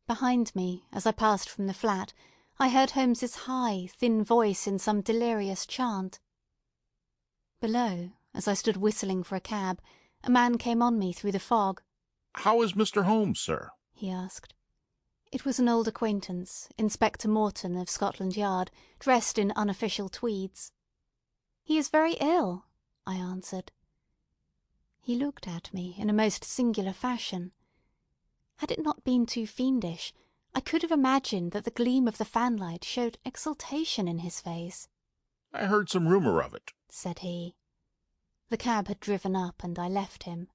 Behind me, as I passed from the flat, I heard Holmes's high, thin voice in some delirious chant. Below, as I stood whistling for a cab, a man came on me through the fog. "How is Mr. Holmes, sir?" he asked. It was an old acquaintance, Inspector Morton of Scotland Yard, dressed in unofficial tweeds. "He is very ill," I answered. He looked at me in a most singular fashion. Had it not been too fiendish, I could have imagined that the gleam of the fanlight showed exultation in his face. I heard some rumour of it, said he. The cab had driven up, and I left him.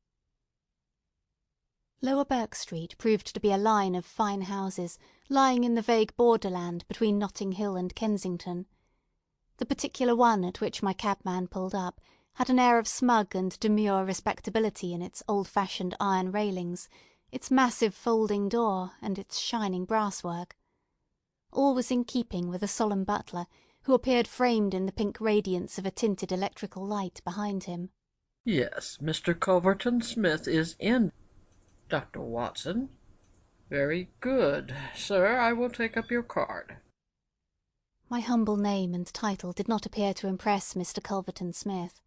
Lower Burke Street proved to be a line of fine houses lying in the vague borderland between Notting Hill and Kensington. The particular one at which my cabman pulled up had an air of smug and demure respectability in its old-fashioned iron railings, its massive folding door, and its shining brasswork. All was in keeping with a solemn butler who appeared framed in the pink radiance of a tinted electrical light behind him. Yes, Mr. Culverton Smith is in, Dr. Watson. Very good. Sir, I will take up your card. My humble name and title did not appear to impress Mr. Culverton Smith.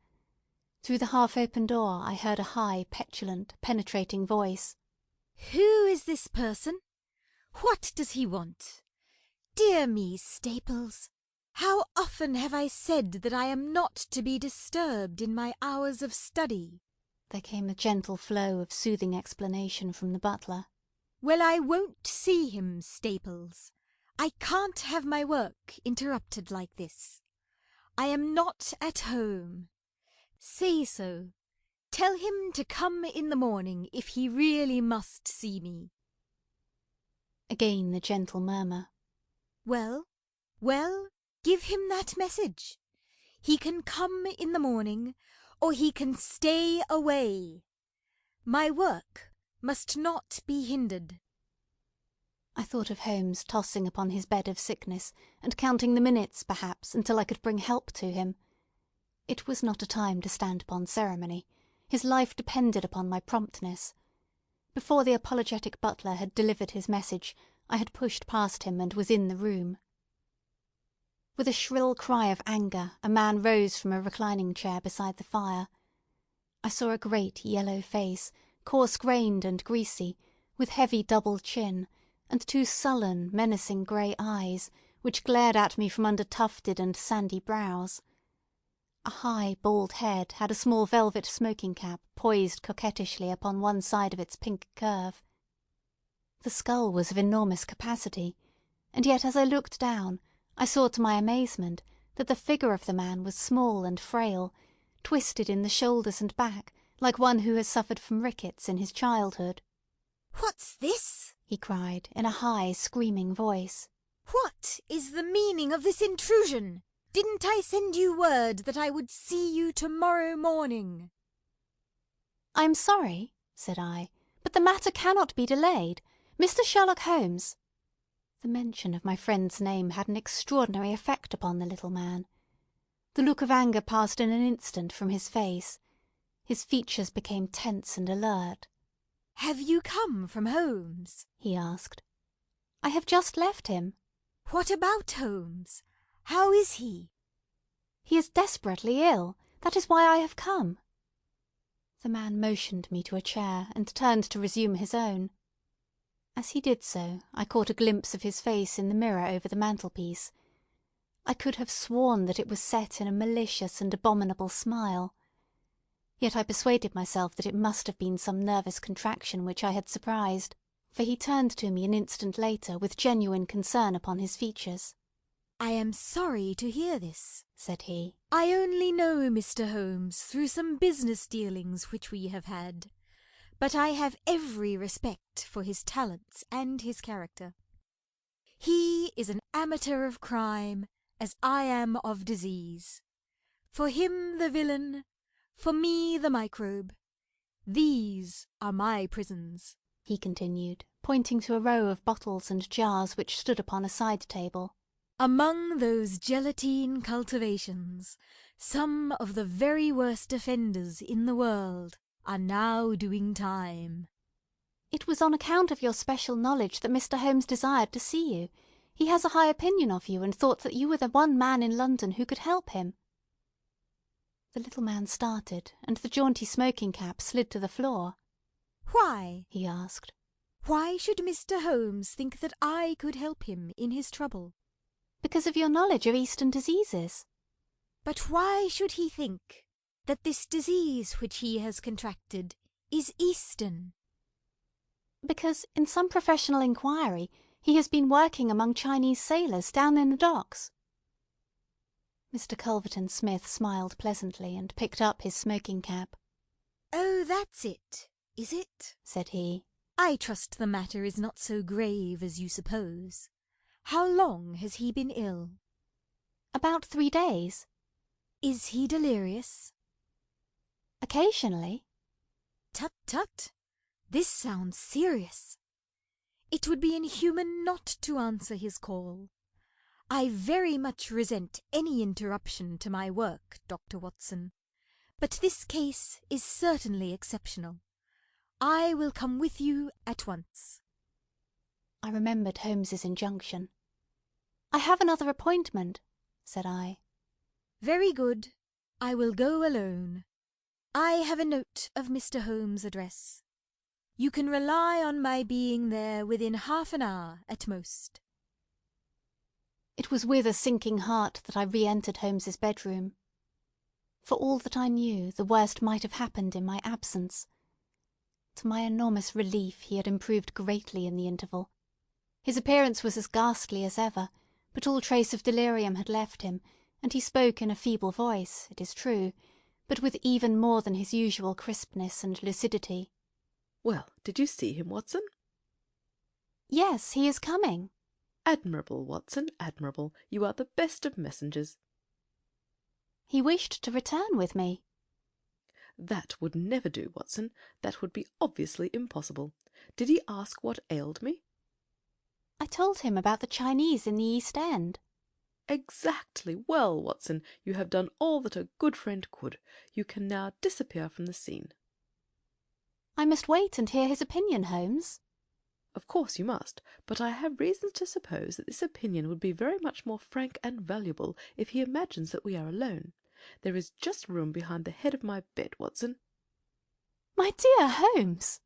Through the half-open door I heard a high, petulant, penetrating voice. Who is this person? What does he want? Dear me, Staples, how often have I said that I am not to be disturbed in my hours of study? There came a gentle flow of soothing explanation from the butler. Well, I won't see him, Staples. I can't have my work interrupted like this. I am not at home. Say so. Tell him to come in the morning if he really must see me. Again the gentle murmur. Well, give him that message. He can come in the morning, or he can stay away. My work must not be hindered. I thought of Holmes tossing upon his bed of sickness, and counting the minutes, perhaps, until I could bring help to him. It was not a time to stand upon ceremony. His life depended upon my promptness. Before the apologetic butler had delivered his message, I had pushed past him and was in the room. With a shrill cry of anger, a man rose from a reclining chair beside the fire. I saw a great yellow face, coarse-grained and greasy, with heavy double chin, and two sullen, menacing grey eyes, which glared at me from under tufted and sandy brows. A high, bald head had a small velvet smoking cap poised coquettishly upon one side of its pink curve. The skull was of enormous capacity, and yet as I looked down, I saw to my amazement that the figure of the man was small and frail, twisted in the shoulders and back, like one who has suffered from rickets in his childhood. What's this? He cried in a high, screaming voice. What is the meaning of this intrusion? Didn't I send you word that I would see you tomorrow morning? I am sorry, said I, but the matter cannot be delayed. Mr. Sherlock Holmes. The mention of my friend's name had an extraordinary effect upon the little man. The look of anger passed in an instant from his face. His features became tense and alert. Have you come from Holmes? He asked. I have just left him. What about Holmes? How is he? He is desperately ill. That is why I have come. The man motioned me to a chair and turned to resume his own. As he did so, I caught a glimpse of his face in the mirror over the mantelpiece. I could have sworn that it was set in a malicious and abominable smile. Yet I persuaded myself that it must have been some nervous contraction which I had surprised, for he turned to me an instant later with genuine concern upon his features. I am sorry to hear this, said he. I only know Mr. Holmes through some business dealings which we have had, but I have every respect for his talents and his character. He is an amateur of crime, as I am of disease. For him the villain, for me the microbe. These are my prisons, he continued, pointing to a row of bottles and jars which stood upon a side table. Among those gelatine cultivations, some of the very worst offenders in the world are now doing time. It was on account of your special knowledge that Mr. Holmes desired to see you. He has a high opinion of you and thought that you were the one man in London who could help him. The little man started, and the jaunty smoking cap slid to the floor. Why? He asked. Why should Mr. Holmes think that I could help him in his trouble? Because of your knowledge of Eastern diseases. But why should he think that this disease which he has contracted is Eastern? Because in some professional inquiry he has been working among Chinese sailors down in the docks." Mr. Culverton Smith smiled pleasantly and picked up his smoking cap. "Oh, that's it, is it?" said he. "I trust the matter is not so grave as you suppose. How long has he been ill?" "About 3 days." "Is he delirious?" "Occasionally." "Tut, tut! This sounds serious. It would be inhuman not to answer his call. I very much resent any interruption to my work, Dr. Watson, but this case is certainly exceptional. I will come with you at once." I remembered Holmes's injunction. "I have another appointment," said I. "Very good. I will go alone. I have a note of Mr. Holmes' address. You can rely on my being there within half an hour at most." It was with a sinking heart that I re-entered Holmes's bedroom. For all that I knew, the worst might have happened in my absence. To my enormous relief, he had improved greatly in the interval. His appearance was as ghastly as ever, but all trace of delirium had left him, and he spoke in a feeble voice, it is true, but with even more than his usual crispness and lucidity. "Well, did you see him, Watson?" "Yes, he is coming." "Admirable, Watson, admirable. You are the best of messengers." "He wished to return with me." "That would never do, Watson. That would be obviously impossible. Did he ask what ailed me?" "I told him about the Chinese in the East End." "Exactly. Well, Watson, you have done all that a good friend could. You can now disappear from the scene." "I must wait and hear his opinion, Holmes." "Of course you must, but I have reasons to suppose that this opinion would be very much more frank and valuable if he imagines that we are alone. There is just room behind the head of my bed, Watson." "My dear Holmes!"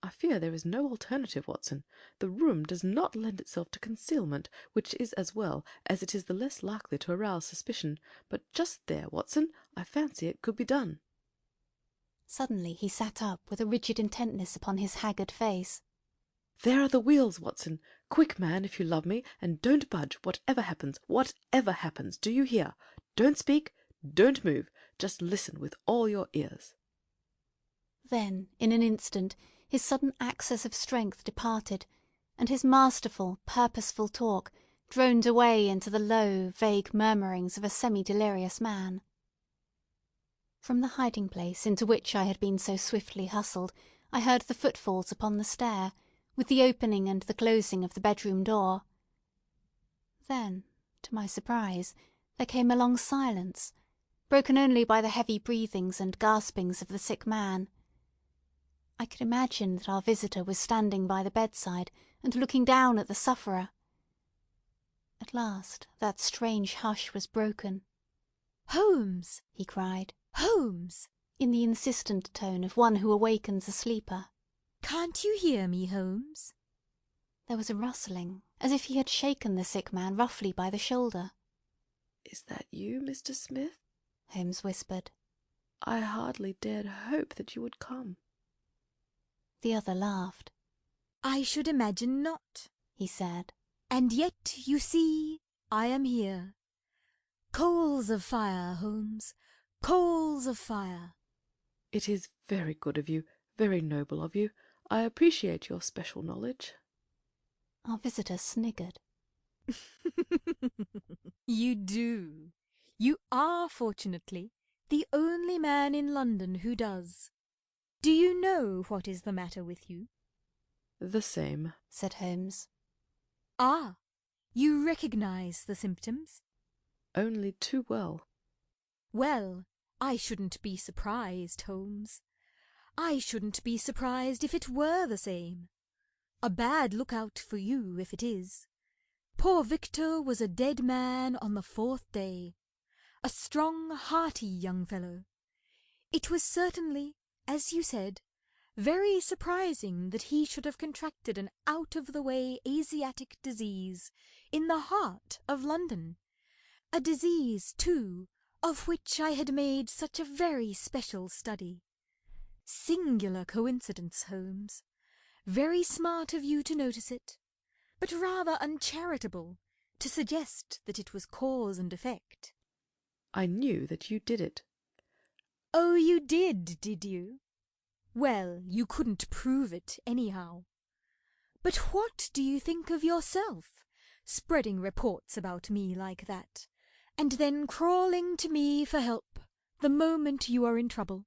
"I fear there is no alternative, Watson. The room does not lend itself to concealment, which is as well, as it is the less likely to arouse suspicion. But just there, Watson, I fancy it could be done." Suddenly he sat up with a rigid intentness upon his haggard face. "There are the wheels, Watson. Quick, man, if you love me, and don't budge, whatever happens, whatever happens. Do you hear? Don't speak, don't move. Just listen with all your ears." Then, in an instant, his sudden access of strength departed, and his masterful, purposeful talk droned away into the low, vague murmurings of a semi-delirious man. From the hiding-place into which I had been so swiftly hustled, I heard the footfalls upon the stair, with the opening and the closing of the bedroom door. Then, to my surprise, there came a long silence, broken only by the heavy breathings and gaspings of the sick man. I could imagine that our visitor was standing by the bedside and looking down at the sufferer. At last that strange hush was broken. "Holmes!" he cried. "Holmes!" in the insistent tone of one who awakens a sleeper. "Can't you hear me, Holmes?" There was a rustling, as if he had shaken the sick man roughly by the shoulder. "Is that you, Mr. Smith?" Holmes whispered. "I hardly dared hope that you would come." The other laughed. "I should imagine not," he said. "And yet, you see, I am here. Coals of fire, Holmes, coals of fire." "It is very good of you, very noble of you. I appreciate your special knowledge." Our visitor sniggered. "You do. You are, fortunately, the only man in London who does. Do you know what is the matter with you?" "The same," said Holmes. "Ah, you recognize the symptoms?" "Only too well." "Well, I shouldn't be surprised, Holmes. I shouldn't be surprised if it were the same. A bad lookout for you if it is. Poor Victor was a dead man on the 4th day. A strong, hearty young fellow. It was certainly, as you said, very surprising that he should have contracted an out-of-the-way Asiatic disease in the heart of London. A disease, too, of which I had made such a very special study. Singular coincidence, Holmes. Very smart of you to notice it, but rather uncharitable to suggest that it was cause and effect. I knew that you did it. Oh, you did you? Well, you couldn't prove it anyhow. But what do you think of yourself, spreading reports about me like that, and then crawling to me for help the moment you are in trouble?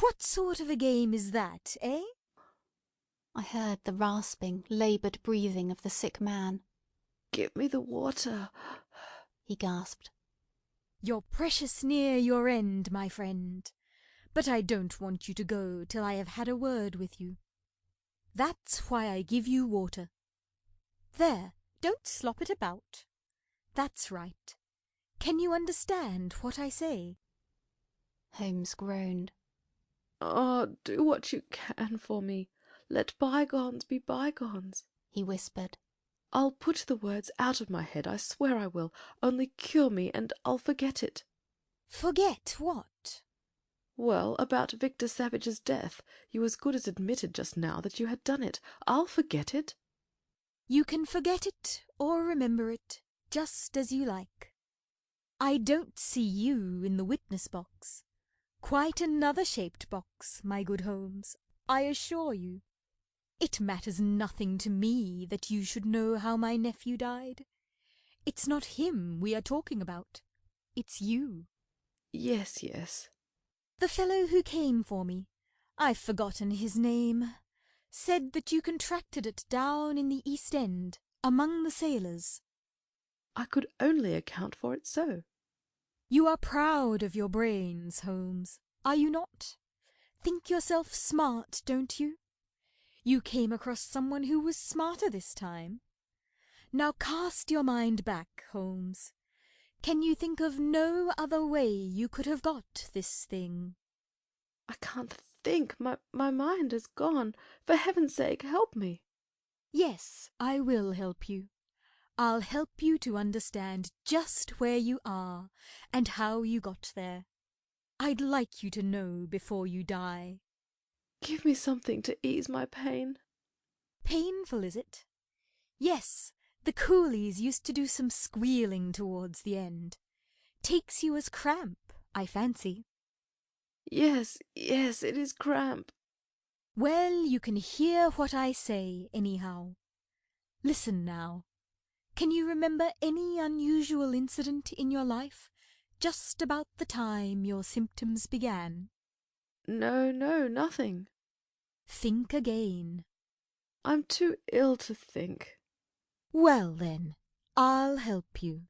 What sort of a game is that, eh? I heard the rasping, laboured breathing of the sick man. "Give me the water," he gasped. You're precious near your end, my friend, but I don't want you to go till I have had a word with you. That's why I give you water. There, don't slop it about. That's right. Can you understand what I say? Holmes groaned. "Oh, do what you can for me. Let bygones be bygones," he whispered. "I'll put the words out of my head, I swear I will. Only cure me, and I'll forget it." Forget what? "Well, about Victor Savage's death. You as good as admitted just now that you had done it. I'll forget it." You can forget it or remember it, just as you like. I don't see you in the witness box. Quite another shaped box, my good Holmes, I assure you. It matters nothing to me that you should know how my nephew died. It's not him we are talking about. It's you. Yes, yes. The fellow who came for me, I've forgotten his name, said that you contracted it down in the East End, among the sailors. I could only account for it so. You are proud of your brains, Holmes, are you not? Think yourself smart, don't you? You came across someone who was smarter this time. Now cast your mind back, Holmes. Can you think of no other way you could have got this thing? I can't think. My mind is gone. For heaven's sake, help me. Yes, I will help you. I'll help you to understand just where you are and how you got there. I'd like you to know before you die. Give me something to ease my pain. Painful, is it? Yes, the coolies used to do some squealing towards the end. Takes you as cramp, I fancy. Yes, yes, it is cramp. Well, you can hear what I say, anyhow. Listen now. Can you remember any unusual incident in your life just about the time your symptoms began? No, nothing. Think again. I'm too ill to think. Well, then, I'll help you.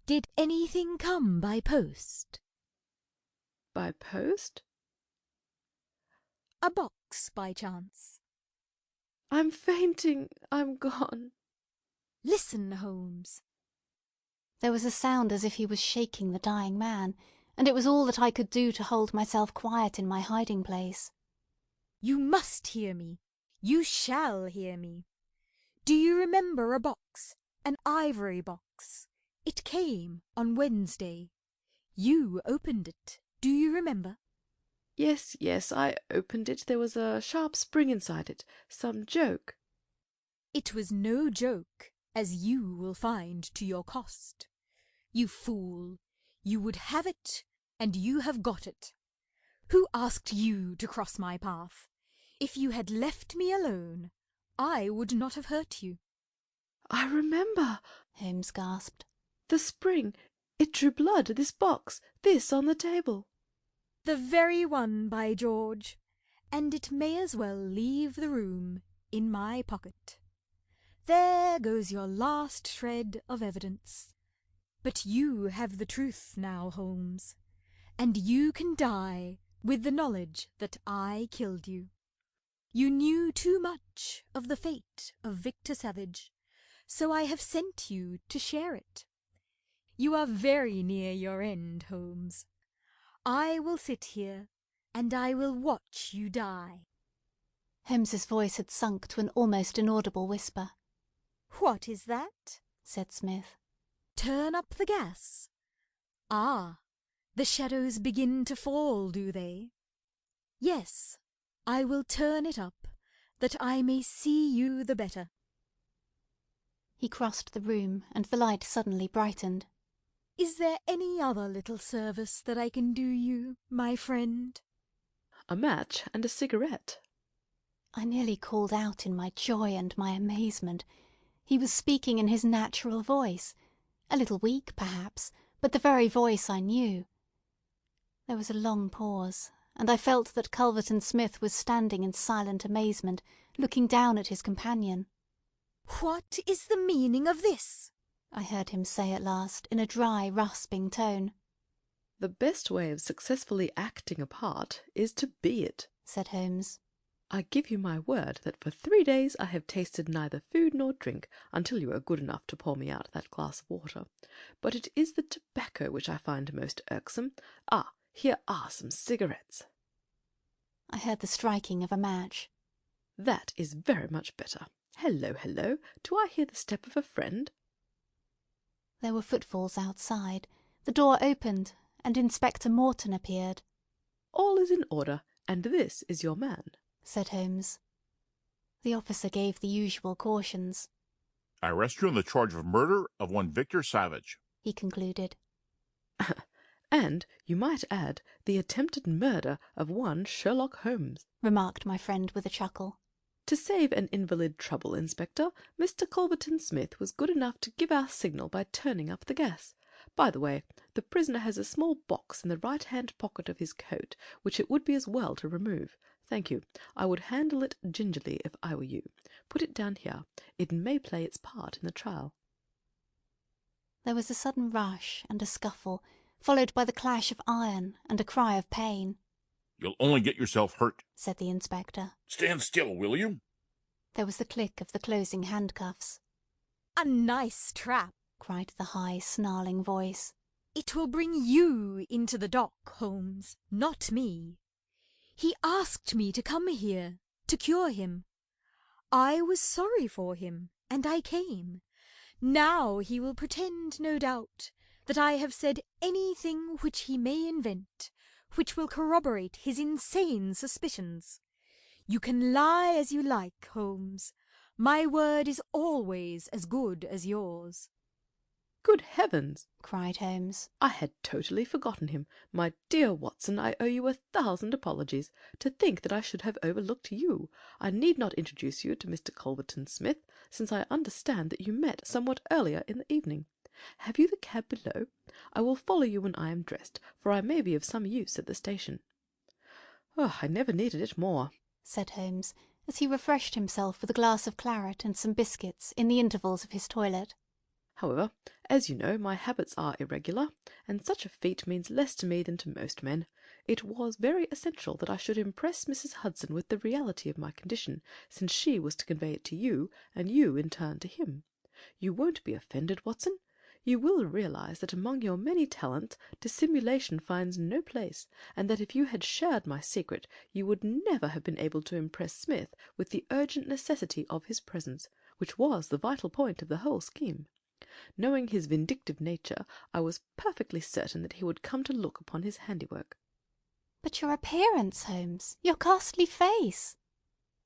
Did anything come by post? By post? A box, by chance? I'm fainting. I'm gone. Listen, Holmes. There was a sound as if he was shaking the dying man, and it was all that I could do to hold myself quiet in my hiding place. You must hear me. You shall hear me. Do you remember a box? An ivory box. It came on Wednesday. You opened it. Do you remember? Yes, I opened it. There was a sharp spring inside it. Some joke. It was no joke, as you will find to your cost. You fool! You would have it, and you have got it. Who asked you to cross my path? If you had left me alone, I would not have hurt you. I remember, Holmes gasped. The spring. It drew blood. This box. This on the table. The very one, by George. And it may as well leave the room in my pocket. There goes your last shred of evidence. But you have the truth now, Holmes, and you can die with the knowledge that I killed you. You knew too much of the fate of Victor Savage, so I have sent you to share it. You are very near your end, Holmes. I will sit here, and I will watch you die. Holmes's voice had sunk to an almost inaudible whisper. What is that? Said Smith. Turn up the gas. Ah, the shadows begin to fall, do they? Yes, I will turn it up, that I may see you the better." He crossed the room, and the light suddenly brightened. "Is there any other little service that I can do you, my friend?" "A match and a cigarette." I nearly called out in my joy and my amazement. He was speaking in his natural voice, a little weak, perhaps, but the very voice I knew. There was a long pause, and I felt that Culverton Smith was standing in silent amazement, looking down at his companion. "What is the meaning of this?" I heard him say at last, in a dry, rasping tone. "The best way of successfully acting a part is to be it," said Holmes. "I give you my word that for 3 days I have tasted neither food nor drink until you are good enough to pour me out that glass of water. But it is the tobacco which I find most irksome. Ah, here are some cigarettes." I heard the striking of a match. "That is very much better. Hello, hello. Do I hear the step of a friend?" There were footfalls outside. The door opened, and Inspector Morton appeared. "All is in order, and this is your man," said Holmes. The officer gave the usual cautions. "I arrest you on the charge of murder of one Victor Savage," he concluded. "And, you might add, the attempted murder of one Sherlock Holmes," remarked my friend with a chuckle. "To save an invalid trouble, Inspector, Mr. Culverton Smith was good enough to give our signal by turning up the gas. By the way, the prisoner has a small box in the right-hand pocket of his coat, which it would be as well to remove. Thank you. I would handle it gingerly if I were you. Put it down here. It may play its part in the trial." There was a sudden rush and a scuffle, followed by the clash of iron and a cry of pain. "You'll only get yourself hurt," said the inspector. "Stand still, will you?" There was the click of the closing handcuffs. "A nice trap!" cried the high, snarling voice. "It will bring you into the dock, Holmes, not me. He asked me to come here, to cure him. I was sorry for him, and I came. Now he will pretend, no doubt, that I have said anything which he may invent, which will corroborate his insane suspicions. You can lie as you like, Holmes. My word is always as good as yours." "Good heavens!" cried Holmes. "I had totally forgotten him. My dear Watson, I owe you 1,000 apologies. To think that I should have overlooked you! I need not introduce you to Mr. Culverton Smith, since I understand that you met somewhat earlier in the evening. Have you the cab below? I will follow you when I am dressed, for I may be of some use at the station." "Oh, I never needed it more," said Holmes, as he refreshed himself with a glass of claret and some biscuits in the intervals of his toilet. "However, as you know, my habits are irregular, and such a feat means less to me than to most men. It was very essential that I should impress Mrs. Hudson with the reality of my condition, since she was to convey it to you, and you in turn to him. You won't be offended, Watson? You will realize that among your many talents dissimulation finds no place, and that if you had shared my secret you would never have been able to impress Smith with the urgent necessity of his presence, which was the vital point of the whole scheme. Knowing his vindictive nature, I was perfectly certain that he would come to look upon his handiwork." "But your appearance, Holmes, your ghastly face!"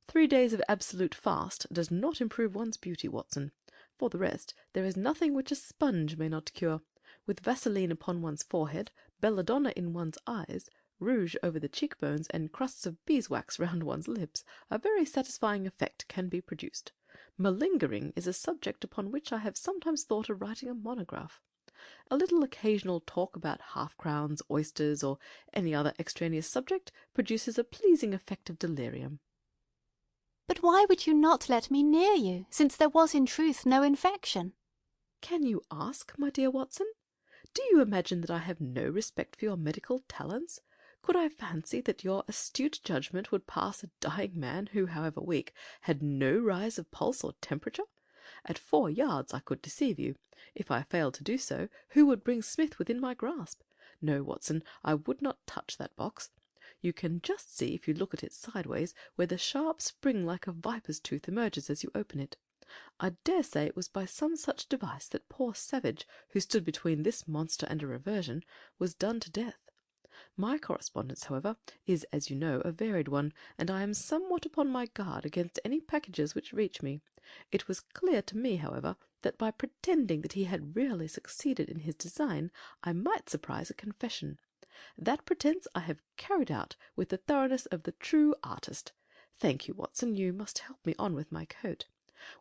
3 days of absolute fast does not improve one's beauty, Watson. For the rest, there is nothing which a sponge may not cure. With vaseline upon one's forehead, belladonna in one's eyes, rouge over the cheekbones, and crusts of beeswax round one's lips, a very satisfying effect can be produced. Malingering is a subject upon which I have sometimes thought of writing a monograph. A little occasional talk about half-crowns, oysters, or any other extraneous subject produces a pleasing effect of delirium. "But why would you not let me near you, since there was in truth no infection?" "Can you ask, my dear Watson? Do you imagine that I have no respect for your medical talents? Could I fancy that your astute judgment would pass a dying man who, however weak, had no rise of pulse or temperature? At 4 yards I could deceive you. If I failed to do so, who would bring Smith within my grasp? No, Watson, I would not touch that box. You can just see, if you look at it sideways, where the sharp spring like a viper's tooth emerges as you open it. I dare say it was by some such device that poor Savage, who stood between this monster and a reversion, was done to death. My correspondence, however, is, as you know, a varied one, and I am somewhat upon my guard against any packages which reach me. It was clear to me, however, that by pretending that he had really succeeded in his design, I might surprise a confession. That pretence I have carried out with the thoroughness of the true artist. Thank you, Watson, you must help me on with my coat.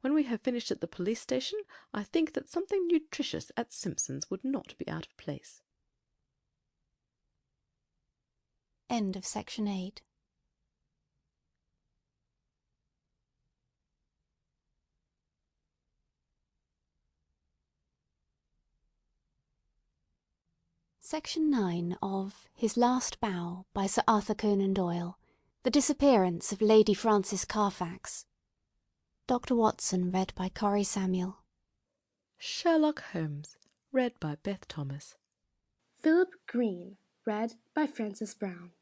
When we have finished at the police station, I think that something nutritious at Simpson's would not be out of place. End of section 8. Section 9 of His Last Bow by Sir Arthur Conan Doyle. The Disappearance of Lady Frances Carfax. Dr. Watson, read by Corrie Samuel. Sherlock Holmes, read by Beth Thomas. Philip Green, read by Frances Brown.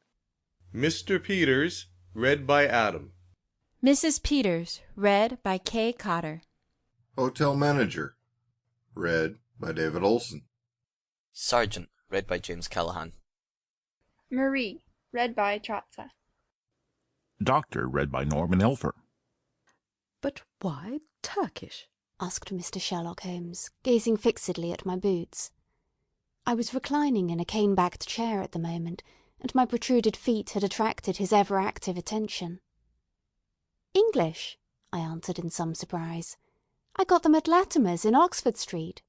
Mr. Peters, read by Adam. Mrs. Peters, read by Kay Cotter. Hotel Manager, read by David Olson. Sergeant, read by James Callahan. Marie, read by Trotza. Doctor, read by Norman Elfer. But why Turkish? Asked Mr. Sherlock Holmes, gazing fixedly at my boots. I was reclining in a cane-backed chair at the moment, and my protruded feet had attracted his ever-active attention. English, I answered in some surprise. I got them at Latimer's in Oxford Street.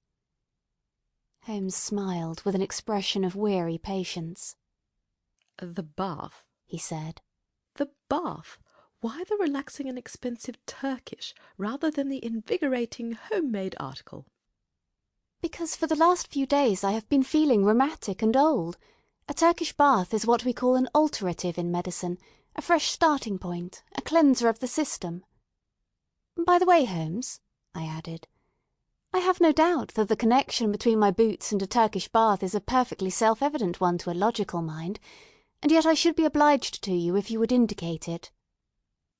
Holmes smiled with an expression of weary patience. The bath, he said. The bath. Why the relaxing and expensive Turkish rather than the invigorating home-made article? Because for the last few days I have been feeling rheumatic and old. A Turkish bath is what we call an alterative in medicine, a fresh starting point, a cleanser of the system. By the way, Holmes, I added, I have no doubt that the connection between my boots and a Turkish bath is a perfectly self-evident one to a logical mind, and yet I should be obliged to you if you would indicate it.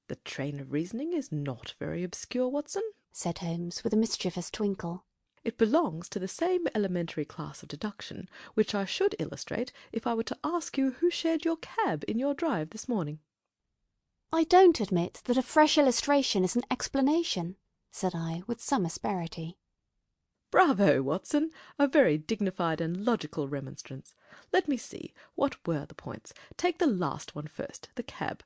The train of reasoning is not very obscure, Watson, said Holmes with a mischievous twinkle. It belongs to the same elementary class of deduction, which I should illustrate if I were to ask you who shared your cab in your drive this morning. I don't admit that a fresh illustration is an explanation, said I with some asperity. Bravo, Watson! A very dignified and logical remonstrance. Let me see, what were the points? Take the last one first, the cab.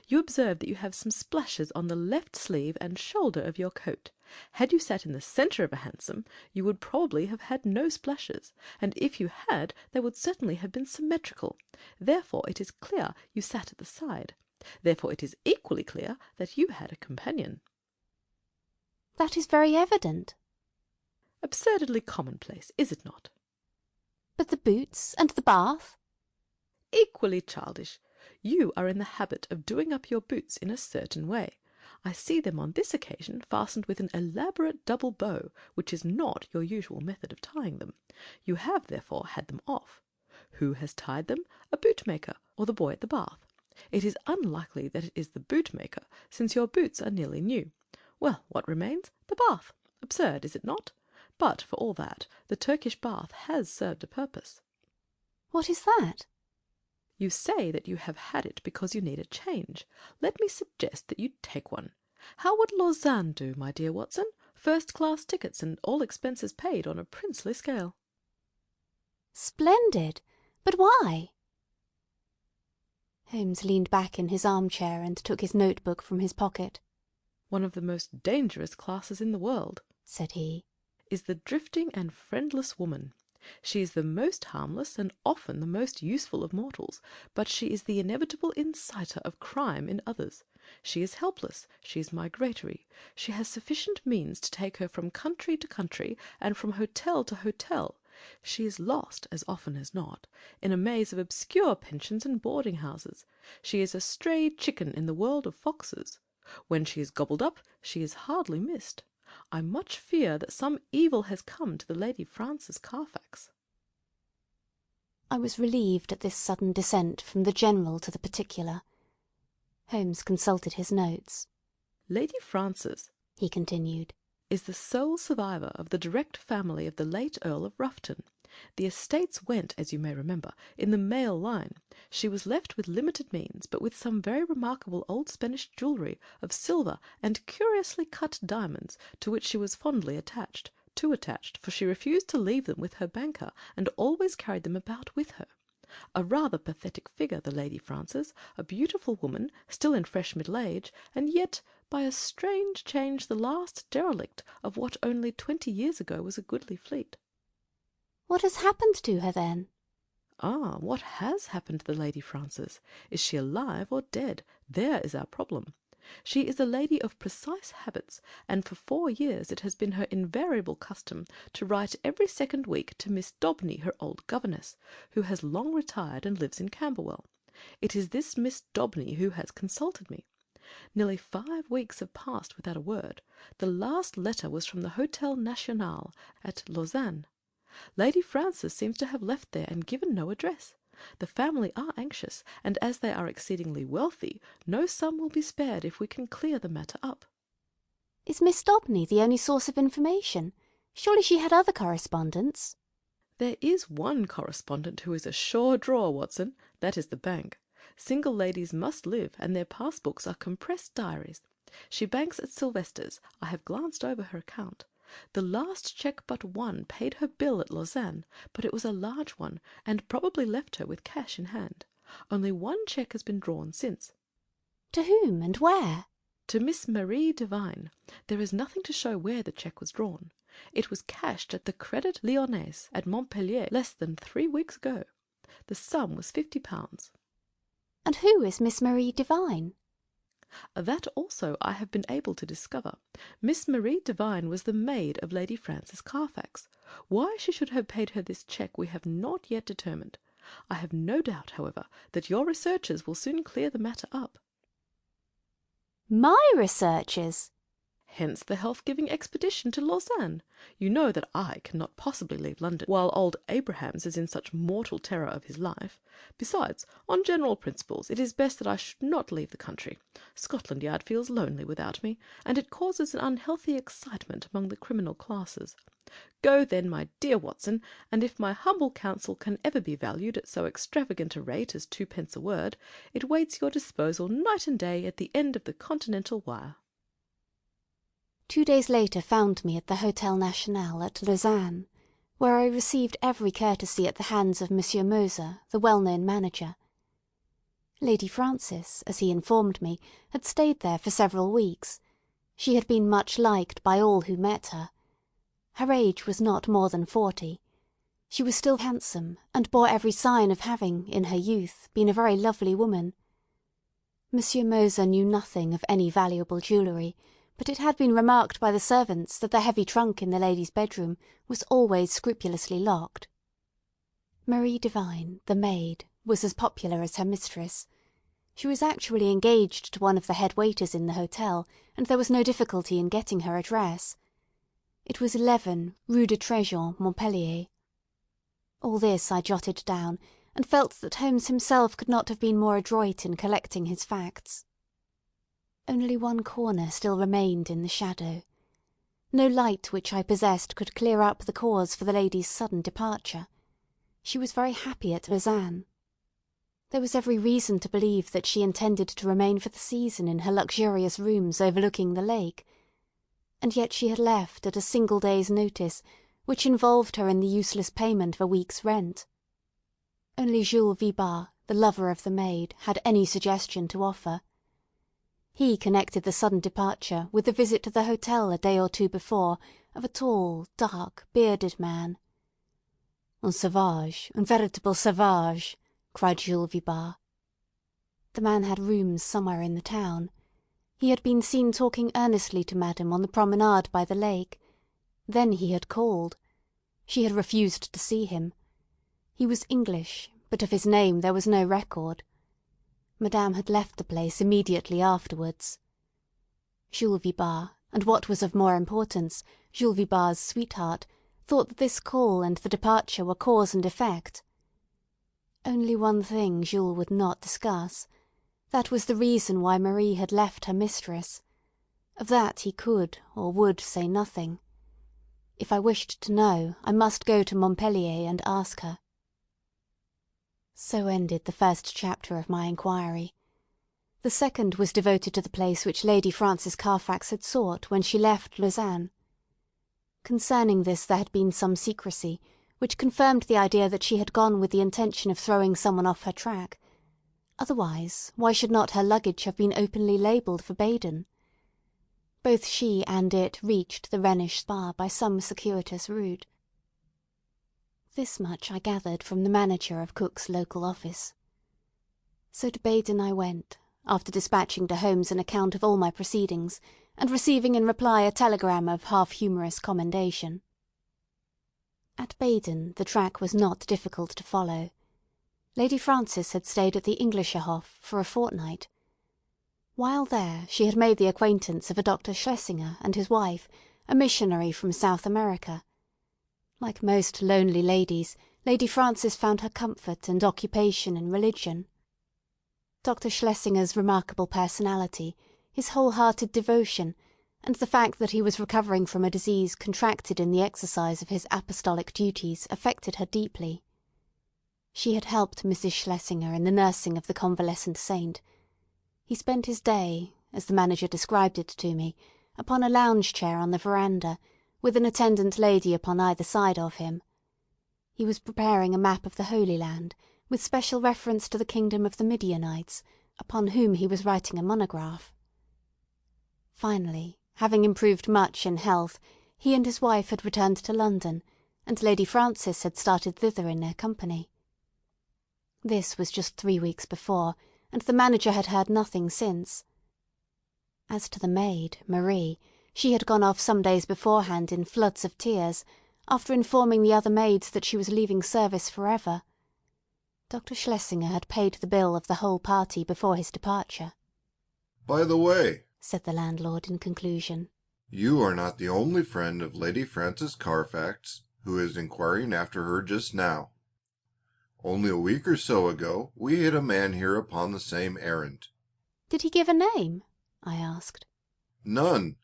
You observe that you have some splashes on the left sleeve and shoulder of your coat. Had you sat in the centre of a hansom, you would probably have had no splashes, and if you had, they would certainly have been symmetrical. Therefore it is clear you sat at the side. Therefore it is equally clear that you had a companion. That is very evident. Absurdly commonplace, is it not? But the boots and the bath? Equally childish. You are in the habit of doing up your boots in a certain way. I see them on this occasion fastened with an elaborate double bow, which is not your usual method of tying them. You have, therefore, had them off. Who has tied them? A bootmaker, or the boy at the bath. It is unlikely that it is the bootmaker, since your boots are nearly new. Well, what remains? The bath. Absurd, is it not? But, for all that, the Turkish bath has served a purpose. What is that? You say that you have had it because you need a change. Let me suggest that you take one. How would Lausanne do, my dear Watson? First-class tickets and all expenses paid on a princely scale. Splendid! But why? Holmes leaned back in his armchair and took his notebook from his pocket. One of the most dangerous classes in the world, said he, is the drifting and friendless woman. She is the most harmless and often the most useful of mortals, but she is the inevitable inciter of crime in others. She is helpless, she is migratory, she has sufficient means to take her from country to country and from hotel to hotel. She is lost, as often as not, in a maze of obscure pensions and boarding-houses. She is a stray chicken in the world of foxes. When she is gobbled up, she is hardly missed. I much fear that some evil has come to the Lady Frances Carfax. I was relieved at this sudden descent from the general to the particular. Holmes consulted his notes. Lady Frances, he continued, is the sole survivor of the direct family of the late Earl of Ruffton. The estates went, as you may remember, in the male line. She was left with limited means, but with some very remarkable old Spanish jewellery of silver and curiously cut diamonds, to which she was fondly attached, too attached, for she refused to leave them with her banker, and always carried them about with her. A rather pathetic figure, the Lady Frances, a beautiful woman, still in fresh middle age, and yet by a strange change the last derelict of what only 20 years ago was a goodly fleet. What has happened to her, then? Ah, what has happened to the Lady Frances? Is she alive or dead? There is our problem. She is a lady of precise habits, and for 4 years it has been her invariable custom to write every second week to Miss Daubeny, her old governess, who has long retired and lives in Camberwell. It is this Miss Daubeny who has consulted me. Nearly 5 weeks have passed without a word. The last letter was from the Hôtel National at Lausanne. Lady Frances seems to have left there and given no address. The family are anxious, and as they are exceedingly wealthy, no sum will be spared if we can clear the matter up. Is Miss Daubeny the only source of information? Surely she had other correspondents? There is one correspondent who is a sure draw, Watson. That is the bank. Single ladies must live, and their passbooks are compressed diaries. She banks at Sylvester's. I have glanced over her account. The last cheque but one paid her bill at Lausanne, but it was a large one, and probably left her with cash in hand. Only one cheque has been drawn since. To whom and where? To Miss Marie Devine. There is nothing to show where the cheque was drawn. It was cashed at the Crédit Lyonnais at Montpellier less than 3 weeks ago. The sum was £50. And who is Miss Marie Devine? That also I have been able to discover. Miss Marie Devine was the maid of Lady Frances Carfax. Why she should have paid her this cheque we have not yet determined. I have no doubt, however, that your researches will soon clear the matter up. My researches? Hence the health-giving expedition to Lausanne. You know that I cannot possibly leave London while old Abrahams is in such mortal terror of his life. Besides, on general principles, it is best that I should not leave the country. Scotland Yard feels lonely without me, and it causes an unhealthy excitement among the criminal classes. Go then, my dear Watson, and if my humble counsel can ever be valued at so extravagant a rate as 2d a word, it waits your disposal night and day at the end of the continental wire. 2 days later found me at the Hôtel National at Lausanne, where I received every courtesy at the hands of Monsieur Moser, the well-known manager. Lady Frances, as he informed me, had stayed there for several weeks. She had been much liked by all who met her. Her age was not more than 40. She was still handsome, and bore every sign of having, in her youth, been a very lovely woman. Monsieur Moser knew nothing of any valuable jewellery, but it had been remarked by the servants that the heavy trunk in the lady's bedroom was always scrupulously locked. Marie Devine, the maid, was as popular as her mistress. She was actually engaged to one of the head waiters in the hotel, and there was no difficulty in getting her address. It was 11 Rue de Tréjean, Montpellier. All this I jotted down, and felt that Holmes himself could not have been more adroit in collecting his facts. Only one corner still remained in the shadow. No light which I possessed could clear up the cause for the lady's sudden departure. She was very happy at Lausanne. There was every reason to believe that she intended to remain for the season in her luxurious rooms overlooking the lake, and yet she had left at a single day's notice, which involved her in the useless payment of a week's rent. Only Jules Vibart, the lover of the maid, had any suggestion to offer. He connected the sudden departure with the visit to the hotel a day or two before of a tall, dark, bearded man. "Un sauvage, un véritable sauvage!" cried Jules Vibart. The man had rooms somewhere in the town. He had been seen talking earnestly to Madame on the promenade by the lake. Then he had called. She had refused to see him. He was English, but of his name there was no record. Madame had left the place immediately afterwards. Jules Vibart, and what was of more importance, Jules Vibart's sweetheart, thought that this call and the departure were cause and effect. Only one thing Jules would not discuss. That was the reason why Marie had left her mistress. Of that he could or would say nothing. If I wished to know, I must go to Montpellier and ask her. So ended the first chapter of my inquiry. The second was devoted to the place which Lady Frances Carfax had sought when she left Lausanne. Concerning this there had been some secrecy, which confirmed the idea that she had gone with the intention of throwing someone off her track. Otherwise, why should not her luggage have been openly labelled for Baden? Both she and it reached the Rhenish Spa by some circuitous route. This much I gathered from the manager of Cook's local office. So to Baden I went, after dispatching to Holmes an account of all my proceedings, and receiving in reply a telegram of half-humorous commendation. At Baden the track was not difficult to follow. Lady Frances had stayed at the Englischerhof for a fortnight. While there she had made the acquaintance of a Dr. Schlesinger and his wife, a missionary from South America. Like most lonely ladies, Lady Frances found her comfort and occupation in religion. Dr. Schlesinger's remarkable personality, his whole-hearted devotion, and the fact that he was recovering from a disease contracted in the exercise of his apostolic duties affected her deeply. She had helped Mrs. Schlesinger in the nursing of the convalescent saint. He spent his day, as the manager described it to me, upon a lounge-chair on the veranda, with an attendant lady upon either side of him. He was preparing a map of the Holy Land, with special reference to the kingdom of the Midianites, upon whom he was writing a monograph. Finally, having improved much in health, he and his wife had returned to London, and Lady Frances had started thither in their company. This was just 3 weeks before, and the manager had heard nothing since. As to the maid, Marie, she had gone off some days beforehand in floods of tears, after informing the other maids that she was leaving service for ever. Dr. Schlesinger had paid the bill of the whole party before his departure. "By the way," said the landlord in conclusion, "you are not the only friend of Lady Frances Carfax who is inquiring after her just now. Only a week or so ago we had a man here upon the same errand." "Did he give a name?" I asked. "None,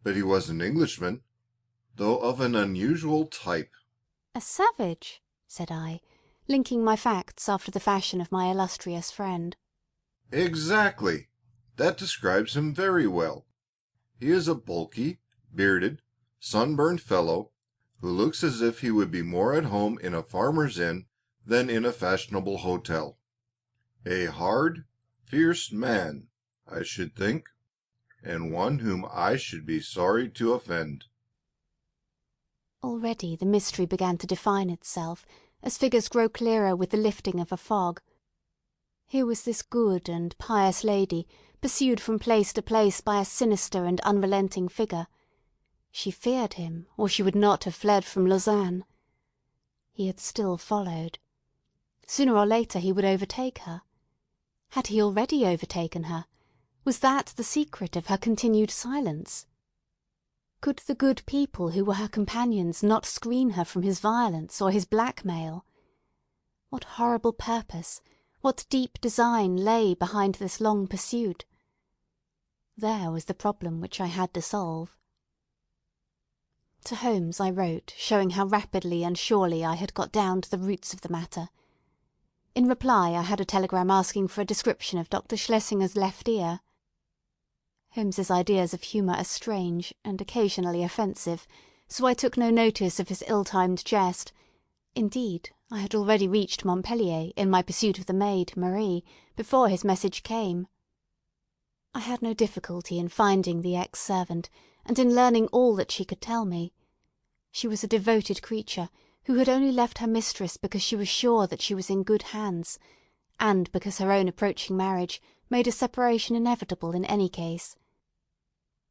but he was an Englishman, though of an unusual type." "A savage," said I, linking my facts after the fashion of my illustrious friend. "Exactly. That describes him very well. He is a bulky, bearded, sunburned fellow, who looks as if he would be more at home in a farmer's inn than in a fashionable hotel. A hard, fierce man, I should think, and one whom I should be sorry to offend." Already the mystery began to define itself, as figures grow clearer with the lifting of a fog. Here was this good and pious lady, pursued from place to place by a sinister and unrelenting figure. She feared him, or she would not have fled from Lausanne. He had still followed. Sooner or later he would overtake her. Had he already overtaken her? Was that the secret of her continued silence? Could the good people who were her companions not screen her from his violence or his blackmail? What horrible purpose, what deep design lay behind this long pursuit? There was the problem which I had to solve. To Holmes I wrote, showing how rapidly and surely I had got down to the roots of the matter. In reply I had a telegram asking for a description of Dr. Schlesinger's left ear. Holmes's ideas of humour are strange and occasionally offensive, so I took no notice of his ill-timed jest. Indeed, I had already reached Montpellier in my pursuit of the maid, Marie, before his message came. I had no difficulty in finding the ex-servant, and in learning all that she could tell me. She was a devoted creature, who had only left her mistress because she was sure that she was in good hands, and because her own approaching marriage made a separation inevitable in any case.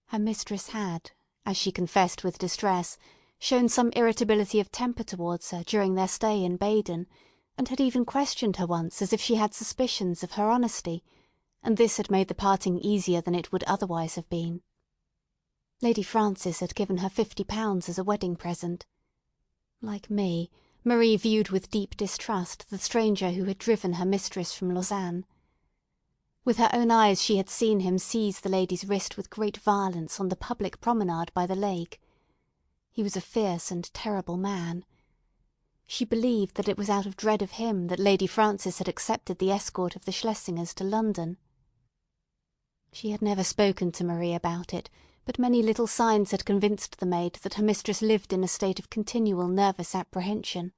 Her mistress had, as she confessed with distress, shown some irritability of temper towards her during their stay in Baden, and had even questioned her once as if she had suspicions of her honesty, and this had made the parting easier than it would otherwise have been. Lady Frances had given her £50 as a wedding present. Like me, Marie viewed with deep distrust the stranger who had driven her mistress from Lausanne. With her own eyes she had seen him seize the lady's wrist with great violence on the public promenade by the lake. He was a fierce and terrible man. She believed that it was out of dread of him that Lady Frances had accepted the escort of the Schlesingers to London. She had never spoken to Marie about it, but many little signs had convinced the maid that her mistress lived in a state of continual nervous apprehension.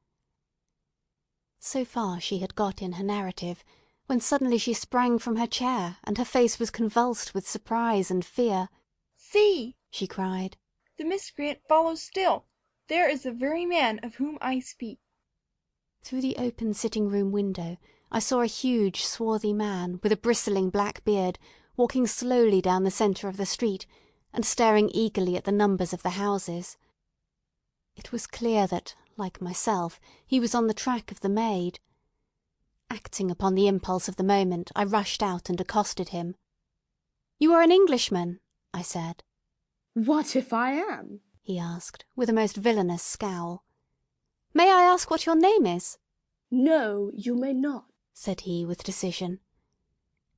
So far she had got in her narrative, when suddenly she sprang from her chair, and her face was convulsed with surprise and fear. "See!" she cried. "The miscreant follows still. There is the very man of whom I speak." Through the open sitting-room window I saw a huge, swarthy man, with a bristling black beard, walking slowly down the centre of the street, and staring eagerly at the numbers of the houses. It was clear that, like myself, he was on the track of the maid. Acting upon the impulse of the moment, I rushed out and accosted him. "You are an Englishman," I said. "What if I am?" he asked, with a most villainous scowl. "May I ask what your name is?" "No, you may not," said he with decision.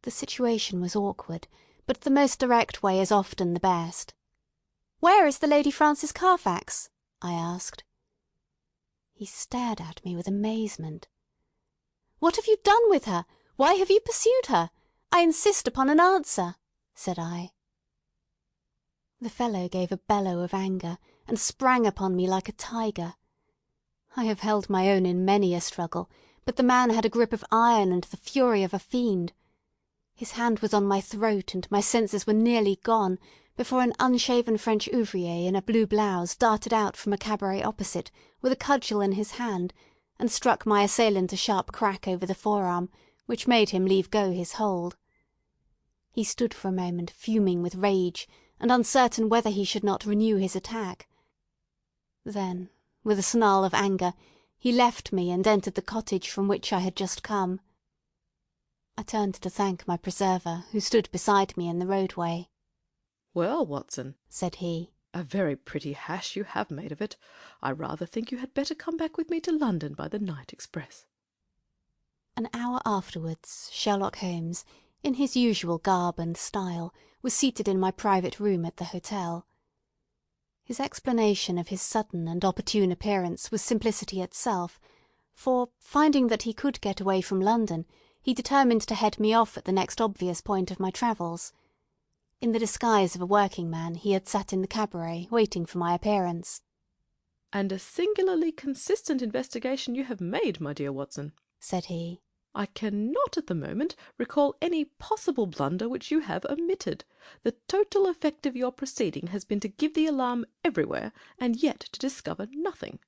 The situation was awkward, but the most direct way is often the best. "Where is the Lady Frances Carfax?" I asked. He stared at me with amazement. "What have you done with her? Why have you pursued her? I insist upon an answer," said I. The fellow gave a bellow of anger, and sprang upon me like a tiger. I have held my own in many a struggle, but the man had a grip of iron and the fury of a fiend. His hand was on my throat, and my senses were nearly gone, before an unshaven French ouvrier in a blue blouse darted out from a cabaret opposite, with a cudgel in his hand, and struck my assailant a sharp crack over the forearm, which made him leave go his hold. He stood for a moment fuming with rage, and uncertain whether he should not renew his attack. Then, with a snarl of anger, he left me and entered the cottage from which I had just come. I turned to thank my preserver, who stood beside me in the roadway. "Well, Watson," said he, "a very pretty hash you have made of it. I rather think you had better come back with me to London by the night express." An hour afterwards, Sherlock Holmes, in his usual garb and style, was seated in my private room at the hotel. His explanation of his sudden and opportune appearance was simplicity itself, for, finding that he could get away from London, he determined to head me off at the next obvious point of my travels. In the disguise of a working man, he had sat in the cabaret, waiting for my appearance. "And a singularly consistent investigation you have made, my dear Watson," said he. "I cannot at the moment recall any possible blunder which you have omitted. The total effect of your proceeding has been to give the alarm everywhere, and yet to discover nothing."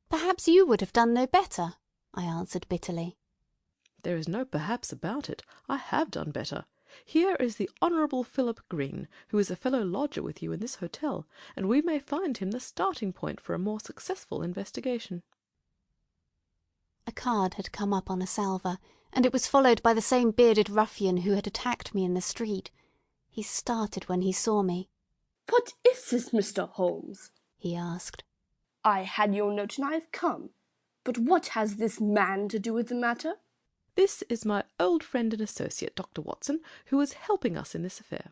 "Perhaps you would have done no better," I answered bitterly. "There is no perhaps about it. I have done better. Here is the Honourable Philip Green, who is a fellow lodger with you in this hotel, and we may find him the starting point for a more successful investigation." A card had come up on a salver, and it was followed by the same bearded ruffian who had attacked me in the street. He started when he saw me. "What is this, Mr. Holmes?" he asked. "I had your note and I have come. But what has this man to do with the matter?" "This is my old friend and associate, Dr. Watson, who is helping us in this affair."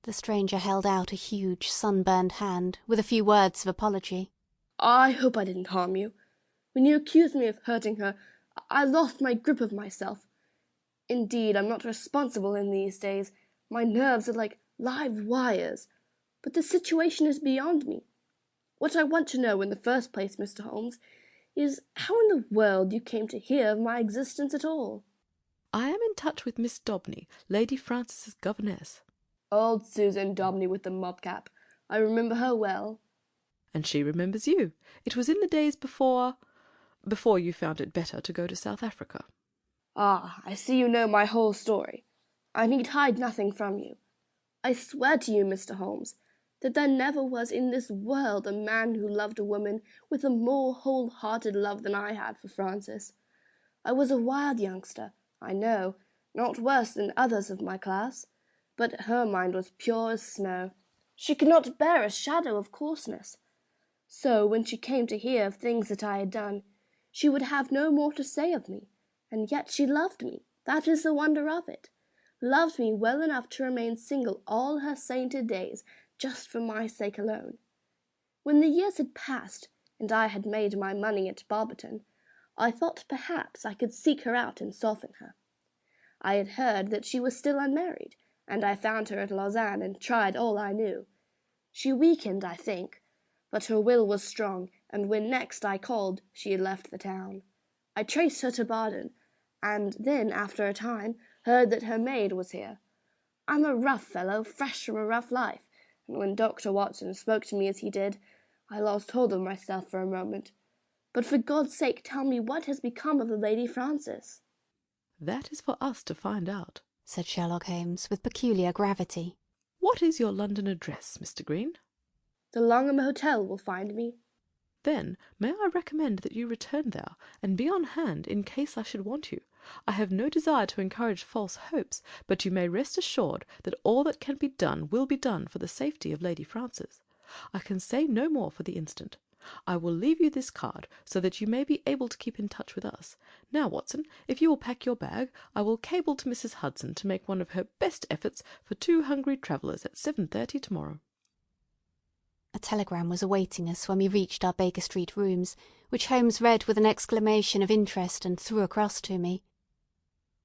The stranger held out a huge sunburned hand, with a few words of apology. "I hope I didn't harm you. When you accused me of hurting her, I lost my grip of myself. Indeed, I'm not responsible in these days. My nerves are like live wires. But the situation is beyond me. What I want to know in the first place, Mr. Holmes, is how in the world you came to hear of my existence at all." "I am in touch with Miss Daubeny, Lady Frances's governess." "Old Susan Daubeny with the mob-cap. I remember her well." "And she remembers you. It was in the days before you found it better to go to South Africa." "Ah, I see you know my whole story. I need hide nothing from you. I swear to you, Mr. Holmes, that there never was in this world a man who loved a woman with a more whole-hearted love than I had for Frances. I was a wild youngster, I know, not worse than others of my class, but her mind was pure as snow. She could not bear a shadow of coarseness. So when she came to hear of things that I had done, she would have no more to say of me, and yet she loved me. That is the wonder of it. Loved me well enough to remain single all her sainted days, just for my sake alone. When the years had passed, and I had made my money at Barbiton, I thought perhaps I could seek her out and soften her. I had heard that she was still unmarried, and I found her at Lausanne and tried all I knew. She weakened, I think, but her will was strong, and when next I called she had left the town. I traced her to Baden, and then, after a time, heard that her maid was here. I'm a rough fellow, fresh from a rough life, and when Dr. Watson spoke to me as he did, I lost hold of myself for a moment. But for God's sake tell me what has become of the Lady Frances." "That is for us to find out," said Sherlock Holmes, with peculiar gravity. "What is your London address, Mr. Green?" "The Langham Hotel will find me." "Then may I recommend that you return there, and be on hand in case I should want you. I have no desire to encourage false hopes, but you may rest assured that all that can be done will be done for the safety of Lady Frances. I can say no more for the instant. I will leave you this card, so that you may be able to keep in touch with us. Now, Watson, if you will pack your bag, I will cable to Mrs. Hudson to make one of her best efforts for 2 hungry travellers at 7:30 tomorrow." A telegram was awaiting us when we reached our Baker Street rooms, which Holmes read with an exclamation of interest and threw across to me.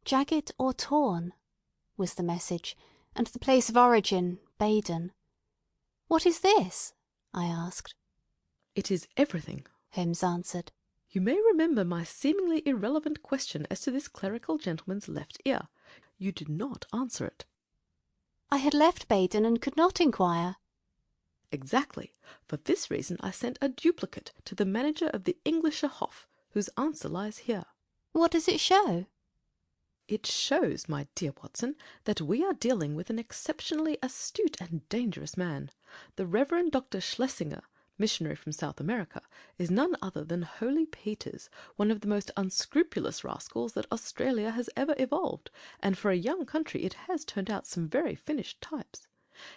"Jagged or torn," was the message, and the place of origin, Baden. "What is this?" I asked. "It is everything," Holmes answered. "You may remember my seemingly irrelevant question as to this clerical gentleman's left ear. You did not answer it." "I had left Baden and could not inquire." "Exactly. For this reason I sent a duplicate to the manager of the Englischer Hof, whose answer lies here." "What does it show?" "It shows, my dear Watson, that we are dealing with an exceptionally astute and dangerous man. The Reverend Dr. Schlesinger, missionary from South America, is none other than Holy Peters, one of the most unscrupulous rascals that Australia has ever evolved, and for a young country it has turned out some very finished types.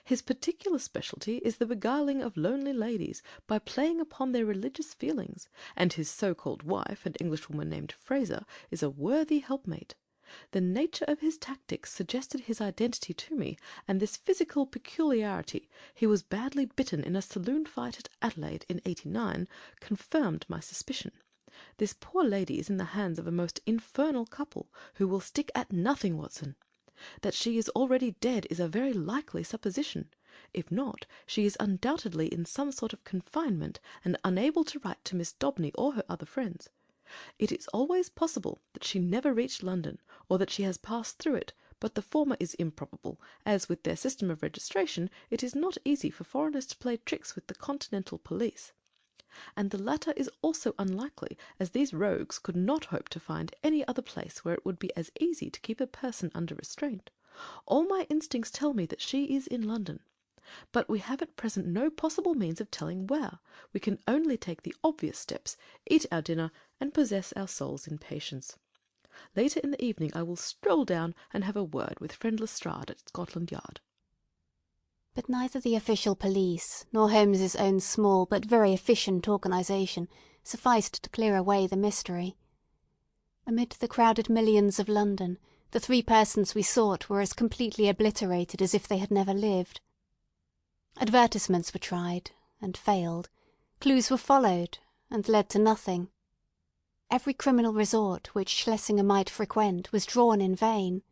His particular specialty is the beguiling of lonely ladies by playing upon their religious feelings, and his so-called wife, an Englishwoman named Fraser, is a worthy helpmate. The nature of his tactics suggested his identity to me, and this physical peculiarity, he was badly bitten in a saloon fight at Adelaide in '89, confirmed my suspicion. This poor lady is in the hands of a most infernal couple, who will stick at nothing, Watson. That she is already dead is a very likely supposition. If not, she is undoubtedly in some sort of confinement, and unable to write to Miss Daubeny or her other friends. It is always possible that she never reached London, or that she has passed through it, but the former is improbable, as with their system of registration it is not easy for foreigners to play tricks with the continental police. And the latter is also unlikely, as these rogues could not hope to find any other place where it would be as easy to keep a person under restraint. All my instincts tell me that she is in London. But we have at present no possible means of telling where. We can only take the obvious steps, eat our dinner, and possess our souls in patience. Later in the evening I will stroll down and have a word with friend Lestrade at Scotland Yard." But neither the official police nor Holmes's own small but very efficient organisation sufficed to clear away the mystery. Amid the crowded millions of London, the 3 persons we sought were as completely obliterated as if they had never lived. Advertisements were tried, and failed. Clues were followed, and led to nothing. Every criminal resort which Schlesinger might frequent was drawn in vain.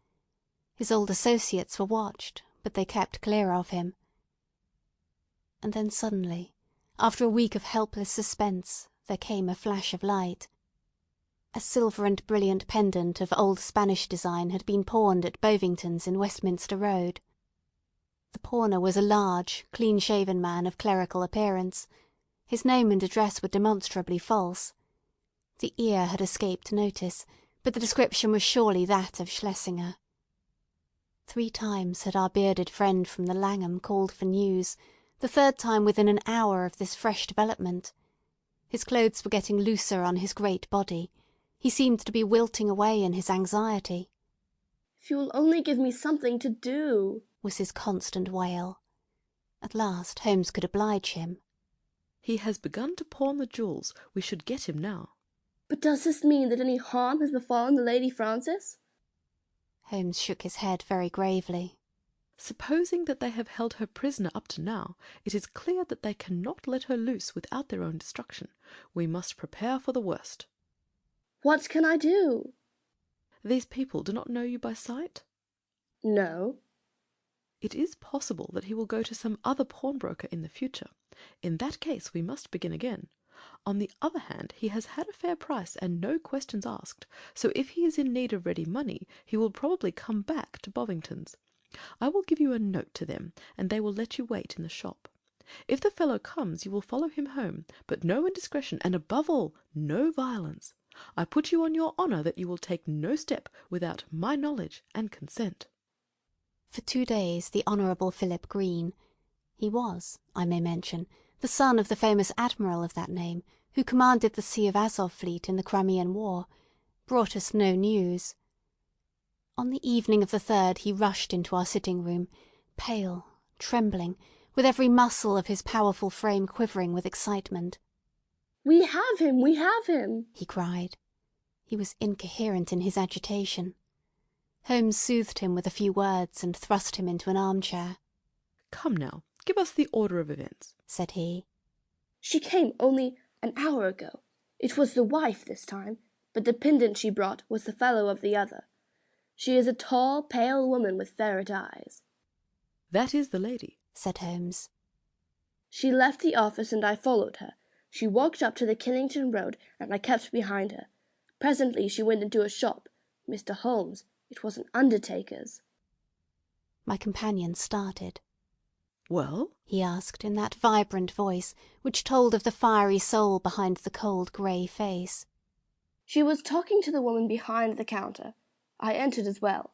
His old associates were watched, but they kept clear of him. And then suddenly, after a week of helpless suspense, there came a flash of light. A silver and brilliant pendant of old Spanish design had been pawned at Bovington's in Westminster Road. The pawner was a large, clean-shaven man of clerical appearance. His name and address were demonstrably false. The ear had escaped notice, but the description was surely that of Schlesinger. 3 times had our bearded friend from the Langham called for news, the 3rd time within an hour of this fresh development. His clothes were getting looser on his great body. He seemed to be wilting away in his anxiety. "If you will only give me something to do," was his constant wail. At last Holmes could oblige him. "He has begun to pawn the jewels. We should get him now." "But does this mean that any harm has befallen the Lady Frances?" Holmes shook his head very gravely. Supposing that they have held her prisoner up to now, it is clear that they cannot let her loose without their own destruction. We must prepare for the worst. What can I do? These people do not know you by sight? No. It is possible that he will go to some other pawnbroker in the future. In that case we must begin again. On the other hand, he has had a fair price and no questions asked, so if he is in need of ready money, he will probably come back to Bovington's. I will give you a note to them, and they will let you wait in the shop. If the fellow comes, you will follow him home, but no indiscretion, and above all, no violence. I put you on your honour that you will take no step without my knowledge and consent. For 2 days the Honourable Philip Green, he was, I may mention, the son of the famous admiral of that name, who commanded the Sea of Azov fleet in the Crimean War, brought us no news. On the evening of the 3rd he rushed into our sitting-room, pale, trembling, with every muscle of his powerful frame quivering with excitement. "We have him! We have him!" he cried. He was incoherent in his agitation. Holmes soothed him with a few words and thrust him into an armchair. "Come now, give us the order of events," said he. "She came only an hour ago. It was the wife this time, but the pendant she brought was the fellow of the other. She is a tall, pale woman with ferret eyes." "That is the lady," said Holmes. "She left the office and I followed her. She walked up to the Kennington Road and I kept behind her. Presently she went into a shop. Mr. Holmes, it was an undertaker's." My companion started. "Well?" he asked in that vibrant voice which told of the fiery soul behind the cold grey face. "She was talking to the woman behind the counter. I entered as well.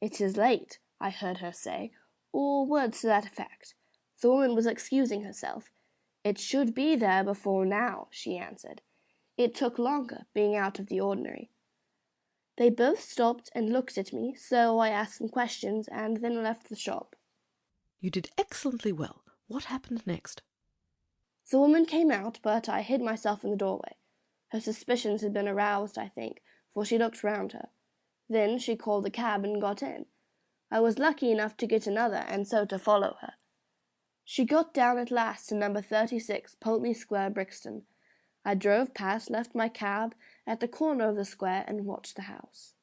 'It is late,' I heard her say, or words to that effect. The woman was excusing herself. 'It should be there before now,' she answered. 'It took longer, being out of the ordinary.' They both stopped and looked at me, so I asked some questions and then left the shop." "You did excellently well. What happened next?" "The woman came out, but I hid myself in the doorway. Her suspicions had been aroused, I think, for she looked round her. Then she called a cab and got in. I was lucky enough to get another, and so to follow her. She got down at last to number 36 Pulteney Square, Brixton. I drove past, left my cab at the corner of the square, and watched the house."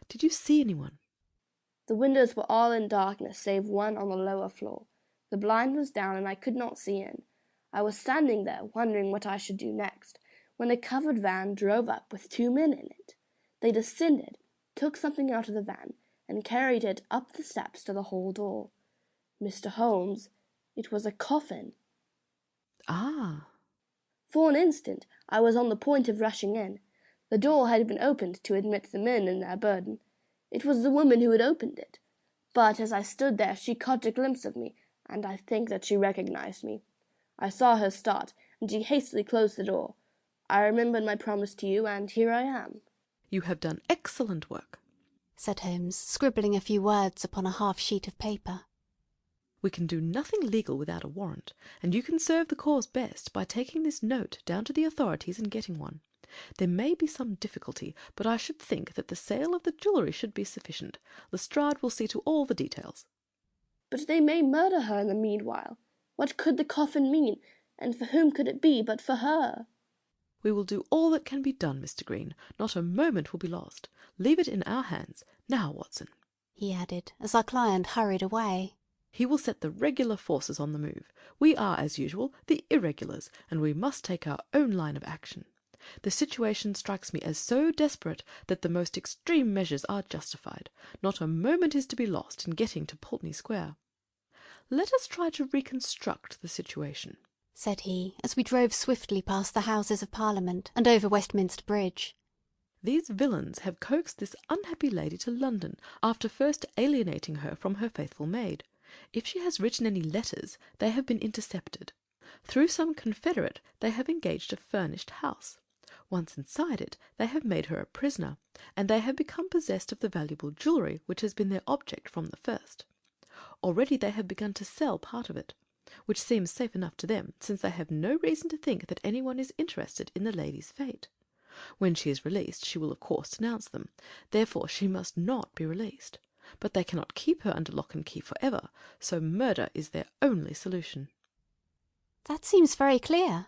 "Did you see anyone?" "The windows were all in darkness, save one on the lower floor. The blind was down, and I could not see in. I was standing there, wondering what I should do next, when a covered van drove up with 2 men in it. They descended, took something out of the van, and carried it up the steps to the hall door. Mr. Holmes, it was a coffin." "Ah!" For an instant I was on the point of rushing in. The door had been opened to admit the men and their burden. It was the woman who had opened it. But as I stood there she caught a glimpse of me, and I think that she recognized me. I saw her start, and she hastily closed the door. I remembered my promise to you, and here I am." "You have done excellent work," said Holmes, scribbling a few words upon a half-sheet of paper. "We can do nothing legal without a warrant, and you can serve the cause best by taking this note down to the authorities and getting one. There may be some difficulty, but I should think that the sale of the jewellery should be sufficient. Lestrade will see to all the details." "But they may murder her in the meanwhile. What could the coffin mean, and for whom could it be but for her?" "We will do all that can be done, Mr. Green. Not a moment will be lost. Leave it in our hands. Now, Watson," he added, as our client hurried away. "he will set the regular forces on the move. We are, as usual, the irregulars, and we must take our own line of action. The situation strikes me as so desperate that the most extreme measures are justified. Not a moment is to be lost in getting to Pulteney Square. Let us try to reconstruct the situation," said he, as we drove swiftly past the Houses of Parliament and over Westminster Bridge. "These villains have coaxed this unhappy lady to London, after first alienating her from her faithful maid. If she has written any letters, they have been intercepted. Through some confederate they have engaged a furnished house. Once inside it, they have made her a prisoner, and they have become possessed of the valuable jewellery which has been their object from the first. Already they have begun to sell part of it, which seems safe enough to them, since they have no reason to think that anyone is interested in the lady's fate. When she is released, she will of course denounce them. Therefore she must not be released. but they cannot keep her under lock and key forever, so murder is their only solution. That seems very clear.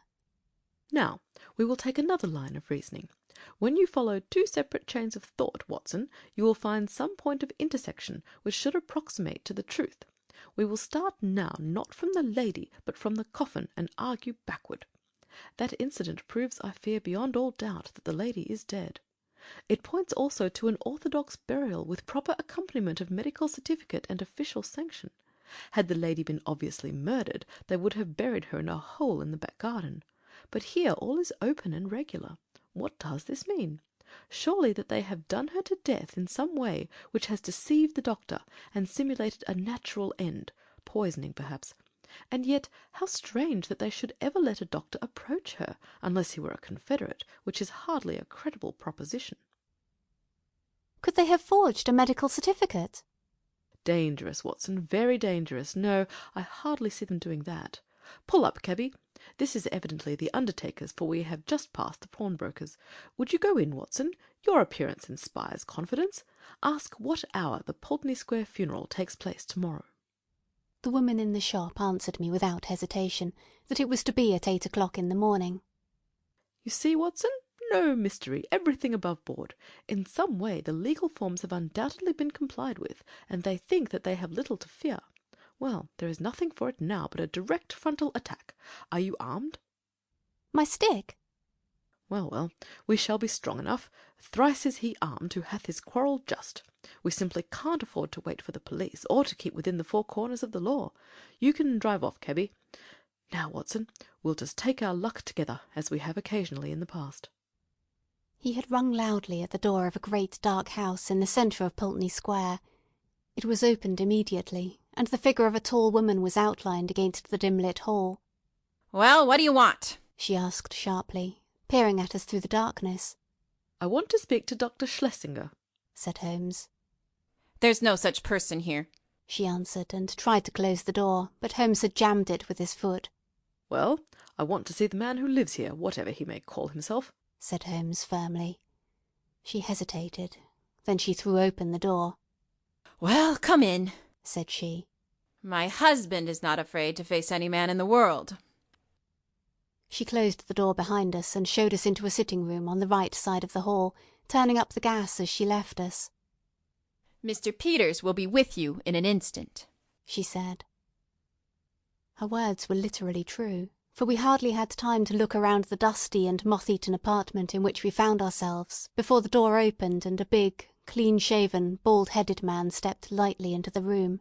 Now, we will take another line of reasoning. When you follow two separate chains of thought, Watson, you will find some point of intersection which should approximate to the truth. We will start now not from the lady, but from the coffin, and argue backward. That incident proves, I fear, beyond all doubt, that the lady is dead. It points also to an orthodox burial with proper accompaniment of medical certificate and official sanction. Had the lady been obviously murdered, they would have buried her in a hole in the back garden. But here all is open and regular. What does this mean? Surely that they have done her to death in some way which has deceived the doctor and simulated a natural end, poisoning perhaps. And yet how strange that they should ever let a doctor approach her, unless he were a confederate, which is hardly a credible proposition. Could they have forged a medical certificate? Dangerous, Watson, very dangerous. No, I hardly see them doing that. Pull up, cabby. This is evidently the undertaker's, for we have just passed the pawnbroker's. Would you go in, Watson? Your appearance inspires confidence. Ask what hour the Pulteney Square funeral takes place tomorrow. The woman in the shop answered me without hesitation that it was to be at 8 o'clock in the morning. You see, Watson, no mystery, everything above board. In some way the legal forms have undoubtedly been complied with, and they think that they have little to fear. Well, there is nothing for it now but a direct frontal attack. Are you armed? My stick? Well, we shall be strong enough. Thrice is he armed who hath his quarrel just. We simply can't afford to wait for the police, or to keep within the four corners of the law. You can drive off, cabby. Now, Watson, we'll just take our luck together, as we have occasionally in the past. He had rung loudly at the door of a great dark house in the centre of Pulteney Square. It was opened immediately, and the figure of a tall woman was outlined against the dim-lit hall. "Well, what do you want?" she asked sharply, peering at us through the darkness. "I want to speak to Dr. Schlesinger," said Holmes. "There's no such person here," she answered, and tried to close the door, but Holmes had jammed it with his foot. "Well, I want to see the man who lives here, whatever he may call himself," said Holmes firmly. She hesitated. Then she threw open the door. "Well, come in," said she. "My husband is not afraid to face any man in the world." She closed the door behind us and showed us into a sitting-room on the right side of the hall, turning up the gas as she left us. "Mr. Peters will be with you in an instant," she said. Her words were literally true, for we hardly had time to look around the dusty and moth-eaten apartment in which we found ourselves before the door opened and a big, clean-shaven, bald-headed man stepped lightly into the room.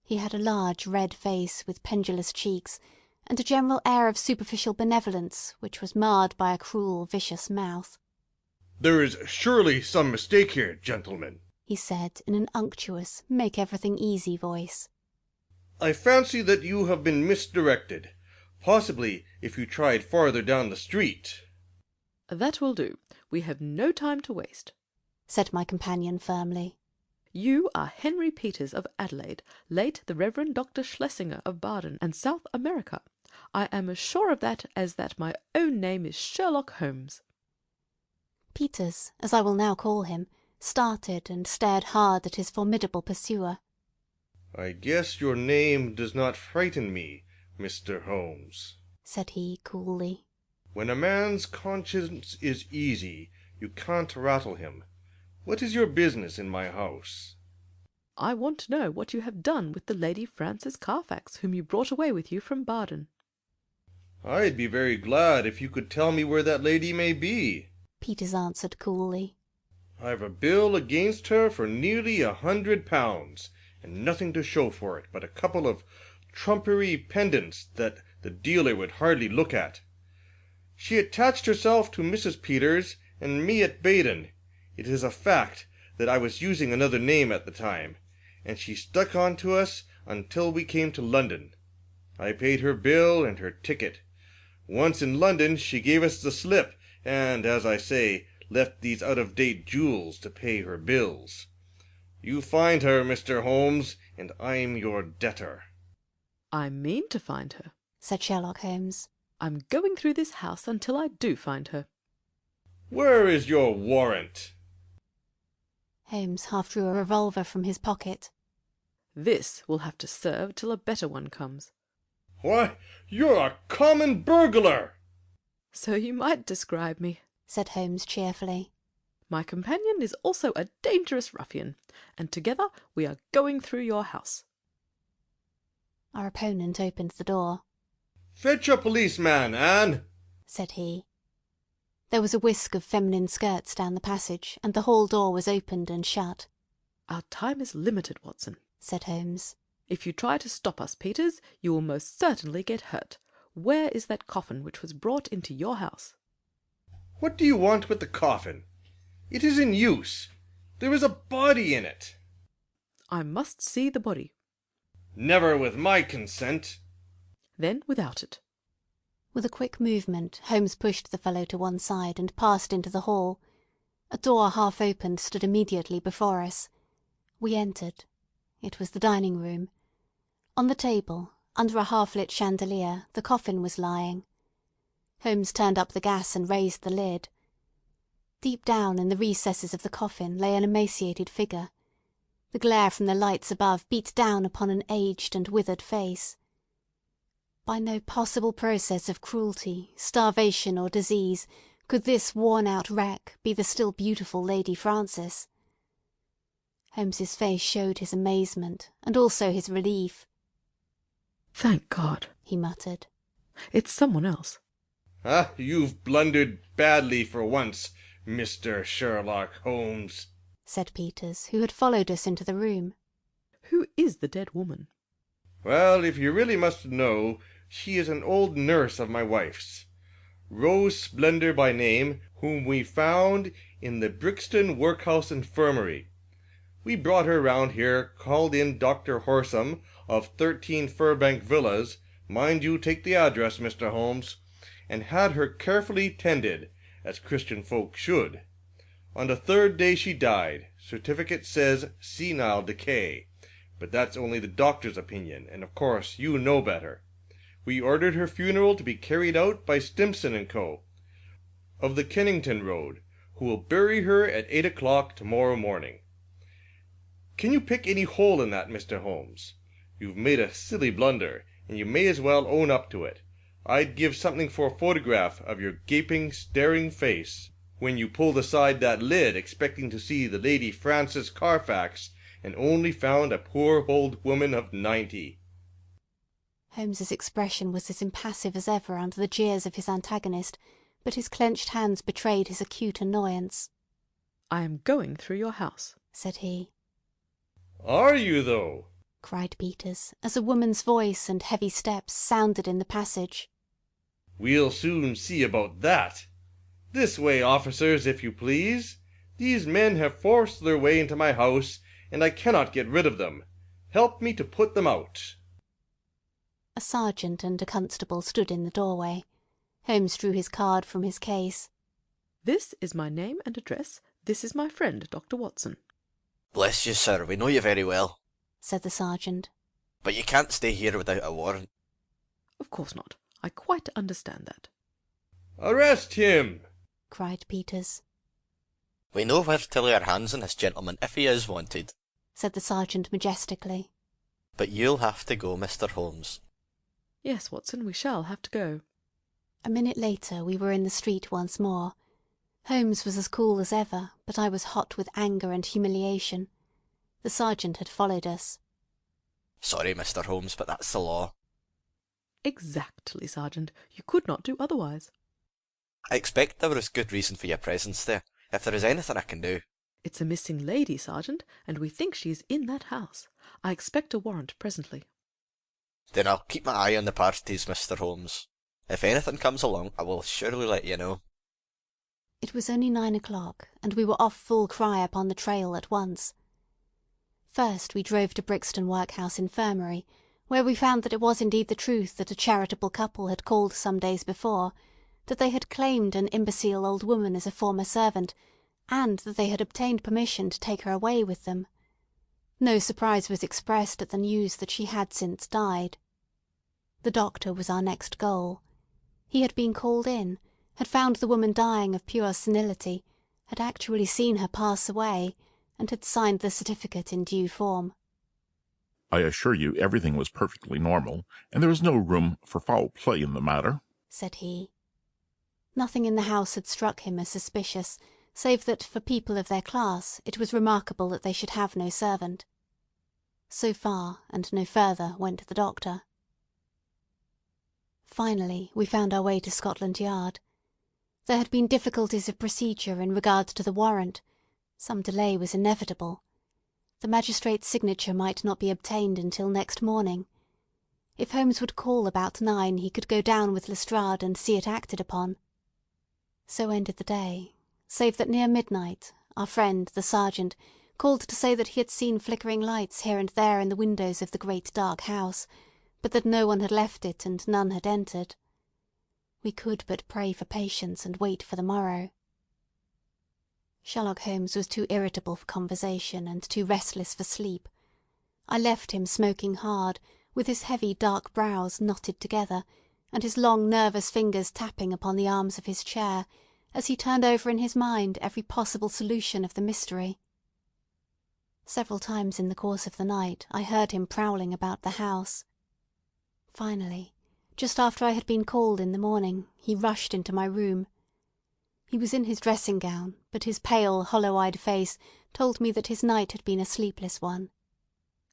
He had a large red face with pendulous cheeks, and a general air of superficial benevolence which was marred by a cruel, vicious mouth. "There is surely some mistake here, gentlemen," he said in an unctuous, make-everything-easy voice. "I fancy that you have been misdirected. Possibly if you tried farther down the street." "That will do. We have no time to waste," said my companion firmly. "You are Henry Peters of Adelaide, late the Reverend Dr. Schlesinger of Baden and South America. I am as sure of that as that my own name is Sherlock Holmes." Peters, as I will now call him, started and stared hard at his formidable pursuer. "I guess your name does not frighten me, Mr. Holmes," said he coolly. "When a man's conscience is easy, you can't rattle him. What is your business in my house?" "I want to know what you have done with the Lady Frances Carfax, whom you brought away with you from Baden." "I'd be very glad if you could tell me where that lady may be," Peters answered coolly. "I've a bill against her for nearly £100, and nothing to show for it but a couple of trumpery pendants that the dealer would hardly look at. She attached herself to Mrs. Peters and me at Baden. It is a fact that I was using another name at the time, and she stuck on to us until we came to London. I paid her bill and her ticket. Once in London she gave us the slip, and, as I say, left these out-of-date jewels to pay her bills. You find her, Mr. Holmes, and I'm your debtor." "I mean to find her," said Sherlock Holmes. "I'm going through this house until I do find her." "Where is your warrant?" Holmes half drew a revolver from his pocket. This will have to serve till a better one comes. Why, you're a common burglar! So you might describe me, said Holmes cheerfully. My companion is also a dangerous ruffian, and together we are going through your house. Our opponent opened the door. Fetch a policeman, Anne, said he. There was a whisk of feminine skirts down the passage, and the hall door was opened and shut. Our time is limited, Watson, said Holmes. If you try to stop us, Peters, you will most certainly get hurt. Where is that coffin which was brought into your house? What do you want with the coffin? It is in use. There is a body in it. I must see the body. Never with my consent. Then without it. With a quick movement, Holmes pushed the fellow to one side and passed into the hall. A door half opened stood immediately before us. We entered. It was the dining room. On the table, under a half-lit chandelier, the coffin was lying. Holmes turned up the gas and raised the lid. Deep down in the recesses of the coffin lay an emaciated figure. The glare from the lights above beat down upon an aged and withered face. By no possible process of cruelty, starvation, or disease could this worn-out wreck be the still beautiful Lady Frances. Holmes's face showed his amazement, and also his relief. Thank God, he muttered. It's someone else. Ah, you've blundered badly for once, Mr. Sherlock Holmes, said Peters, who had followed us into the room. Who is the dead woman? Well, if you really must know, she is an old nurse of my wife's, Rose Splendor by name, whom we found in the Brixton Workhouse Infirmary. We brought her round here, called in Dr. Horsam of 13 Furbank Villas, mind you take the address, Mr. Holmes, and had her carefully tended, as Christian folk should. On the 3rd day she died. Certificate says senile decay, but that's only the doctor's opinion, and of course you know better. We ordered her funeral to be carried out by Stimson & Co., of the Kennington Road, who will bury her at 8 o'clock tomorrow morning. Can you pick any hole in that, Mr. Holmes? You've made a silly blunder, and you may as well own up to it. I'd give something for a photograph of your gaping, staring face when you pulled aside that lid expecting to see the Lady Frances Carfax, and only found a poor old woman of 90. Holmes's expression was as impassive as ever under the jeers of his antagonist, but his clenched hands betrayed his acute annoyance. I am going through your house, said he. Are you, though? Cried Peters, as a woman's voice and heavy steps sounded in the passage. We'll soon see about that. This way, officers, if you please. These men have forced their way into my house, and I cannot get rid of them. Help me to put them out. A sergeant and a constable stood in the doorway. Holmes drew his card from his case. This is my name and address. This is my friend, Dr. Watson. Bless you, sir, we know you very well, said the sergeant. But you can't stay here without a warrant. Of course not. I quite understand that. Arrest him! Cried Peters. We know where to lay our hands on this gentleman if he is wanted, said the sergeant majestically. But you'll have to go, Mr. Holmes. Yes, Watson, we shall have to go. A minute later we were in the street once more. Holmes was as cool as ever, but I was hot with anger and humiliation. The sergeant had followed us. Sorry, Mr. Holmes, but that's the law. Exactly, Sergeant. You could not do otherwise. I expect there was good reason for your presence there, if there is anything I can do. It's a missing lady, Sergeant, and we think she is in that house. I expect a warrant presently. Then I'll keep my eye on the parties, Mr. Holmes. If anything comes along, I will surely let you know. It was only 9 o'clock, and we were off full cry upon the trail at once. First we drove to Brixton Workhouse Infirmary, where we found that it was indeed the truth that a charitable couple had called some days before, that they had claimed an imbecile old woman as a former servant, and that they had obtained permission to take her away with them. No surprise was expressed at the news that she had since died. The doctor was our next goal. He had been called in, had found the woman dying of pure senility, had actually seen her pass away, and had signed the certificate in due form. I assure you everything was perfectly normal, and there was no room for foul play in the matter, said he. Nothing in the house had struck him as suspicious, save that for people of their class it was remarkable that they should have no servant. So far and no further went the doctor. Finally we found our way to Scotland Yard. There had been difficulties of procedure in regard to the warrant. Some delay was inevitable. The magistrate's signature might not be obtained until next morning. If Holmes would call about 9, he could go down with Lestrade and see it acted upon. So ended the day, save that near midnight our friend, the sergeant, called to say that he had seen flickering lights here and there in the windows of the great dark house, but that no one had left it and none had entered. We could but pray for patience and wait for the morrow. Sherlock Holmes was too irritable for conversation and too restless for sleep. I left him smoking hard, with his heavy dark brows knotted together, and his long nervous fingers tapping upon the arms of his chair, as he turned over in his mind every possible solution of the mystery. Several times in the course of the night I heard him prowling about the house. Finally, just after I had been called in the morning, he rushed into my room. He was in his dressing gown, but his pale, hollow-eyed face told me that his night had been a sleepless one.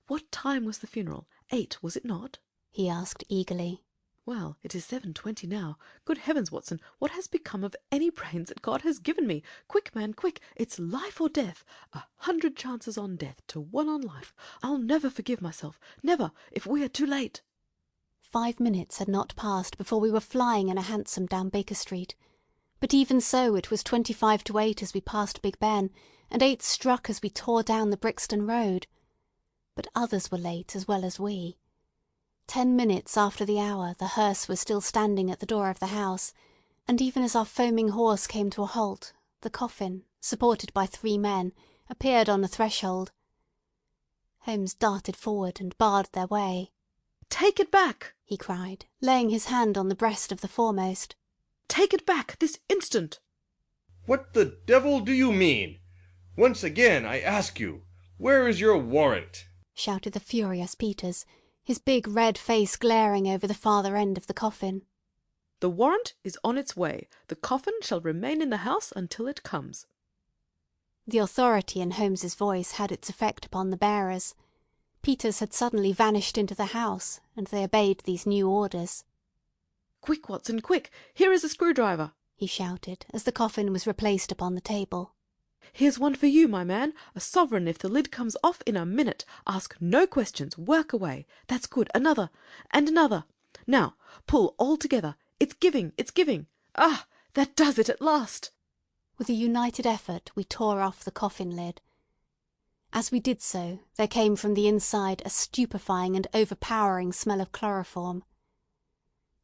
"What time was the funeral? 8, was it not?" he asked eagerly. "Well, it is 7:20 now. Good heavens, Watson, what has become of any brains that God has given me? Quick, man, quick! It's life or death. 100 chances on death to 1 on life. I'll never forgive myself, never, if we are too late." 5 minutes had not passed before we were flying in a hansom down Baker Street. But even so it was 25 to 8 as we passed Big Ben, and 8 struck as we tore down the Brixton Road. But others were late as well as we. 10 minutes after the hour the hearse was still standing at the door of the house, and even as our foaming horse came to a halt, the coffin, supported by 3 men, appeared on the threshold. Holmes darted forward and barred their way. "Take it back!" he cried, laying his hand on the breast of the foremost. "Take it back, this instant!" What the devil do you mean? Once again, I ask you, where is your warrant? Shouted the furious Peters, his big red face glaring over the farther end of the coffin. "The warrant is on its way. The coffin shall remain in the house until it comes." The authority in Holmes's voice had its effect upon the bearers. Peters had suddenly vanished into the house, and they obeyed these new orders. "Quick, Watson, quick! Here is a screwdriver!" he shouted, as the coffin was replaced upon the table. "Here's one for you, my man. A sovereign if the lid comes off in a minute. Ask no questions. Work away. That's good. Another. And another. Now, pull all together. It's giving. It's giving. Ah, that does it at last." With a united effort we tore off the coffin lid. As we did so, there came from the inside a stupefying and overpowering smell of chloroform.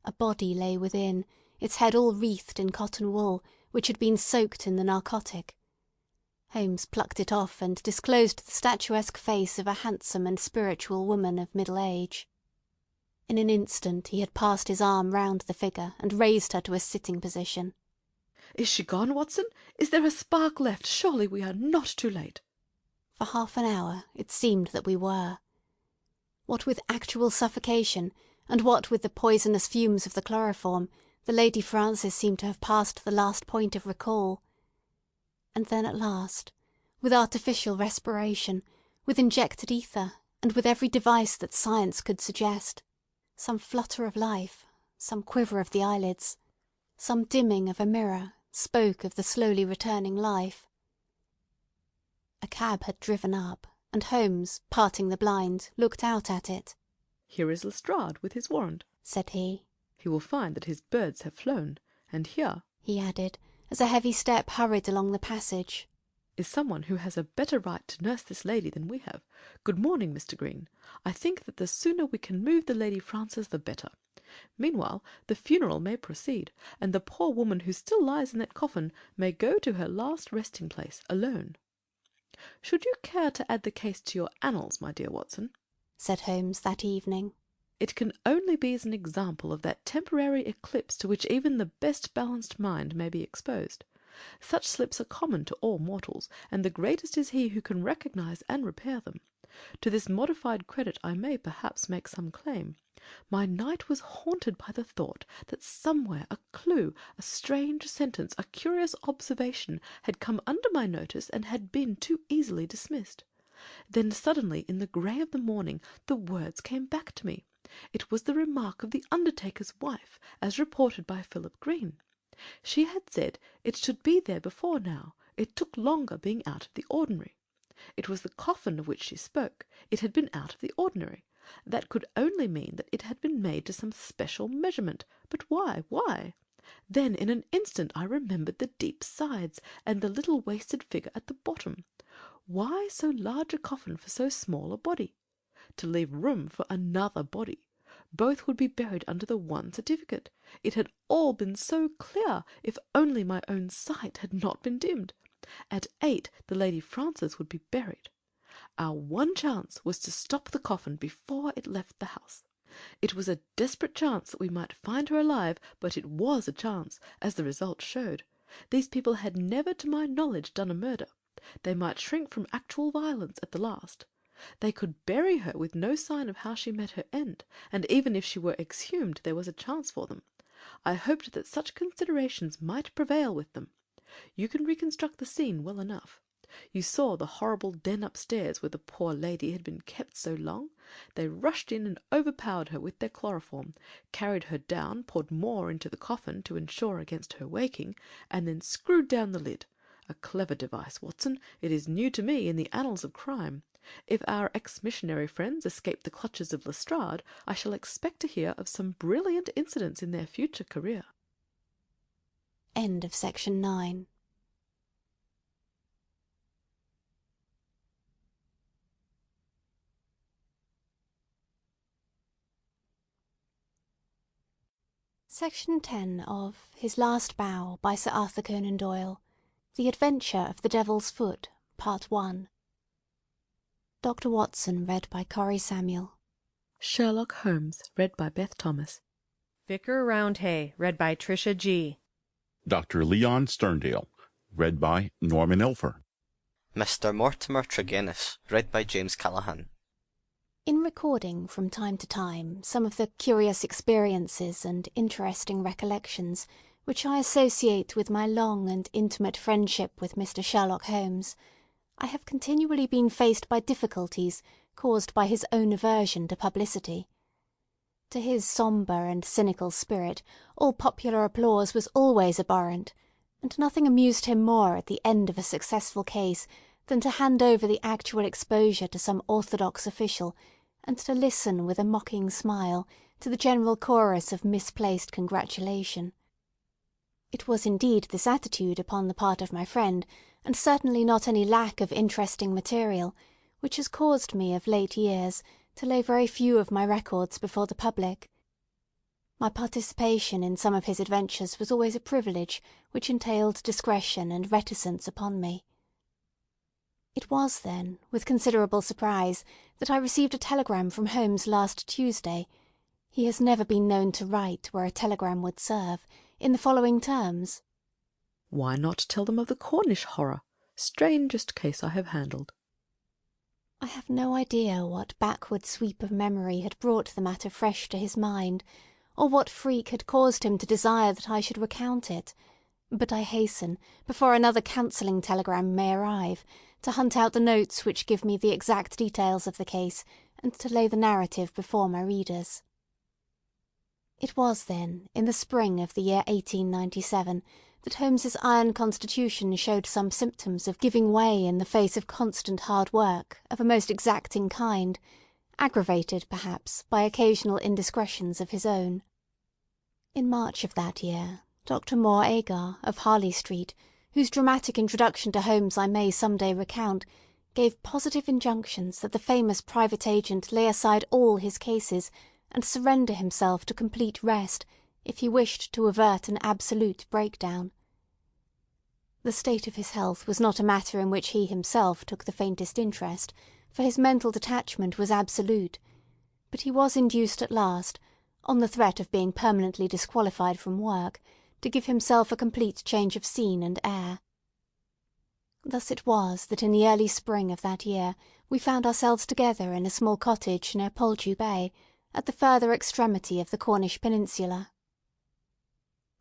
A body lay within, its head all wreathed in cotton wool, which had been soaked in the narcotic. Holmes plucked it off and disclosed the statuesque face of a handsome and spiritual woman of middle age. In an instant he had passed his arm round the figure and raised her to a sitting position. "Is she gone, Watson? Is there a spark left? Surely we are not too late." For half an hour it seemed that we were. What with actual suffocation, and what with the poisonous fumes of the chloroform, the Lady Frances seemed to have passed the last point of recall. And then at last, with artificial respiration, with injected ether, and with every device that science could suggest, some flutter of life, some quiver of the eyelids, some dimming of a mirror, spoke of the slowly returning life. A cab had driven up, and Holmes, parting the blind, looked out at it. "Here is Lestrade with his warrant," said he. "He will find that his birds have flown. And here," he added, as a heavy step hurried along the passage, "is someone who has a better right to nurse this lady than we have. Good morning, Mr. Green. I think that the sooner we can move the Lady Frances the better. Meanwhile the funeral may proceed, and the poor woman who still lies in that coffin may go to her last resting-place alone. Should you care to add the case to your annals, my dear Watson?" said Holmes that evening. "It can only be as an example of that temporary eclipse to which even the best balanced mind may be exposed. Such slips are common to all mortals, and the greatest is he who can recognize and repair them. To this modified credit I may perhaps make some claim. My night was haunted by the thought that somewhere a clue, a strange sentence, a curious observation had come under my notice and had been too easily dismissed. Then suddenly, in the grey of the morning, the words came back to me. It was the remark of the undertaker's wife, as reported by Philip Green. She had said it should be there before now. It took longer being out of the ordinary. It was the coffin of which she spoke. It had been out of the ordinary. That could only mean that it had been made to some special measurement. But why? Why? Then in an instant I remembered the deep sides, and the little wasted figure at the bottom. Why so large a coffin for so small a body? To leave room for another body. Both would be buried under the one certificate. It had all been so clear, if only my own sight had not been dimmed. At 8 the Lady Frances would be buried. Our one chance was to stop the coffin before it left the house. It was a desperate chance that we might find her alive, but it was a chance, as the result showed. These people had never, to my knowledge, done a murder. They might shrink from actual violence at the last. They could bury her with no sign of how she met her end, and even if she were exhumed there was a chance for them. I hoped that such considerations might prevail with them. You can reconstruct the scene well enough. You saw the horrible den upstairs where the poor lady had been kept so long. They rushed in and overpowered her with their chloroform, carried her down, poured more into the coffin to ensure against her waking, and then screwed down the lid. A clever device, Watson. It is new to me in the annals of crime. If our ex-missionary friends escape the clutches of Lestrade, I shall expect to hear of some brilliant incidents in their future career. End of section 9. Section 10 of His Last Bow by Sir Arthur Conan Doyle. The Adventure of the Devil's Foot, Part 1. Dr. Watson, read by Corrie Samuel. Sherlock Holmes, read by Beth Thomas. Vicar Roundhay, read by Tricia G. Dr. Leon Sterndale, read by Norman Ilfer. Mr. Mortimer Tregennis, read by James Callahan. In recording from time to time some of the curious experiences and interesting recollections which I associate with my long and intimate friendship with Mr. Sherlock Holmes, I have continually been faced by difficulties caused by his own aversion to publicity. To his sombre and cynical spirit all popular applause was always abhorrent, and nothing amused him more at the end of a successful case than to hand over the actual exposure to some orthodox official, and to listen with a mocking smile to the general chorus of misplaced congratulation. It was indeed this attitude upon the part of my friend, and certainly not any lack of interesting material, which has caused me of late years to lay very few of my records before the public. My participation in some of his adventures was always a privilege which entailed discretion and reticence upon me. It was, then, with considerable surprise that I received a telegram from Holmes last Tuesday. He has never been known to write where a telegram would serve, in the following terms. Why not tell them of the Cornish horror? Strangest case I have handled. I have no idea what backward sweep of memory had brought the matter fresh to his mind, or what freak had caused him to desire that I should recount it, but I hasten, before another cancelling telegram may arrive, to hunt out the notes which give me the exact details of the case, and to lay the narrative before my readers. It was, then, in the spring of the year 1897 that Holmes's iron constitution showed some symptoms of giving way in the face of constant hard work of a most exacting kind, aggravated, perhaps, by occasional indiscretions of his own. In March of that year, Dr. Moore Agar, of Harley Street, whose dramatic introduction to Holmes I may some day recount, gave positive injunctions that the famous private agent lay aside all his cases and surrender himself to complete rest, if he wished to avert an absolute breakdown. The state of his health was not a matter in which he himself took the faintest interest, for his mental detachment was absolute, but he was induced at last, on the threat of being permanently disqualified from work, to give himself a complete change of scene and air. Thus it was that in the early spring of that year we found ourselves together in a small cottage near Poldew Bay, at the further extremity of the Cornish peninsula.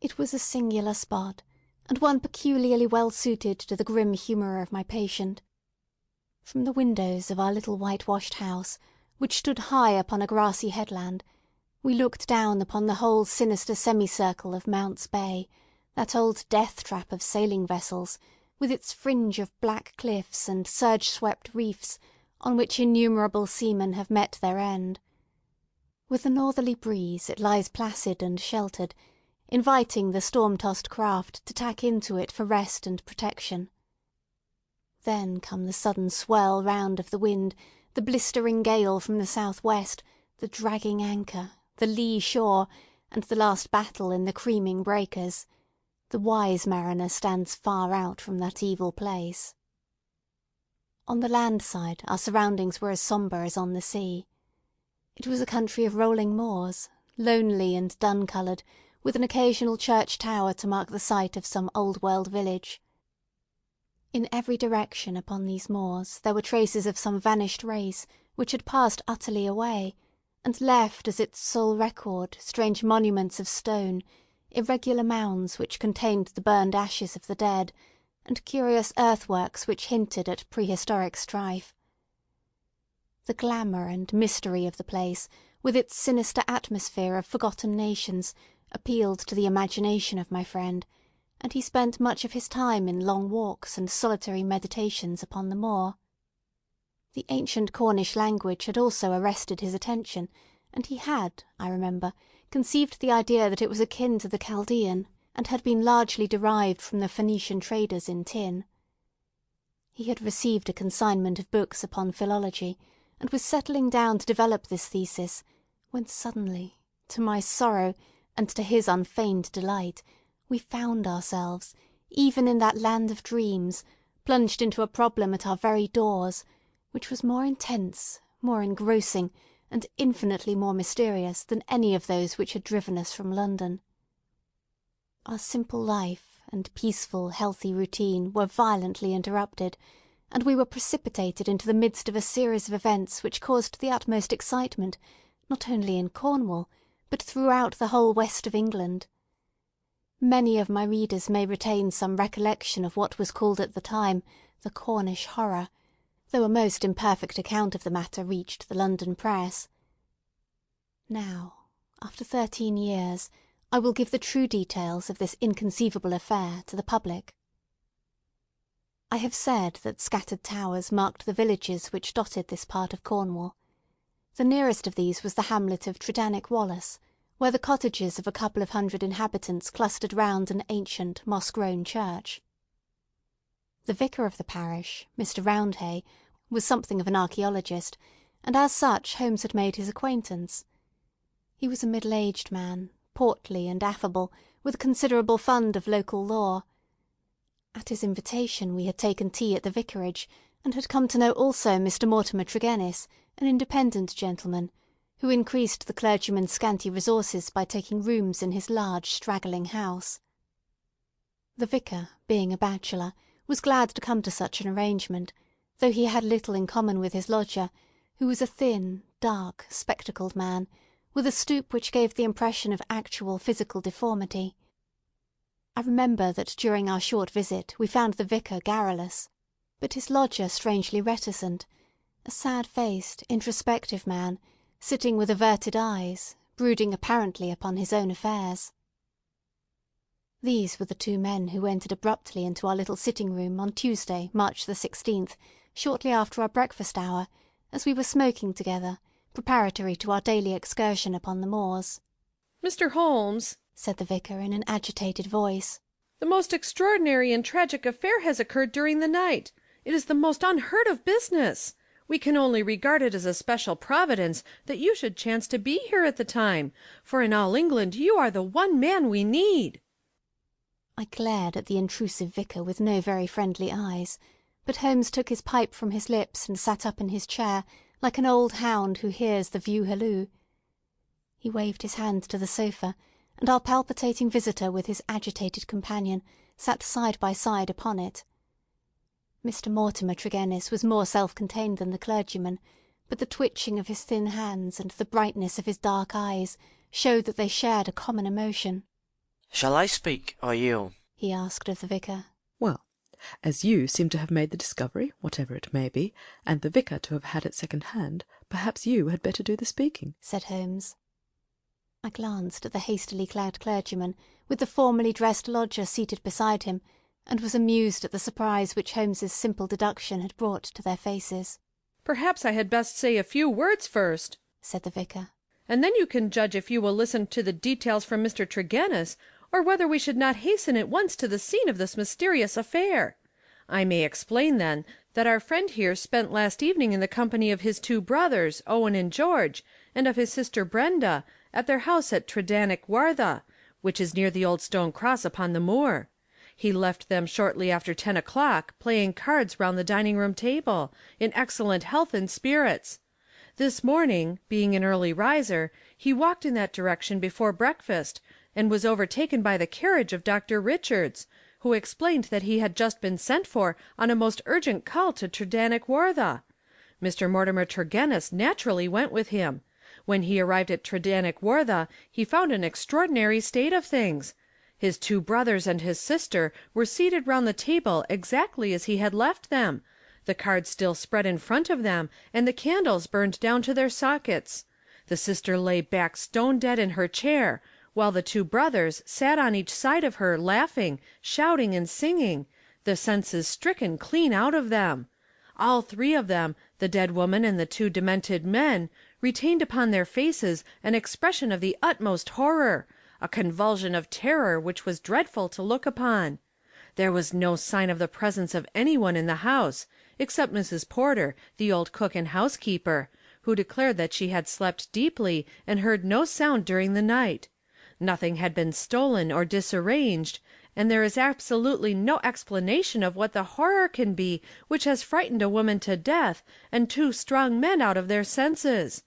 It was a singular spot, and one peculiarly well suited to the grim humour of my patient. From the windows of our little whitewashed house, which stood high upon a grassy headland, we looked down upon the whole sinister semicircle of Mounts Bay, that old death-trap of sailing vessels, with its fringe of black cliffs and surge-swept reefs, on which innumerable seamen have met their end. With a northerly breeze it lies placid and sheltered, inviting the storm-tossed craft to tack into it for rest and protection. Then come the sudden swirl round of the wind, the blistering gale from the south-west, the dragging anchor, the lee shore, and the last battle in the creaming breakers. The wise mariner stands far out from that evil place. On the land side our surroundings were as sombre as on the sea. It was a country of rolling moors, lonely and dun-coloured, with an occasional church tower to mark the site of some old-world village. In every direction upon these moors there were traces of some vanished race which had passed utterly away, and left as its sole record strange monuments of stone, irregular mounds which contained the burned ashes of the dead, and curious earthworks which hinted at prehistoric strife. The glamour and mystery of the place, with its sinister atmosphere of forgotten nations, appealed to the imagination of my friend, and he spent much of his time in long walks and solitary meditations upon the moor. The ancient Cornish language had also arrested his attention, and he had, I remember, conceived the idea that it was akin to the Chaldean, and had been largely derived from the Phoenician traders in tin. He had received a consignment of books upon philology, and was settling down to develop this thesis, when suddenly, to my sorrow, and to his unfeigned delight, we found ourselves, even in that land of dreams, plunged into a problem at our very doors, which was more intense, more engrossing, and infinitely more mysterious than any of those which had driven us from London. Our simple life and peaceful, healthy routine were violently interrupted, and we were precipitated into the midst of a series of events which caused the utmost excitement, not only in Cornwall, but throughout the whole west of England. Many of my readers may retain some recollection of what was called at the time the Cornish horror, though a most imperfect account of the matter reached the London press. Now, after 13 years, I will give the true details of this inconceivable affair to the public. I have said that scattered towers marked the villages which dotted this part of Cornwall. The nearest of these was the hamlet of Tredannick Wallace, where the cottages of a couple of hundred inhabitants clustered round an ancient, moss-grown church. The vicar of the parish, Mr. Roundhay, was something of an archaeologist, and as such Holmes had made his acquaintance. He was a middle-aged man, portly and affable, with a considerable fund of local lore. At his invitation we had taken tea at the vicarage, and had come to know also Mr. Mortimer Tregennis, an independent gentleman, who increased the clergyman's scanty resources by taking rooms in his large straggling house. The vicar, being a bachelor, was glad to come to such an arrangement, though he had little in common with his lodger, who was a thin, dark, spectacled man, with a stoop which gave the impression of actual physical deformity. I remember that during our short visit we found the vicar garrulous, but his lodger strangely reticent, a sad-faced, introspective man, sitting with averted eyes, brooding apparently upon his own affairs. These were the two men who entered abruptly into our little sitting-room on Tuesday, March the 16th, shortly after our breakfast hour, as we were smoking together, preparatory to our daily excursion upon the moors. "Mr. Holmes," said the vicar in an agitated voice, "the most extraordinary and tragic affair has occurred during the night. It is the most unheard-of business. We can only regard it as a special providence that you should chance to be here at the time, for in all England you are the one man we need." I glared at the intrusive vicar with no very friendly eyes, but Holmes took his pipe from his lips and sat up in his chair, like an old hound who hears the view halloo. He waved his hand to the sofa, and our palpitating visitor with his agitated companion sat side by side upon it. Mr. Mortimer Tregennis was more self-contained than the clergyman, but the twitching of his thin hands and the brightness of his dark eyes showed that they shared a common emotion. "Shall I speak, or you?" he asked of the vicar. Well, as you seem to have made the discovery, whatever it may be, and the vicar to have had it second-hand, perhaps you had better do the speaking," said Holmes. I glanced at the hastily clad clergyman, with the formally dressed lodger seated beside him, and was amused at the surprise which Holmes's simple deduction had brought to their faces. "Perhaps I had best say a few words first," said the vicar. "and then you can judge if you will listen to the details from Mr. Tregennis, or whether we should not hasten at once to the scene of this mysterious affair. I may explain, then, that our friend here spent last evening in the company of his two brothers, Owen and George, and of his sister Brenda, at their house at Tredannick-Wartha, which is near the old stone cross upon the moor. He left them shortly after 10 o'clock, playing cards round the dining-room table, in excellent health and spirits. This morning, being an early riser, he walked in that direction before breakfast, and was overtaken by the carriage of Dr. Richards, who explained that he had just been sent for on a most urgent call to Tredannick-Wartha. Mr. Mortimer Tregennis naturally went with him. When he arrived at Tredannick-Wartha he found an extraordinary state of things. His two brothers and his sister were seated round the table exactly as he had left them, the cards still spread in front of them, and the candles burned down to their sockets. The sister lay back stone dead in her chair, while the two brothers sat on each side of her laughing, shouting, and singing, the senses stricken clean out of them. All three of them, the dead woman and the two demented men, retained upon their faces an expression of the utmost horror, a convulsion of terror which was dreadful to look upon. There was no sign of the presence of any one in the house, except Mrs. Porter, the old cook and housekeeper, who declared that she had slept deeply and heard no sound during the night. Nothing had been stolen or disarranged, and there is absolutely no explanation of what the horror can be which has frightened a woman to death and two strong men out of their senses.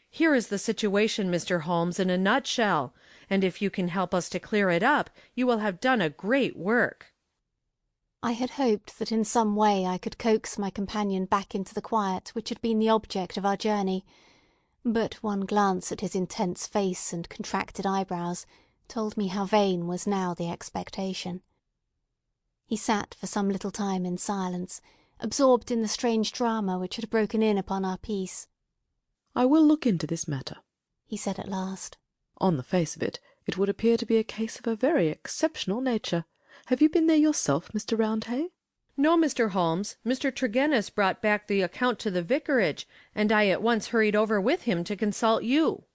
Here is the situation, Mr. Holmes, in a nutshell, and if you can help us to clear it up, you will have done a great work." I had hoped that in some way I could coax my companion back into the quiet which had been the object of our journey, but one glance at his intense face and contracted eyebrows told me how vain was now the expectation. He sat for some little time in silence, absorbed in the strange drama which had broken in upon our peace. "I will look into this matter," he said at last. "On the face of it, it would appear to be a case of a very exceptional nature. Have you been there yourself, Mr. Roundhay?" "No, Mr. Holmes. Mr. Tregennis brought back the account to the vicarage, and I at once hurried over with him to consult you."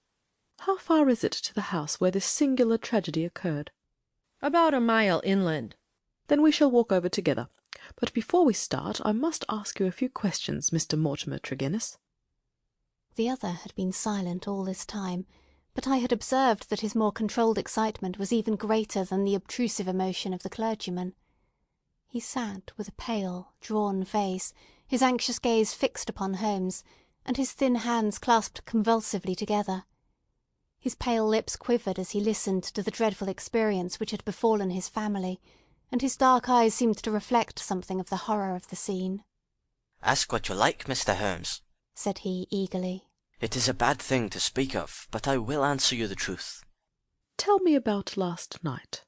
"How far is it to the house where this singular tragedy occurred?" "About a mile inland." "Then we shall walk over together. But before we start I must ask you a few questions, Mr. Mortimer Tregennis." The other had been silent all this time, but I had observed that his more controlled excitement was even greater than the obtrusive emotion of the clergyman. He sat with a pale, drawn face, his anxious gaze fixed upon Holmes, and his thin hands clasped convulsively together. His pale lips quivered as he listened to the dreadful experience which had befallen his family, and his dark eyes seemed to reflect something of the horror of the scene. "Ask what you like, Mr. Holmes," said he eagerly. "It is a bad thing to speak of, but I will answer you the truth." "Tell me about last night."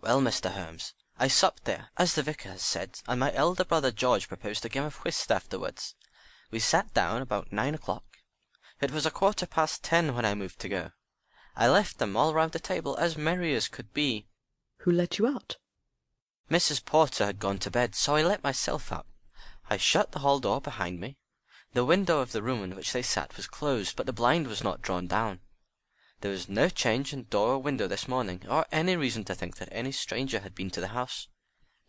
"Well, Mr. Holmes, I supped there, as the vicar has said, and my elder brother George proposed a game of whist afterwards. We sat down about 9 o'clock. It was 10:15 when I moved to go. I left them all round the table as merry as could be." "Who let you out?" "Mrs. Porter had gone to bed, so I let myself out. I shut the hall door behind me. The window of the room in which they sat was closed, but the blind was not drawn down. There was no change in door or window this morning, or any reason to think that any stranger had been to the house.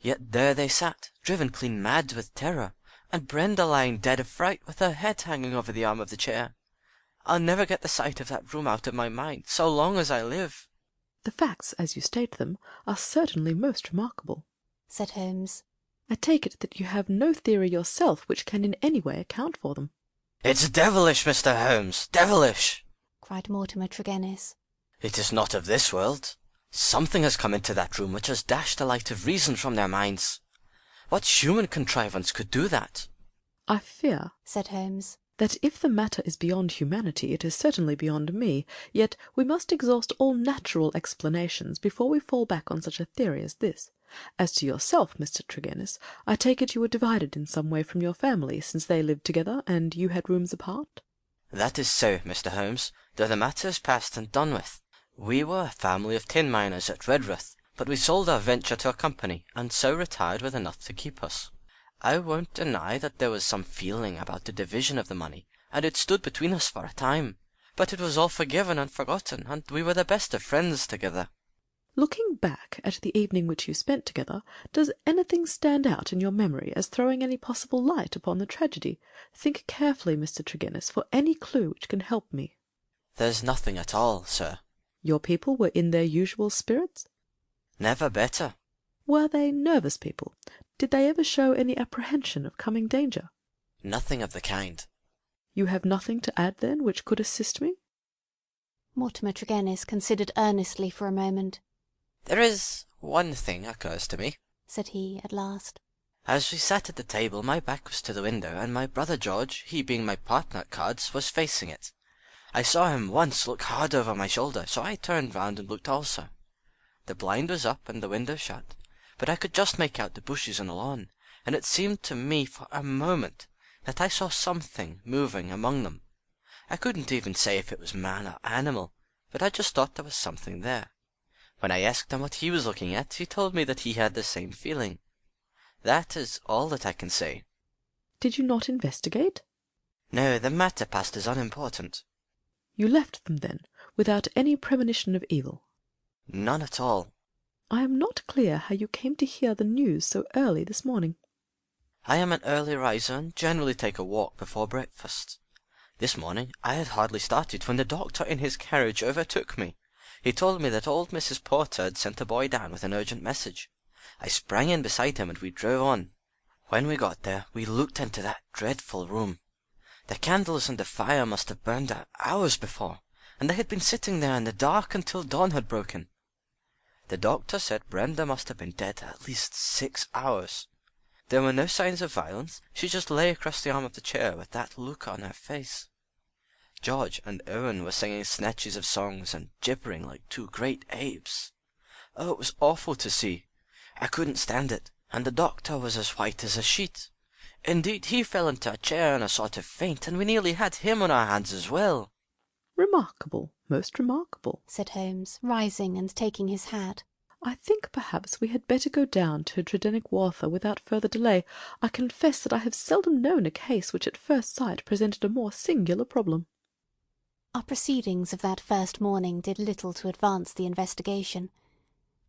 Yet there they sat, driven clean mad with terror, and Brenda lying dead of fright with her head hanging over the arm of the chair. I'll never get the sight of that room out of my mind, so long as I live." "The facts, as you state them, are certainly most remarkable," said Holmes. "I take it that you have no theory yourself which can in any way account for them." "It's devilish, Mr. Holmes, devilish!" cried Mortimer Tregennis. It is not of this world. Something has come into that room which has dashed the light of reason from their minds. What human contrivance could do that? I fear, said Holmes, that if the matter is beyond humanity, it is certainly beyond me, yet we must exhaust all natural explanations before we fall back on such a theory as this. As to yourself, Mr. Tregennis, I take it you were divided in some way from your family, since they lived together, and you had rooms apart? That is so, Mr. Holmes, though the matter is past and done with. We were a family of tin miners at Redruth, but we sold our venture to a company, and so retired with enough to keep us. I won't deny that there was some feeling about the division of the money, and it stood between us for a time, but it was all forgiven and forgotten, and we were the best of friends together. Looking back at the evening which you spent together, does anything stand out in your memory as throwing any possible light upon the tragedy? Think carefully, Mr. Tregennis, for any clue which can help me. There's nothing at all, sir. Your people were in their usual spirits? Never better. Were they nervous people? Did they ever show any apprehension of coming danger? Nothing of the kind. You have nothing to add, then, which could assist me? Mortimer Tregennis considered earnestly for a moment. There is one thing occurs to me, said he at last. As we sat at the table, my back was to the window, and my brother George, he being my partner at cards, was facing it. I saw him once look hard over my shoulder, so I turned round and looked also. The blind was up and the window shut, but I could just make out the bushes on the lawn, and it seemed to me for a moment that I saw something moving among them. I couldn't even say if it was man or animal, but I just thought there was something there. When I asked him what he was looking at, he told me that he had the same feeling. That is all that I can say. Did you not investigate? No, the matter passed as unimportant. You left them, then, without any premonition of evil? None at all. I am not clear how you came to hear the news so early this morning. I am an early riser and generally take a walk before breakfast. This morning I had hardly started when the doctor in his carriage overtook me. He told me that old Mrs. Porter had sent a boy down with an urgent message. I sprang in beside him and we drove on. When we got there, we looked into that dreadful room. The candles and the fire must have burned out hours before, and they had been sitting there in the dark until dawn had broken. The doctor said Brenda must have been dead at least 6 hours. There were no signs of violence. She just lay across the arm of the chair with that look on her face. George and Owen were singing snatches of songs and gibbering like two great apes. Oh, it was awful to see. I couldn't stand it, and the doctor was as white as a sheet. Indeed, he fell into a chair in a sort of faint, and we nearly had him on our hands as well. Remarkable, most remarkable, said Holmes, rising and taking his hat. I think perhaps we had better go down to Tredenick Wather without further delay. I confess that I have seldom known a case which at first sight presented a more singular problem. Our proceedings of that first morning did little to advance the investigation.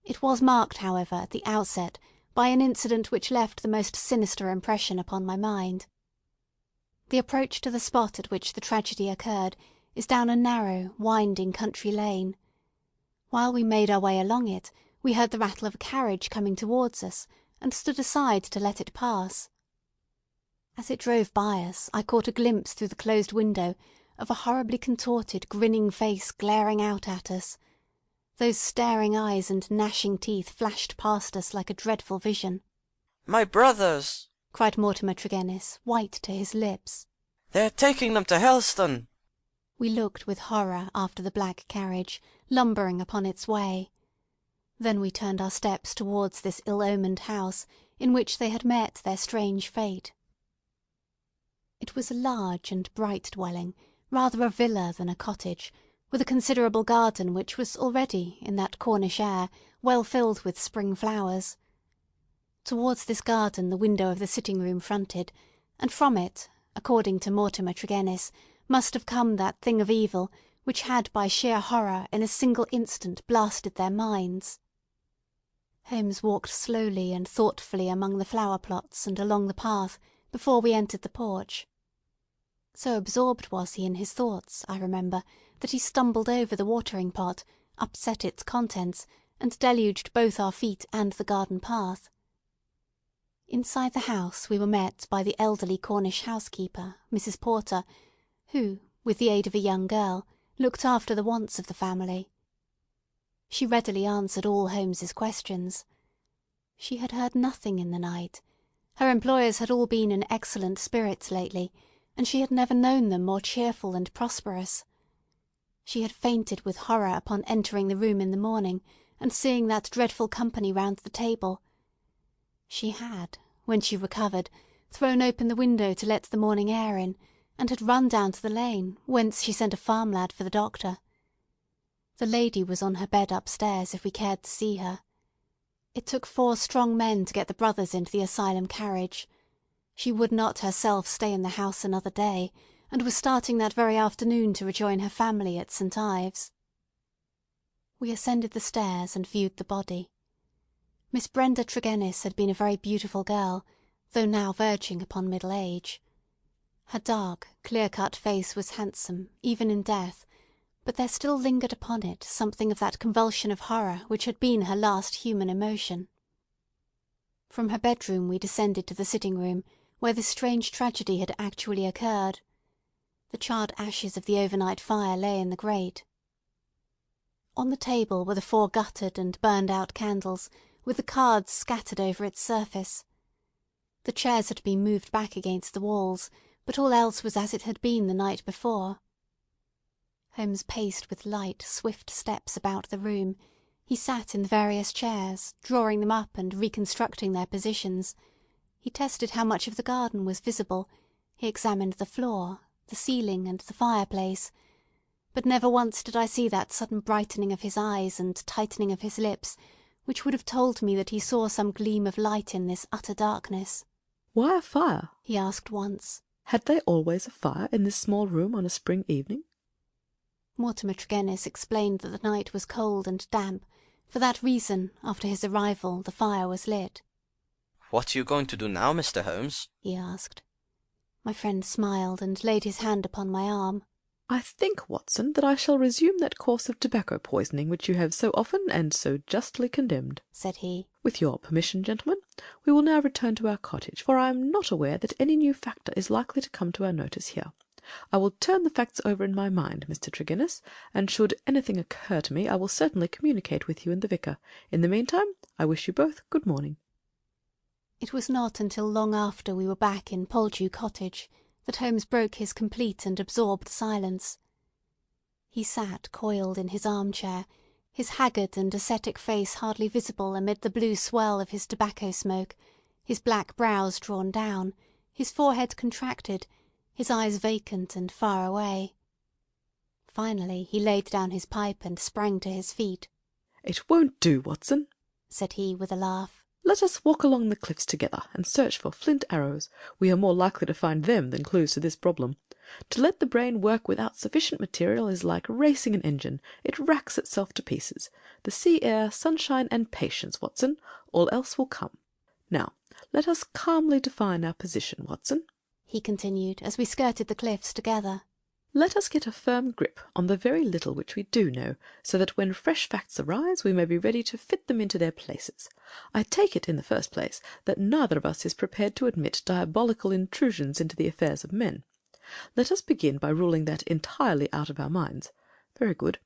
It was marked, however, at the outset by an incident which left the most sinister impression upon my mind. The approach to the spot at which the tragedy occurred is down a narrow, winding country lane. While we made our way along it, we heard the rattle of a carriage coming towards us, and stood aside to let it pass. As it drove by us, I caught a glimpse through the closed window of a horribly contorted, grinning face glaring out at us. Those staring eyes and gnashing teeth flashed past us like a dreadful vision. "My brothers!" cried Mortimer Tregennis, white to his lips. "They are taking them to Helston!" We looked with horror after the black carriage, lumbering upon its way. Then we turned our steps towards this ill-omened house, in which they had met their strange fate. It was a large and bright dwelling, rather a villa than a cottage, with a considerable garden which was already, in that Cornish air, well filled with spring flowers. Towards this garden the window of the sitting-room fronted, and from it, according to Mortimer Tregennis, must have come that thing of evil which had by sheer horror in a single instant blasted their minds. Holmes walked slowly and thoughtfully among the flower-plots and along the path before we entered the porch. So absorbed was he in his thoughts, I remember, that he stumbled over the watering-pot, upset its contents, and deluged both our feet and the garden path. Inside the house we were met by the elderly Cornish housekeeper, Mrs. Porter, who, with the aid of a young girl, looked after the wants of the family. She readily answered all Holmes's questions. She had heard nothing in the night. Her employers had all been in excellent spirits lately, and she had never known them more cheerful and prosperous. She had fainted with horror upon entering the room in the morning, and seeing that dreadful company round the table. She had, when she recovered, thrown open the window to let the morning air in, and had run down to the lane, whence she sent a farm lad for the doctor. The lady was on her bed upstairs if we cared to see her. It took 4 strong men to get the brothers into the asylum carriage. She would not herself stay in the house another day, and was starting that very afternoon to rejoin her family at St. Ives. We ascended the stairs and viewed the body. Miss Brenda Tregennis had been a very beautiful girl, though now verging upon middle age. Her dark, clear-cut face was handsome, even in death, but there still lingered upon it something of that convulsion of horror which had been her last human emotion. From her bedroom we descended to the sitting-room, where this strange tragedy had actually occurred. The charred ashes of the overnight fire lay in the grate. On the table were the 4 guttered and burned-out candles, with the cards scattered over its surface. The chairs had been moved back against the walls, but all else was as it had been the night before. Holmes paced with light, swift steps about the room. He sat in the various chairs, drawing them up and reconstructing their positions. He tested how much of the garden was visible. He examined the floor, the ceiling, and the fireplace. But never once did I see that sudden brightening of his eyes and tightening of his lips, which would have told me that he saw some gleam of light in this utter darkness. "Why a fire?" he asked once. Had they always a fire in this small room on a spring evening? Mortimer Tregennis explained that the night was cold and damp. For that reason, after his arrival, the fire was lit. "What are you going to do now, Mr. Holmes?" he asked. My friend smiled and laid his hand upon my arm. "I think, Watson, that I shall resume that course of tobacco poisoning which you have so often and so justly condemned," said he. "With your permission, gentlemen, we will now return to our cottage, for I am not aware that any new factor is likely to come to our notice here. I will turn the facts over in my mind, Mr. Tregennis, and should anything occur to me, I will certainly communicate with you and the vicar. In the meantime, I wish you both good morning." It was not until long after we were back in Poldhu Cottage that Holmes broke his complete and absorbed silence. He sat coiled in his armchair, his haggard and ascetic face hardly visible amid the blue swirl of his tobacco smoke, his black brows drawn down, his forehead contracted, his eyes vacant and far away. Finally he laid down his pipe and sprang to his feet. "It won't do, Watson," said he with a laugh. "Let us walk along the cliffs together and search for flint arrows. We are more likely to find them than clues to this problem. To let the brain work without sufficient material is like racing an engine. It racks itself to pieces. The sea air, sunshine, and patience, Watson. All else will come. Now, let us calmly define our position, Watson," he continued, as we skirted the cliffs together. "Let us get a firm grip on the very little which we do know, so that when fresh facts arise we may be ready to fit them into their places. I take it, in the first place, that neither of us is prepared to admit diabolical intrusions into the affairs of men. Let us begin by ruling that entirely out of our minds. Very good.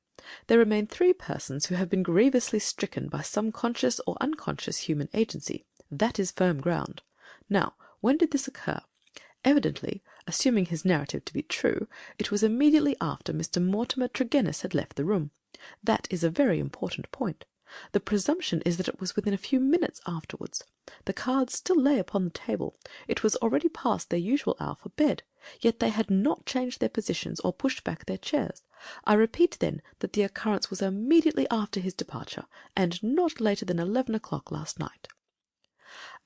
There remain 3 persons who have been grievously stricken by some conscious or unconscious human agency. That is firm ground. Now, when did this occur? Evidently, assuming his narrative to be true, it was immediately after Mr. Mortimer Tregennis had left the room. That is a very important point. The presumption is that it was within a few minutes afterwards. The cards still lay upon the table. It was already past their usual hour for bed, yet they had not changed their positions or pushed back their chairs. I repeat, then, that the occurrence was immediately after his departure, and not later than 11 o'clock last night.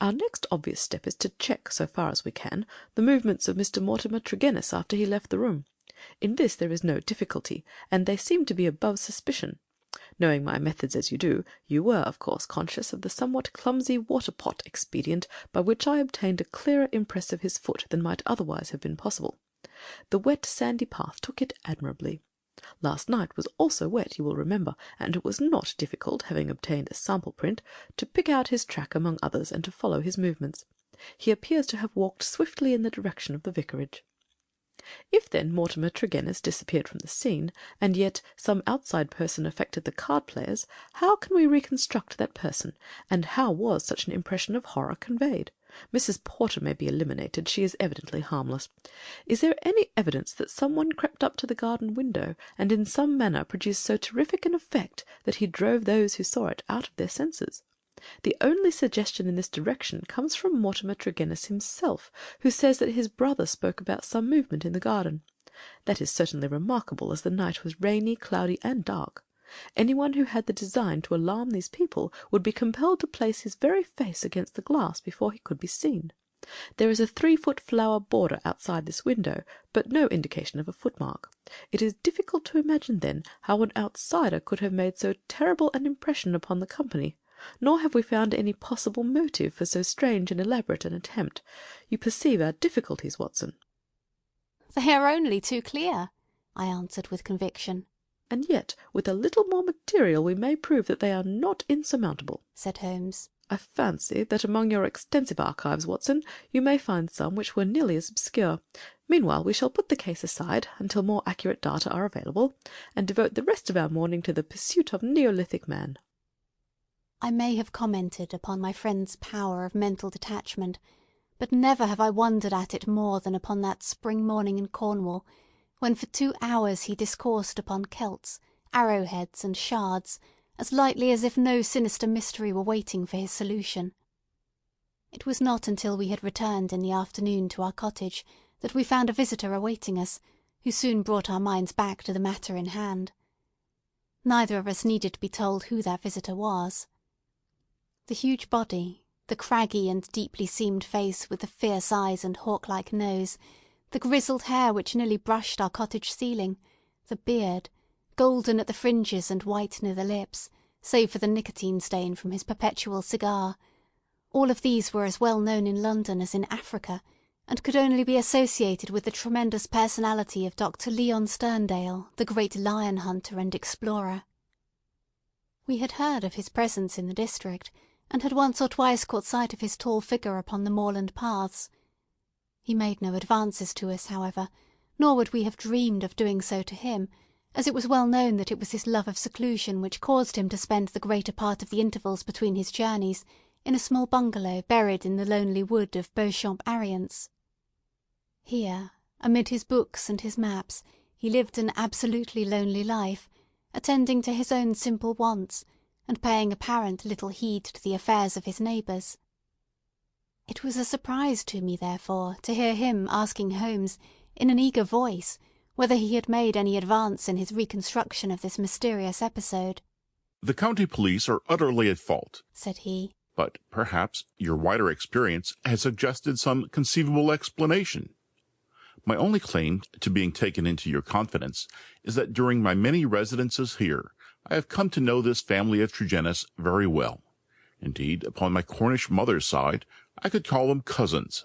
Our next obvious step is to check, so far as we can, the movements of Mr. Mortimer Tregennis after he left the room. In this there is no difficulty, and they seem to be above suspicion. Knowing my methods as you do, you were, of course, conscious of the somewhat clumsy water-pot expedient by which I obtained a clearer impress of his foot than might otherwise have been possible. The wet sandy path took it admirably. Last night was also wet, you will remember, and it was not difficult, having obtained a sample print, to pick out his track among others and to follow his movements. He appears to have walked swiftly in the direction of the vicarage. If, then, Mortimer Tregennis disappeared from the scene, and yet some outside person affected the card-players, how can we reconstruct that person, and how was such an impression of horror conveyed? Mrs. Porter may be eliminated. She is evidently harmless. Is there any evidence that someone crept up to the garden window, and in some manner produced so terrific an effect that he drove those who saw it out of their senses? The only suggestion in this direction comes from Mortimer Tregennis himself, who says that his brother spoke about some movement in the garden. That is certainly remarkable, as the night was rainy, cloudy, and dark. Anyone who had the design to alarm these people would be compelled to place his very face against the glass before he could be seen. There is a 3-foot flower border outside this window, but no indication of a footmark. It is difficult to imagine, then, how an outsider could have made so terrible an impression upon the company. Nor have we found any possible motive for so strange and elaborate an attempt. You perceive our difficulties, Watson. They are only too clear, I answered with conviction. And yet, with a little more material, we may prove that they are not insurmountable, said Holmes. I fancy that among your extensive archives, Watson, you may find some which were nearly as obscure. Meanwhile, we shall put the case aside until more accurate data are available, and devote the rest of our morning to the pursuit of Neolithic man. I may have commented upon my friend's power of mental detachment, but never have I wondered at it more than upon that spring morning in Cornwall, when for 2 hours he discoursed upon Celts, arrowheads, and shards, as lightly as if no sinister mystery were waiting for his solution. It was not until we had returned in the afternoon to our cottage that we found a visitor awaiting us, who soon brought our minds back to the matter in hand. Neither of us needed to be told who that visitor was. The huge body, the craggy and deeply seamed face with the fierce eyes and hawk-like nose, the grizzled hair which nearly brushed our cottage ceiling, the beard, golden at the fringes and white near the lips, save for the nicotine stain from his perpetual cigar, all of these were as well known in London as in Africa, and could only be associated with the tremendous personality of Dr. Leon Sterndale, the great lion hunter and explorer. We had heard of his presence in the district, and had once or twice caught sight of his tall figure upon the moorland paths. He made no advances to us, however, nor would we have dreamed of doing so to him, as it was well known that it was his love of seclusion which caused him to spend the greater part of the intervals between his journeys in a small bungalow buried in the lonely wood of Beauchamp-Ariens. Here, amid his books and his maps, he lived an absolutely lonely life, attending to his own simple wants, and paying apparent little heed to the affairs of his neighbours. It was a surprise to me, therefore, to hear him asking Holmes, in an eager voice, whether he had made any advance in his reconstruction of this mysterious episode. The county police are utterly at fault, said he, but perhaps your wider experience has suggested some conceivable explanation. My only claim to being taken into your confidence is that during my many residences here, I have come to know this family of Tregennis very well. Indeed, upon my Cornish mother's side, I could call them cousins,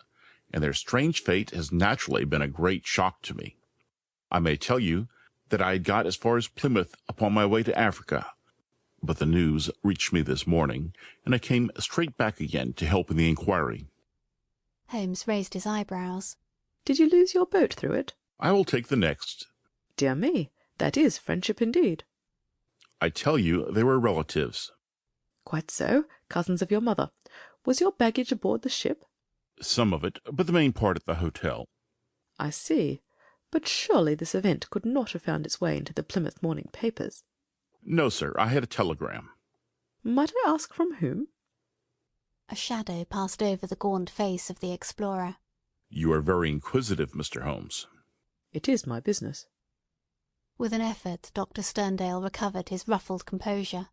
and their strange fate has naturally been a great shock to me. I may tell you that I had got as far as Plymouth upon my way to Africa, but the news reached me this morning, and I came straight back again to help in the inquiry. Holmes raised his eyebrows. Did you lose your boat through it? I will take the next. Dear me, that is friendship indeed. I tell you they were relatives. Quite so, cousins of your mother. Was your baggage aboard the ship? Some of it, but the main part at the hotel. I see. But surely this event could not have found its way into the Plymouth morning papers. No, sir, I had a telegram. Might I ask from whom? A shadow passed over the gaunt face of the explorer. You are very inquisitive, Mr. Holmes. It is my business. With an effort, Dr. Sterndale recovered his ruffled composure.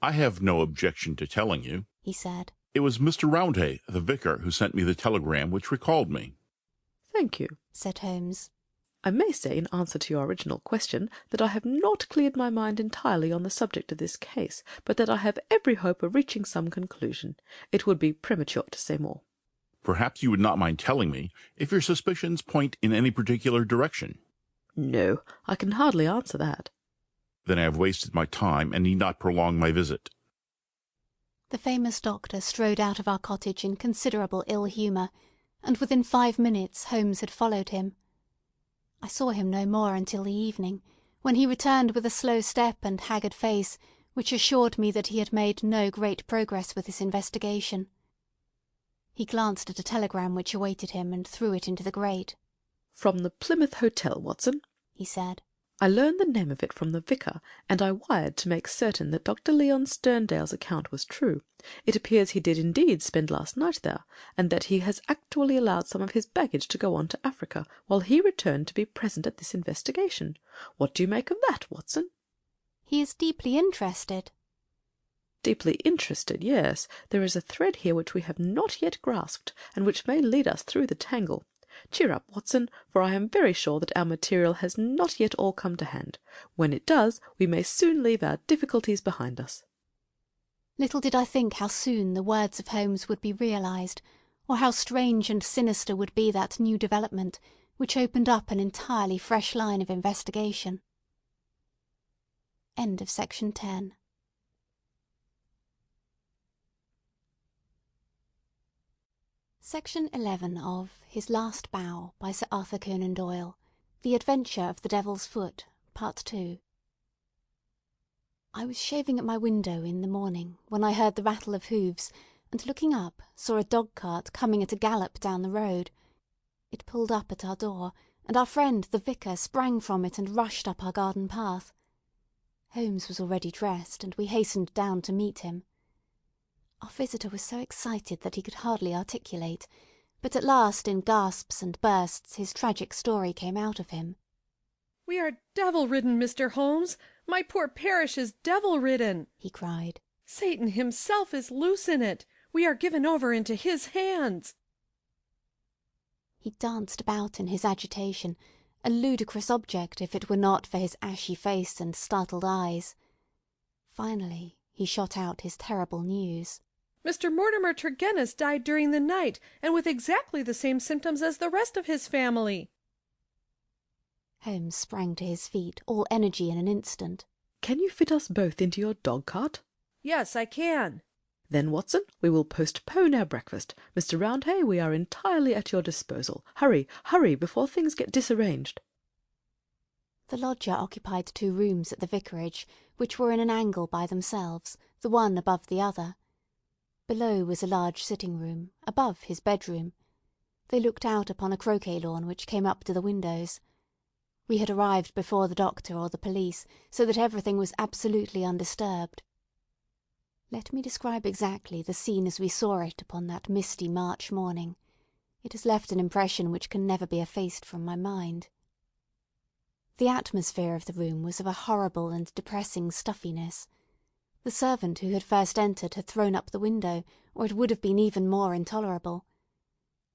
I have no objection to telling you, he said. It was Mr. Roundhay, the vicar, who sent me the telegram which recalled me. Thank you, said Holmes. I may say, in answer to your original question, that I have not cleared my mind entirely on the subject of this case, but that I have every hope of reaching some conclusion. It would be premature to say more. Perhaps you would not mind telling me if your suspicions point in any particular direction. No, I can hardly answer that. Then I have wasted my time and need not prolong my visit. The famous doctor strode out of our cottage in considerable ill-humour, and within 5 minutes Holmes had followed him. I saw him no more until the evening, when he returned with a slow step and haggard face, which assured me that he had made no great progress with his investigation. He glanced at a telegram which awaited him and threw it into the grate. "From the Plymouth Hotel, Watson," he said. "I learned the name of it from the vicar, and I wired to make certain that Dr. Leon Sterndale's account was true. It appears he did indeed spend last night there, and that he has actually allowed some of his baggage to go on to Africa, while he returned to be present at this investigation. What do you make of that, Watson?" "He is deeply interested." "Deeply interested, yes. There is a thread here which we have not yet grasped, and which may lead us through the tangle. Cheer up, Watson, for I am very sure that our material has not yet all come to hand. When it does, we may soon leave our difficulties behind us." Little did I think how soon the words of Holmes would be realized, or how strange and sinister would be that new development, which opened up an entirely fresh line of investigation. End of section 10. Section 11 of His Last Bow by Sir Arthur Conan Doyle. The Adventure of the Devil's Foot, Part 2. I was shaving at my window in the morning when I heard the rattle of hoofs, and looking up saw a dog-cart coming at a gallop down the road. It pulled up at our door, and our friend the vicar sprang from it and rushed up our garden path. Holmes was already dressed, and we hastened down to meet him. Our visitor was so excited that he could hardly articulate, but at last in gasps and bursts his tragic story came out of him. "We are devil-ridden, Mr. Holmes! My poor parish is devil-ridden!" he cried. "Satan himself is loose in it! We are given over into his hands!" He danced about in his agitation, a ludicrous object if it were not for his ashy face and startled eyes. Finally he shot out his terrible news. "Mr. Mortimer Tregennis died during the night, and with exactly the same symptoms as the rest of his family." Holmes sprang to his feet, all energy in an instant. "Can you fit us both into your dog-cart?" "Yes, I can." "Then, Watson, we will postpone our breakfast. Mr. Roundhay, we are entirely at your disposal. Hurry, hurry, before things get disarranged." The lodger occupied 2 rooms at the vicarage, which were in an angle by themselves, the one above the other. Below was a large sitting-room, above his bedroom. They looked out upon a croquet lawn which came up to the windows. We had arrived before the doctor or the police, so that everything was absolutely undisturbed. Let me describe exactly the scene as we saw it upon that misty March morning. It has left an impression which can never be effaced from my mind. The atmosphere of the room was of a horrible and depressing stuffiness. The servant who had first entered had thrown up the window, or it would have been even more intolerable.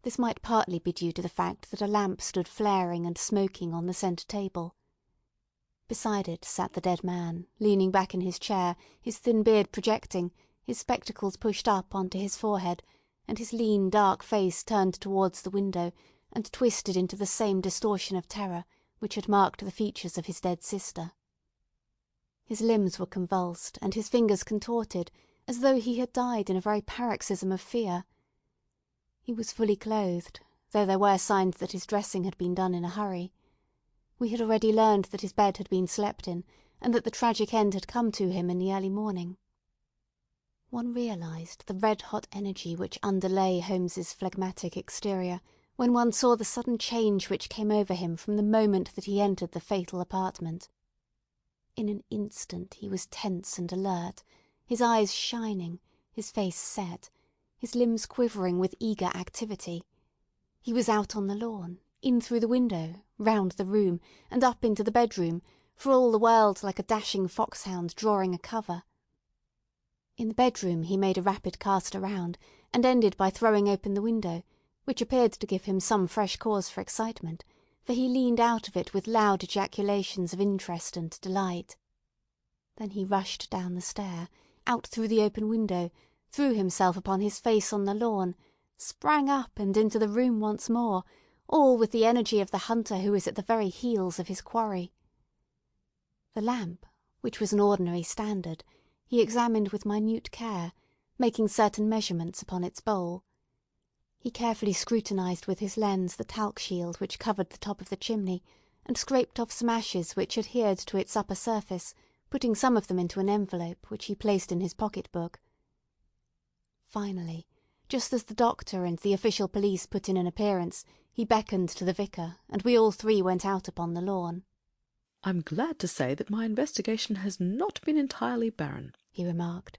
This might partly be due to the fact that a lamp stood flaring and smoking on the centre table. Beside it sat the dead man, leaning back in his chair, his thin beard projecting, his spectacles pushed up onto his forehead, and his lean, dark face turned towards the window and twisted into the same distortion of terror which had marked the features of his dead sister. His limbs were convulsed, and his fingers contorted, as though he had died in a very paroxysm of fear. He was fully clothed, though there were signs that his dressing had been done in a hurry. We had already learned that his bed had been slept in, and that the tragic end had come to him in the early morning. One realized the red-hot energy which underlay Holmes's phlegmatic exterior when one saw the sudden change which came over him from the moment that he entered the fatal apartment. In an instant he was tense and alert, his eyes shining, his face set, his limbs quivering with eager activity. He was out on the lawn, in through the window, round the room, and up into the bedroom, for all the world like a dashing foxhound drawing a cover. In the bedroom he made a rapid cast around, and ended by throwing open the window, which appeared to give him some fresh cause for excitement, for he leaned out of it with loud ejaculations of interest and delight. Then he rushed down the stair, out through the open window, threw himself upon his face on the lawn, sprang up and into the room once more, all with the energy of the hunter who is at the very heels of his quarry. The lamp, which was an ordinary standard, he examined with minute care, making certain measurements upon its bowl. He carefully scrutinized with his lens the talc shield which covered the top of the chimney, and scraped off some ashes which adhered to its upper surface, putting some of them into an envelope, which he placed in his pocket-book. Finally, just as the doctor and the official police put in an appearance, he beckoned to the vicar, and we all three went out upon the lawn. "I'm glad to say that my investigation has not been entirely barren," he remarked.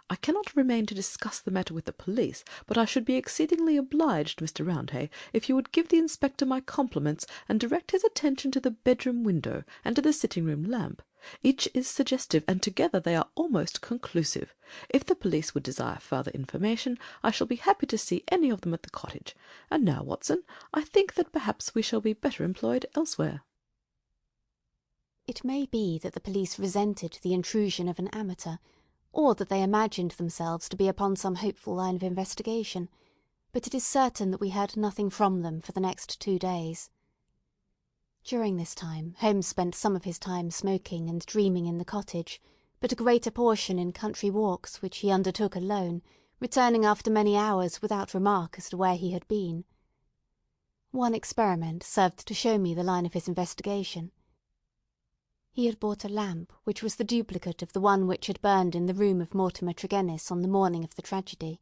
"I cannot remain to discuss the matter with the police, but I should be exceedingly obliged, Mr. Roundhay, if you would give the inspector my compliments and direct his attention to the bedroom window and to the sitting-room lamp. Each is suggestive, and together they are almost conclusive. If the police would desire further information, I shall be happy to see any of them at the cottage. And now, Watson, I think that perhaps we shall be better employed elsewhere." It may be that the police resented the intrusion of an amateur, or that they imagined themselves to be upon some hopeful line of investigation, but it is certain that we heard nothing from them for the next 2 days. During this time Holmes spent some of his time smoking and dreaming in the cottage, but a greater portion in country walks which he undertook alone, returning after many hours without remark as to where he had been. One experiment served to show me the line of his investigation. He had bought a lamp which was the duplicate of the one which had burned in the room of Mortimer Tregennis on the morning of the tragedy.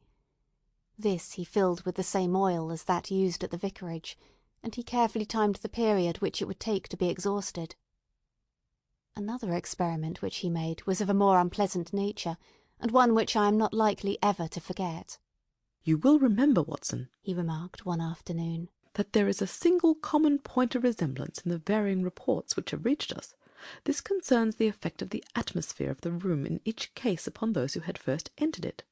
This he filled with the same oil as that used at the vicarage, and he carefully timed the period which it would take to be exhausted. Another experiment which he made was of a more unpleasant nature, and one which I am not likely ever to forget. "You will remember, Watson," he remarked one afternoon, "that there is a single common point of resemblance in the varying reports which have reached us. This concerns the effect of the atmosphere of the room in each case upon those who had first entered it.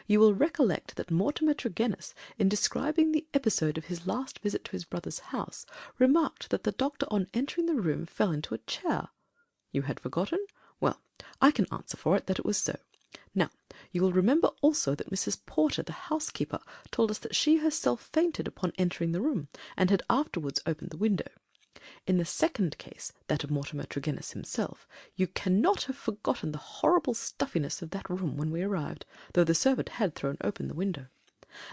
You will recollect that Mortimer Tregennis, in describing the episode of his last visit to his brother's house, remarked that the doctor on entering the room fell into a chair. You had forgotten? Well, I can answer for it that it was so. Now, you will remember also that Mrs. Porter, the housekeeper, told us that she herself fainted upon entering the room, and had afterwards opened the window. In the second case, that of Mortimer Tregennis himself, you cannot have forgotten the horrible stuffiness of that room when we arrived, though the servant had thrown open the window.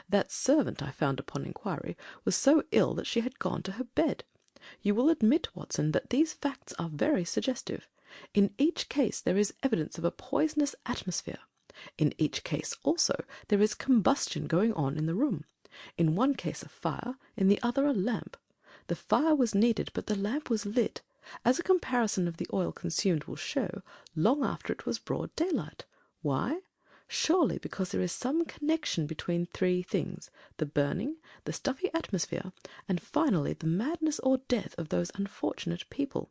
That servant, I found upon inquiry, was so ill that she had gone to her bed. You will admit, Watson, that these facts are very suggestive. In each case there is evidence of a poisonous atmosphere. In each case, also, there is combustion going on in the room. In one case a fire, in the other a lamp. The fire was needed, but the lamp was lit, as a comparison of the oil consumed will show, long after it was broad daylight. Why? Surely because there is some connection between 3 things: the burning, the stuffy atmosphere, and finally the madness or death of those unfortunate people.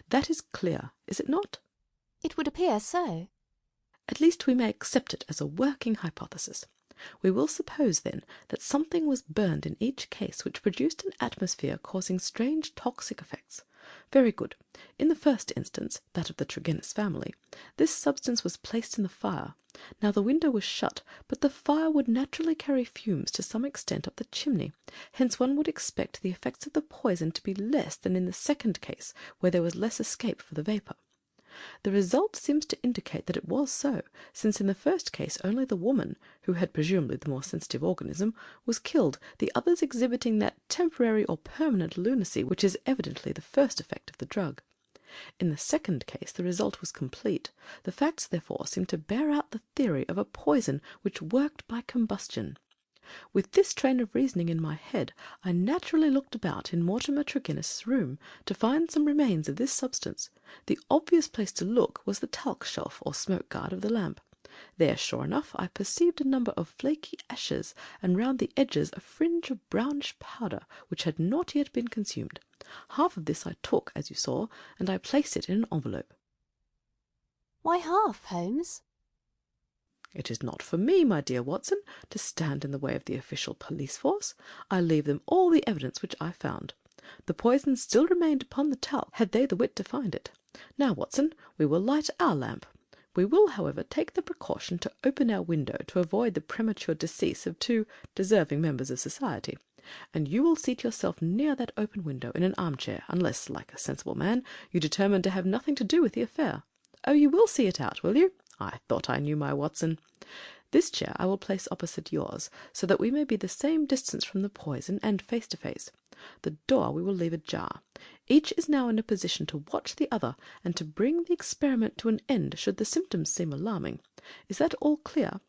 That is clear, is it not? "It would appear so." At least we may accept it as a working hypothesis. We will suppose, then, that something was burned in each case which produced an atmosphere causing strange toxic effects. Very good. In the first instance, that of the Tregennis family, this substance was placed in the fire. Now the window was shut, but the fire would naturally carry fumes to some extent up the chimney. Hence one would expect the effects of the poison to be less than in the second case, where there was less escape for the vapour. The result seems to indicate that it was so, since in the first case only the woman, who had presumably the more sensitive organism, was killed, the others exhibiting that temporary or permanent lunacy which is evidently the first effect of the drug. In the second case the result was complete. The facts, therefore, seem to bear out the theory of a poison which worked by combustion. With this train of reasoning in my head, I naturally looked about in Mortimer Tregennis's room to find some remains of this substance. The obvious place to look was the talc shelf or smoke guard of the lamp. There, sure enough, I perceived a number of flaky ashes, and round the edges a fringe of brownish powder which had not yet been consumed. Half of this I took, as you saw, and I placed it in an envelope. "Why half, Holmes?" It is not for me, my dear Watson, to stand in the way of the official police force. I leave them all the evidence which I found. The poison still remained upon the talc, had they the wit to find it. Now, Watson, we will light our lamp. We will, however, take the precaution to open our window to avoid the premature decease of 2 deserving members of society. And you will seat yourself near that open window in an armchair, unless, like a sensible man, you determine to have nothing to do with the affair. Oh, you will see it out, will you? I thought I knew my Watson. This chair I will place opposite yours, so that we may be the same distance from the poison and face to face. The door we will leave ajar. Each is now in a position to watch the other, and to bring the experiment to an end should the symptoms seem alarming. Is that all clear?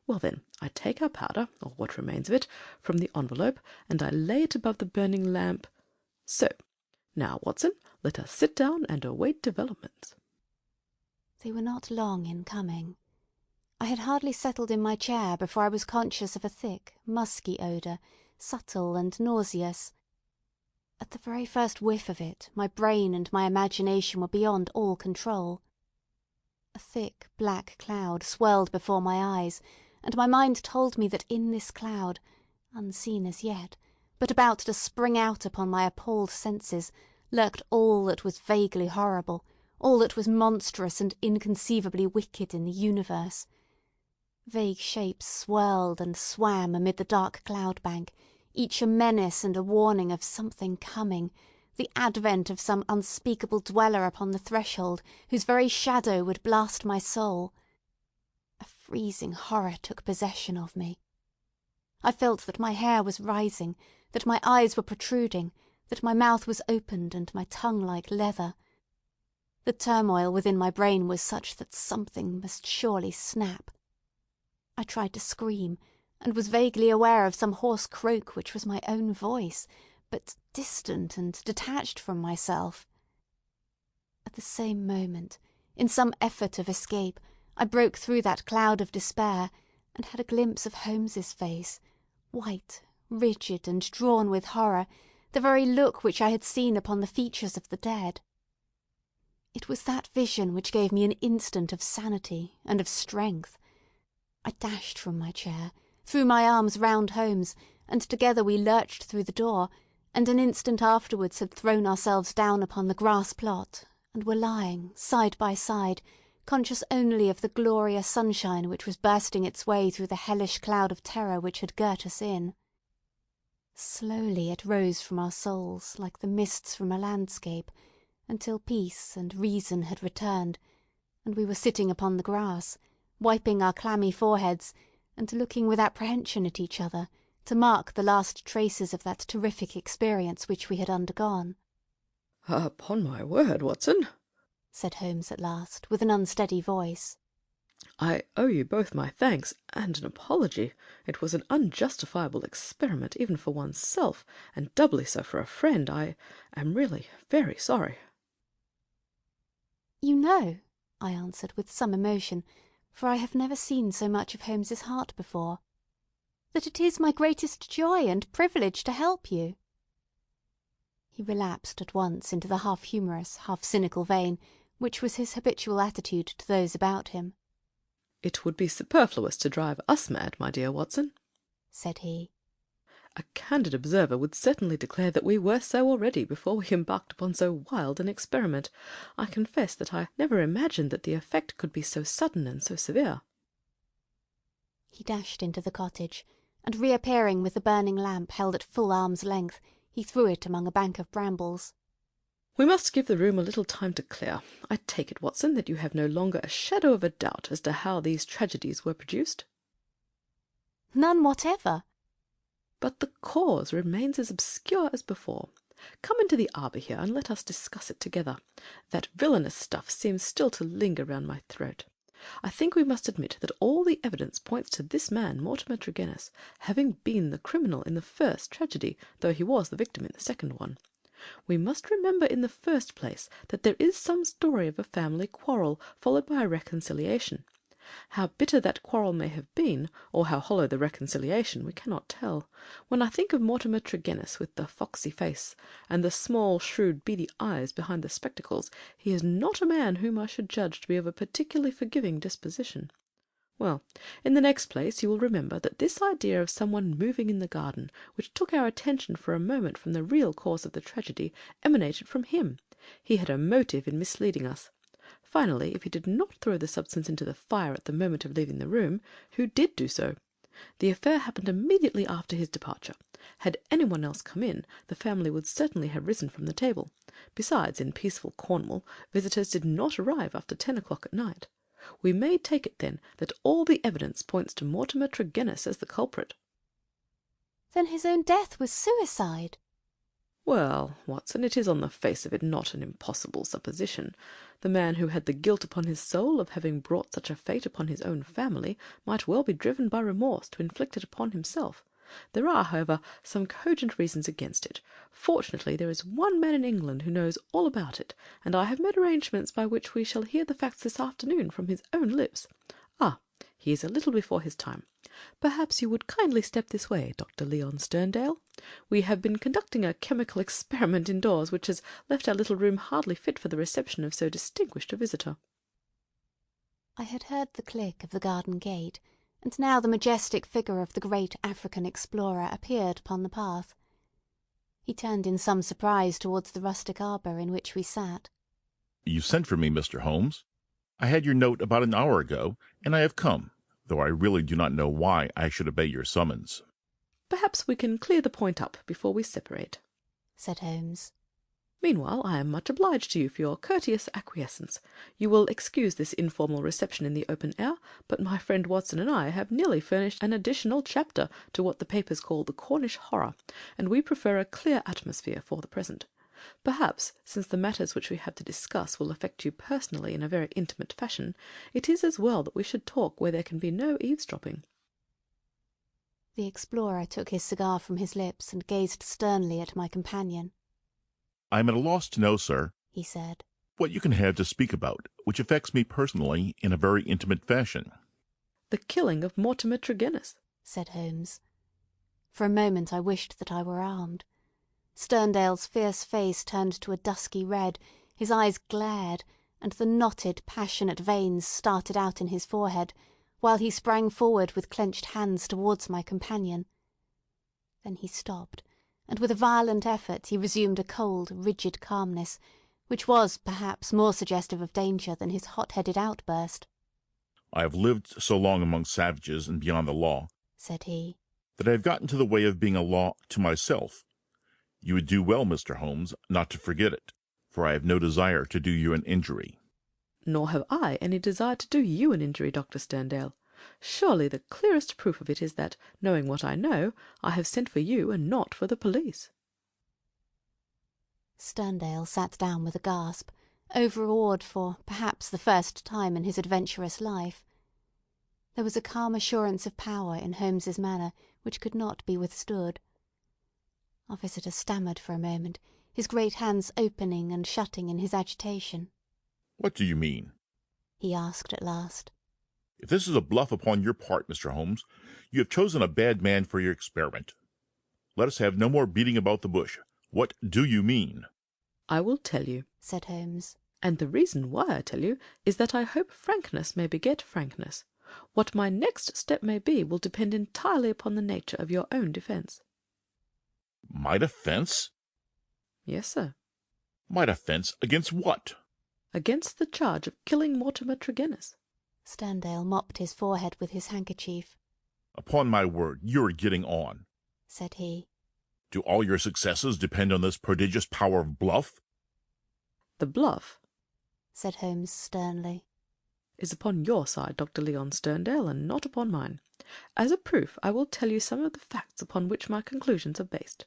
Well then, I take our powder, or what remains of it, from the envelope, and I lay it above the burning lamp. So, now, Watson, let us sit down and await developments. They were not long in coming. I had hardly settled in my chair before I was conscious of a thick, musky odour, subtle and nauseous. At the very first whiff of it, my brain and my imagination were beyond all control. A thick, black cloud swirled before my eyes, and my mind told me that in this cloud, unseen as yet, but about to spring out upon my appalled senses, lurked all that was vaguely horrible, all that was monstrous and inconceivably wicked in the universe. Vague shapes swirled and swam amid the dark cloud-bank, each a menace and a warning of something coming, the advent of some unspeakable dweller upon the threshold whose very shadow would blast my soul. A freezing horror took possession of me. I felt that my hair was rising, that my eyes were protruding, that my mouth was opened and my tongue like leather. The turmoil within my brain was such that something must surely snap. I tried to scream, and was vaguely aware of some hoarse croak which was my own voice, but distant and detached from myself. At the same moment, in some effort of escape, I broke through that cloud of despair, and had a glimpse of Holmes's face, white, rigid, and drawn with horror, the very look which I had seen upon the features of the dead. It was that vision which gave me an instant of sanity and of strength. I dashed from my chair, threw my arms round Holmes, and together we lurched through the door, and an instant afterwards had thrown ourselves down upon the grass plot, and were lying, side by side, conscious only of the glorious sunshine which was bursting its way through the hellish cloud of terror which had girt us in. Slowly it rose from our souls like the mists from a landscape, until peace and reason had returned, and we were sitting upon the grass, wiping our clammy foreheads, and looking with apprehension at each other, to mark the last traces of that terrific experience which we had undergone. "Upon my word, Watson," said Holmes at last, with an unsteady voice, "I owe you both my thanks and an apology. It was an unjustifiable experiment even for oneself, and doubly so for a friend. I am really very sorry." "You know," I answered with some emotion, for I have never seen so much of Holmes's heart before, "that it is my greatest joy and privilege to help you." He relapsed at once into the half-humorous, half-cynical vein, which was his habitual attitude to those about him. "It would be superfluous to drive us mad, my dear Watson," said he. "A candid observer would certainly declare that we were so already before we embarked upon so wild an experiment. I confess that I never imagined that the effect could be so sudden and so severe." He dashed into the cottage, and reappearing with the burning lamp held at full arm's length, he threw it among a bank of brambles. "We must give the room a little time to clear. I take it, Watson, that you have no longer a shadow of a doubt as to how these tragedies were produced?" "None whatever." "But the cause remains as obscure as before. Come into the arbour here, and let us discuss it together. That villainous stuff seems still to linger round my throat. I think we must admit that all the evidence points to this man, Mortimer Tregennis, having been the criminal in the first tragedy, though he was the victim in the second one. We must remember in the first place that there is some story of a family quarrel, followed by a reconciliation. How bitter that quarrel may have been, or how hollow the reconciliation, we cannot tell. When I think of Mortimer Tregennis with the foxy face, and the small, shrewd, beady eyes behind the spectacles, he is not a man whom I should judge to be of a particularly forgiving disposition. Well, in the next place you will remember that this idea of someone moving in the garden, which took our attention for a moment from the real cause of the tragedy, emanated from him. He had a motive in misleading us. Finally, if he did not throw the substance into the fire at the moment of leaving the room, who did do so? The affair happened immediately after his departure. Had anyone else come in, the family would certainly have risen from the table. Besides, in peaceful Cornwall, visitors did not arrive after 10 o'clock at night. We may take it, then, that all the evidence points to Mortimer Tregennis as the culprit. Then his own death was suicide. Well, Watson, it is on the face of it not an impossible supposition. The man who had the guilt upon his soul of having brought such a fate upon his own family might well be driven by remorse to inflict it upon himself. There are, however, some cogent reasons against it. Fortunately, there is one man in England who knows all about it, and I have made arrangements by which we shall hear the facts this afternoon from his own lips. Ah, he is a little before his time. Perhaps you would kindly step this way, Dr. Leon Sterndale. We have been conducting a chemical experiment indoors, which has left our little room hardly fit for the reception of so distinguished a visitor. I had heard the click of the garden gate, and now the majestic figure of the great African explorer appeared upon the path. He turned in some surprise towards the rustic arbour in which we sat. You sent for me, Mr. Holmes. I had your note about an hour ago, and I have come, though I really do not know why I should obey your summons. Perhaps we can clear the point up before we separate, said Holmes. Meanwhile, I am much obliged to you for your courteous acquiescence. You will excuse this informal reception in the open air, but my friend Watson and I have nearly furnished an additional chapter to what the papers call the Cornish horror, and we prefer a clear atmosphere for the present. Perhaps, since the matters which we have to discuss will affect you personally in a very intimate fashion, it is as well that we should talk where there can be no eavesdropping. The explorer took his cigar from his lips and gazed sternly at my companion. I am at a loss to know, sir, he said, what you can have to speak about, which affects me personally in a very intimate fashion. The killing of Mortimer Tregennis, said Holmes. For a moment I wished that I were armed. Sterndale's fierce face turned to a dusky red, his eyes glared, and the knotted, passionate veins started out in his forehead, while he sprang forward with clenched hands towards my companion. Then he stopped, and with a violent effort he resumed a cold, rigid calmness, which was, perhaps, more suggestive of danger than his hot-headed outburst. I have lived so long among savages and beyond the law, said he, that I have got into the way of being a law to myself. You would do well, Mr. Holmes, not to forget it, for I have no desire to do you an injury. Nor have I any desire to do you an injury, Dr. Sterndale. Surely the clearest proof of it is that, knowing what I know, I have sent for you and not for the police. Sterndale sat down with a gasp, overawed for, perhaps, the first time in his adventurous life. There was a calm assurance of power in Holmes's manner which could not be withstood. Our visitor stammered for a moment, his great hands opening and shutting in his agitation. What do you mean? He asked at last. If this is a bluff upon your part, Mr. Holmes, you have chosen a bad man for your experiment. Let us have no more beating about the bush. What do you mean? I will tell you, said Holmes. And the reason why I tell you is that I hope frankness may beget frankness. What my next step may be will depend entirely upon the nature of your own defence. My defence? Yes, sir. My defence against what? Against the charge of killing Mortimer Tregennis. Sterndale mopped his forehead with his handkerchief. Upon my word, you are getting on, said he. Do all your successes depend on this prodigious power of bluff? The bluff, said Holmes sternly, is upon your side, Dr. Leon Sterndale, and not upon mine. As a proof, I will tell you some of the facts upon which my conclusions are based.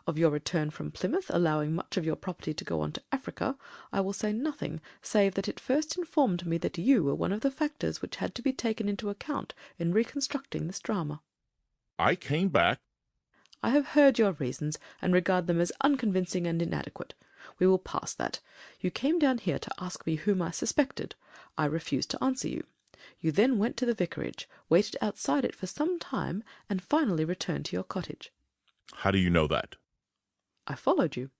Of your return from Plymouth, allowing much of your property to go on to Africa, I will say nothing, save that it first informed me that you were one of the factors which had to be taken into account in reconstructing this drama. I came back. I have heard your reasons, and regard them as unconvincing and inadequate. We will pass that. You came down here to ask me whom I suspected. I refused to answer you. You then went to the vicarage, waited outside it for some time, and finally returned to your cottage. How do you know that? I followed you.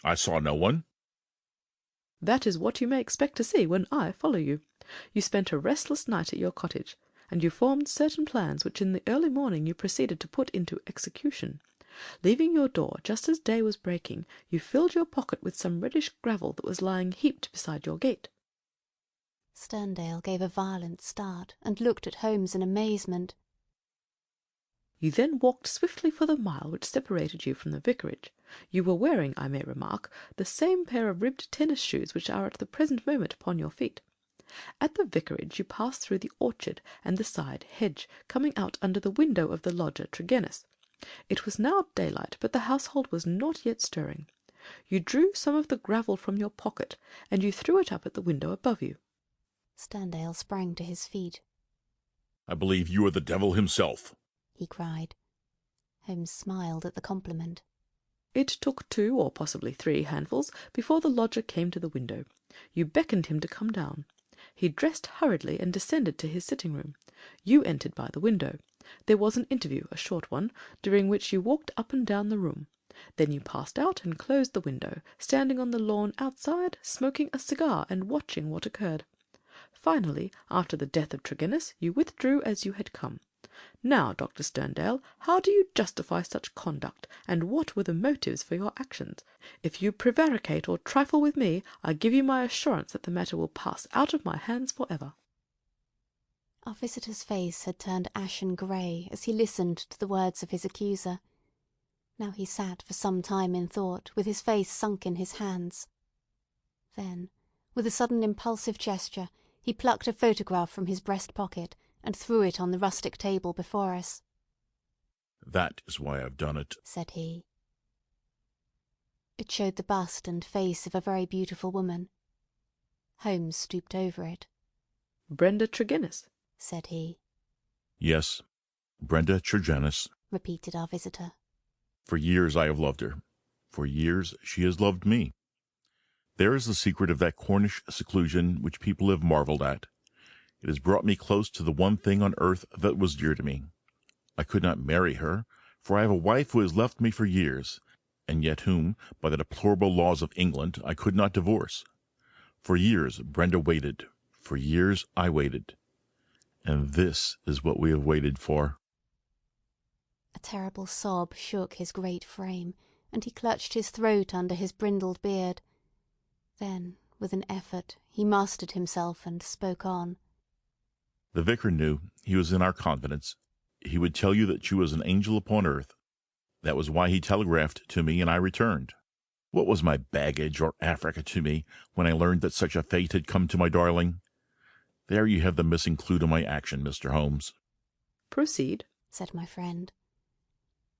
I saw no one. That is what you may expect to see when I follow you. You spent a restless night at your cottage, and you formed certain plans which in the early morning you proceeded to put into execution. Leaving your door just as day was breaking, you filled your pocket with some reddish gravel that was lying heaped beside your gate. Sterndale gave a violent start, and looked at Holmes in amazement. You then walked swiftly for the mile which separated you from the vicarage. You were wearing, I may remark, the same pair of ribbed tennis shoes which are at the present moment upon your feet. At the vicarage you pass through the orchard and the side hedge, coming out under the window of the lodger Tregennis. It was now daylight, but the household was not yet stirring. You drew some of the gravel from your pocket, and you threw it up at the window above you. Sterndale sprang to his feet. I believe you are the devil himself, he cried. Holmes smiled at the compliment. It took 2 or possibly 3 handfuls before the lodger came to the window. You beckoned him to come down. He dressed hurriedly and descended to his sitting-room. You entered by the window. There was an interview, a short one, during which you walked up and down the room. Then you passed out and closed the window, standing on the lawn outside, smoking a cigar and watching what occurred. Finally, after the death of Tregennis, you withdrew as you had come. Now, Dr. Sterndale, how do you justify such conduct, and what were the motives for your actions? If you prevaricate or trifle with me, I give you my assurance that the matter will pass out of my hands for ever. Our visitor's face had turned ashen grey as he listened to the words of his accuser. Now he sat for some time in thought, with his face sunk in his hands. Then, with a sudden impulsive gesture, he plucked a photograph from his breast-pocket and threw it on the rustic table before us. That is why I've done it, said he. It showed the bust and face of a very beautiful woman. Holmes stooped over it. Brenda Tregennis, said he. Yes, Brenda Tregennis, repeated our visitor. For years I have loved her. For years she has loved me. There is the secret of that Cornish seclusion which people have marvelled at. It has brought me close to the one thing on earth that was dear to me. I could not marry her, for I have a wife who has left me for years, and yet whom, by the deplorable laws of England, I could not divorce. For years Brenda waited. For years I waited. And this is what we have waited for. A terrible sob shook his great frame, and he clutched his throat under his brindled beard. Then, with an effort, he mastered himself and spoke on. The vicar knew he was in our confidence. He would tell you that she was an angel upon earth. That was why he telegraphed to me, and I returned. What was my baggage or Africa to me when I learned that such a fate had come to my darling? There you have the missing clue to my action, Mr. Holmes. Proceed, said my friend.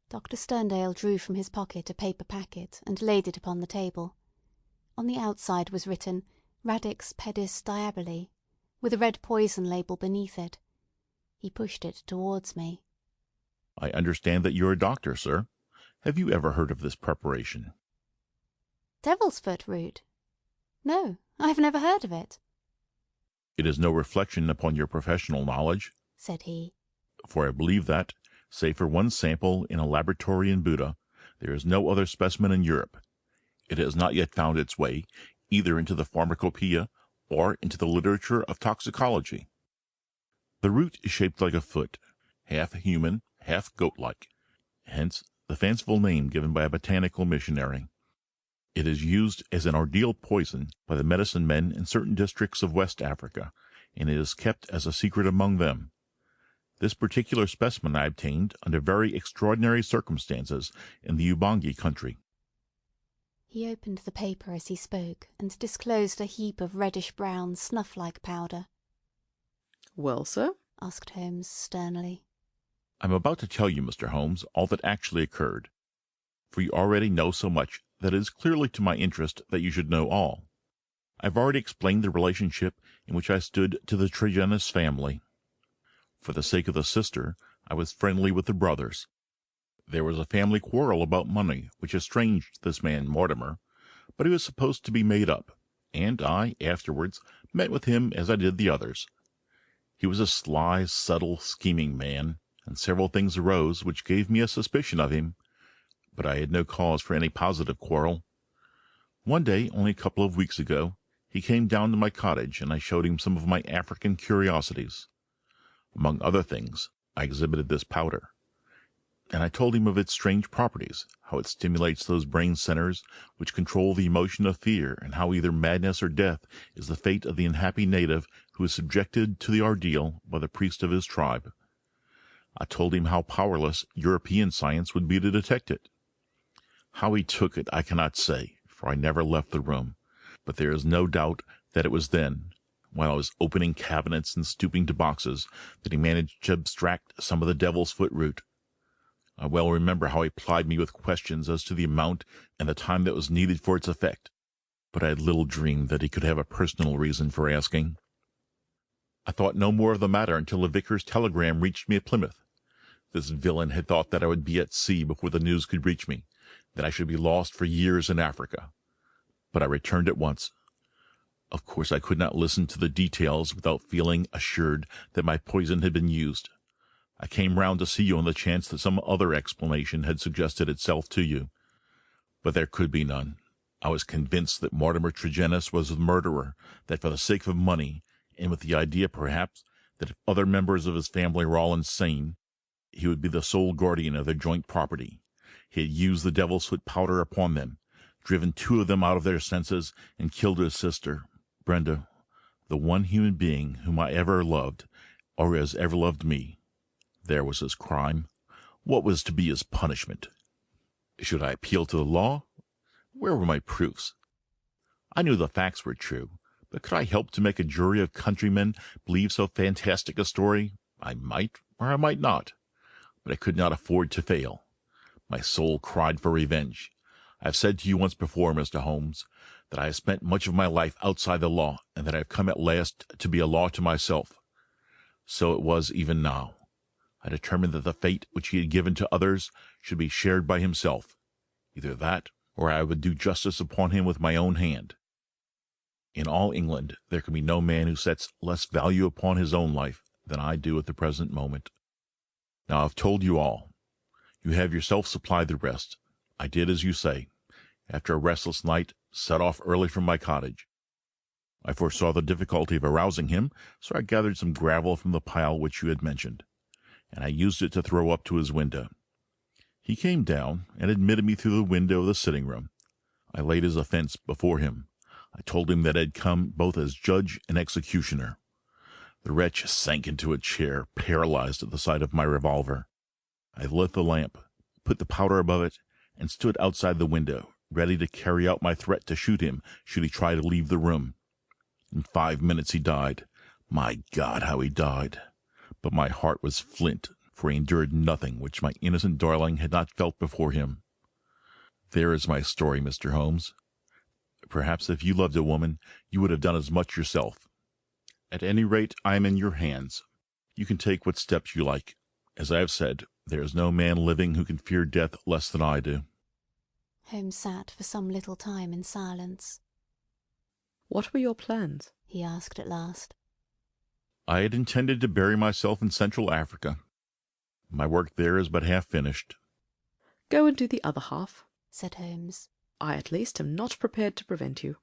Dr. Sterndale drew from his pocket a paper packet and laid it upon the table. On the outside was written, Radix pedis diaboli, with a red poison label beneath it. He pushed it towards me. I understand that you're a doctor, sir. Have you ever heard of this preparation? Devil's foot root? No, I have never heard of it. It is no reflection upon your professional knowledge, said he. For I believe that, save for one sample in a laboratory in Buda, there is no other specimen in Europe. It has not yet found its way either into the pharmacopoeia or into the literature of toxicology. The root is shaped like a foot, half human, half goat-like, hence the fanciful name given by a botanical missionary. It is used as an ordeal poison by the medicine men in certain districts of West Africa, and it is kept as a secret among them. This particular specimen I obtained under very extraordinary circumstances in the Ubangi country. He opened the paper as he spoke, and disclosed a heap of reddish-brown, snuff-like powder. Well, sir? asked Holmes sternly. I'm about to tell you, Mr. Holmes, all that actually occurred, for you already know so much that it is clearly to my interest that you should know all. I've already explained the relationship in which I stood to the Tregennis family. For the sake of the sister, I was friendly with the brothers. There was a family quarrel about money which estranged this man Mortimer, but he was supposed to be made up, and I, afterwards, met with him as I did the others. He was a sly, subtle, scheming man, and several things arose which gave me a suspicion of him, but I had no cause for any positive quarrel. One day, only a couple of weeks ago, he came down to my cottage, and I showed him some of my African curiosities. Among other things, I exhibited this powder, and I told him of its strange properties, how it stimulates those brain centers which control the emotion of fear, and how either madness or death is the fate of the unhappy native who is subjected to the ordeal by the priest of his tribe. I told him how powerless European science would be to detect it. How he took it I cannot say, for I never left the room, but there is no doubt that it was then, while I was opening cabinets and stooping to boxes, that he managed to abstract some of the devil's foot root. I well remember how he plied me with questions as to the amount and the time that was needed for its effect, but I had little dreamed that he could have a personal reason for asking. I thought no more of the matter until the vicar's telegram reached me at Plymouth. This villain had thought that I would be at sea before the news could reach me, that I should be lost for years in Africa. But I returned at once. Of course, I could not listen to the details without feeling assured that my poison had been used. I came round to see you on the chance that some other explanation had suggested itself to you. But there could be none. I was convinced that Mortimer Tregennis was the murderer, that for the sake of money, and with the idea, perhaps, that if other members of his family were all insane, he would be the sole guardian of their joint property. He had used the devil's foot powder upon them, driven 2 of them out of their senses, and killed his sister, Brenda, the one human being whom I ever loved, or has ever loved me. There was his crime. What was to be his punishment? Should I appeal to the law? Where were my proofs? I knew the facts were true, but could I help to make a jury of countrymen believe so fantastic a story? I might, or I might not, but I could not afford to fail. My soul cried for revenge. I have said to you once before, Mr. Holmes, that I have spent much of my life outside the law, and that I have come at last to be a law to myself. So it was even now. I determined that the fate which he had given to others should be shared by himself. Either that, or I would do justice upon him with my own hand. In all England there can be no man who sets less value upon his own life than I do at the present moment. Now I have told you all. You have yourself supplied the rest. I did as you say. After a restless night, set off early from my cottage. I foresaw the difficulty of arousing him, so I gathered some gravel from the pile which you had mentioned, and I used it to throw up to his window. He came down and admitted me through the window of the sitting-room. I laid his offense before him. I told him that I had come both as judge and executioner. The wretch sank into a chair, paralyzed at the sight of my revolver. I lit the lamp, put the powder above it, and stood outside the window, ready to carry out my threat to shoot him should he try to leave the room. In 5 minutes he died. My God, how he died! But my heart was flint, for he endured nothing which my innocent darling had not felt before him. There is my story, Mr. Holmes. Perhaps if you loved a woman, you would have done as much yourself. At any rate, I am in your hands. You can take what steps you like. As I have said, there is no man living who can fear death less than I do. Holmes sat for some little time in silence. What were your plans? He asked at last. I had intended to bury myself in Central Africa. My work there is but half finished. Go and do the other half, said Holmes. I at least am not prepared to prevent you.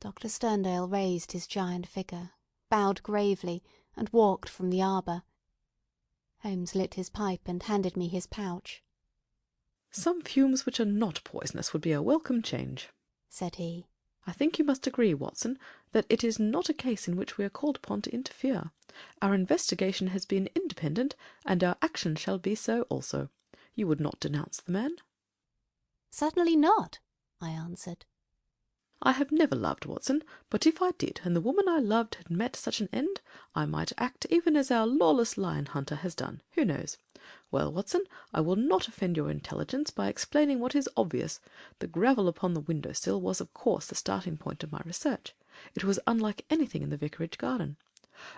Dr. Sterndale raised his giant figure, bowed gravely, and walked from the arbour. Holmes lit his pipe and handed me his pouch. Some fumes which are not poisonous would be a welcome change, said he. I think you must agree, Watson, that it is not a case in which we are called upon to interfere. Our investigation has been independent, and our action shall be so also. You would not denounce the man? Certainly not, I answered. I have never loved, Watson, but if I did, and the woman I loved had met such an end, I might act even as our lawless lion-hunter has done. Who knows? Well, Watson, I will not offend your intelligence by explaining what is obvious. The gravel upon the window-sill was, of course, the starting point of my research. It was unlike anything in the vicarage garden.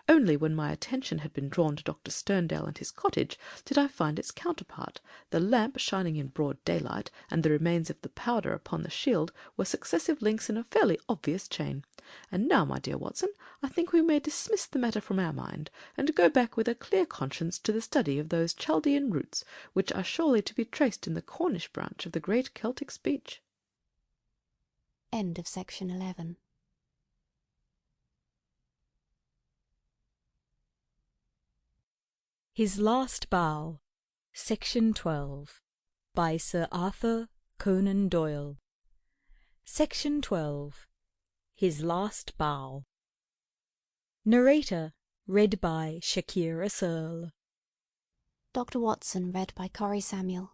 Only when my attention had been drawn to Dr. Sterndale and his cottage did I find its counterpart. The lamp shining in broad daylight, and the remains of the powder upon the shield were successive links in a fairly obvious chain. And now, my dear Watson, I think we may dismiss the matter from our mind, and go back with a clear conscience to the study of those Chaldean roots, which are surely to be traced in the Cornish branch of the great Celtic speech. End of section 11. His Last Bow, Section 12, by Sir Arthur Conan Doyle. Section 12, His Last Bow. Narrator, read by Shakira Searle. Dr. Watson, read by Corrie Samuel.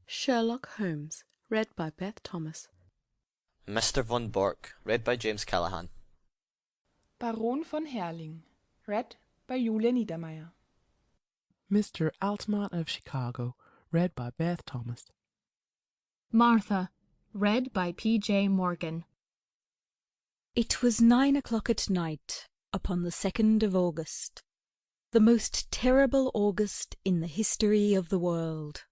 Sherlock Holmes, read by Beth Thomas. Mr. Von Bork, read by James Callahan. Baron von Herrling. Read by Julia Niedermeyer. Mr. Altamont of Chicago. Read by Beth Thomas. Martha. Read by P.J. Morgan. It was 9 o'clock at night upon the 2nd of August, the most terrible August in the history of the world.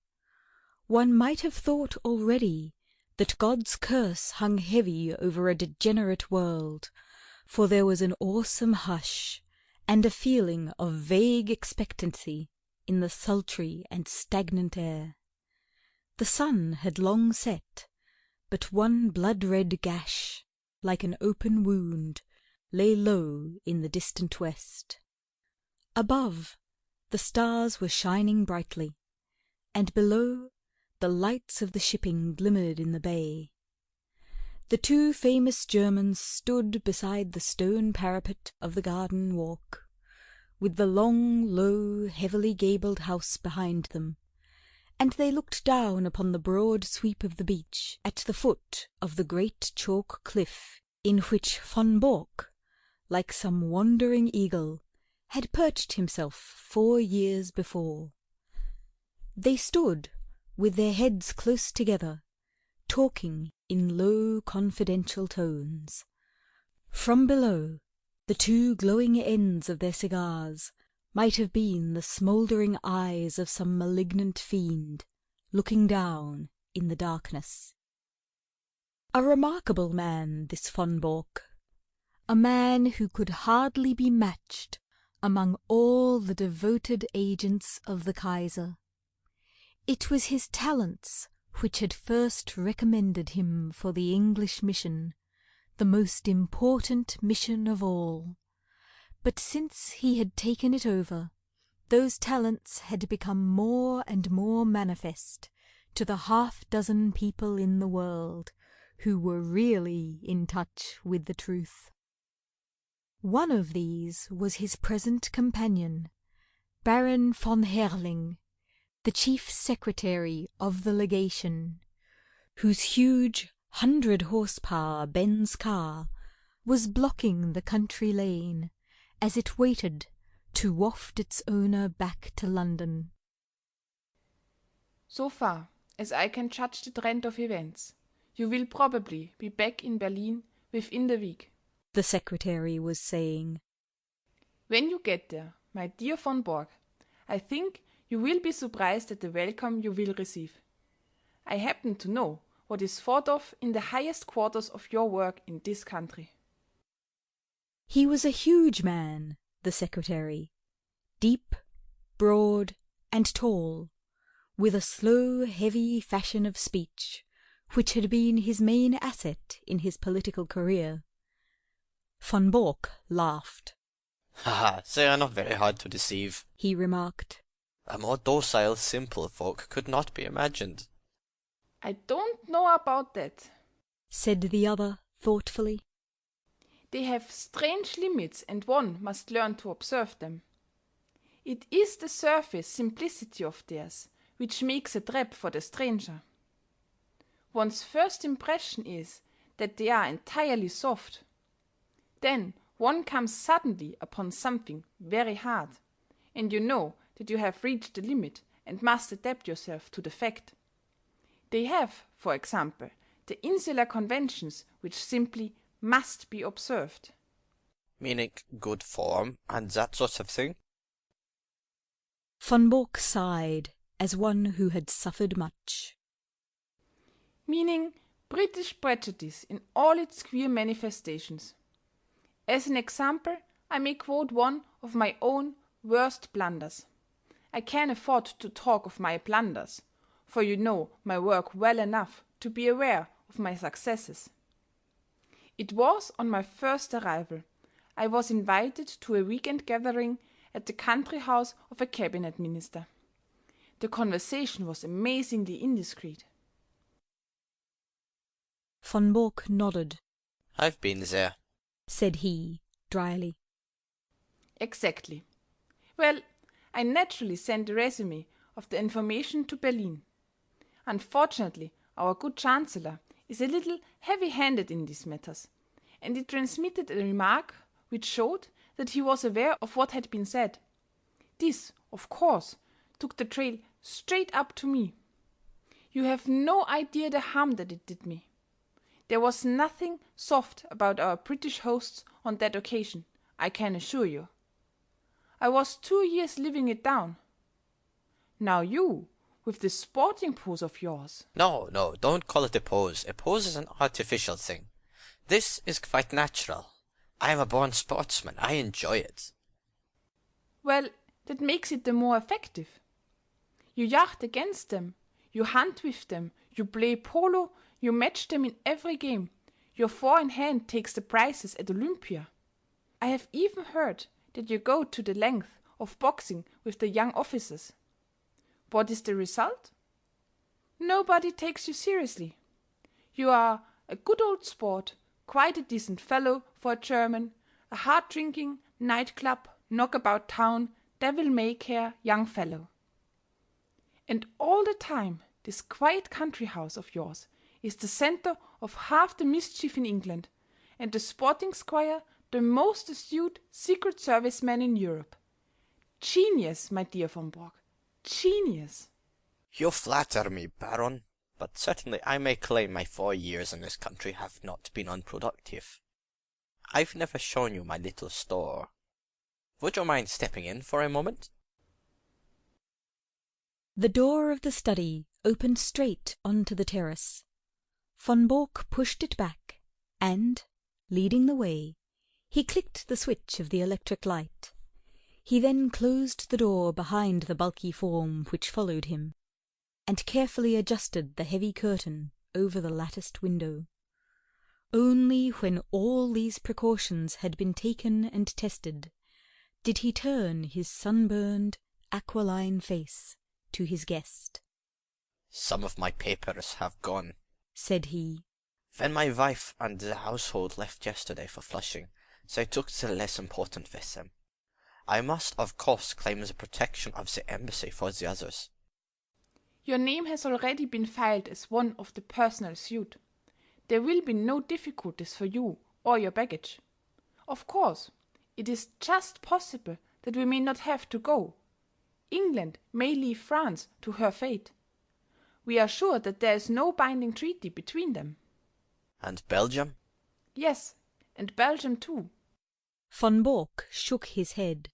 One might have thought already that God's curse hung heavy over a degenerate world, for there was an awesome hush and a feeling of vague expectancy in the sultry and stagnant air. The sun had long set, but one blood-red gash, like an open wound, lay low in the distant west. Above, the stars were shining brightly, and below, the lights of the shipping glimmered in the bay. The two famous Germans stood beside the stone parapet of the garden walk, with the long, low, heavily gabled house behind them, and they looked down upon the broad sweep of the beach at the foot of the great chalk cliff in which Von Bork, like some wandering eagle, had perched himself 4 years before. They stood, with their heads close together, talking in low, confidential tones. From below, the two glowing ends of their cigars might have been the smouldering eyes of some malignant fiend, looking down in the darkness. A remarkable man, this Von Bork, a man who could hardly be matched among all the devoted agents of the Kaiser. It was his talents which had first recommended him for the English mission, the most important mission of all. But since he had taken it over, those talents had become more and more manifest to the half-dozen people in the world who were really in touch with the truth. One of these was his present companion, Baron von Herrling, the chief secretary of the legation, whose huge 100-horsepower Benz car was blocking the country lane as it waited to waft its owner back to London. So far as I can judge the trend of events, you will probably be back in Berlin within the week, the secretary was saying. When you get there, my dear von Bork, I think you will be surprised at the welcome you will receive. I happen to know what is thought of in the highest quarters of your work in this country. He was a huge man, the secretary, deep, broad, and tall, with a slow, heavy fashion of speech, which had been his main asset in his political career. Von Bork laughed. "Ha, they are not very hard to deceive," he remarked. "A more docile, simple folk could not be imagined." I don't know about that, said the other thoughtfully. They have strange limits, and one must learn to observe them. It is the surface simplicity of theirs which makes a trap for the stranger. One's first impression is that they are entirely soft. Then one comes suddenly upon something very hard, and you know that you have reached the limit and must adapt yourself to the fact. They have, for example, the insular conventions which simply must be observed. Meaning good form and that sort of thing? Von Bork sighed, as one who had suffered much. Meaning British prejudice in all its queer manifestations. As an example, I may quote one of my own worst blunders. I can afford to talk of my blunders, for you know my work well enough to be aware of my successes. It was on my first arrival. I was invited to a weekend gathering at the country house of a cabinet minister. The conversation was amazingly indiscreet. Von Bork nodded. "I've been there," said he, dryly. Exactly. Well, I naturally sent a resume of the information to Berlin. Unfortunately, our good Chancellor is a little heavy-handed in these matters, and he transmitted a remark which showed that he was aware of what had been said. This, of course, took the trail straight up to me. You have no idea the harm that it did me. There was nothing soft about our British hosts on that occasion, I can assure you. I was 2 years living it down. Now you, with this sporting pose of yours. No, don't call it a pose. A pose is an artificial thing. This is quite natural. I am a born sportsman. I enjoy it. Well, that makes it the more effective. You yacht against them, you hunt with them, you play polo, you match them in every game. Your four-in-hand takes the prizes at Olympia. I have even heard that you go to the length of boxing with the young officers. What is the result? Nobody takes you seriously. You are a good old sport, quite a decent fellow for a German, a hard-drinking, nightclub, knockabout town, devil-may-care young fellow. And all the time this quiet country house of yours is the centre of half the mischief in England, and the sporting squire the most astute secret service man in Europe. Genius, my dear von Borg, genius. You flatter me, Baron, but certainly I may claim my 4 years in this country have not been unproductive. I've never shown you my little store. Would you mind stepping in for a moment? The door of the study opened straight onto the terrace. Von Bork pushed it back, and, leading the way, he clicked the switch of the electric light. He then closed the door behind the bulky form which followed him, and carefully adjusted the heavy curtain over the latticed window. Only when all these precautions had been taken and tested did he turn his sunburned, aquiline face to his guest. Some of my papers have gone, said he. When my wife and the household left yesterday for Flushing, they took the less important with them. I must, of course, claim the protection of the embassy for the others. Your name has already been filed as one of the personal suite. There will be no difficulties for you or your baggage. Of course, it is just possible that we may not have to go. England may leave France to her fate. We are sure that there is no binding treaty between them. And Belgium? Yes, and Belgium too. Von Bork shook his head.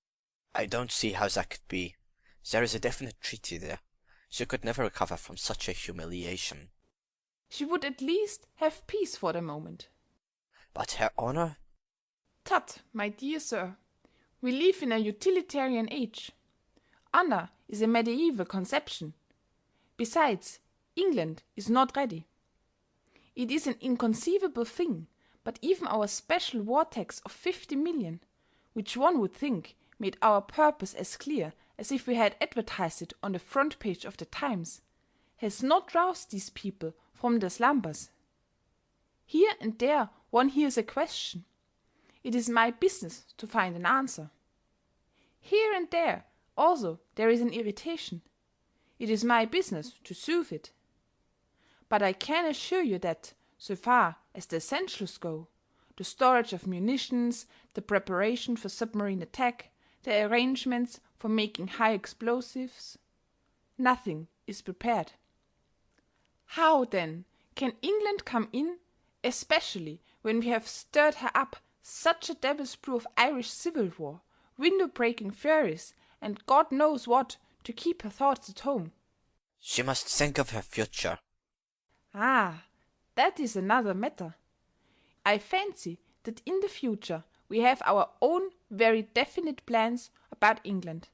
I don't see how that could be. There is a definite treaty there. She could never recover from such a humiliation. She would at least have peace for the moment. But her honor? Tut, my dear sir, we live in a utilitarian age. Honor is a medieval conception. Besides, England is not ready. It is an inconceivable thing, but even our special war tax of 50 million, which one would think made our purpose as clear as if we had advertised it on the front page of the Times, has not roused these people from their slumbers. Here and there one hears a question. It is my business to find an answer. Here and there also there is an irritation. It is my business to soothe it. But I can assure you that, so far as the essentials go, the storage of munitions, the preparation for submarine attack, the arrangements for making high explosives, nothing is prepared. How, then, can England come in, especially when we have stirred her up such a devil's brew of Irish civil war, window-breaking furies, and God knows what, to keep her thoughts at home? She must think of her future. Ah, that is another matter. I fancy that in the future we have our own very definite plans about England,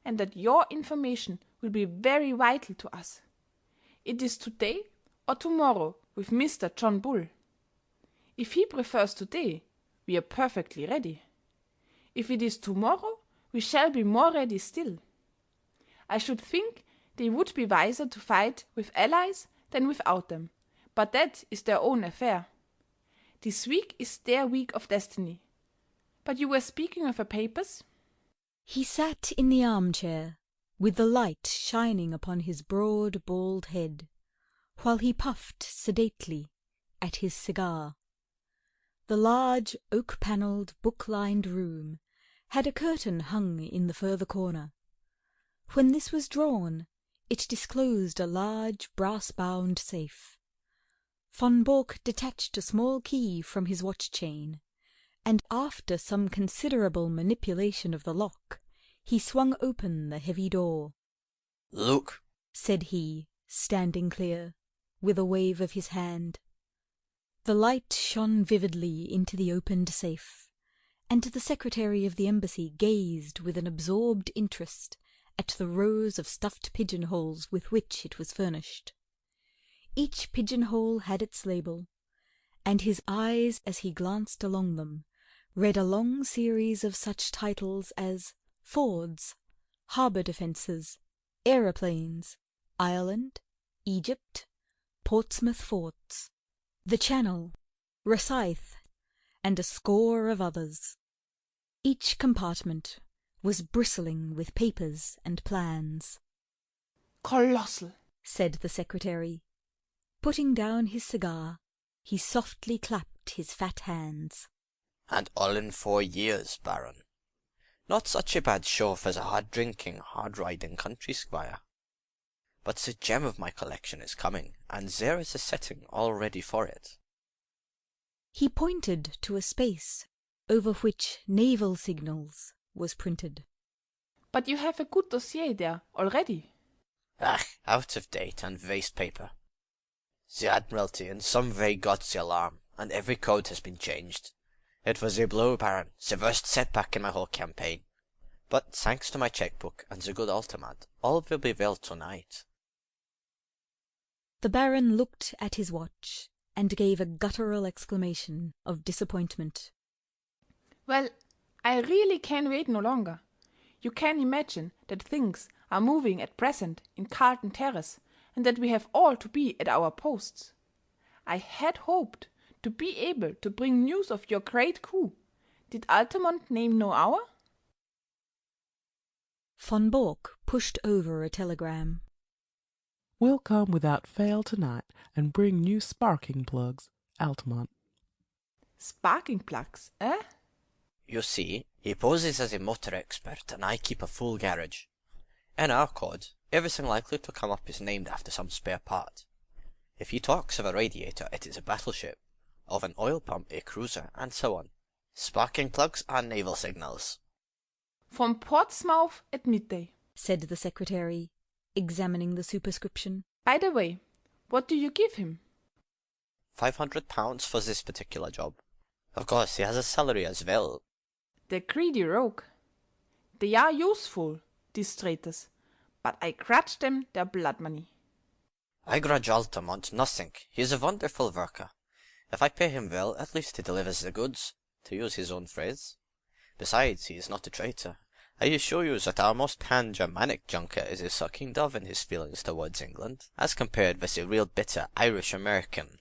and that your information will be very vital to us. It is today or tomorrow with Mr. John Bull. If he prefers today, we are perfectly ready. If it is tomorrow, we shall be more ready still. I should think they would be wiser to fight with allies than without them, but that is their own affair. This week is their week of destiny. But you were speaking of her papers? He sat in the armchair, with the light shining upon his broad, bald head, while he puffed sedately at his cigar. The large oak-panelled, book-lined room had a curtain hung in the further corner. When this was drawn, it disclosed a large brass-bound safe. Von Bork detached a small key from his watch-chain, and after some considerable manipulation of the lock, he swung open the heavy door. "Look," said he, standing clear, with a wave of his hand. The light shone vividly into the opened safe, and the secretary of the embassy gazed with an absorbed interest at the rows of stuffed pigeonholes with which it was furnished. Each pigeonhole had its label, and his eyes, as he glanced along them, read a long series of such titles as Fords, Harbour Defences, Aeroplanes, Ireland, Egypt, Portsmouth Forts, the Channel, Rosyth, and a score of others. Each compartment was bristling with papers and plans. "Colossal," said the secretary. Putting down his cigar, he softly clapped his fat hands. "And all in 4 years, Baron. Not such a bad show for a hard-drinking, hard-riding country squire. But the gem of my collection is coming, and there is a setting all ready for it." He pointed to a space over which naval signals was printed. "But you have a good dossier there already." "Ach, out of date and waste paper. The Admiralty in some way got the alarm, and every code has been changed. It was a blow, Baron, the worst setback in my whole campaign. But thanks to my checkbook and the good Altamont, all will be well tonight." The Baron looked at his watch and gave a guttural exclamation of disappointment. "Well, I really can wait no longer. You can imagine that things are moving at present in Carlton Terrace, and that we have all to be at our posts. I had hoped to be able to bring news of your great coup. Did Altamont name no hour?" Von Bork pushed over a telegram. "Will come without fail tonight and bring new sparking plugs, Altamont." "Sparking plugs, eh?" "You see, he poses as a motor expert, and I keep a full garage. In our code, everything likely to come up is named after some spare part. If he talks of a radiator, it is a battleship. Of an oil pump, a cruiser, and so on. Sparking plugs are naval signals." "From Portsmouth at midday," said the secretary, examining the superscription. "By the way, what do you give him?" £500 for this particular job. Of course, he has a salary as well." "The greedy rogue. They are useful, these traitors, but I grudge them their blood money." "I grudge Altamont nothing. He is a wonderful worker. If I pay him well, at least he delivers the goods, to use his own phrase. Besides, he is not a traitor. I assure you that our most pan-Germanic junker is a sucking dove in his feelings towards England, as compared with a real bitter Irish-American."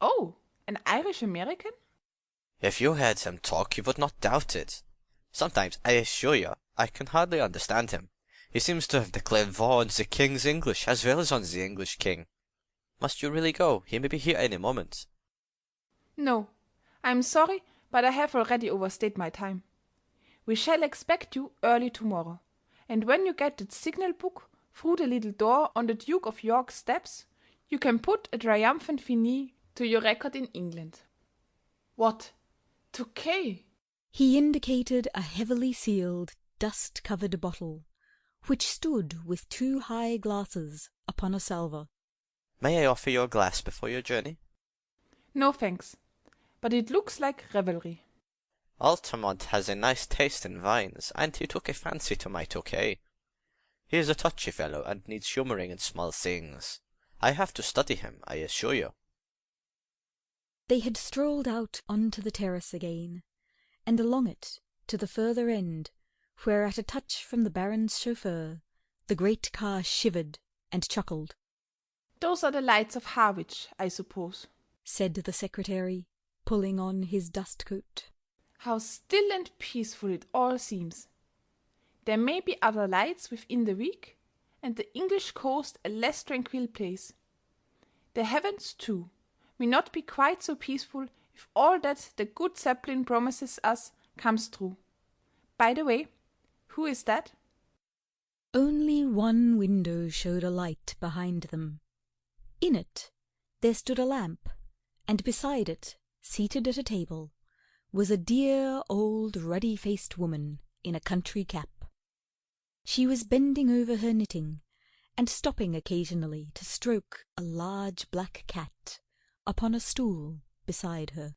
"Oh, an Irish-American?" "If you heard him talk, you would not doubt it. Sometimes, I assure you, I can hardly understand him. He seems to have declared war on the King's English as well as on the English King. Must you really go? He may be here any moment." "No, I am sorry, but I have already overstayed my time. We shall expect you early tomorrow, and when you get that signal book through the little door on the Duke of York's steps, you can put a triumphant finis to your record in England." "What? To K?" He indicated a heavily sealed, dust-covered bottle, which stood with 2 high glasses upon a salver. "May I offer you a glass before your journey?" "No, thanks, but it looks like revelry." "Altamont has a nice taste in wines, and he took a fancy to my Tokay. He is a touchy fellow, and needs humouring in small things. I have to study him, I assure you." They had strolled out onto the terrace again, and along it to the further end, where at a touch from the Baron's chauffeur, the great car shivered and chuckled. "Those are the lights of Harwich, I suppose," said the secretary, pulling on his dust-coat. "How still and peaceful it all seems. There may be other lights within the week, and the English coast a less tranquil place. The heavens, too, may not be quite so peaceful if all that the good Zeppelin promises us comes true. By the way, who is that? Only one window showed a light behind them. In it there stood a lamp, and beside it, seated at a table, was a dear old ruddy-faced woman in a country cap. She was bending over her knitting, and stopping occasionally to stroke a large black cat upon a stool beside her.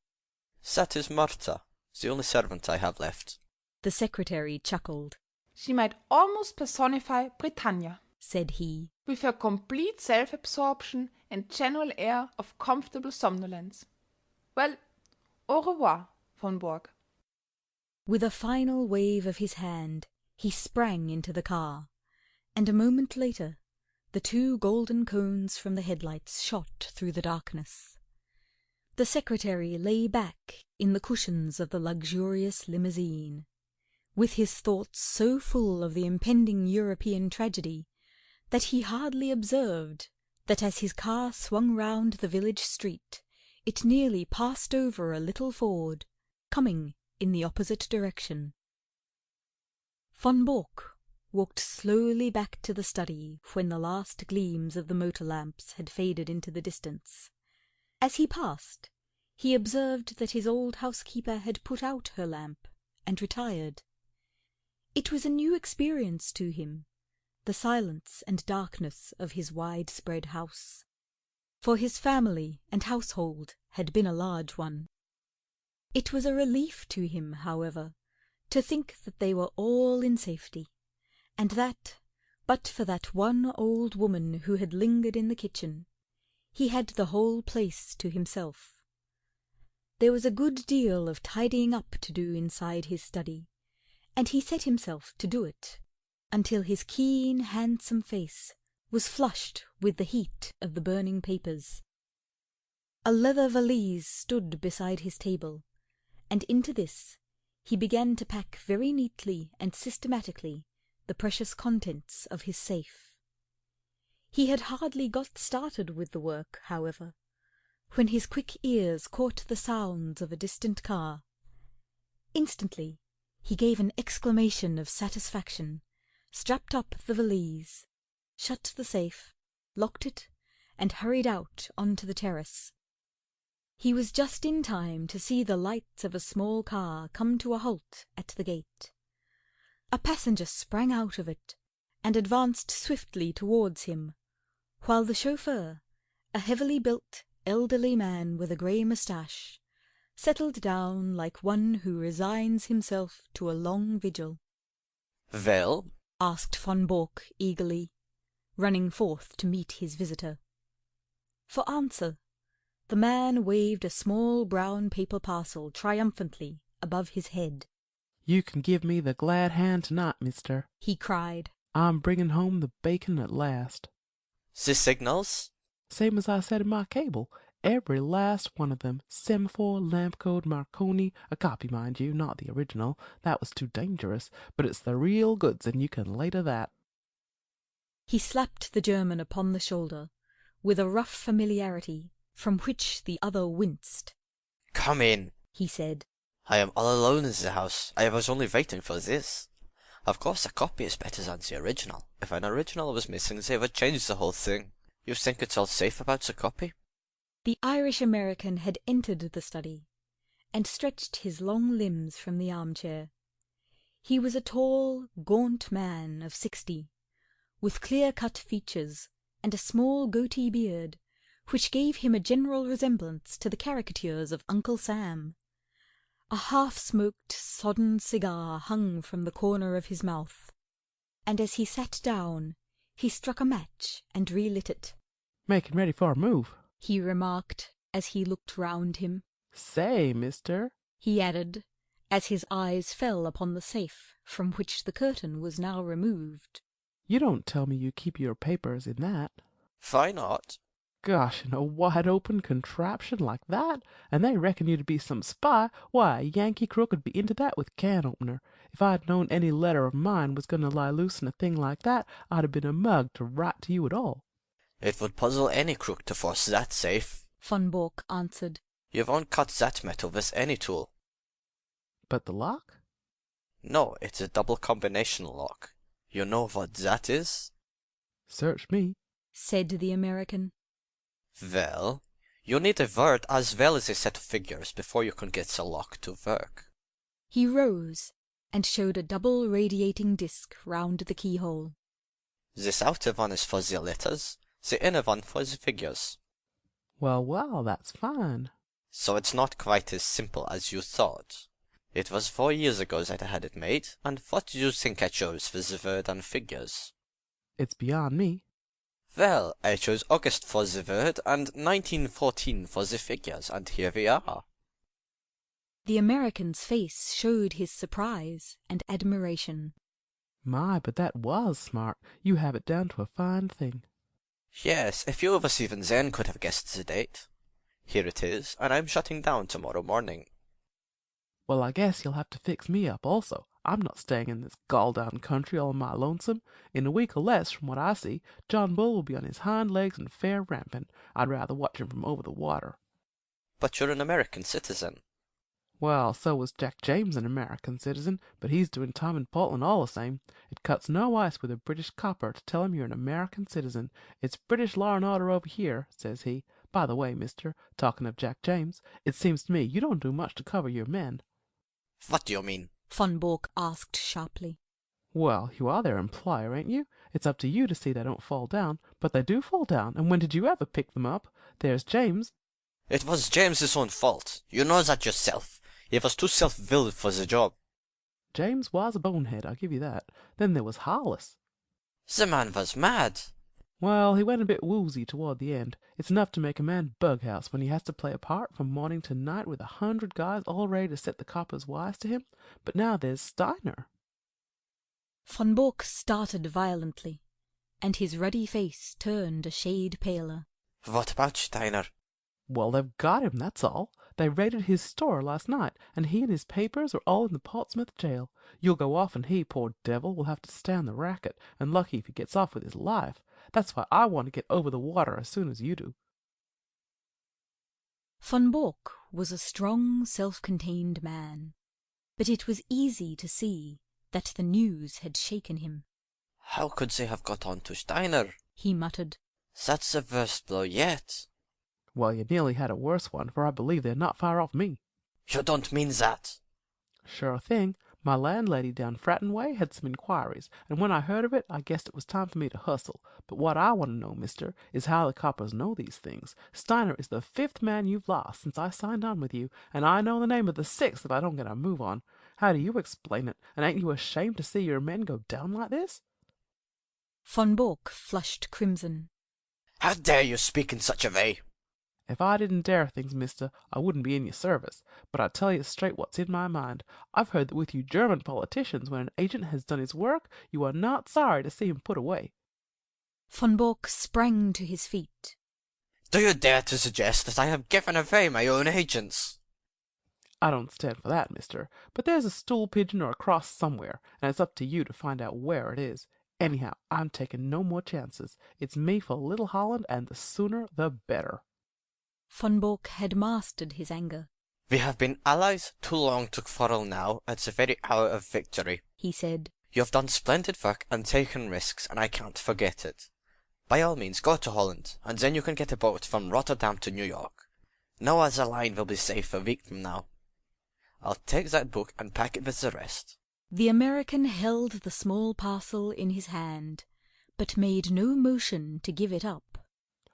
That is Martha, the only servant I have left. The secretary chuckled. She might almost personify Britannia, said he, with her complete self-absorption and general air of comfortable somnolence. Well, au revoir, von Borg. With a final wave of his hand, he sprang into the car, and a moment later the two golden cones from the headlights shot through the darkness. The secretary lay back in the cushions of the luxurious limousine, with his thoughts so full of the impending European tragedy that he hardly observed that as his car swung round the village street it nearly passed over a little Ford, coming in the opposite direction. Von Bork walked slowly back to the study when the last gleams of the motor lamps had faded into the distance. As he passed, he observed that his old housekeeper had put out her lamp and retired. It was a new experience to him, the silence and darkness of his widespread house, for his family and household had been a large one. It was a relief to him, however, to think that they were all in safety, and that, but for that one old woman who had lingered in the kitchen, he had the whole place to himself. There was a good deal of tidying up to do inside his study, and he set himself to do it, until his keen, handsome face was flushed with the heat of the burning papers. A leather valise stood beside his table, and into this he began to pack very neatly and systematically the precious contents of his safe. He had hardly got started with the work, however, when his quick ears caught the sounds of a distant car. Instantly he gave an exclamation of satisfaction, strapped up the valise, shut the safe, locked it, and hurried out onto the terrace. He was just in time to see the lights of a small car come to a halt at the gate. A passenger sprang out of it and advanced swiftly towards him, while the chauffeur, a heavily built, elderly man with a grey moustache, settled down like one who resigns himself to a long vigil. Well? Asked von Bork eagerly, running forth to meet his visitor. For answer, the man waved a small brown paper parcel triumphantly above his head. "You can give me the glad hand tonight, mister," he cried. "I'm bringing home the bacon at last." The signals? Same as I said in my cable. Every last one of them. Semaphore, lamp code, Marconi, a copy, mind you, not the original. That was too dangerous, but it's the real goods, and you can lay to that. He slapped the German upon the shoulder, with a rough familiarity from which the other winced. Come in, he said. I am all alone in the house. I was only waiting for this. Of course, a copy is better than the original. If an original was missing, they would change the whole thing. You think it's all safe about the copy? The Irish-American had entered the study, and stretched his long limbs from the armchair. He was a tall, gaunt man of 60, with clear-cut features and a small goatee beard, which gave him a general resemblance to the caricatures of Uncle Sam. A half-smoked, sodden cigar hung from the corner of his mouth, and as he sat down he struck a match and relit it. "Making ready for a move," he remarked as he looked round him. "Say, mister," he added, as his eyes fell upon the safe from which the curtain was now removed. "You don't tell me you keep your papers in that?" Why not? "Gosh, in a wide-open contraption like that? And they reckon you to be some spy? Why, a Yankee crook would be into that with can-opener. If I'd known any letter of mine was going to lie loose in a thing like that, I'd have been a mug to write to you at all." It would puzzle any crook to force that safe, von Bork answered. You won't cut that metal with any tool. But the lock? No, it's a double combination lock. You know what that is? Search me, said the American. Well, you need a word as well as a set of figures before you can get the lock to work. He rose and showed a double radiating disc round the keyhole. This outer one is for the letters, the inner one for the figures. Well, that's fine. So it's not quite as simple as you thought. It was 4 years ago that I had it made, and what do you think I chose for the word and figures? It's beyond me. Well, I chose August for the word and 1914 for the figures, and here we are. The American's face showed his surprise and admiration. My, but that was smart. You have it down to a fine thing. Yes, a few of us even then could have guessed the date. Here it is, and I'm shutting down tomorrow morning. Well, I guess you'll have to fix me up also. I'm not staying in this gall-down country all on my lonesome. In a week or less, from what I see, John Bull will be on his hind legs and fair rampant. I'd rather watch him from over the water. But you're an American citizen. Well, so was Jack James an American citizen, but he's doing time in Portland all the same. It cuts no ice with a British copper to tell him you're an American citizen. It's British law and order over here, says he. By the way, mister, talking of Jack James, it seems to me you don't do much to cover your men. What do you mean? Von Bork asked sharply. Well, you are their employer, ain't you? It's up to you to see they don't fall down, but they do fall down, and when did you ever pick them up? There's James. It was James's own fault. You know that yourself. He was too self-willed for the job. James was a bonehead, I'll give you that. Then there was Hollis. The man was mad. Well, he went a bit woozy toward the end. It's enough to make a man bughouse when he has to play a part from morning to night with 100 guys all ready to set the coppers wise to him. But now there's Steiner. Von Bork started violently, and his ruddy face turned a shade paler. What about Steiner? Well, they've got him, that's all. They raided his store last night, and he and his papers are all in the Portsmouth jail. You'll go off, and he, poor devil, will have to stand the racket, and lucky if he gets off with his life. That's why I want to get over the water as soon as you do. Von Bork was a strong, self-contained man, but it was easy to see that the news had shaken him. How could they have got on to Steiner? He muttered. That's the worst blow yet. Well, you nearly had a worse one, for I believe they're not far off me. You don't mean that? Sure thing. My landlady down Fratton Way had some inquiries, and when I heard of it, I guessed it was time for me to hustle. But what I want to know, mister, is how the coppers know these things. Steiner is the 5th man you've lost since I signed on with you, and I know the name of the 6th if I don't get a move on. How do you explain it, and ain't you ashamed to see your men go down like this? Von Bork flushed crimson. How dare you speak in such a way? If I didn't dare things, mister, I wouldn't be in your service. But I tell you straight what's in my mind. I've heard that with you German politicians, when an agent has done his work, you are not sorry to see him put away. Von Bork sprang to his feet. Do you dare to suggest that I have given away my own agents? I don't stand for that, mister, but there's a stool pigeon or a cross somewhere, and it's up to you to find out where it is. Anyhow, I'm taking no more chances. It's me for Little Holland, and the sooner the better. Von Bork had mastered his anger. We have been allies too long to quarrel now at the very hour of victory, he said. You have done splendid work and taken risks, and I can't forget it. By all means, go to Holland, and then you can get a boat from Rotterdam to New York. No other line will be safe a week from now. I'll take that book and pack it with the rest. The American held the small parcel in his hand, but made no motion to give it up.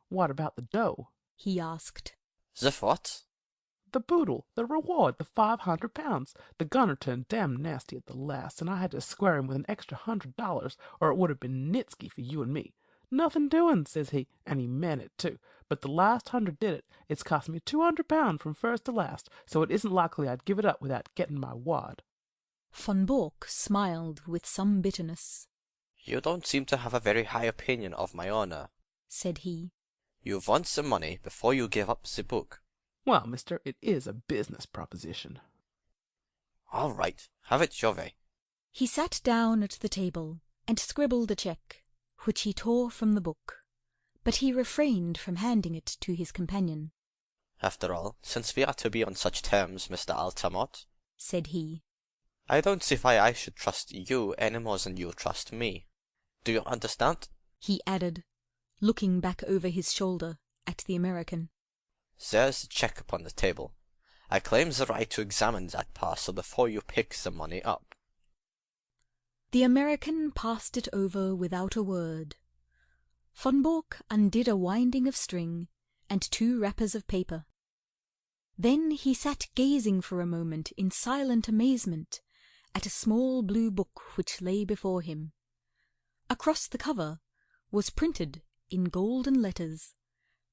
What about the dough? He asked. The what? The boodle, the reward, the £500. The gunner turned damn nasty at the last, and I had to square him with an extra $100, or it would have been nitsky for you and me. Nothing doing, says he, and he meant it too. But the last 100 did it. It's cost me £200 from first to last, so it isn't likely I'd give it up without getting my wad. Von Bork smiled with some bitterness. You don't seem to have a very high opinion of my honor, said he. You want the money before you give up the book. Well, mister, it is a business proposition. All right, have it your way. He sat down at the table and scribbled a cheque, which he tore from the book, but he refrained from handing it to his companion. After all, since we are to be on such terms, Mr. Altamont, said he, I don't see why I should trust you any more than you trust me. Do you understand? he added, looking back over his shoulder at the American. There's the check upon the table. I claim the right to examine that parcel before you pick the money up. The American passed it over without a word. Von Bork undid a winding of string and 2 wrappers of paper. Then he sat gazing for a moment in silent amazement at a small blue book which lay before him. Across the cover was printed in golden letters,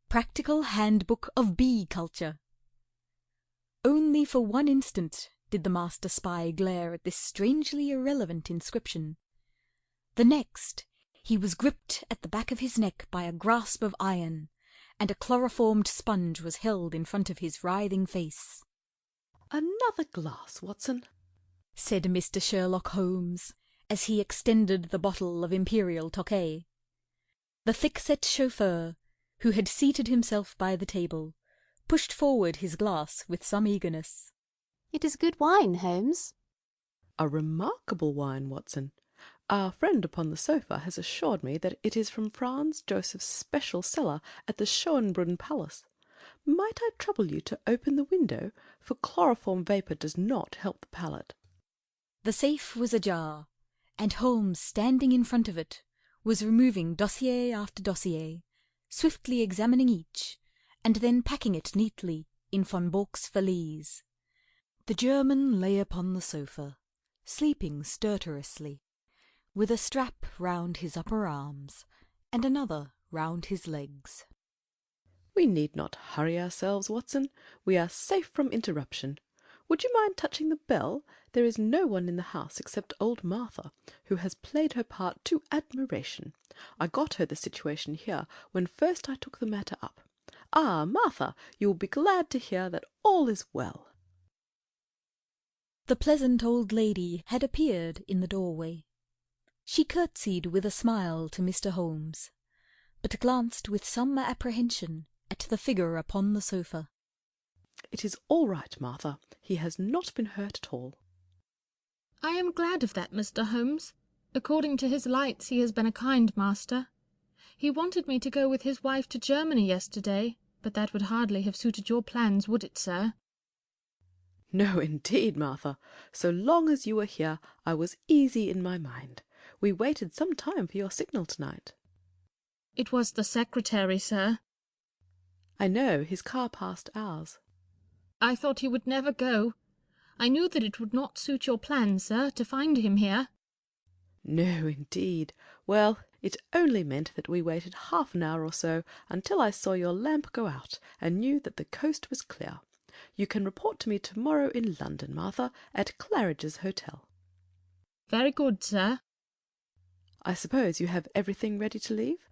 "Practical Handbook of Bee Culture." Only for one instant did the master spy glare at this strangely irrelevant inscription. The next, he was gripped at the back of his neck by a grasp of iron, and a chloroformed sponge was held in front of his writhing face. "Another glass, Watson," said Mr. Sherlock Holmes, as he extended the bottle of Imperial Tokay. The thick-set chauffeur, who had seated himself by the table, pushed forward his glass with some eagerness. "It is good wine, Holmes." "A remarkable wine, Watson. Our friend upon the sofa has assured me that it is from Franz Joseph's special cellar at the Schönbrunn Palace. Might I trouble you to open the window, for chloroform vapour does not help the palate." The safe was ajar, and Holmes, standing in front of it, was removing dossier after dossier, swiftly examining each, and then packing it neatly in Von Bork's valise. The German lay upon the sofa, sleeping stertorously, with a strap round his upper arms and another round his legs. "We need not hurry ourselves, Watson. We are safe from interruption. Would you mind touching the bell? There is no one in the house except old Martha, who has played her part to admiration. I got her the situation here when first I took the matter up. Ah, Martha, you will be glad to hear that all is well." The pleasant old lady had appeared in the doorway. She curtsied with a smile to Mr. Holmes, but glanced with some apprehension at the figure upon the sofa. "It is all right, Martha. He has not been hurt at all." "I am glad of that, Mr. Holmes. According to his lights, he has been a kind master. He wanted me to go with his wife to Germany yesterday, but that would hardly have suited your plans, would it, sir?" "No, indeed, Martha. So long as you were here, I was easy in my mind. We waited some time for your signal tonight." "It was the secretary, sir." "I know. His car passed ours." "I thought he would never go. I knew that it would not suit your plans, sir, to find him here." "No, indeed. Well, it only meant that we waited half an hour or so until I saw your lamp go out and knew that the coast was clear. You can report to me tomorrow in London, Martha, at Claridge's Hotel." "Very good, sir." "I suppose you have everything ready to leave?"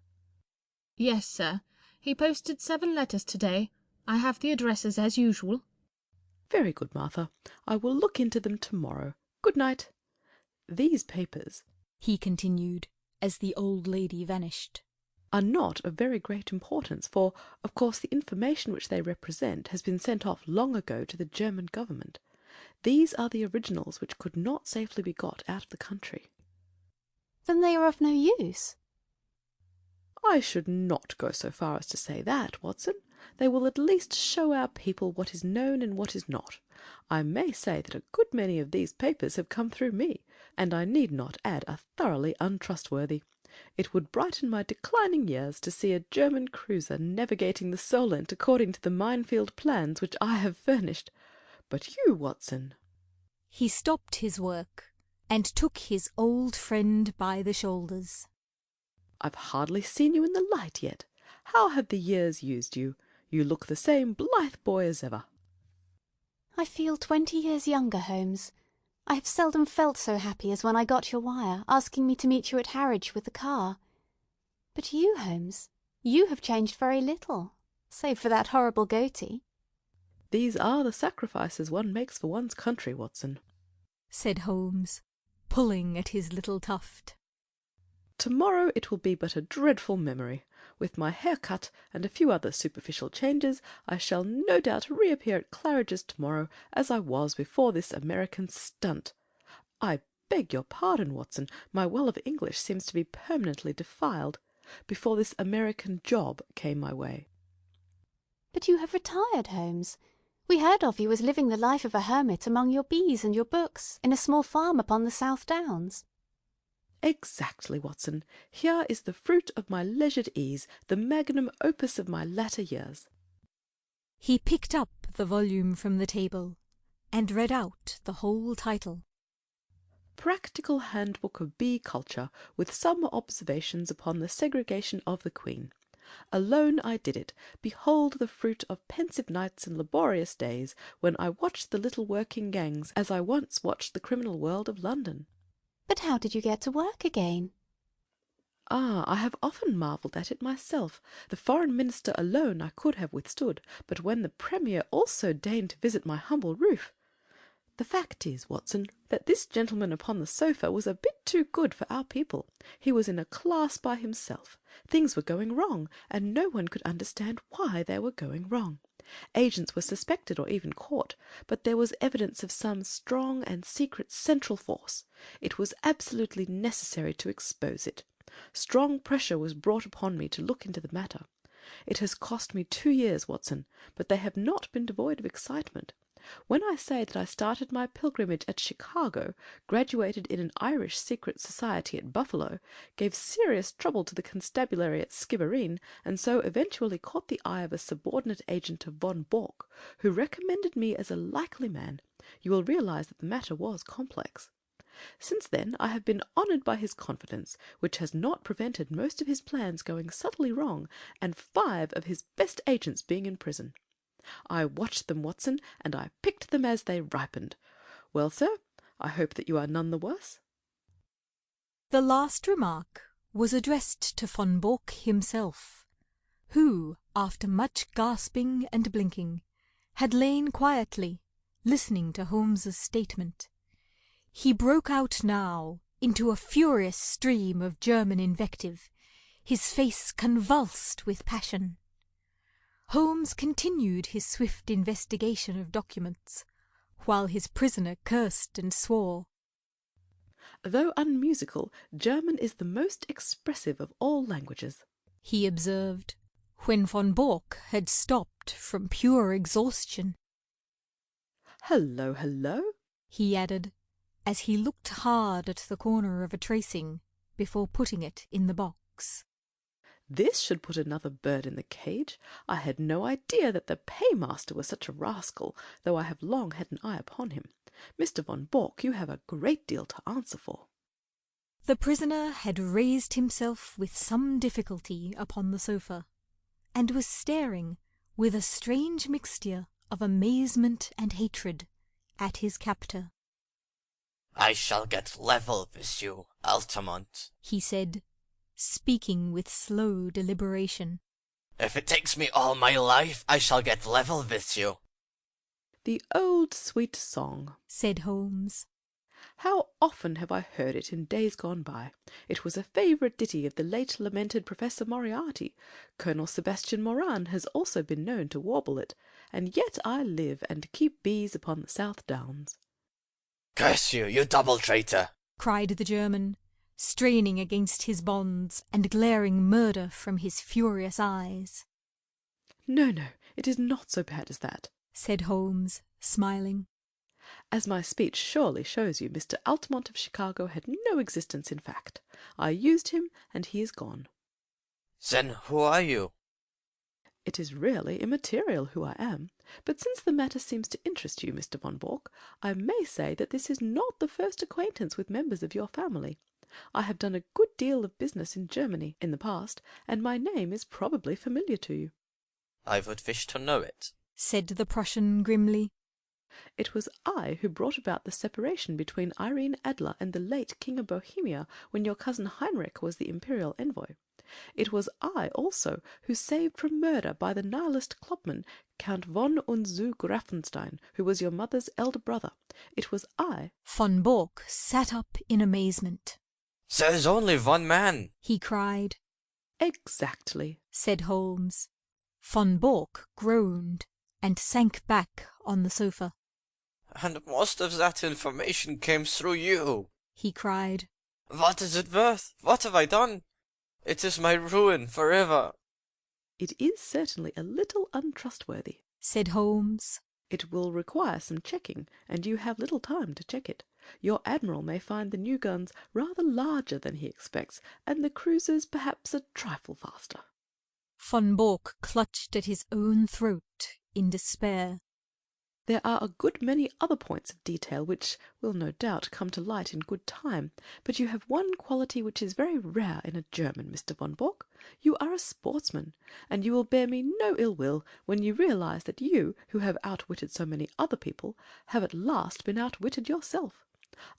"Yes, sir. He posted 7 letters today. I have the addresses as usual." "Very good, Martha. I will look into them tomorrow. Good night. These papers," he continued, as the old lady vanished, "are not of very great importance, for, of course, the information which they represent has been sent off long ago to the German government. These are the originals which could not safely be got out of the country." "Then they are of no use." "I should not go so far as to say that, Watson. They will at least show our people what is known and what is not. I may say that a good many of these papers have come through me, and I need not add are thoroughly untrustworthy. It would brighten my declining years to see a German cruiser navigating the Solent according to the minefield plans which I have furnished. But you, Watson—" He stopped his work and took his old friend by the shoulders. "I've hardly seen you in the light yet. How have the years used you? You look the same blithe boy as ever." "I feel 20 years younger, Holmes. I have seldom felt so happy as when I got your wire, asking me to meet you at Harwich with the car. But you, Holmes, you have changed very little, save for that horrible goatee." "These are the sacrifices one makes for one's country, Watson," said Holmes, pulling at his little tuft. Tomorrow it will be but a dreadful memory. With my hair cut and a few other superficial changes, I shall no doubt reappear at Claridge's tomorrow as I was before this American stunt. I beg your pardon, Watson, my well of English seems to be permanently defiled. Before this American job came my way. But you have retired, Holmes. We heard of you as living the life of a hermit among your bees and your books, in a small farm upon the South Downs. Exactly, Watson. Here is the fruit of my leisured ease, the magnum opus of my latter years. He picked up the volume from the table and read out the whole title. Practical Handbook of Bee Culture, with some observations upon the segregation of the queen. Alone I did it. Behold the fruit of pensive nights and laborious days, when I watched the little working gangs, as I once watched the criminal world of London. But how did you get to work again? Ah, I have often marvelled at it myself. The foreign minister alone I could have withstood, but when the premier also deigned to visit my humble roof. The fact is, Watson, that this gentleman upon the sofa was a bit too good for our people. He was in a class by himself. Things were going wrong, and no one could understand why they were going wrong. Agents were suspected or even caught, but there was evidence of some strong and secret central force. It was absolutely necessary to expose it. Strong pressure was brought upon me to look into the matter. It has cost me 2 years, Watson, but they have not been devoid of excitement. When I say that I started my pilgrimage at Chicago, graduated in an Irish secret society at Buffalo, gave serious trouble to the constabulary at Skibbereen, and so eventually caught the eye of a subordinate agent of von Bork, who recommended me as a likely man, you will realize that the matter was complex. Since then I have been honoured by his confidence, which has not prevented most of his plans going subtly wrong, and 5 of his best agents being in prison. I watched them, Watson, and I picked them as they ripened. Well, sir, I hope that you are none the worse. The last remark was addressed to von Bork himself, who, after much gasping and blinking, had lain quietly, listening to Holmes's statement. He broke out now into a furious stream of German invective, his face convulsed with passion. Holmes continued his swift investigation of documents, while his prisoner cursed and swore. Though unmusical, German is the most expressive of all languages, he observed, when von Bork had stopped from pure exhaustion. Hello, hello, he added, as he looked hard at the corner of a tracing before putting it in the box. This should put another bird in the cage. I had no idea that the paymaster was such a rascal, though I have long had an eye upon him. Mr. von Bork, you have a great deal to answer for. The prisoner had raised himself with some difficulty upon the sofa, and was staring, with a strange mixture of amazement and hatred, at his captor. I shall get level with you, Altamont, he said, speaking with slow deliberation. If it takes me all my life, I shall get level with you. The old sweet song, said Holmes. How often have I heard it in days gone by! It was a favourite ditty of the late lamented Professor Moriarty. Colonel Sebastian Moran has also been known to warble it, and yet I live and keep bees upon the South Downs. Curse you, you double traitor! Cried the German, straining against his bonds and glaring murder from his furious eyes. No, no, it is not so bad as that, said Holmes, smiling. As my speech surely shows you, Mr. Altamont of Chicago had no existence in fact. I used him, and he is gone. Then who are you? It is really immaterial who I am, but since the matter seems to interest you, Mr. von Bork, I may say that this is not the first acquaintance with members of your family. I have done a good deal of business in Germany in the past, and my name is probably familiar to you. I would wish to know it, said the Prussian grimly. It was I who brought about the separation between Irene Adler and the late King of Bohemia when your cousin Heinrich was the imperial envoy. It was I also who saved from murder by the nihilist clubman Count von und zu Grafenstein, who was your mother's elder brother. It was I. Von Bork sat up in amazement. There's only one man, he cried. Exactly, said Holmes. Von Bork groaned and sank back on the sofa. and most of that information came through you, he cried. What is it worth? What have I done? It is my ruin forever. It is certainly a little untrustworthy, said Holmes. It will require some checking, and you have little time to check it. Your admiral may find the new guns rather larger than he expects, and the cruisers perhaps a trifle faster. Von Bork clutched at his own throat in despair. There are a good many other points of detail which will no doubt come to light in good time, but you have one quality which is very rare in a German, Mr. von Bork. You are a sportsman, and you will bear me no ill will when you realise that you, who have outwitted so many other people, have at last been outwitted yourself.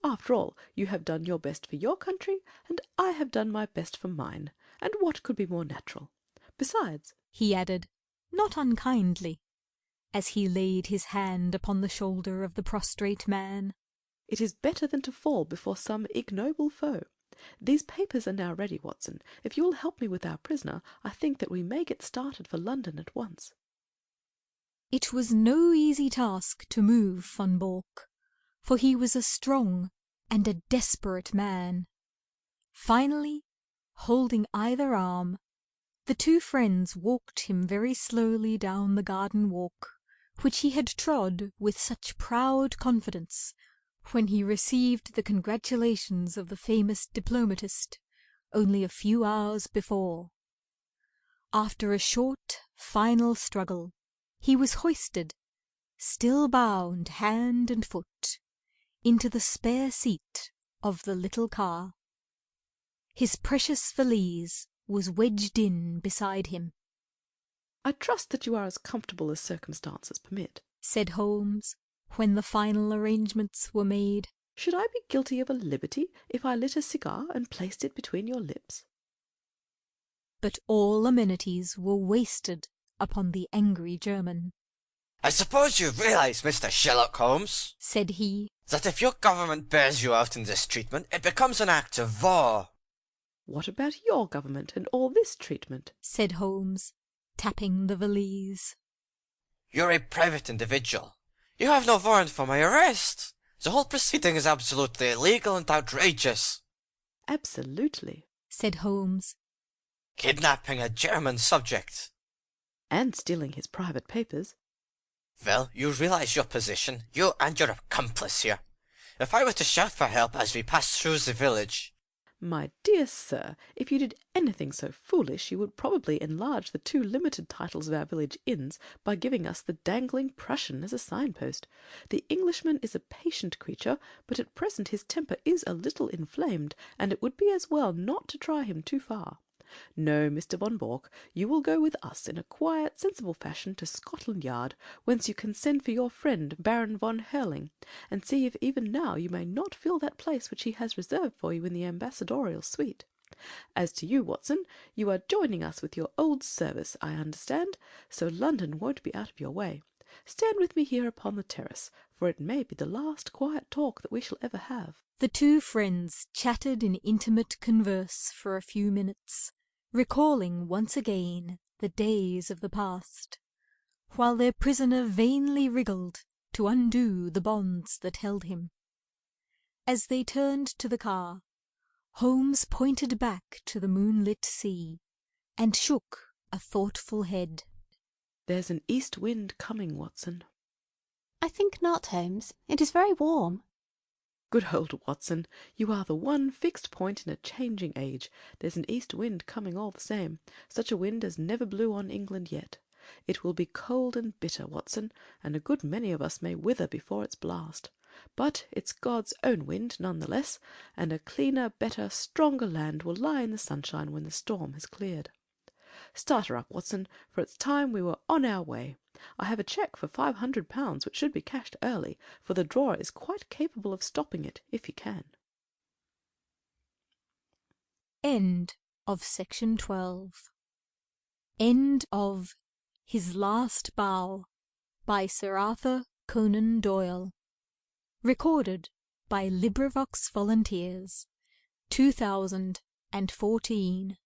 After all, you have done your best for your country, and I have done my best for mine, and what could be more natural? Besides, he added, not unkindly, as he laid his hand upon the shoulder of the prostrate man, it is better than to fall before some ignoble foe. These papers are now ready, Watson. If you will help me with our prisoner, I think that we may get started for London at once. It was no easy task to move Von Bork, for he was a strong and a desperate man. Finally, holding either arm, the two friends walked him very slowly down the garden walk, which he had trod with such proud confidence when he received the congratulations of the famous diplomatist only a few hours before. After a short, final struggle, he was hoisted, still bound hand and foot, into the spare seat of the little car. His precious valise was wedged in beside him. I trust that you are as comfortable as circumstances permit, said Holmes, when the final arrangements were made. Should I be guilty of a liberty if I lit a cigar and placed it between your lips? But all amenities were wasted upon the angry German. I suppose you realize, Mr. Sherlock Holmes, said he, that if your government bears you out in this treatment, it becomes an act of war. What about your government and all this treatment? said Holmes, tapping the valise. You're a private individual. You have no warrant for my arrest. The whole proceeding is absolutely illegal and outrageous. Absolutely, said Holmes. Kidnapping a German subject. And stealing his private papers. Well, you realize your position, you and your accomplice here. If I were to shout for help as we pass through the village... My dear sir, if you did anything so foolish, you would probably enlarge the 2 limited titles of our village inns by giving us the dangling Prussian as a signpost. The Englishman is a patient creature, but at present his temper is a little inflamed, and it would be as well not to try him too far. No, Mr. von Bork, you will go with us in a quiet, sensible fashion to Scotland Yard, whence you can send for your friend Baron von Herling, and see if even now you may not fill that place which he has reserved for you in the ambassadorial suite. As to you, Watson, you are joining us with your old service, I understand, so London won't be out of your way. Stand with me here upon the terrace, for it may be the last quiet talk that we shall ever have. The two friends chatted in intimate converse for a few minutes, recalling once again the days of the past, while their prisoner vainly wriggled to undo the bonds that held him. As they turned to the car, Holmes pointed back to the moonlit sea, and shook a thoughtful head. There's an east wind coming, Watson. I think not, Holmes. It is very warm. Good old Watson, you are the one fixed point in a changing age. There's an east wind coming all the same. Such a wind as never blew on England yet. It will be cold and bitter, Watson, and a good many of us may wither before its blast. But it's God's own wind none the less, and a cleaner, better, stronger land will lie in the sunshine when the storm has cleared. Start her up, Watson, for it's time we were on our way. I have a cheque for £500 which should be cashed early, for the drawer is quite capable of stopping it if he can. End of section 12. End of His Last Bow by Sir Arthur Conan Doyle. Recorded by LibriVox Volunteers. 2014.